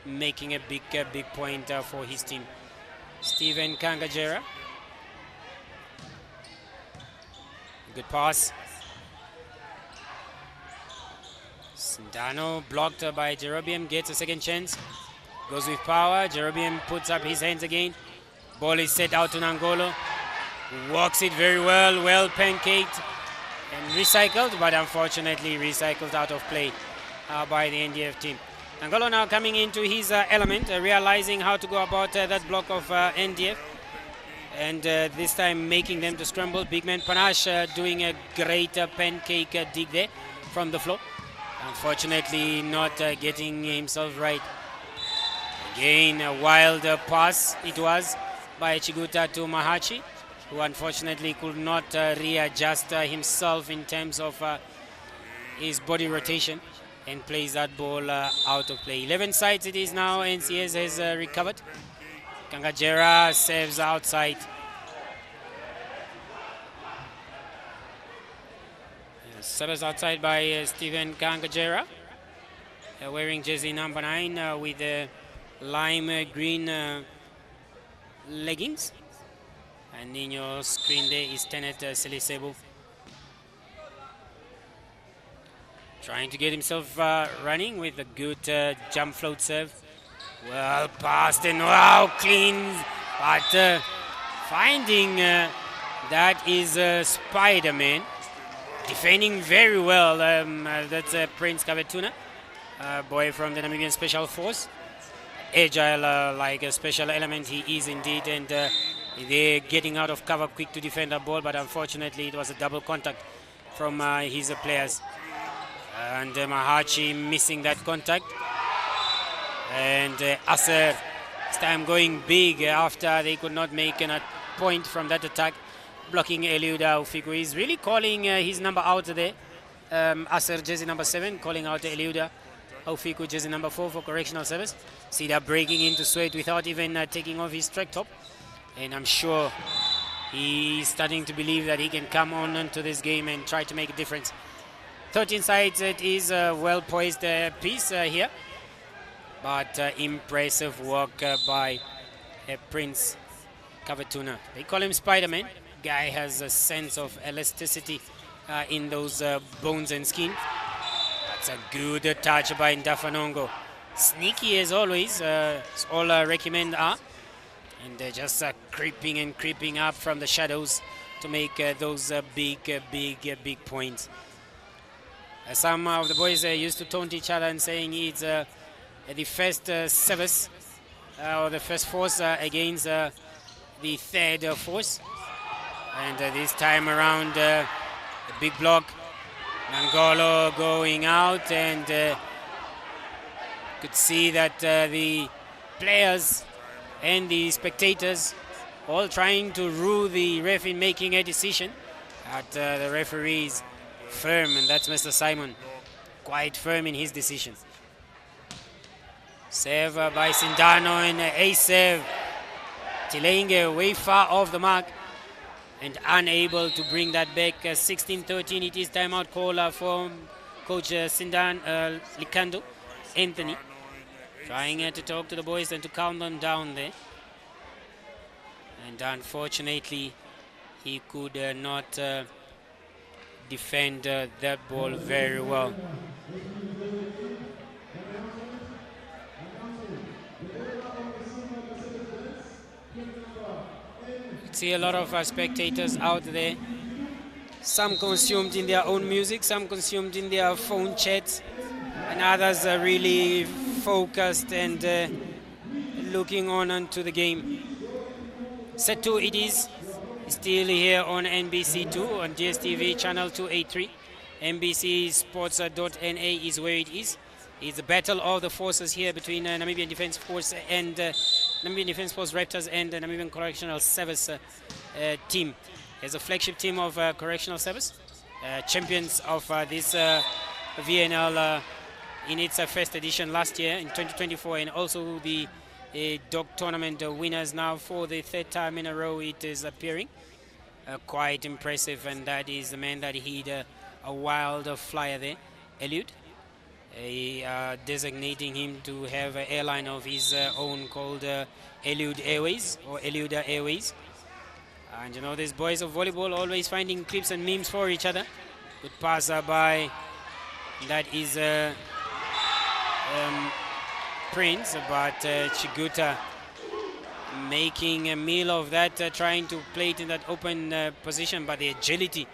making a big point for his team. Stephen Kangajera, good pass. Sindano blocked by Jerobium, gets a second chance, goes with power. Jerobium puts up his hands again. Ball is set out to Nangolo, who walks it very well, well pancaked and recycled, but unfortunately recycled out of play by the NDF team. Nangolo now coming into his element, realizing how to go about that block of NDF, and this time making them to scramble. Big man Panache doing a great pancake dig there from the floor. Unfortunately not getting himself right. Again, a wild pass it was by Chiguta to Mahachi, who unfortunately could not readjust himself in terms of his body rotation, and plays that ball out of play. 11 sides it is now. NCS has recovered. Kangajera saves outside. Service outside by Stephen Kangajera, wearing jersey number 9 with the lime green leggings. And in your screen there is Tenet Selisebu, trying to get himself running with a good jump float serve. Well passed and wow, clean, but finding that is Spider-Man. Defending very well. That's Prince Kavetuna, boy from the Namibian Special Force. Agile like a special element he is indeed, and they're getting out of cover quick to defend the ball, but unfortunately it was a double contact from his players. And Mahachi missing that contact. And Aser this time going big after they could not make a point from that attack, blocking Eliuda Ufiku. He's really calling his number out there. Aser, jersey number 7, calling out Eliuda Ufiku, jersey number 4 for correctional service. See that breaking into sweat without even taking off his track top. And I'm sure he's starting to believe that he can come on into this game and try to make a difference. 13 sides, it is a well-poised piece here. But impressive work by Prince Kavetuna. They call him Spider-Man. Guy has a sense of elasticity in those bones and skin. That's a good touch by Ndafanongo. Sneaky as always, as all Rekimen are. And they're just creeping and creeping up from the shadows to make those big points. Some of the boys used to taunt each other and saying it's the first service or the first force against the third force. And this time around, the big block, Nangolo going out, and could see that the players and the spectators all trying to rule the ref in making a decision. But the referee is firm, and that's Mr. Simon, quite firm in his decision. Save by Sindano, and a save. Tilenge way far off the mark and unable to bring that back. 16-13, it is timeout call for Coach Sindan Likando Anthony. Trying to talk to the boys and to calm them down there. And unfortunately, he could not defend that ball very well. See a lot of spectators out there, some consumed in their own music, some consumed in their phone chats, and others are really focused and looking on onto the game. Set 2 it is, still here on NBC2 on DSTV channel 283. NBCsports.na is where it is. It's a battle of the forces here between Namibian Defence Force and Namibian Defence Force Raptors and the Namibian Correctional Service team. As a flagship team of Correctional Service, champions of this VNL in its first edition last year in 2024, and also the dog tournament winners now for the third time in a row it is appearing. quite impressive, and that is the man that hit a wild flyer there, Eliud. Designating him to have an airline of his own called Eliud Airways or Eliuda Airways. And you know, these boys of volleyball always finding clips and memes for each other. Good pass by, that is Prince, but Chiguta making a meal of that, trying to play it in that open position, but the agility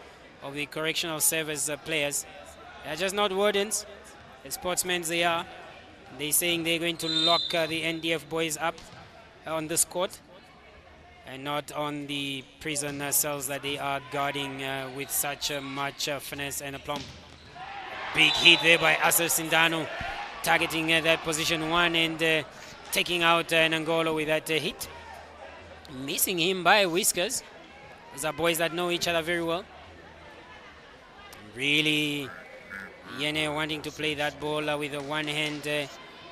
of the correctional service players, they're just not wardens. The sportsmen they are. They're saying they're going to lock the NDF boys up on this court and not on the prison cells that they are guarding with such much finesse and aplomb. Big hit there by Asser Sindano, targeting that position 1 and taking out Nangolo with that hit. Missing him by whiskers. These are boys that know each other very well. Really, Yene wanting to play that ball with a one-hand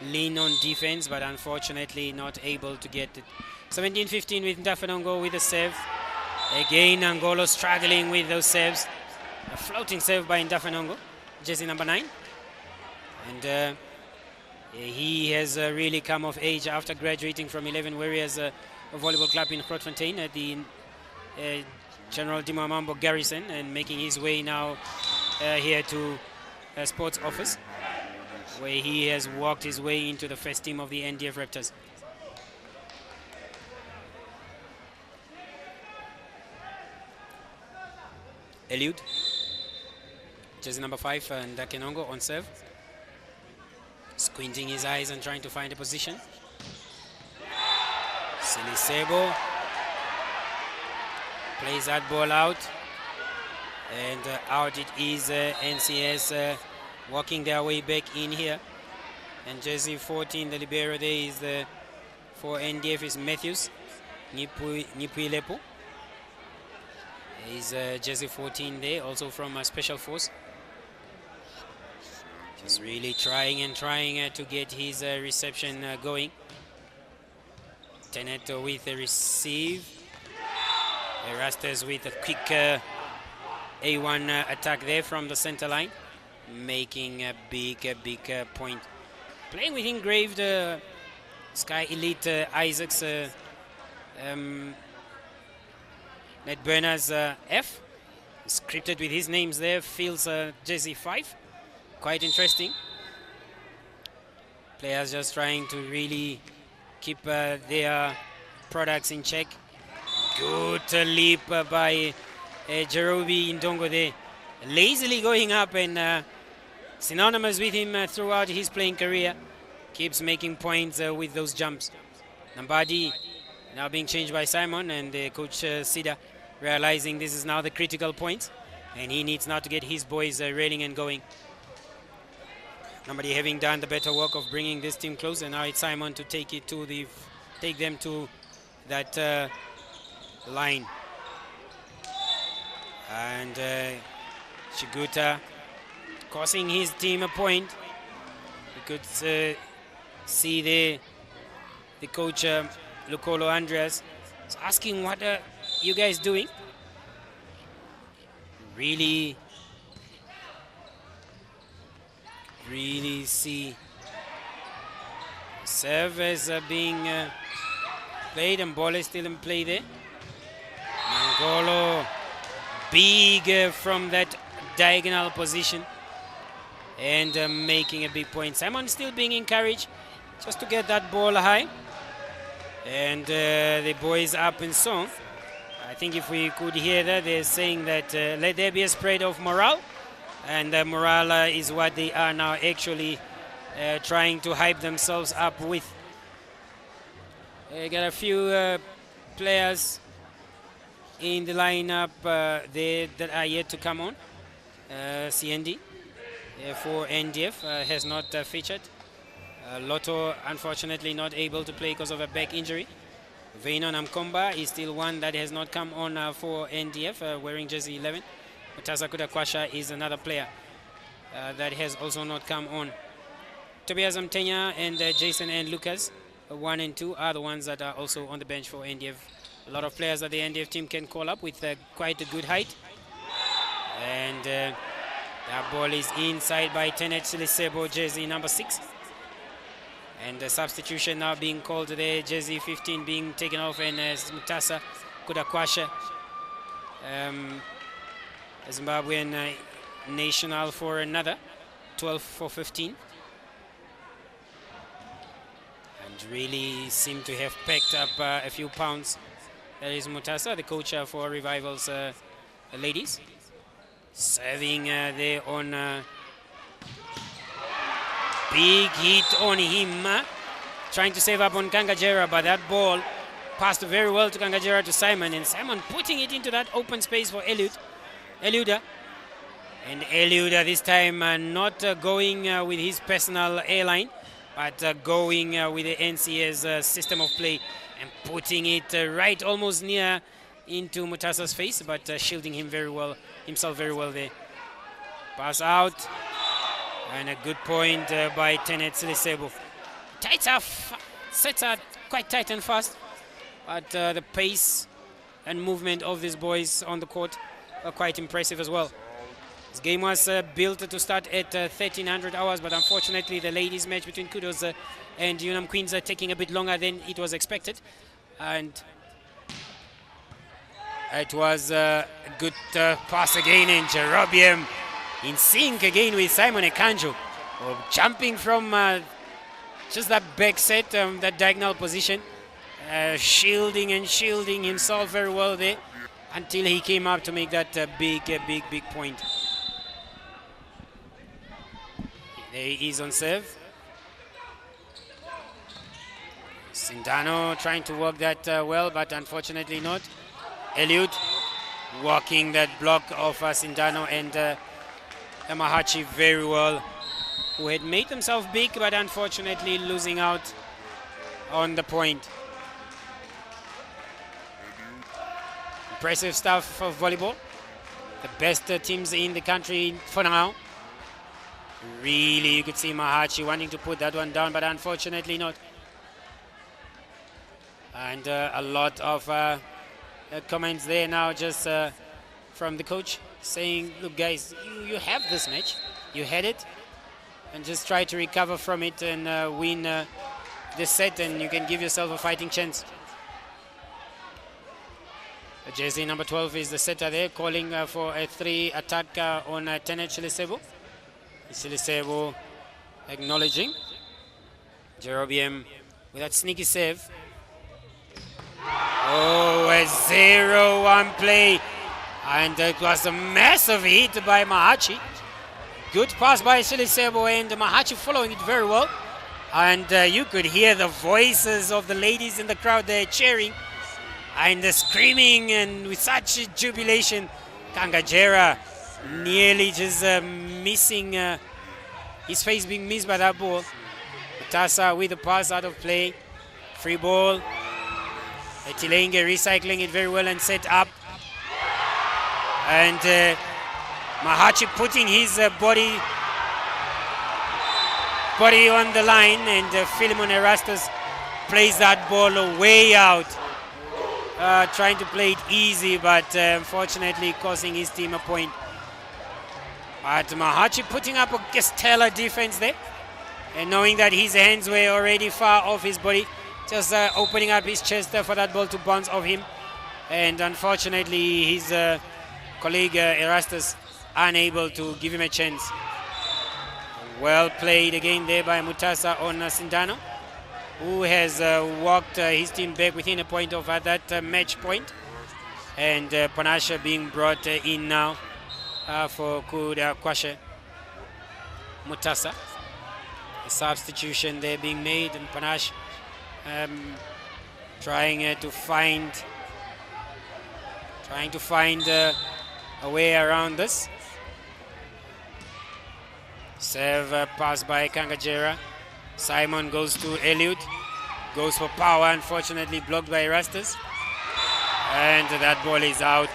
lean on defense, but unfortunately not able to get it. 17-15 with Ndafanongo with a serve. Again, Angolo struggling with those serves. A floating serve by Ndafanongo, jersey number 9. And he has really come of age after graduating from 11 Warriors Volleyball Club in Grootfontein at the General Dimamambo Garrison, and making his way now here to Sports Office, where he has walked his way into the first team of the NDF Raptors. Eliud, jersey number 5, and Ndakenongo on serve. Squinting his eyes and trying to find a position. Silisebo plays that ball out. And out it is. NCS walking their way back in here. And jersey 14, the libero there is for NDF is Matthews Nipuilepo. Is jersey 14 there, also from Special Force. Just really trying to get his reception going. Tenet with the receive. Erastus with a quick A1 attack there from the center line, making a big point. Playing with engraved Sky Elite Isaacs net burners F, scripted with his names there. Fields jersey 5, quite interesting. Players just trying to really keep their products in check. Good leap by Jerobi Ndongo there, lazily going up, and synonymous with him throughout his playing career. Keeps making points with those jumps. Nambadi now being changed by Simon, and Coach Sida realizing this is now the critical point, and he needs now to get his boys railing and going. Nambadi having done the better work of bringing this team close, and now it's Simon to take them to that line. And Chiguta costing his team a point. You could see there the coach Lucolo Andreas is asking, what are you guys doing? Really see serve as being played, and ball is still in play there. Mangolo big from that diagonal position, and making a big point. Simon still being encouraged just to get that ball high, and the boys up in song. I think if we could hear that, they're saying that let there be a spread of morale, and morale is what they are now actually trying to hype themselves up with. Got a few players in the lineup there that are yet to come on. CND for NDF has not featured. Lotto unfortunately not able to play because of a back injury. Vainon Amkomba is still one that has not come on for NDF, wearing jersey 11. Tazakuta Kwasha is another player that has also not come on. Tobias Amtenya and Jason and Lucas, 1 and 2, are the ones that are also on the bench for NDF A lot of players that the NDF team can call up with quite a good height. And that ball is inside by Tenet Silisebo, jersey number 6. And the substitution now being called there, jersey 15 being taken off, and Mutasa Kudakwasha, Zimbabwean national, for another 12 for 15. And really seem to have picked up a few pounds. That is Mutasa, the coach for Revival's ladies. Serving there on big hit on him. Trying to save up on Kangajera, but that ball passed very well to Kangajera to Simon. And Simon putting it into that open space for Eluda. And Eluda this time not going with his personal airline, but going with the NCS system of play and putting it right almost near into Mutasa's face, but shielding him himself very well there. Pass out, and a good point by Tenet Silisebo. Sets are quite tight and fast, but the pace and movement of these boys on the court are quite impressive as well. This game was built to start at 1300 hours, but unfortunately the ladies match between Kudos and Yunam Queens are taking a bit longer than it was expected. And it was a good pass again, and Jerobium in sync again with Simon Ekanjo, jumping from just that back set, that diagonal position, shielding himself very well there until he came up to make that big point. There he is on serve. Sindano trying to work that well, but unfortunately not. Eliud walking that block of Sindano and Yamahachi very well, who had made themselves big, but unfortunately losing out on the point. Impressive stuff for volleyball. The best teams in the country for now. Really, you could see Mahachi wanting to put that one down, but unfortunately not. And a lot of comments there now just from the coach saying, look guys, you have this match, you had it, and just try to recover from it and win this set, and you can give yourself a fighting chance. Jersey number 12 is the setter there, calling for a 3 attack on Tenet Silisebo. Silisebo acknowledging. Jerobium with that sneaky save. Oh, a 0-1 play. And it was a massive hit by Mahachi. Good pass by Silisebo, and Mahachi following it very well. And you could hear the voices of the ladies in the crowd there cheering and screaming, and with such jubilation. Kangajera nearly just missing, his face being missed by that ball. Tasa with the pass out of play. Free ball. Tilenge recycling it very well and set up. And Mahachi putting his body on the line, and Philemon Erastus plays that ball way out. Trying to play it easy, but unfortunately causing his team a point. But Mahachi putting up a stellar defense there, and knowing that his hands were already far off his body, just opening up his chest for that ball to bounce off him. And unfortunately his colleague Erastus unable to give him a chance. Well played again there by Mutasa on Sindano, who has walked his team back within a point of that match point. And Panasha being brought in now for Kudakwasha Mutasa. A substitution there being made, and Panache trying to find a way around this. Serve pass by Kangajera. Simon goes to Eliud. Goes for power, unfortunately blocked by Erastus. And that ball is out.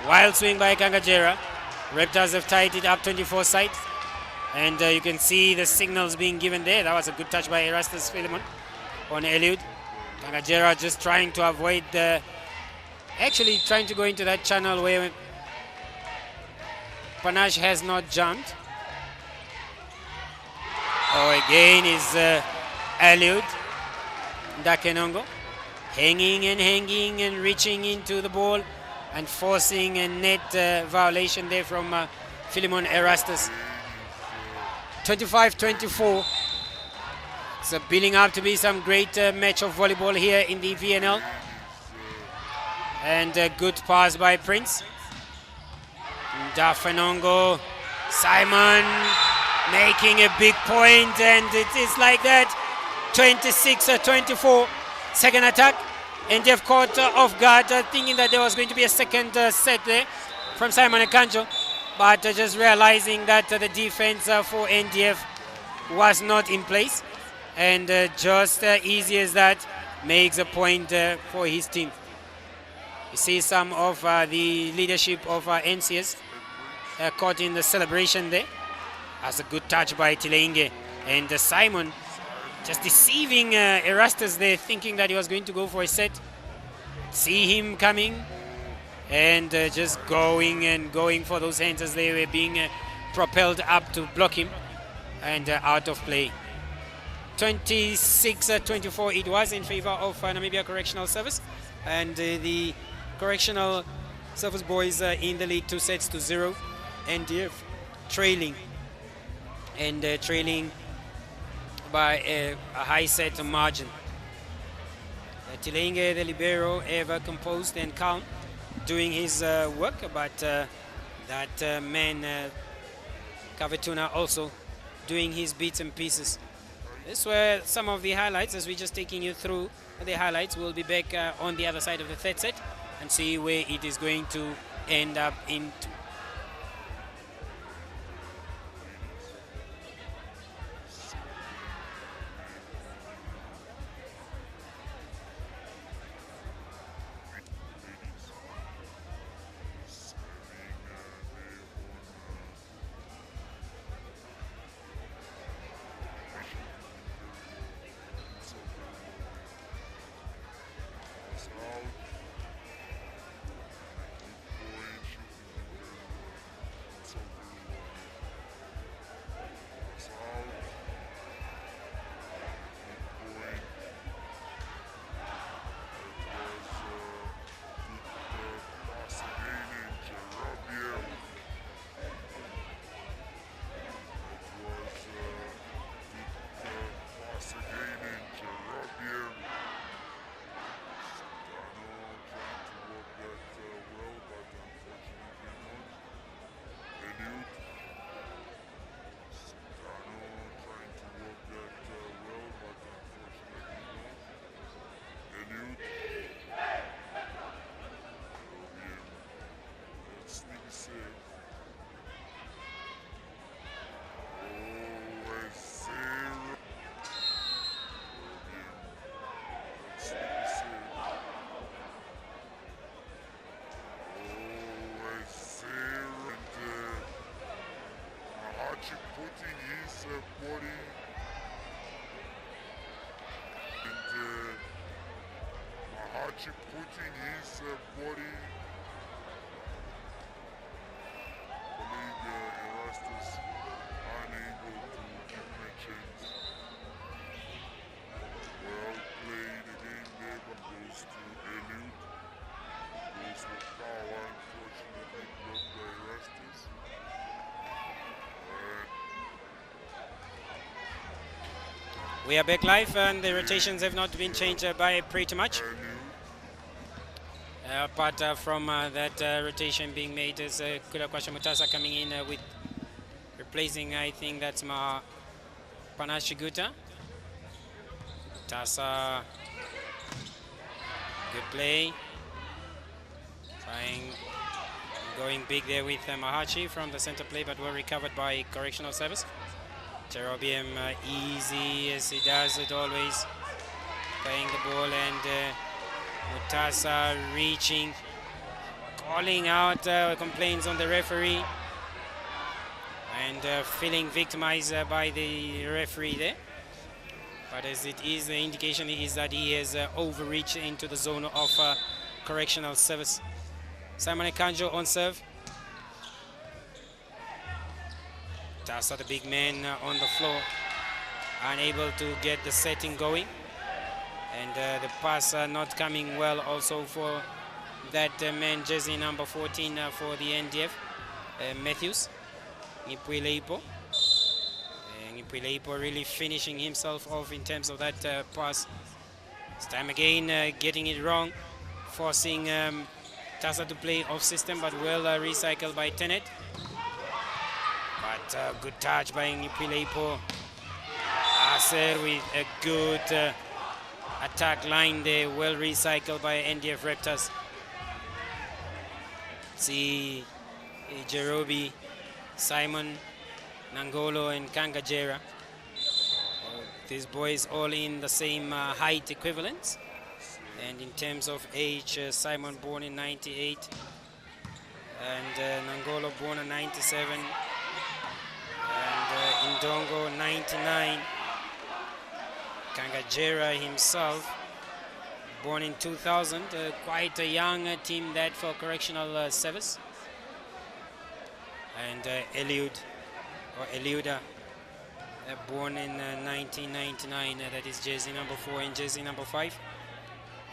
Wild swing by Kangajera. Raptors have tied it up 24 side. And you can see the signals being given there. That was a good touch by Erastus Philemon on Eliud. Kangajera just trying to avoid the Actually trying to go into that channel where Panache has not jumped. Oh, again is Eliud Dakenongo. Hanging and reaching into the ball and forcing a net violation there from Philemon Erastus. 25-24. It's building up to be some great match of volleyball here in the VNL. And a good pass by Prince. Dafanongo, Simon making a big point, and it is like that. 26-24. Second attack, and they've caught off guard, thinking that there was going to be a second set there from Simon Akanjo, but just realizing that the defense for NDF was not in place, and just easy as that makes a point for his team. You see some of the leadership of NCS caught in the celebration there. That's a good touch by Tilenge, and Simon just deceiving Erastus there, thinking that he was going to go for a set. See him coming, and just going for those hands as they were being propelled up to block him, and out of play. 26-24 it was in favor of Namibia Correctional Service, and the Correctional Service boys in the lead 2-0. NDF trailing, and trailing by a high set margin. Tilenge, the libero, ever composed and calm, doing his work, but that man Kavetuna also doing his bits and pieces. These were some of the highlights as we're just taking you through the highlights. We'll be back on the other side of the third set and see where it is going to end up in. Putting his body and Mahachi putting his body. Colleague Erastus unable to give him a chance. Well played again there, but goes to Eliud. Goes for power, unfortunately blocked by Erastus. We are back live, and the rotations have not been changed by pretty much. Apart from that rotation being made is Kudakwasha Mutasa coming in with replacing, I think that's Panashiguta. Mutasa, good play. Going big there with Mahachi from the center play, but well recovered by Correctional Service. Jerobium easy as he does it always, playing the ball, and Mutasa reaching, calling out complaints on the referee, and feeling victimized by the referee there. But as it is, the indication is that he has overreached into the zone of correctional service. Simon Ekanjo on serve. Tasa, the big man on the floor, unable to get the setting going. And the pass not coming well also for that man, jersey number 14 for the NDF, Matthews, Ngipuleipo. Ngipuleipo really finishing himself off in terms of that pass. This time again getting it wrong, forcing Tasa to play off system, but well recycled by Tenet. But good touch by Ngipuleipo. Aser with a good attack line there, well recycled by NDF Raptors. See Jerobi, Simon, Nangolo and Kangajera. These boys all in the same height equivalents. And in terms of age, Simon born in 98 and Nangolo born in 97 and Indongo 99. Kangajera himself born in 2000, quite a young team that for correctional service. And Eliuda, born in 1999, that is jersey number 4 and jersey number 5.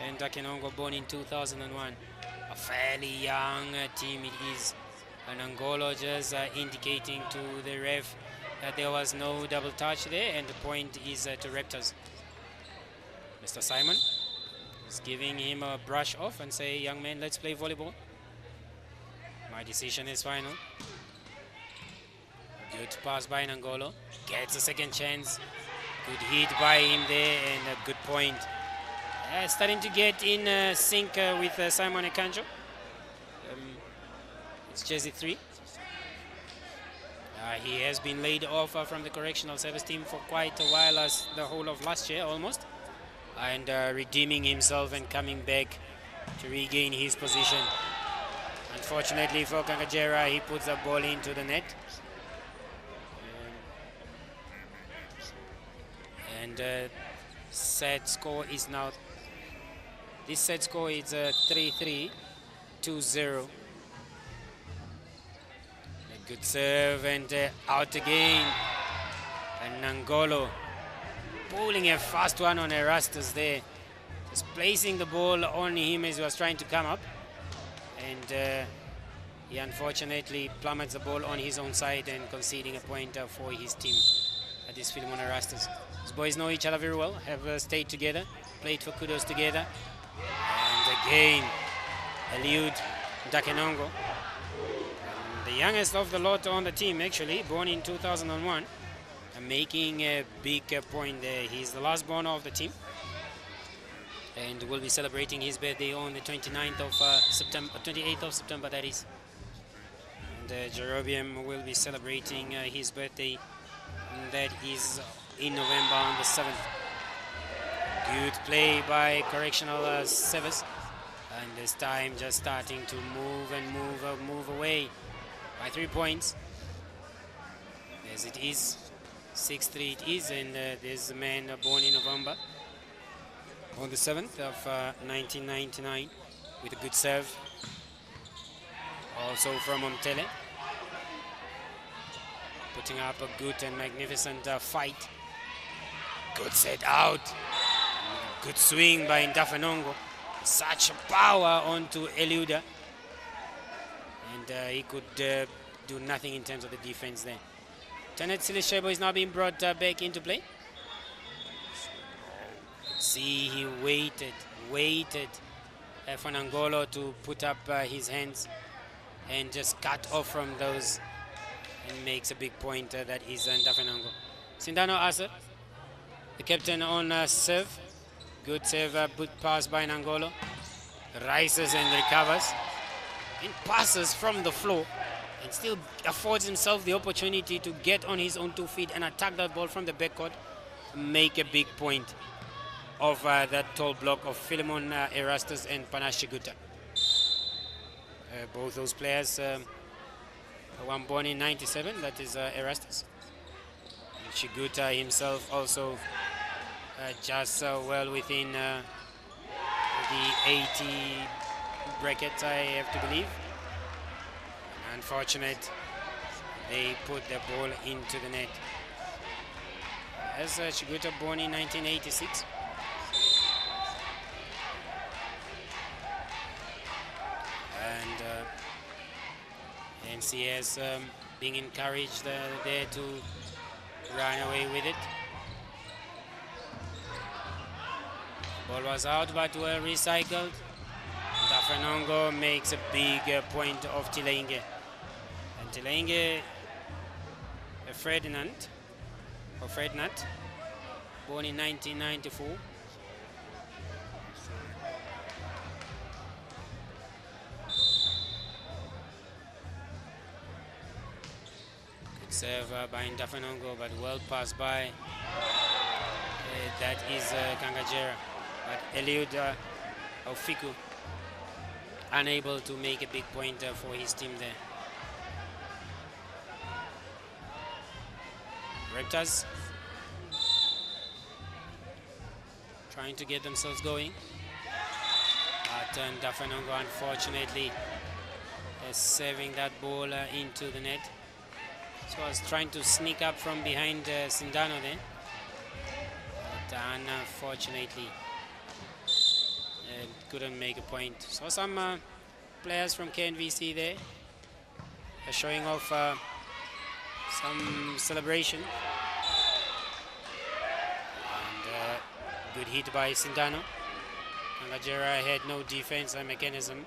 And Dakenongo born in 2001. A fairly young team it is. And Angolo just indicating to the ref that there was no double touch there, and the point is to Raptors. Mr. Simon is giving him a brush off and say, young man, let's play volleyball. My decision is final. Good pass by Nangolo. Gets a second chance. Good hit by him there and a good point. Starting to get in sync with Simon Ekanjo. It's jersey 3. He has been laid off from the correctional service team for quite a while, as the whole of last year almost. And redeeming himself and coming back to regain his position. Unfortunately for Kangajera, he puts the ball into the net. And set score is now, this set score is 3-3, 2-0. A good serve and out again. And Nangolo pulling a fast one on Erastus there. Just placing the ball on him as he was trying to come up. And he unfortunately plummets the ball on his own side and conceding a point for his team. That is Philemon Erastus. These boys know each other very well, have stayed together, played for Kudos together. And again, Eliud Dakenongo. The youngest of the lot on the team, actually, born in 2001. Making a big point there. He's the last born of the team. And will be celebrating his birthday on the 29th of September, 28th of September, that is. And Jerobium will be celebrating his birthday, and that is in November on the 7th. Good play by correctional service. And this time just starting to move and move away by 3 points. As it is. 6-3 it is, and there's a man born in November on the 7th of 1999 with a good serve. Also from Omtele. Putting up a good and magnificent fight. Good set out. Good swing by Ndafanongo. Such power onto Eliuda. And he could do nothing in terms of the defense there. Tenet Silishebo is now being brought back into play. See, he waited for Nangolo to put up his hands and just cut off from those and makes a big point. That is Ndafanongo. Sindano Asa, the captain on serve. Good serve, good pass by Nangolo. Rises and recovers. And passes from the floor. And still affords himself the opportunity to get on his own 2 feet and attack that ball from the backcourt. Make a big point of that tall block of Philemon Erastus and Panache Chiguta. Both those players, one born in 97, that is Erastus. And Chiguta himself also just well within the bracket, I have to believe. Unfortunate, they put the ball into the net. As Chiguta, born in 1986. And NCS being encouraged there to run away with it. Ball was out but well recycled. Dafanongo makes a big point of Tilenge. And Tilenge, Ferdinand, born in 1994. Good serve by Dafanongo, but well passed by. That is Kangajera. But Eliud Aufiku unable to make a big point for his team there. Raptors trying to get themselves going. But Dafanongo unfortunately is serving that ball into the net. So I was trying to sneak up from behind Sindano there. But unfortunately couldn't make a point. So some players from KNVC there are showing off some celebration. And good hit by Sindano. Kangajera had no defense mechanism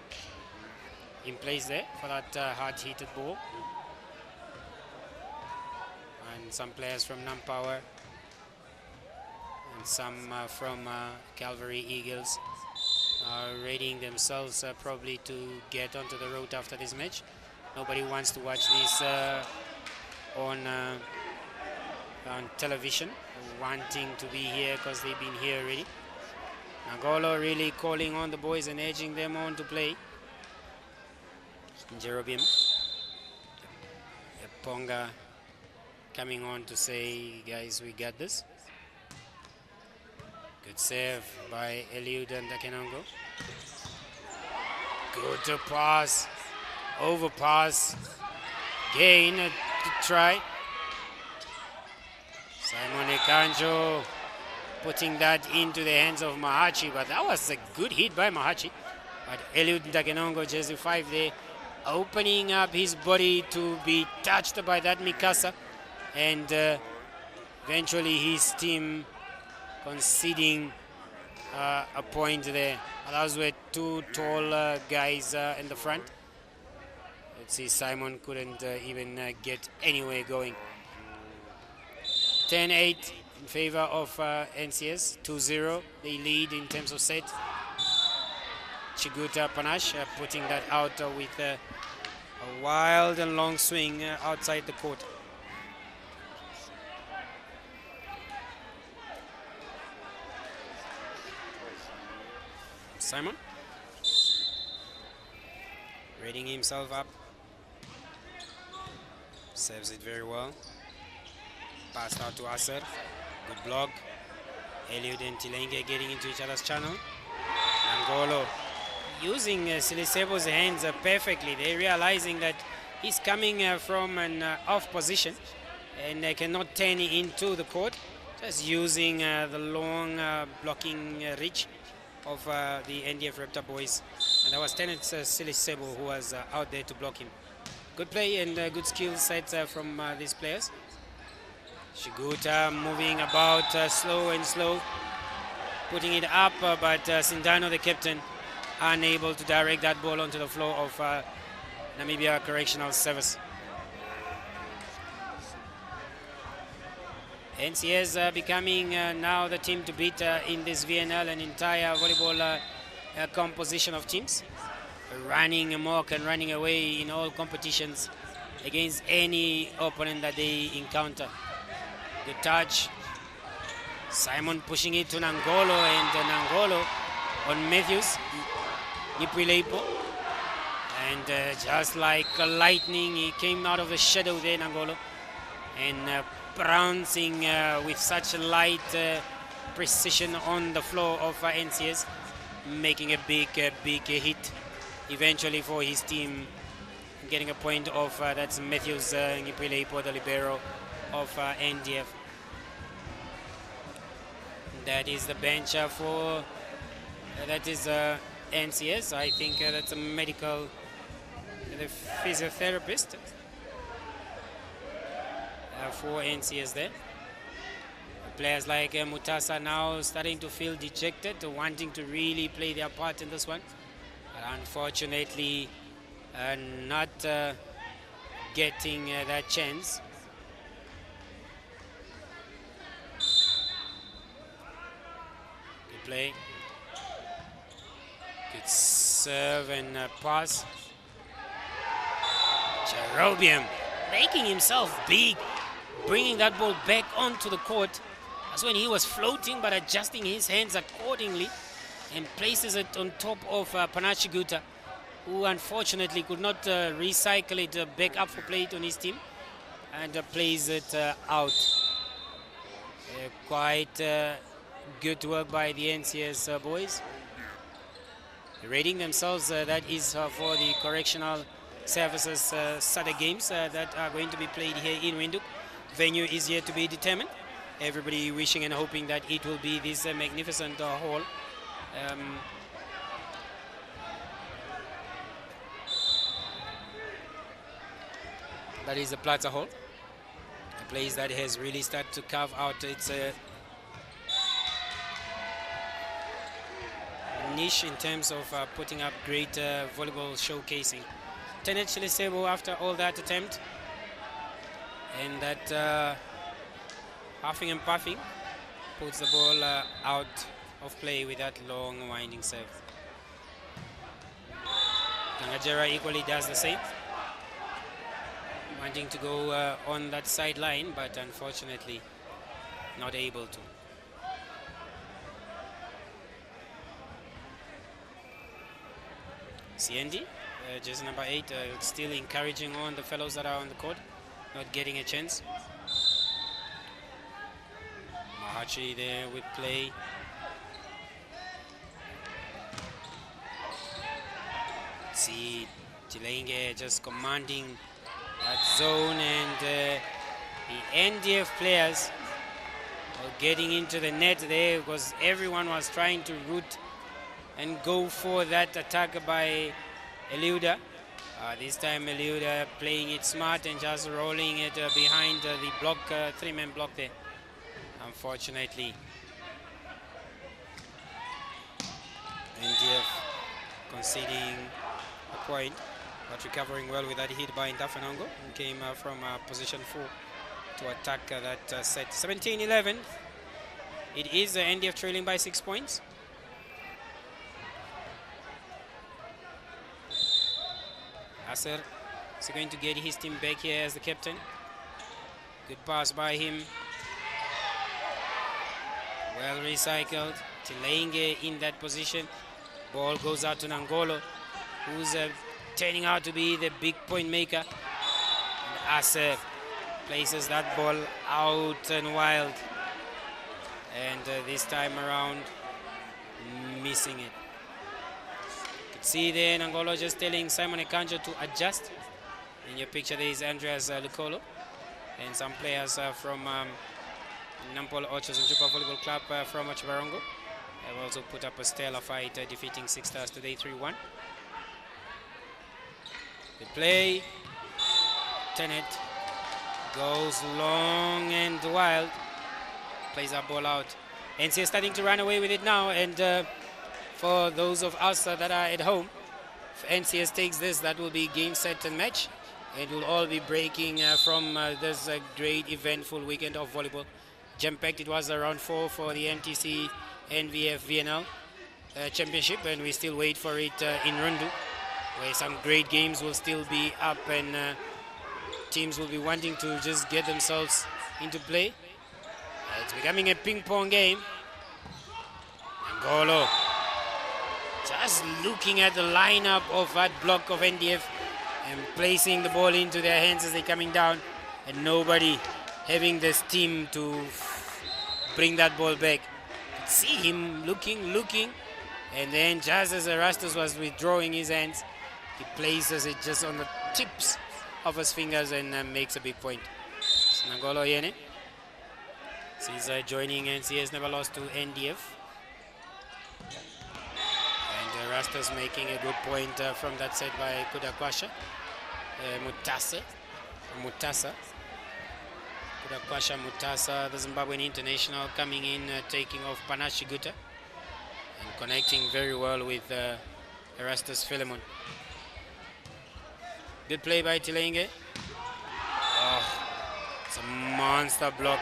in place there for that hard-hitted ball. And some players from Nampower and some from Calvary Eagles are readying themselves probably to get onto the road after this match. Nobody wants to watch this on television, wanting to be here because they've been here already. Nangolo really calling on the boys and urging them on to play. Jerobim. Ponga coming on to say, guys, we got this. Good save by Eliud and Dakenongo. Good to pass. Overpass. Gain to try. Simon Ekanjo putting that into the hands of Mahachi, but that was a good hit by Mahachi. But Eliud Dakenongo, jersey 5 there, opening up his body to be touched by that Mikasa. And eventually his team conceding a point there. Those were two tall guys in the front. Let's see, Simon couldn't even get anywhere going. 10-8 in favor of NCS. 2-0 they lead in terms of set. Chiguta Panache putting that out with a wild and long swing outside the court. Simon reading himself up, saves it very well. Passed out to Asser, good block. Eliud and Tilenge getting into each other's channel. Angolo using Silisebo's hands perfectly. They're realizing that he's coming from an off position and they cannot turn into the court. Just using the long blocking reach of the NDF Raptor boys. And that was Tenet Silisebo who was out there to block him. Good play and good skill set from these players. Chiguta moving about slow and slow, putting it up, but Sindano, the captain, unable to direct that ball onto the floor of Namibia Correctional Service. NCS becoming now the team to beat in this VNL and entire volleyball composition of teams. Running amok and running away in all competitions against any opponent that they encounter. Good touch. Simon pushing it to Nangolo, and Nangolo on Matthews. Nipuileipo. And just like lightning, he came out of the shadow there, Nangolo. And bouncing with such light precision on the floor of NCS, making a big hit eventually for his team, getting a point off. That's Matthews Ngipile for the libero of NDF. That is the bench for that is NCS. I think that's a medical, the physiotherapist for NCS there. Players like Mutasa now starting to feel dejected, wanting to really play their part in this one. But unfortunately, not getting that chance. Good play. Good serve and pass. Jerobium making himself big, bringing that ball back onto the court. That's when he was floating but adjusting his hands accordingly and places it on top of Panachiguta, who unfortunately could not recycle it back up for play on his team, and plays it out. Quite good work by the NCS boys. Rating themselves, that is for the correctional services Saturday games that are going to be played here in Windhoek. Venue is yet to be determined. Everybody wishing and hoping that it will be this magnificent hall. That is the Plaza Hall, a place that has really started to carve out its niche in terms of putting up great volleyball showcasing. Tenet Chilisebo, after all that attempt and that huffing and puffing, puts the ball out of play with that long winding serve. Tangajara equally does the same, wanting to go on that sideline, but unfortunately not able to. Ciendi, jersey number 8, still encouraging on the fellows that are on the court, not getting a chance. Mahachi there with play. See Tilenge just commanding that zone, and the NDF players are getting into the net there because everyone was trying to root and go for that attack by Eliuda. This time Eliuda playing it smart and just rolling it behind the block, three-man block there. Unfortunately, NDF conceding a point, but recovering well with that hit by Ndafanongo, who came from position 4 to attack that set. 17-11. It is NDF trailing by 6 points. Asser is going to get his team back here as the captain. Good pass by him. Well recycled. Tilenge in that position. Ball goes out to Nangolo, who's turning out to be the big point maker. And Asser places that ball out and wild. And this time around, missing it. See there, Nangolo just telling Simon Ekanjo to adjust. In your picture there is Andreas Lucolo and some players from Nampolo Ochos and Juba Volleyball Club from Chibarongo have also put up a stellar fight, defeating Six Stars today 3-1. The play, Tenet goes long and wild, plays that ball out. NC is starting to run away with it now, and for those of us that are at home, if NCS takes this, that will be game, set, and match. It will all be breaking from this great eventful weekend of volleyball. Jam-packed, it was round 4 for the MTC NDF VNL championship, and we still wait for it in Rundu, where some great games will still be up, and teams will be wanting to just get themselves into play. It's becoming a ping-pong game. Angolo just looking at the lineup of that block of NDF and placing the ball into their hands as they're coming down, and nobody having this team to bring that ball back. See him looking, and then just as Erastus was withdrawing his hands, He places it just on the tips of his fingers and makes a big point. Nangolo Yene. He's joining NCS, never lost to NDF. And Rastas making a good point from that set by Kudakwasha. Mutasa. Kudakwasha Mutasa, the Zimbabwean international, coming in, taking off Panashiguta and connecting very well with Erastus Philemon. Good play by Tilenge. Oh, it's a monster block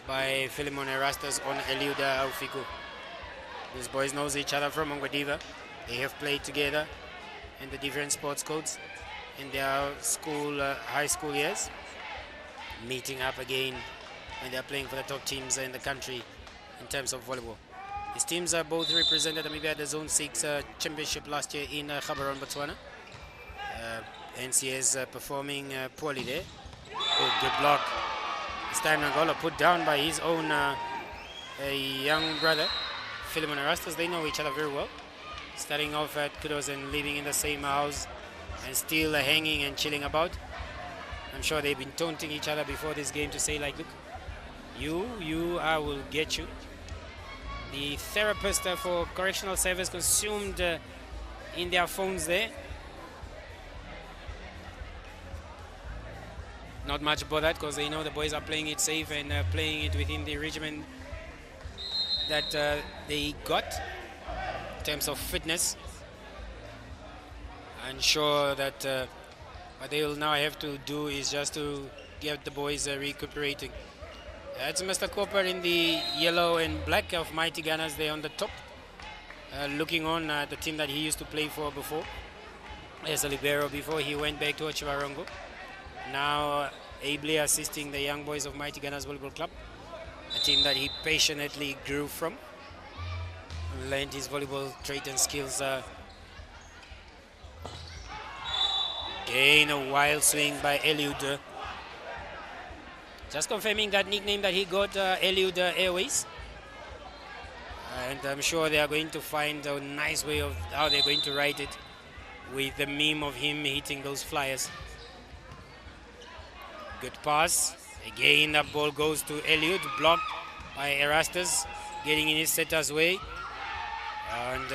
by Philemon Erastus on Eliuda Aufiku. These boys know each other from Ongwediva. They have played together in the different sports codes in their school, high school years. Meeting up again when they're playing for the top teams in the country in terms of volleyball. His teams are both represented maybe at the Zone 6 championship last year in Gaborone, Botswana. NCS performing poorly there. Oh, good block. This time Nangola put down by his own young brother, Philemon Erastus. They know each other very well. Starting off at Kudos and living in the same house and still hanging and chilling about. I'm sure they've been taunting each other before this game to say like, look, I will get you. The therapist for correctional service consumed in their phones there. Not much bothered because they know the boys are playing it safe and playing it within the regimen that they got in terms of fitness. I'm sure that what they will now have to do is just to get the boys recuperating. That's Mr. Cooper in the yellow and black of Mighty Gunners there on the top, looking on the team that he used to play for before as a libero before he went back to Ochivarongo. Now ably assisting the young boys of Mighty Gunners Volleyball Club, a team that he passionately grew from, learned his volleyball trait and skills. Again, a wild swing by Eliud. Just confirming that nickname that he got, Eliud Airways. And I'm sure they are going to find a nice way of how they're going to write it with the meme of him hitting those flyers. Good pass. Again, that ball goes to Eliud, blocked by Erastus, getting in his setter's way. And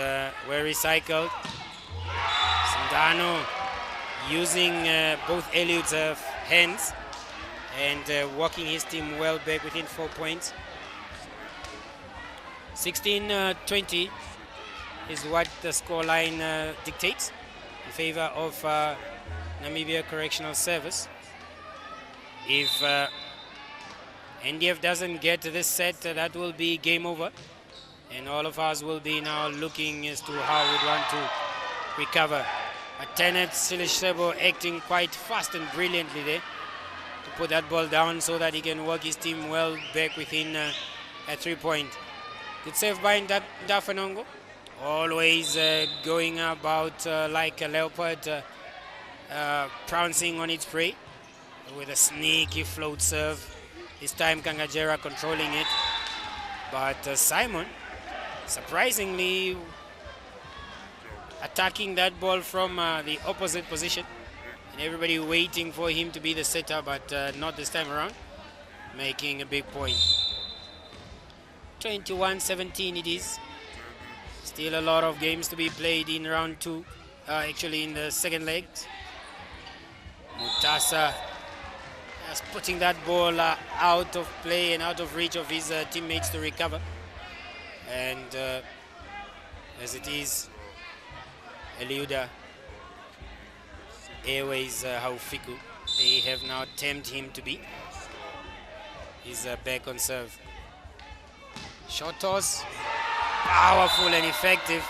we're recycled. Sandano using both Eliud's hands and walking his team well back within 4 points. 16-20 is what the scoreline dictates in favor of Namibia Correctional Service. If NDF doesn't get this set, that will be game over. And all of us will be now looking as to how we want to recover. But Tenet Silishebo acting quite fast and brilliantly there to put that ball down so that he can work his team well back within a 3 point. Good save by Dafanongo. Always going about like a leopard, pouncing on its prey with a sneaky float serve. This time Kangajera controlling it. But Simon, surprisingly, attacking that ball from the opposite position. And everybody waiting for him to be the setter, but not this time around. Making a big point. 21-17 it is. Still a lot of games to be played in round two. Actually in the second leg. Mutasa just putting that ball out of play and out of reach of his teammates to recover. And as it is, Eliuda Airways Haufiku, they have now tamed him to be. He's back on serve. Short toss, powerful and effective.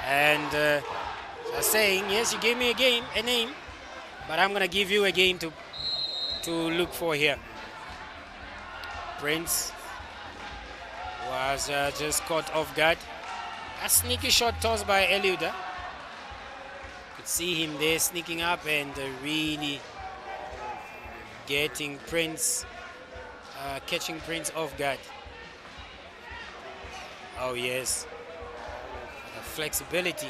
And just saying, yes, you gave me a name, but I'm gonna give you a game to look for here. Prince was just caught off guard. A sneaky short toss by Eliuda. Could see him there sneaking up and really getting Prince, catching Prince off guard. Oh yes, the flexibility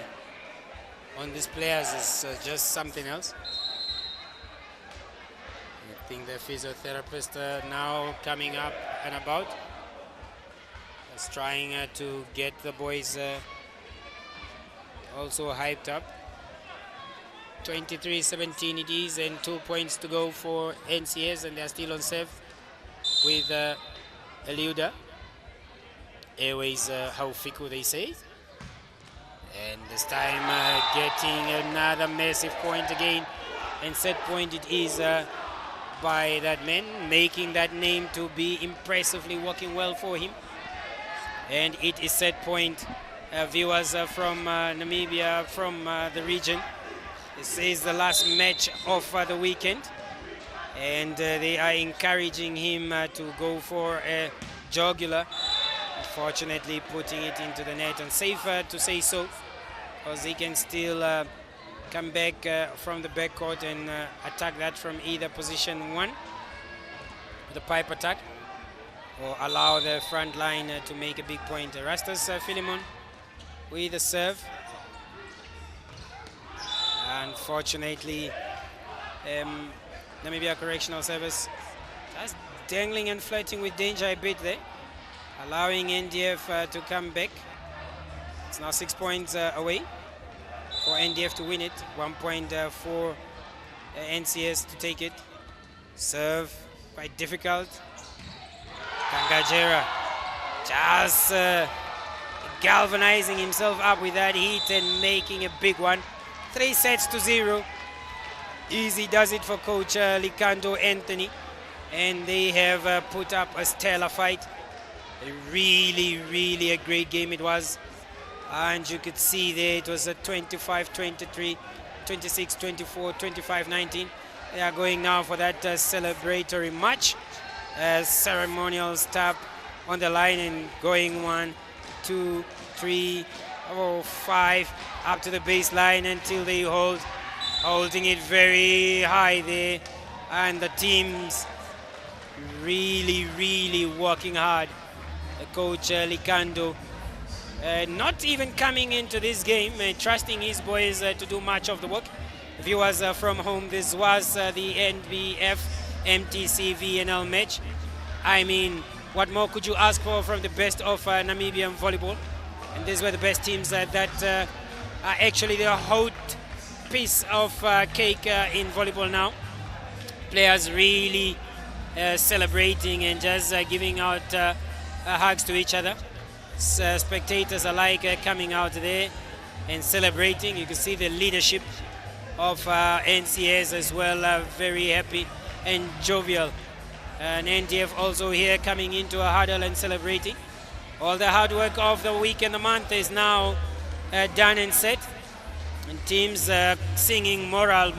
on these players is just something else. I think the physiotherapist now coming up and about is trying to get the boys also hyped up. 23-17 it is, and 2 points to go for NCS, and they're still on serve with Eliuda. Airways Haufiku, they say. And this time getting another massive point again, and set point it is by that man, making that name to be impressively working well for him. And it is set point. Viewers from Namibia, from the region, this is the last match of the weekend, and they are encouraging him to go for a jugular. Unfortunately, putting it into the net, and safer to say so, because he can still come back from the backcourt and attack that from either position 1, the pipe attack, or allow the front line to make a big point. Rastas Philemon with the serve. Unfortunately, Namibia Correctional Service just dangling and flirting with danger a bit there, allowing NDF to come back. It's now 6 points away for NDF to win it. 1 point for NCS to take it. Serve quite difficult. Kangajera just galvanizing himself up with that heat and making a big one. 3-0. Easy does it for Coach Likando Anthony, and they have put up a stellar fight. Really a great game it was, and you could see there it was a 25-23, 26-24, 25-19. They are going now for that celebratory match. Ceremonial stop on the line and going 1, 2, 3, 4, 5 up to the baseline until they holding it very high there, and the teams really working hard. Coach Likando not even coming into this game trusting his boys to do much of the work. Viewers from home, this was the NDF MTC VNL match. I mean, what more could you ask for from the best of Namibian volleyball? And these were the best teams that are actually the hot piece of cake in volleyball now. Players really celebrating and just giving out hugs to each other. Spectators alike coming out there and celebrating. You can see the leadership of NCS as well, very happy and jovial. And NDF also here coming into a huddle and celebrating. All the hard work of the week and the month is now done and set. And teams singing moral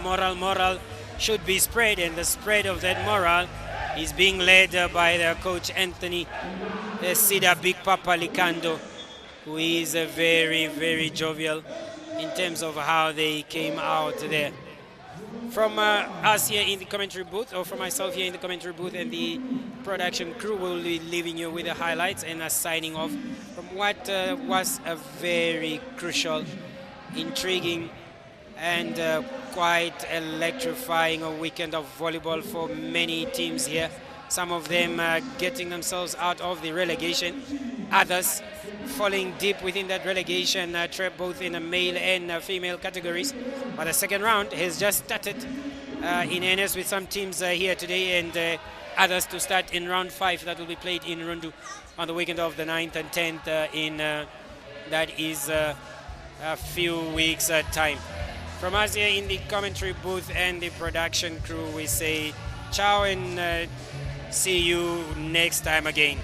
should be spread, and the spread of that moral is being led by their coach Anthony Sida Big Papa Likando, who is very jovial in terms of how they came out there. From us here in the commentary booth, or from myself here in the commentary booth, and the production crew will be leaving you with the highlights and signing off from what was a very crucial, intriguing, and quite electrifying a weekend of volleyball for many teams here. Some of them getting themselves out of the relegation, others falling deep within that relegation trap, both in the male and female categories. But the second round has just started in earnest with some teams here today, and others to start in round 5 that will be played in Rundu on the weekend of the 9th and 10th in that is a few weeks time. From us here in the commentary booth and the production crew, we say ciao and see you next time again.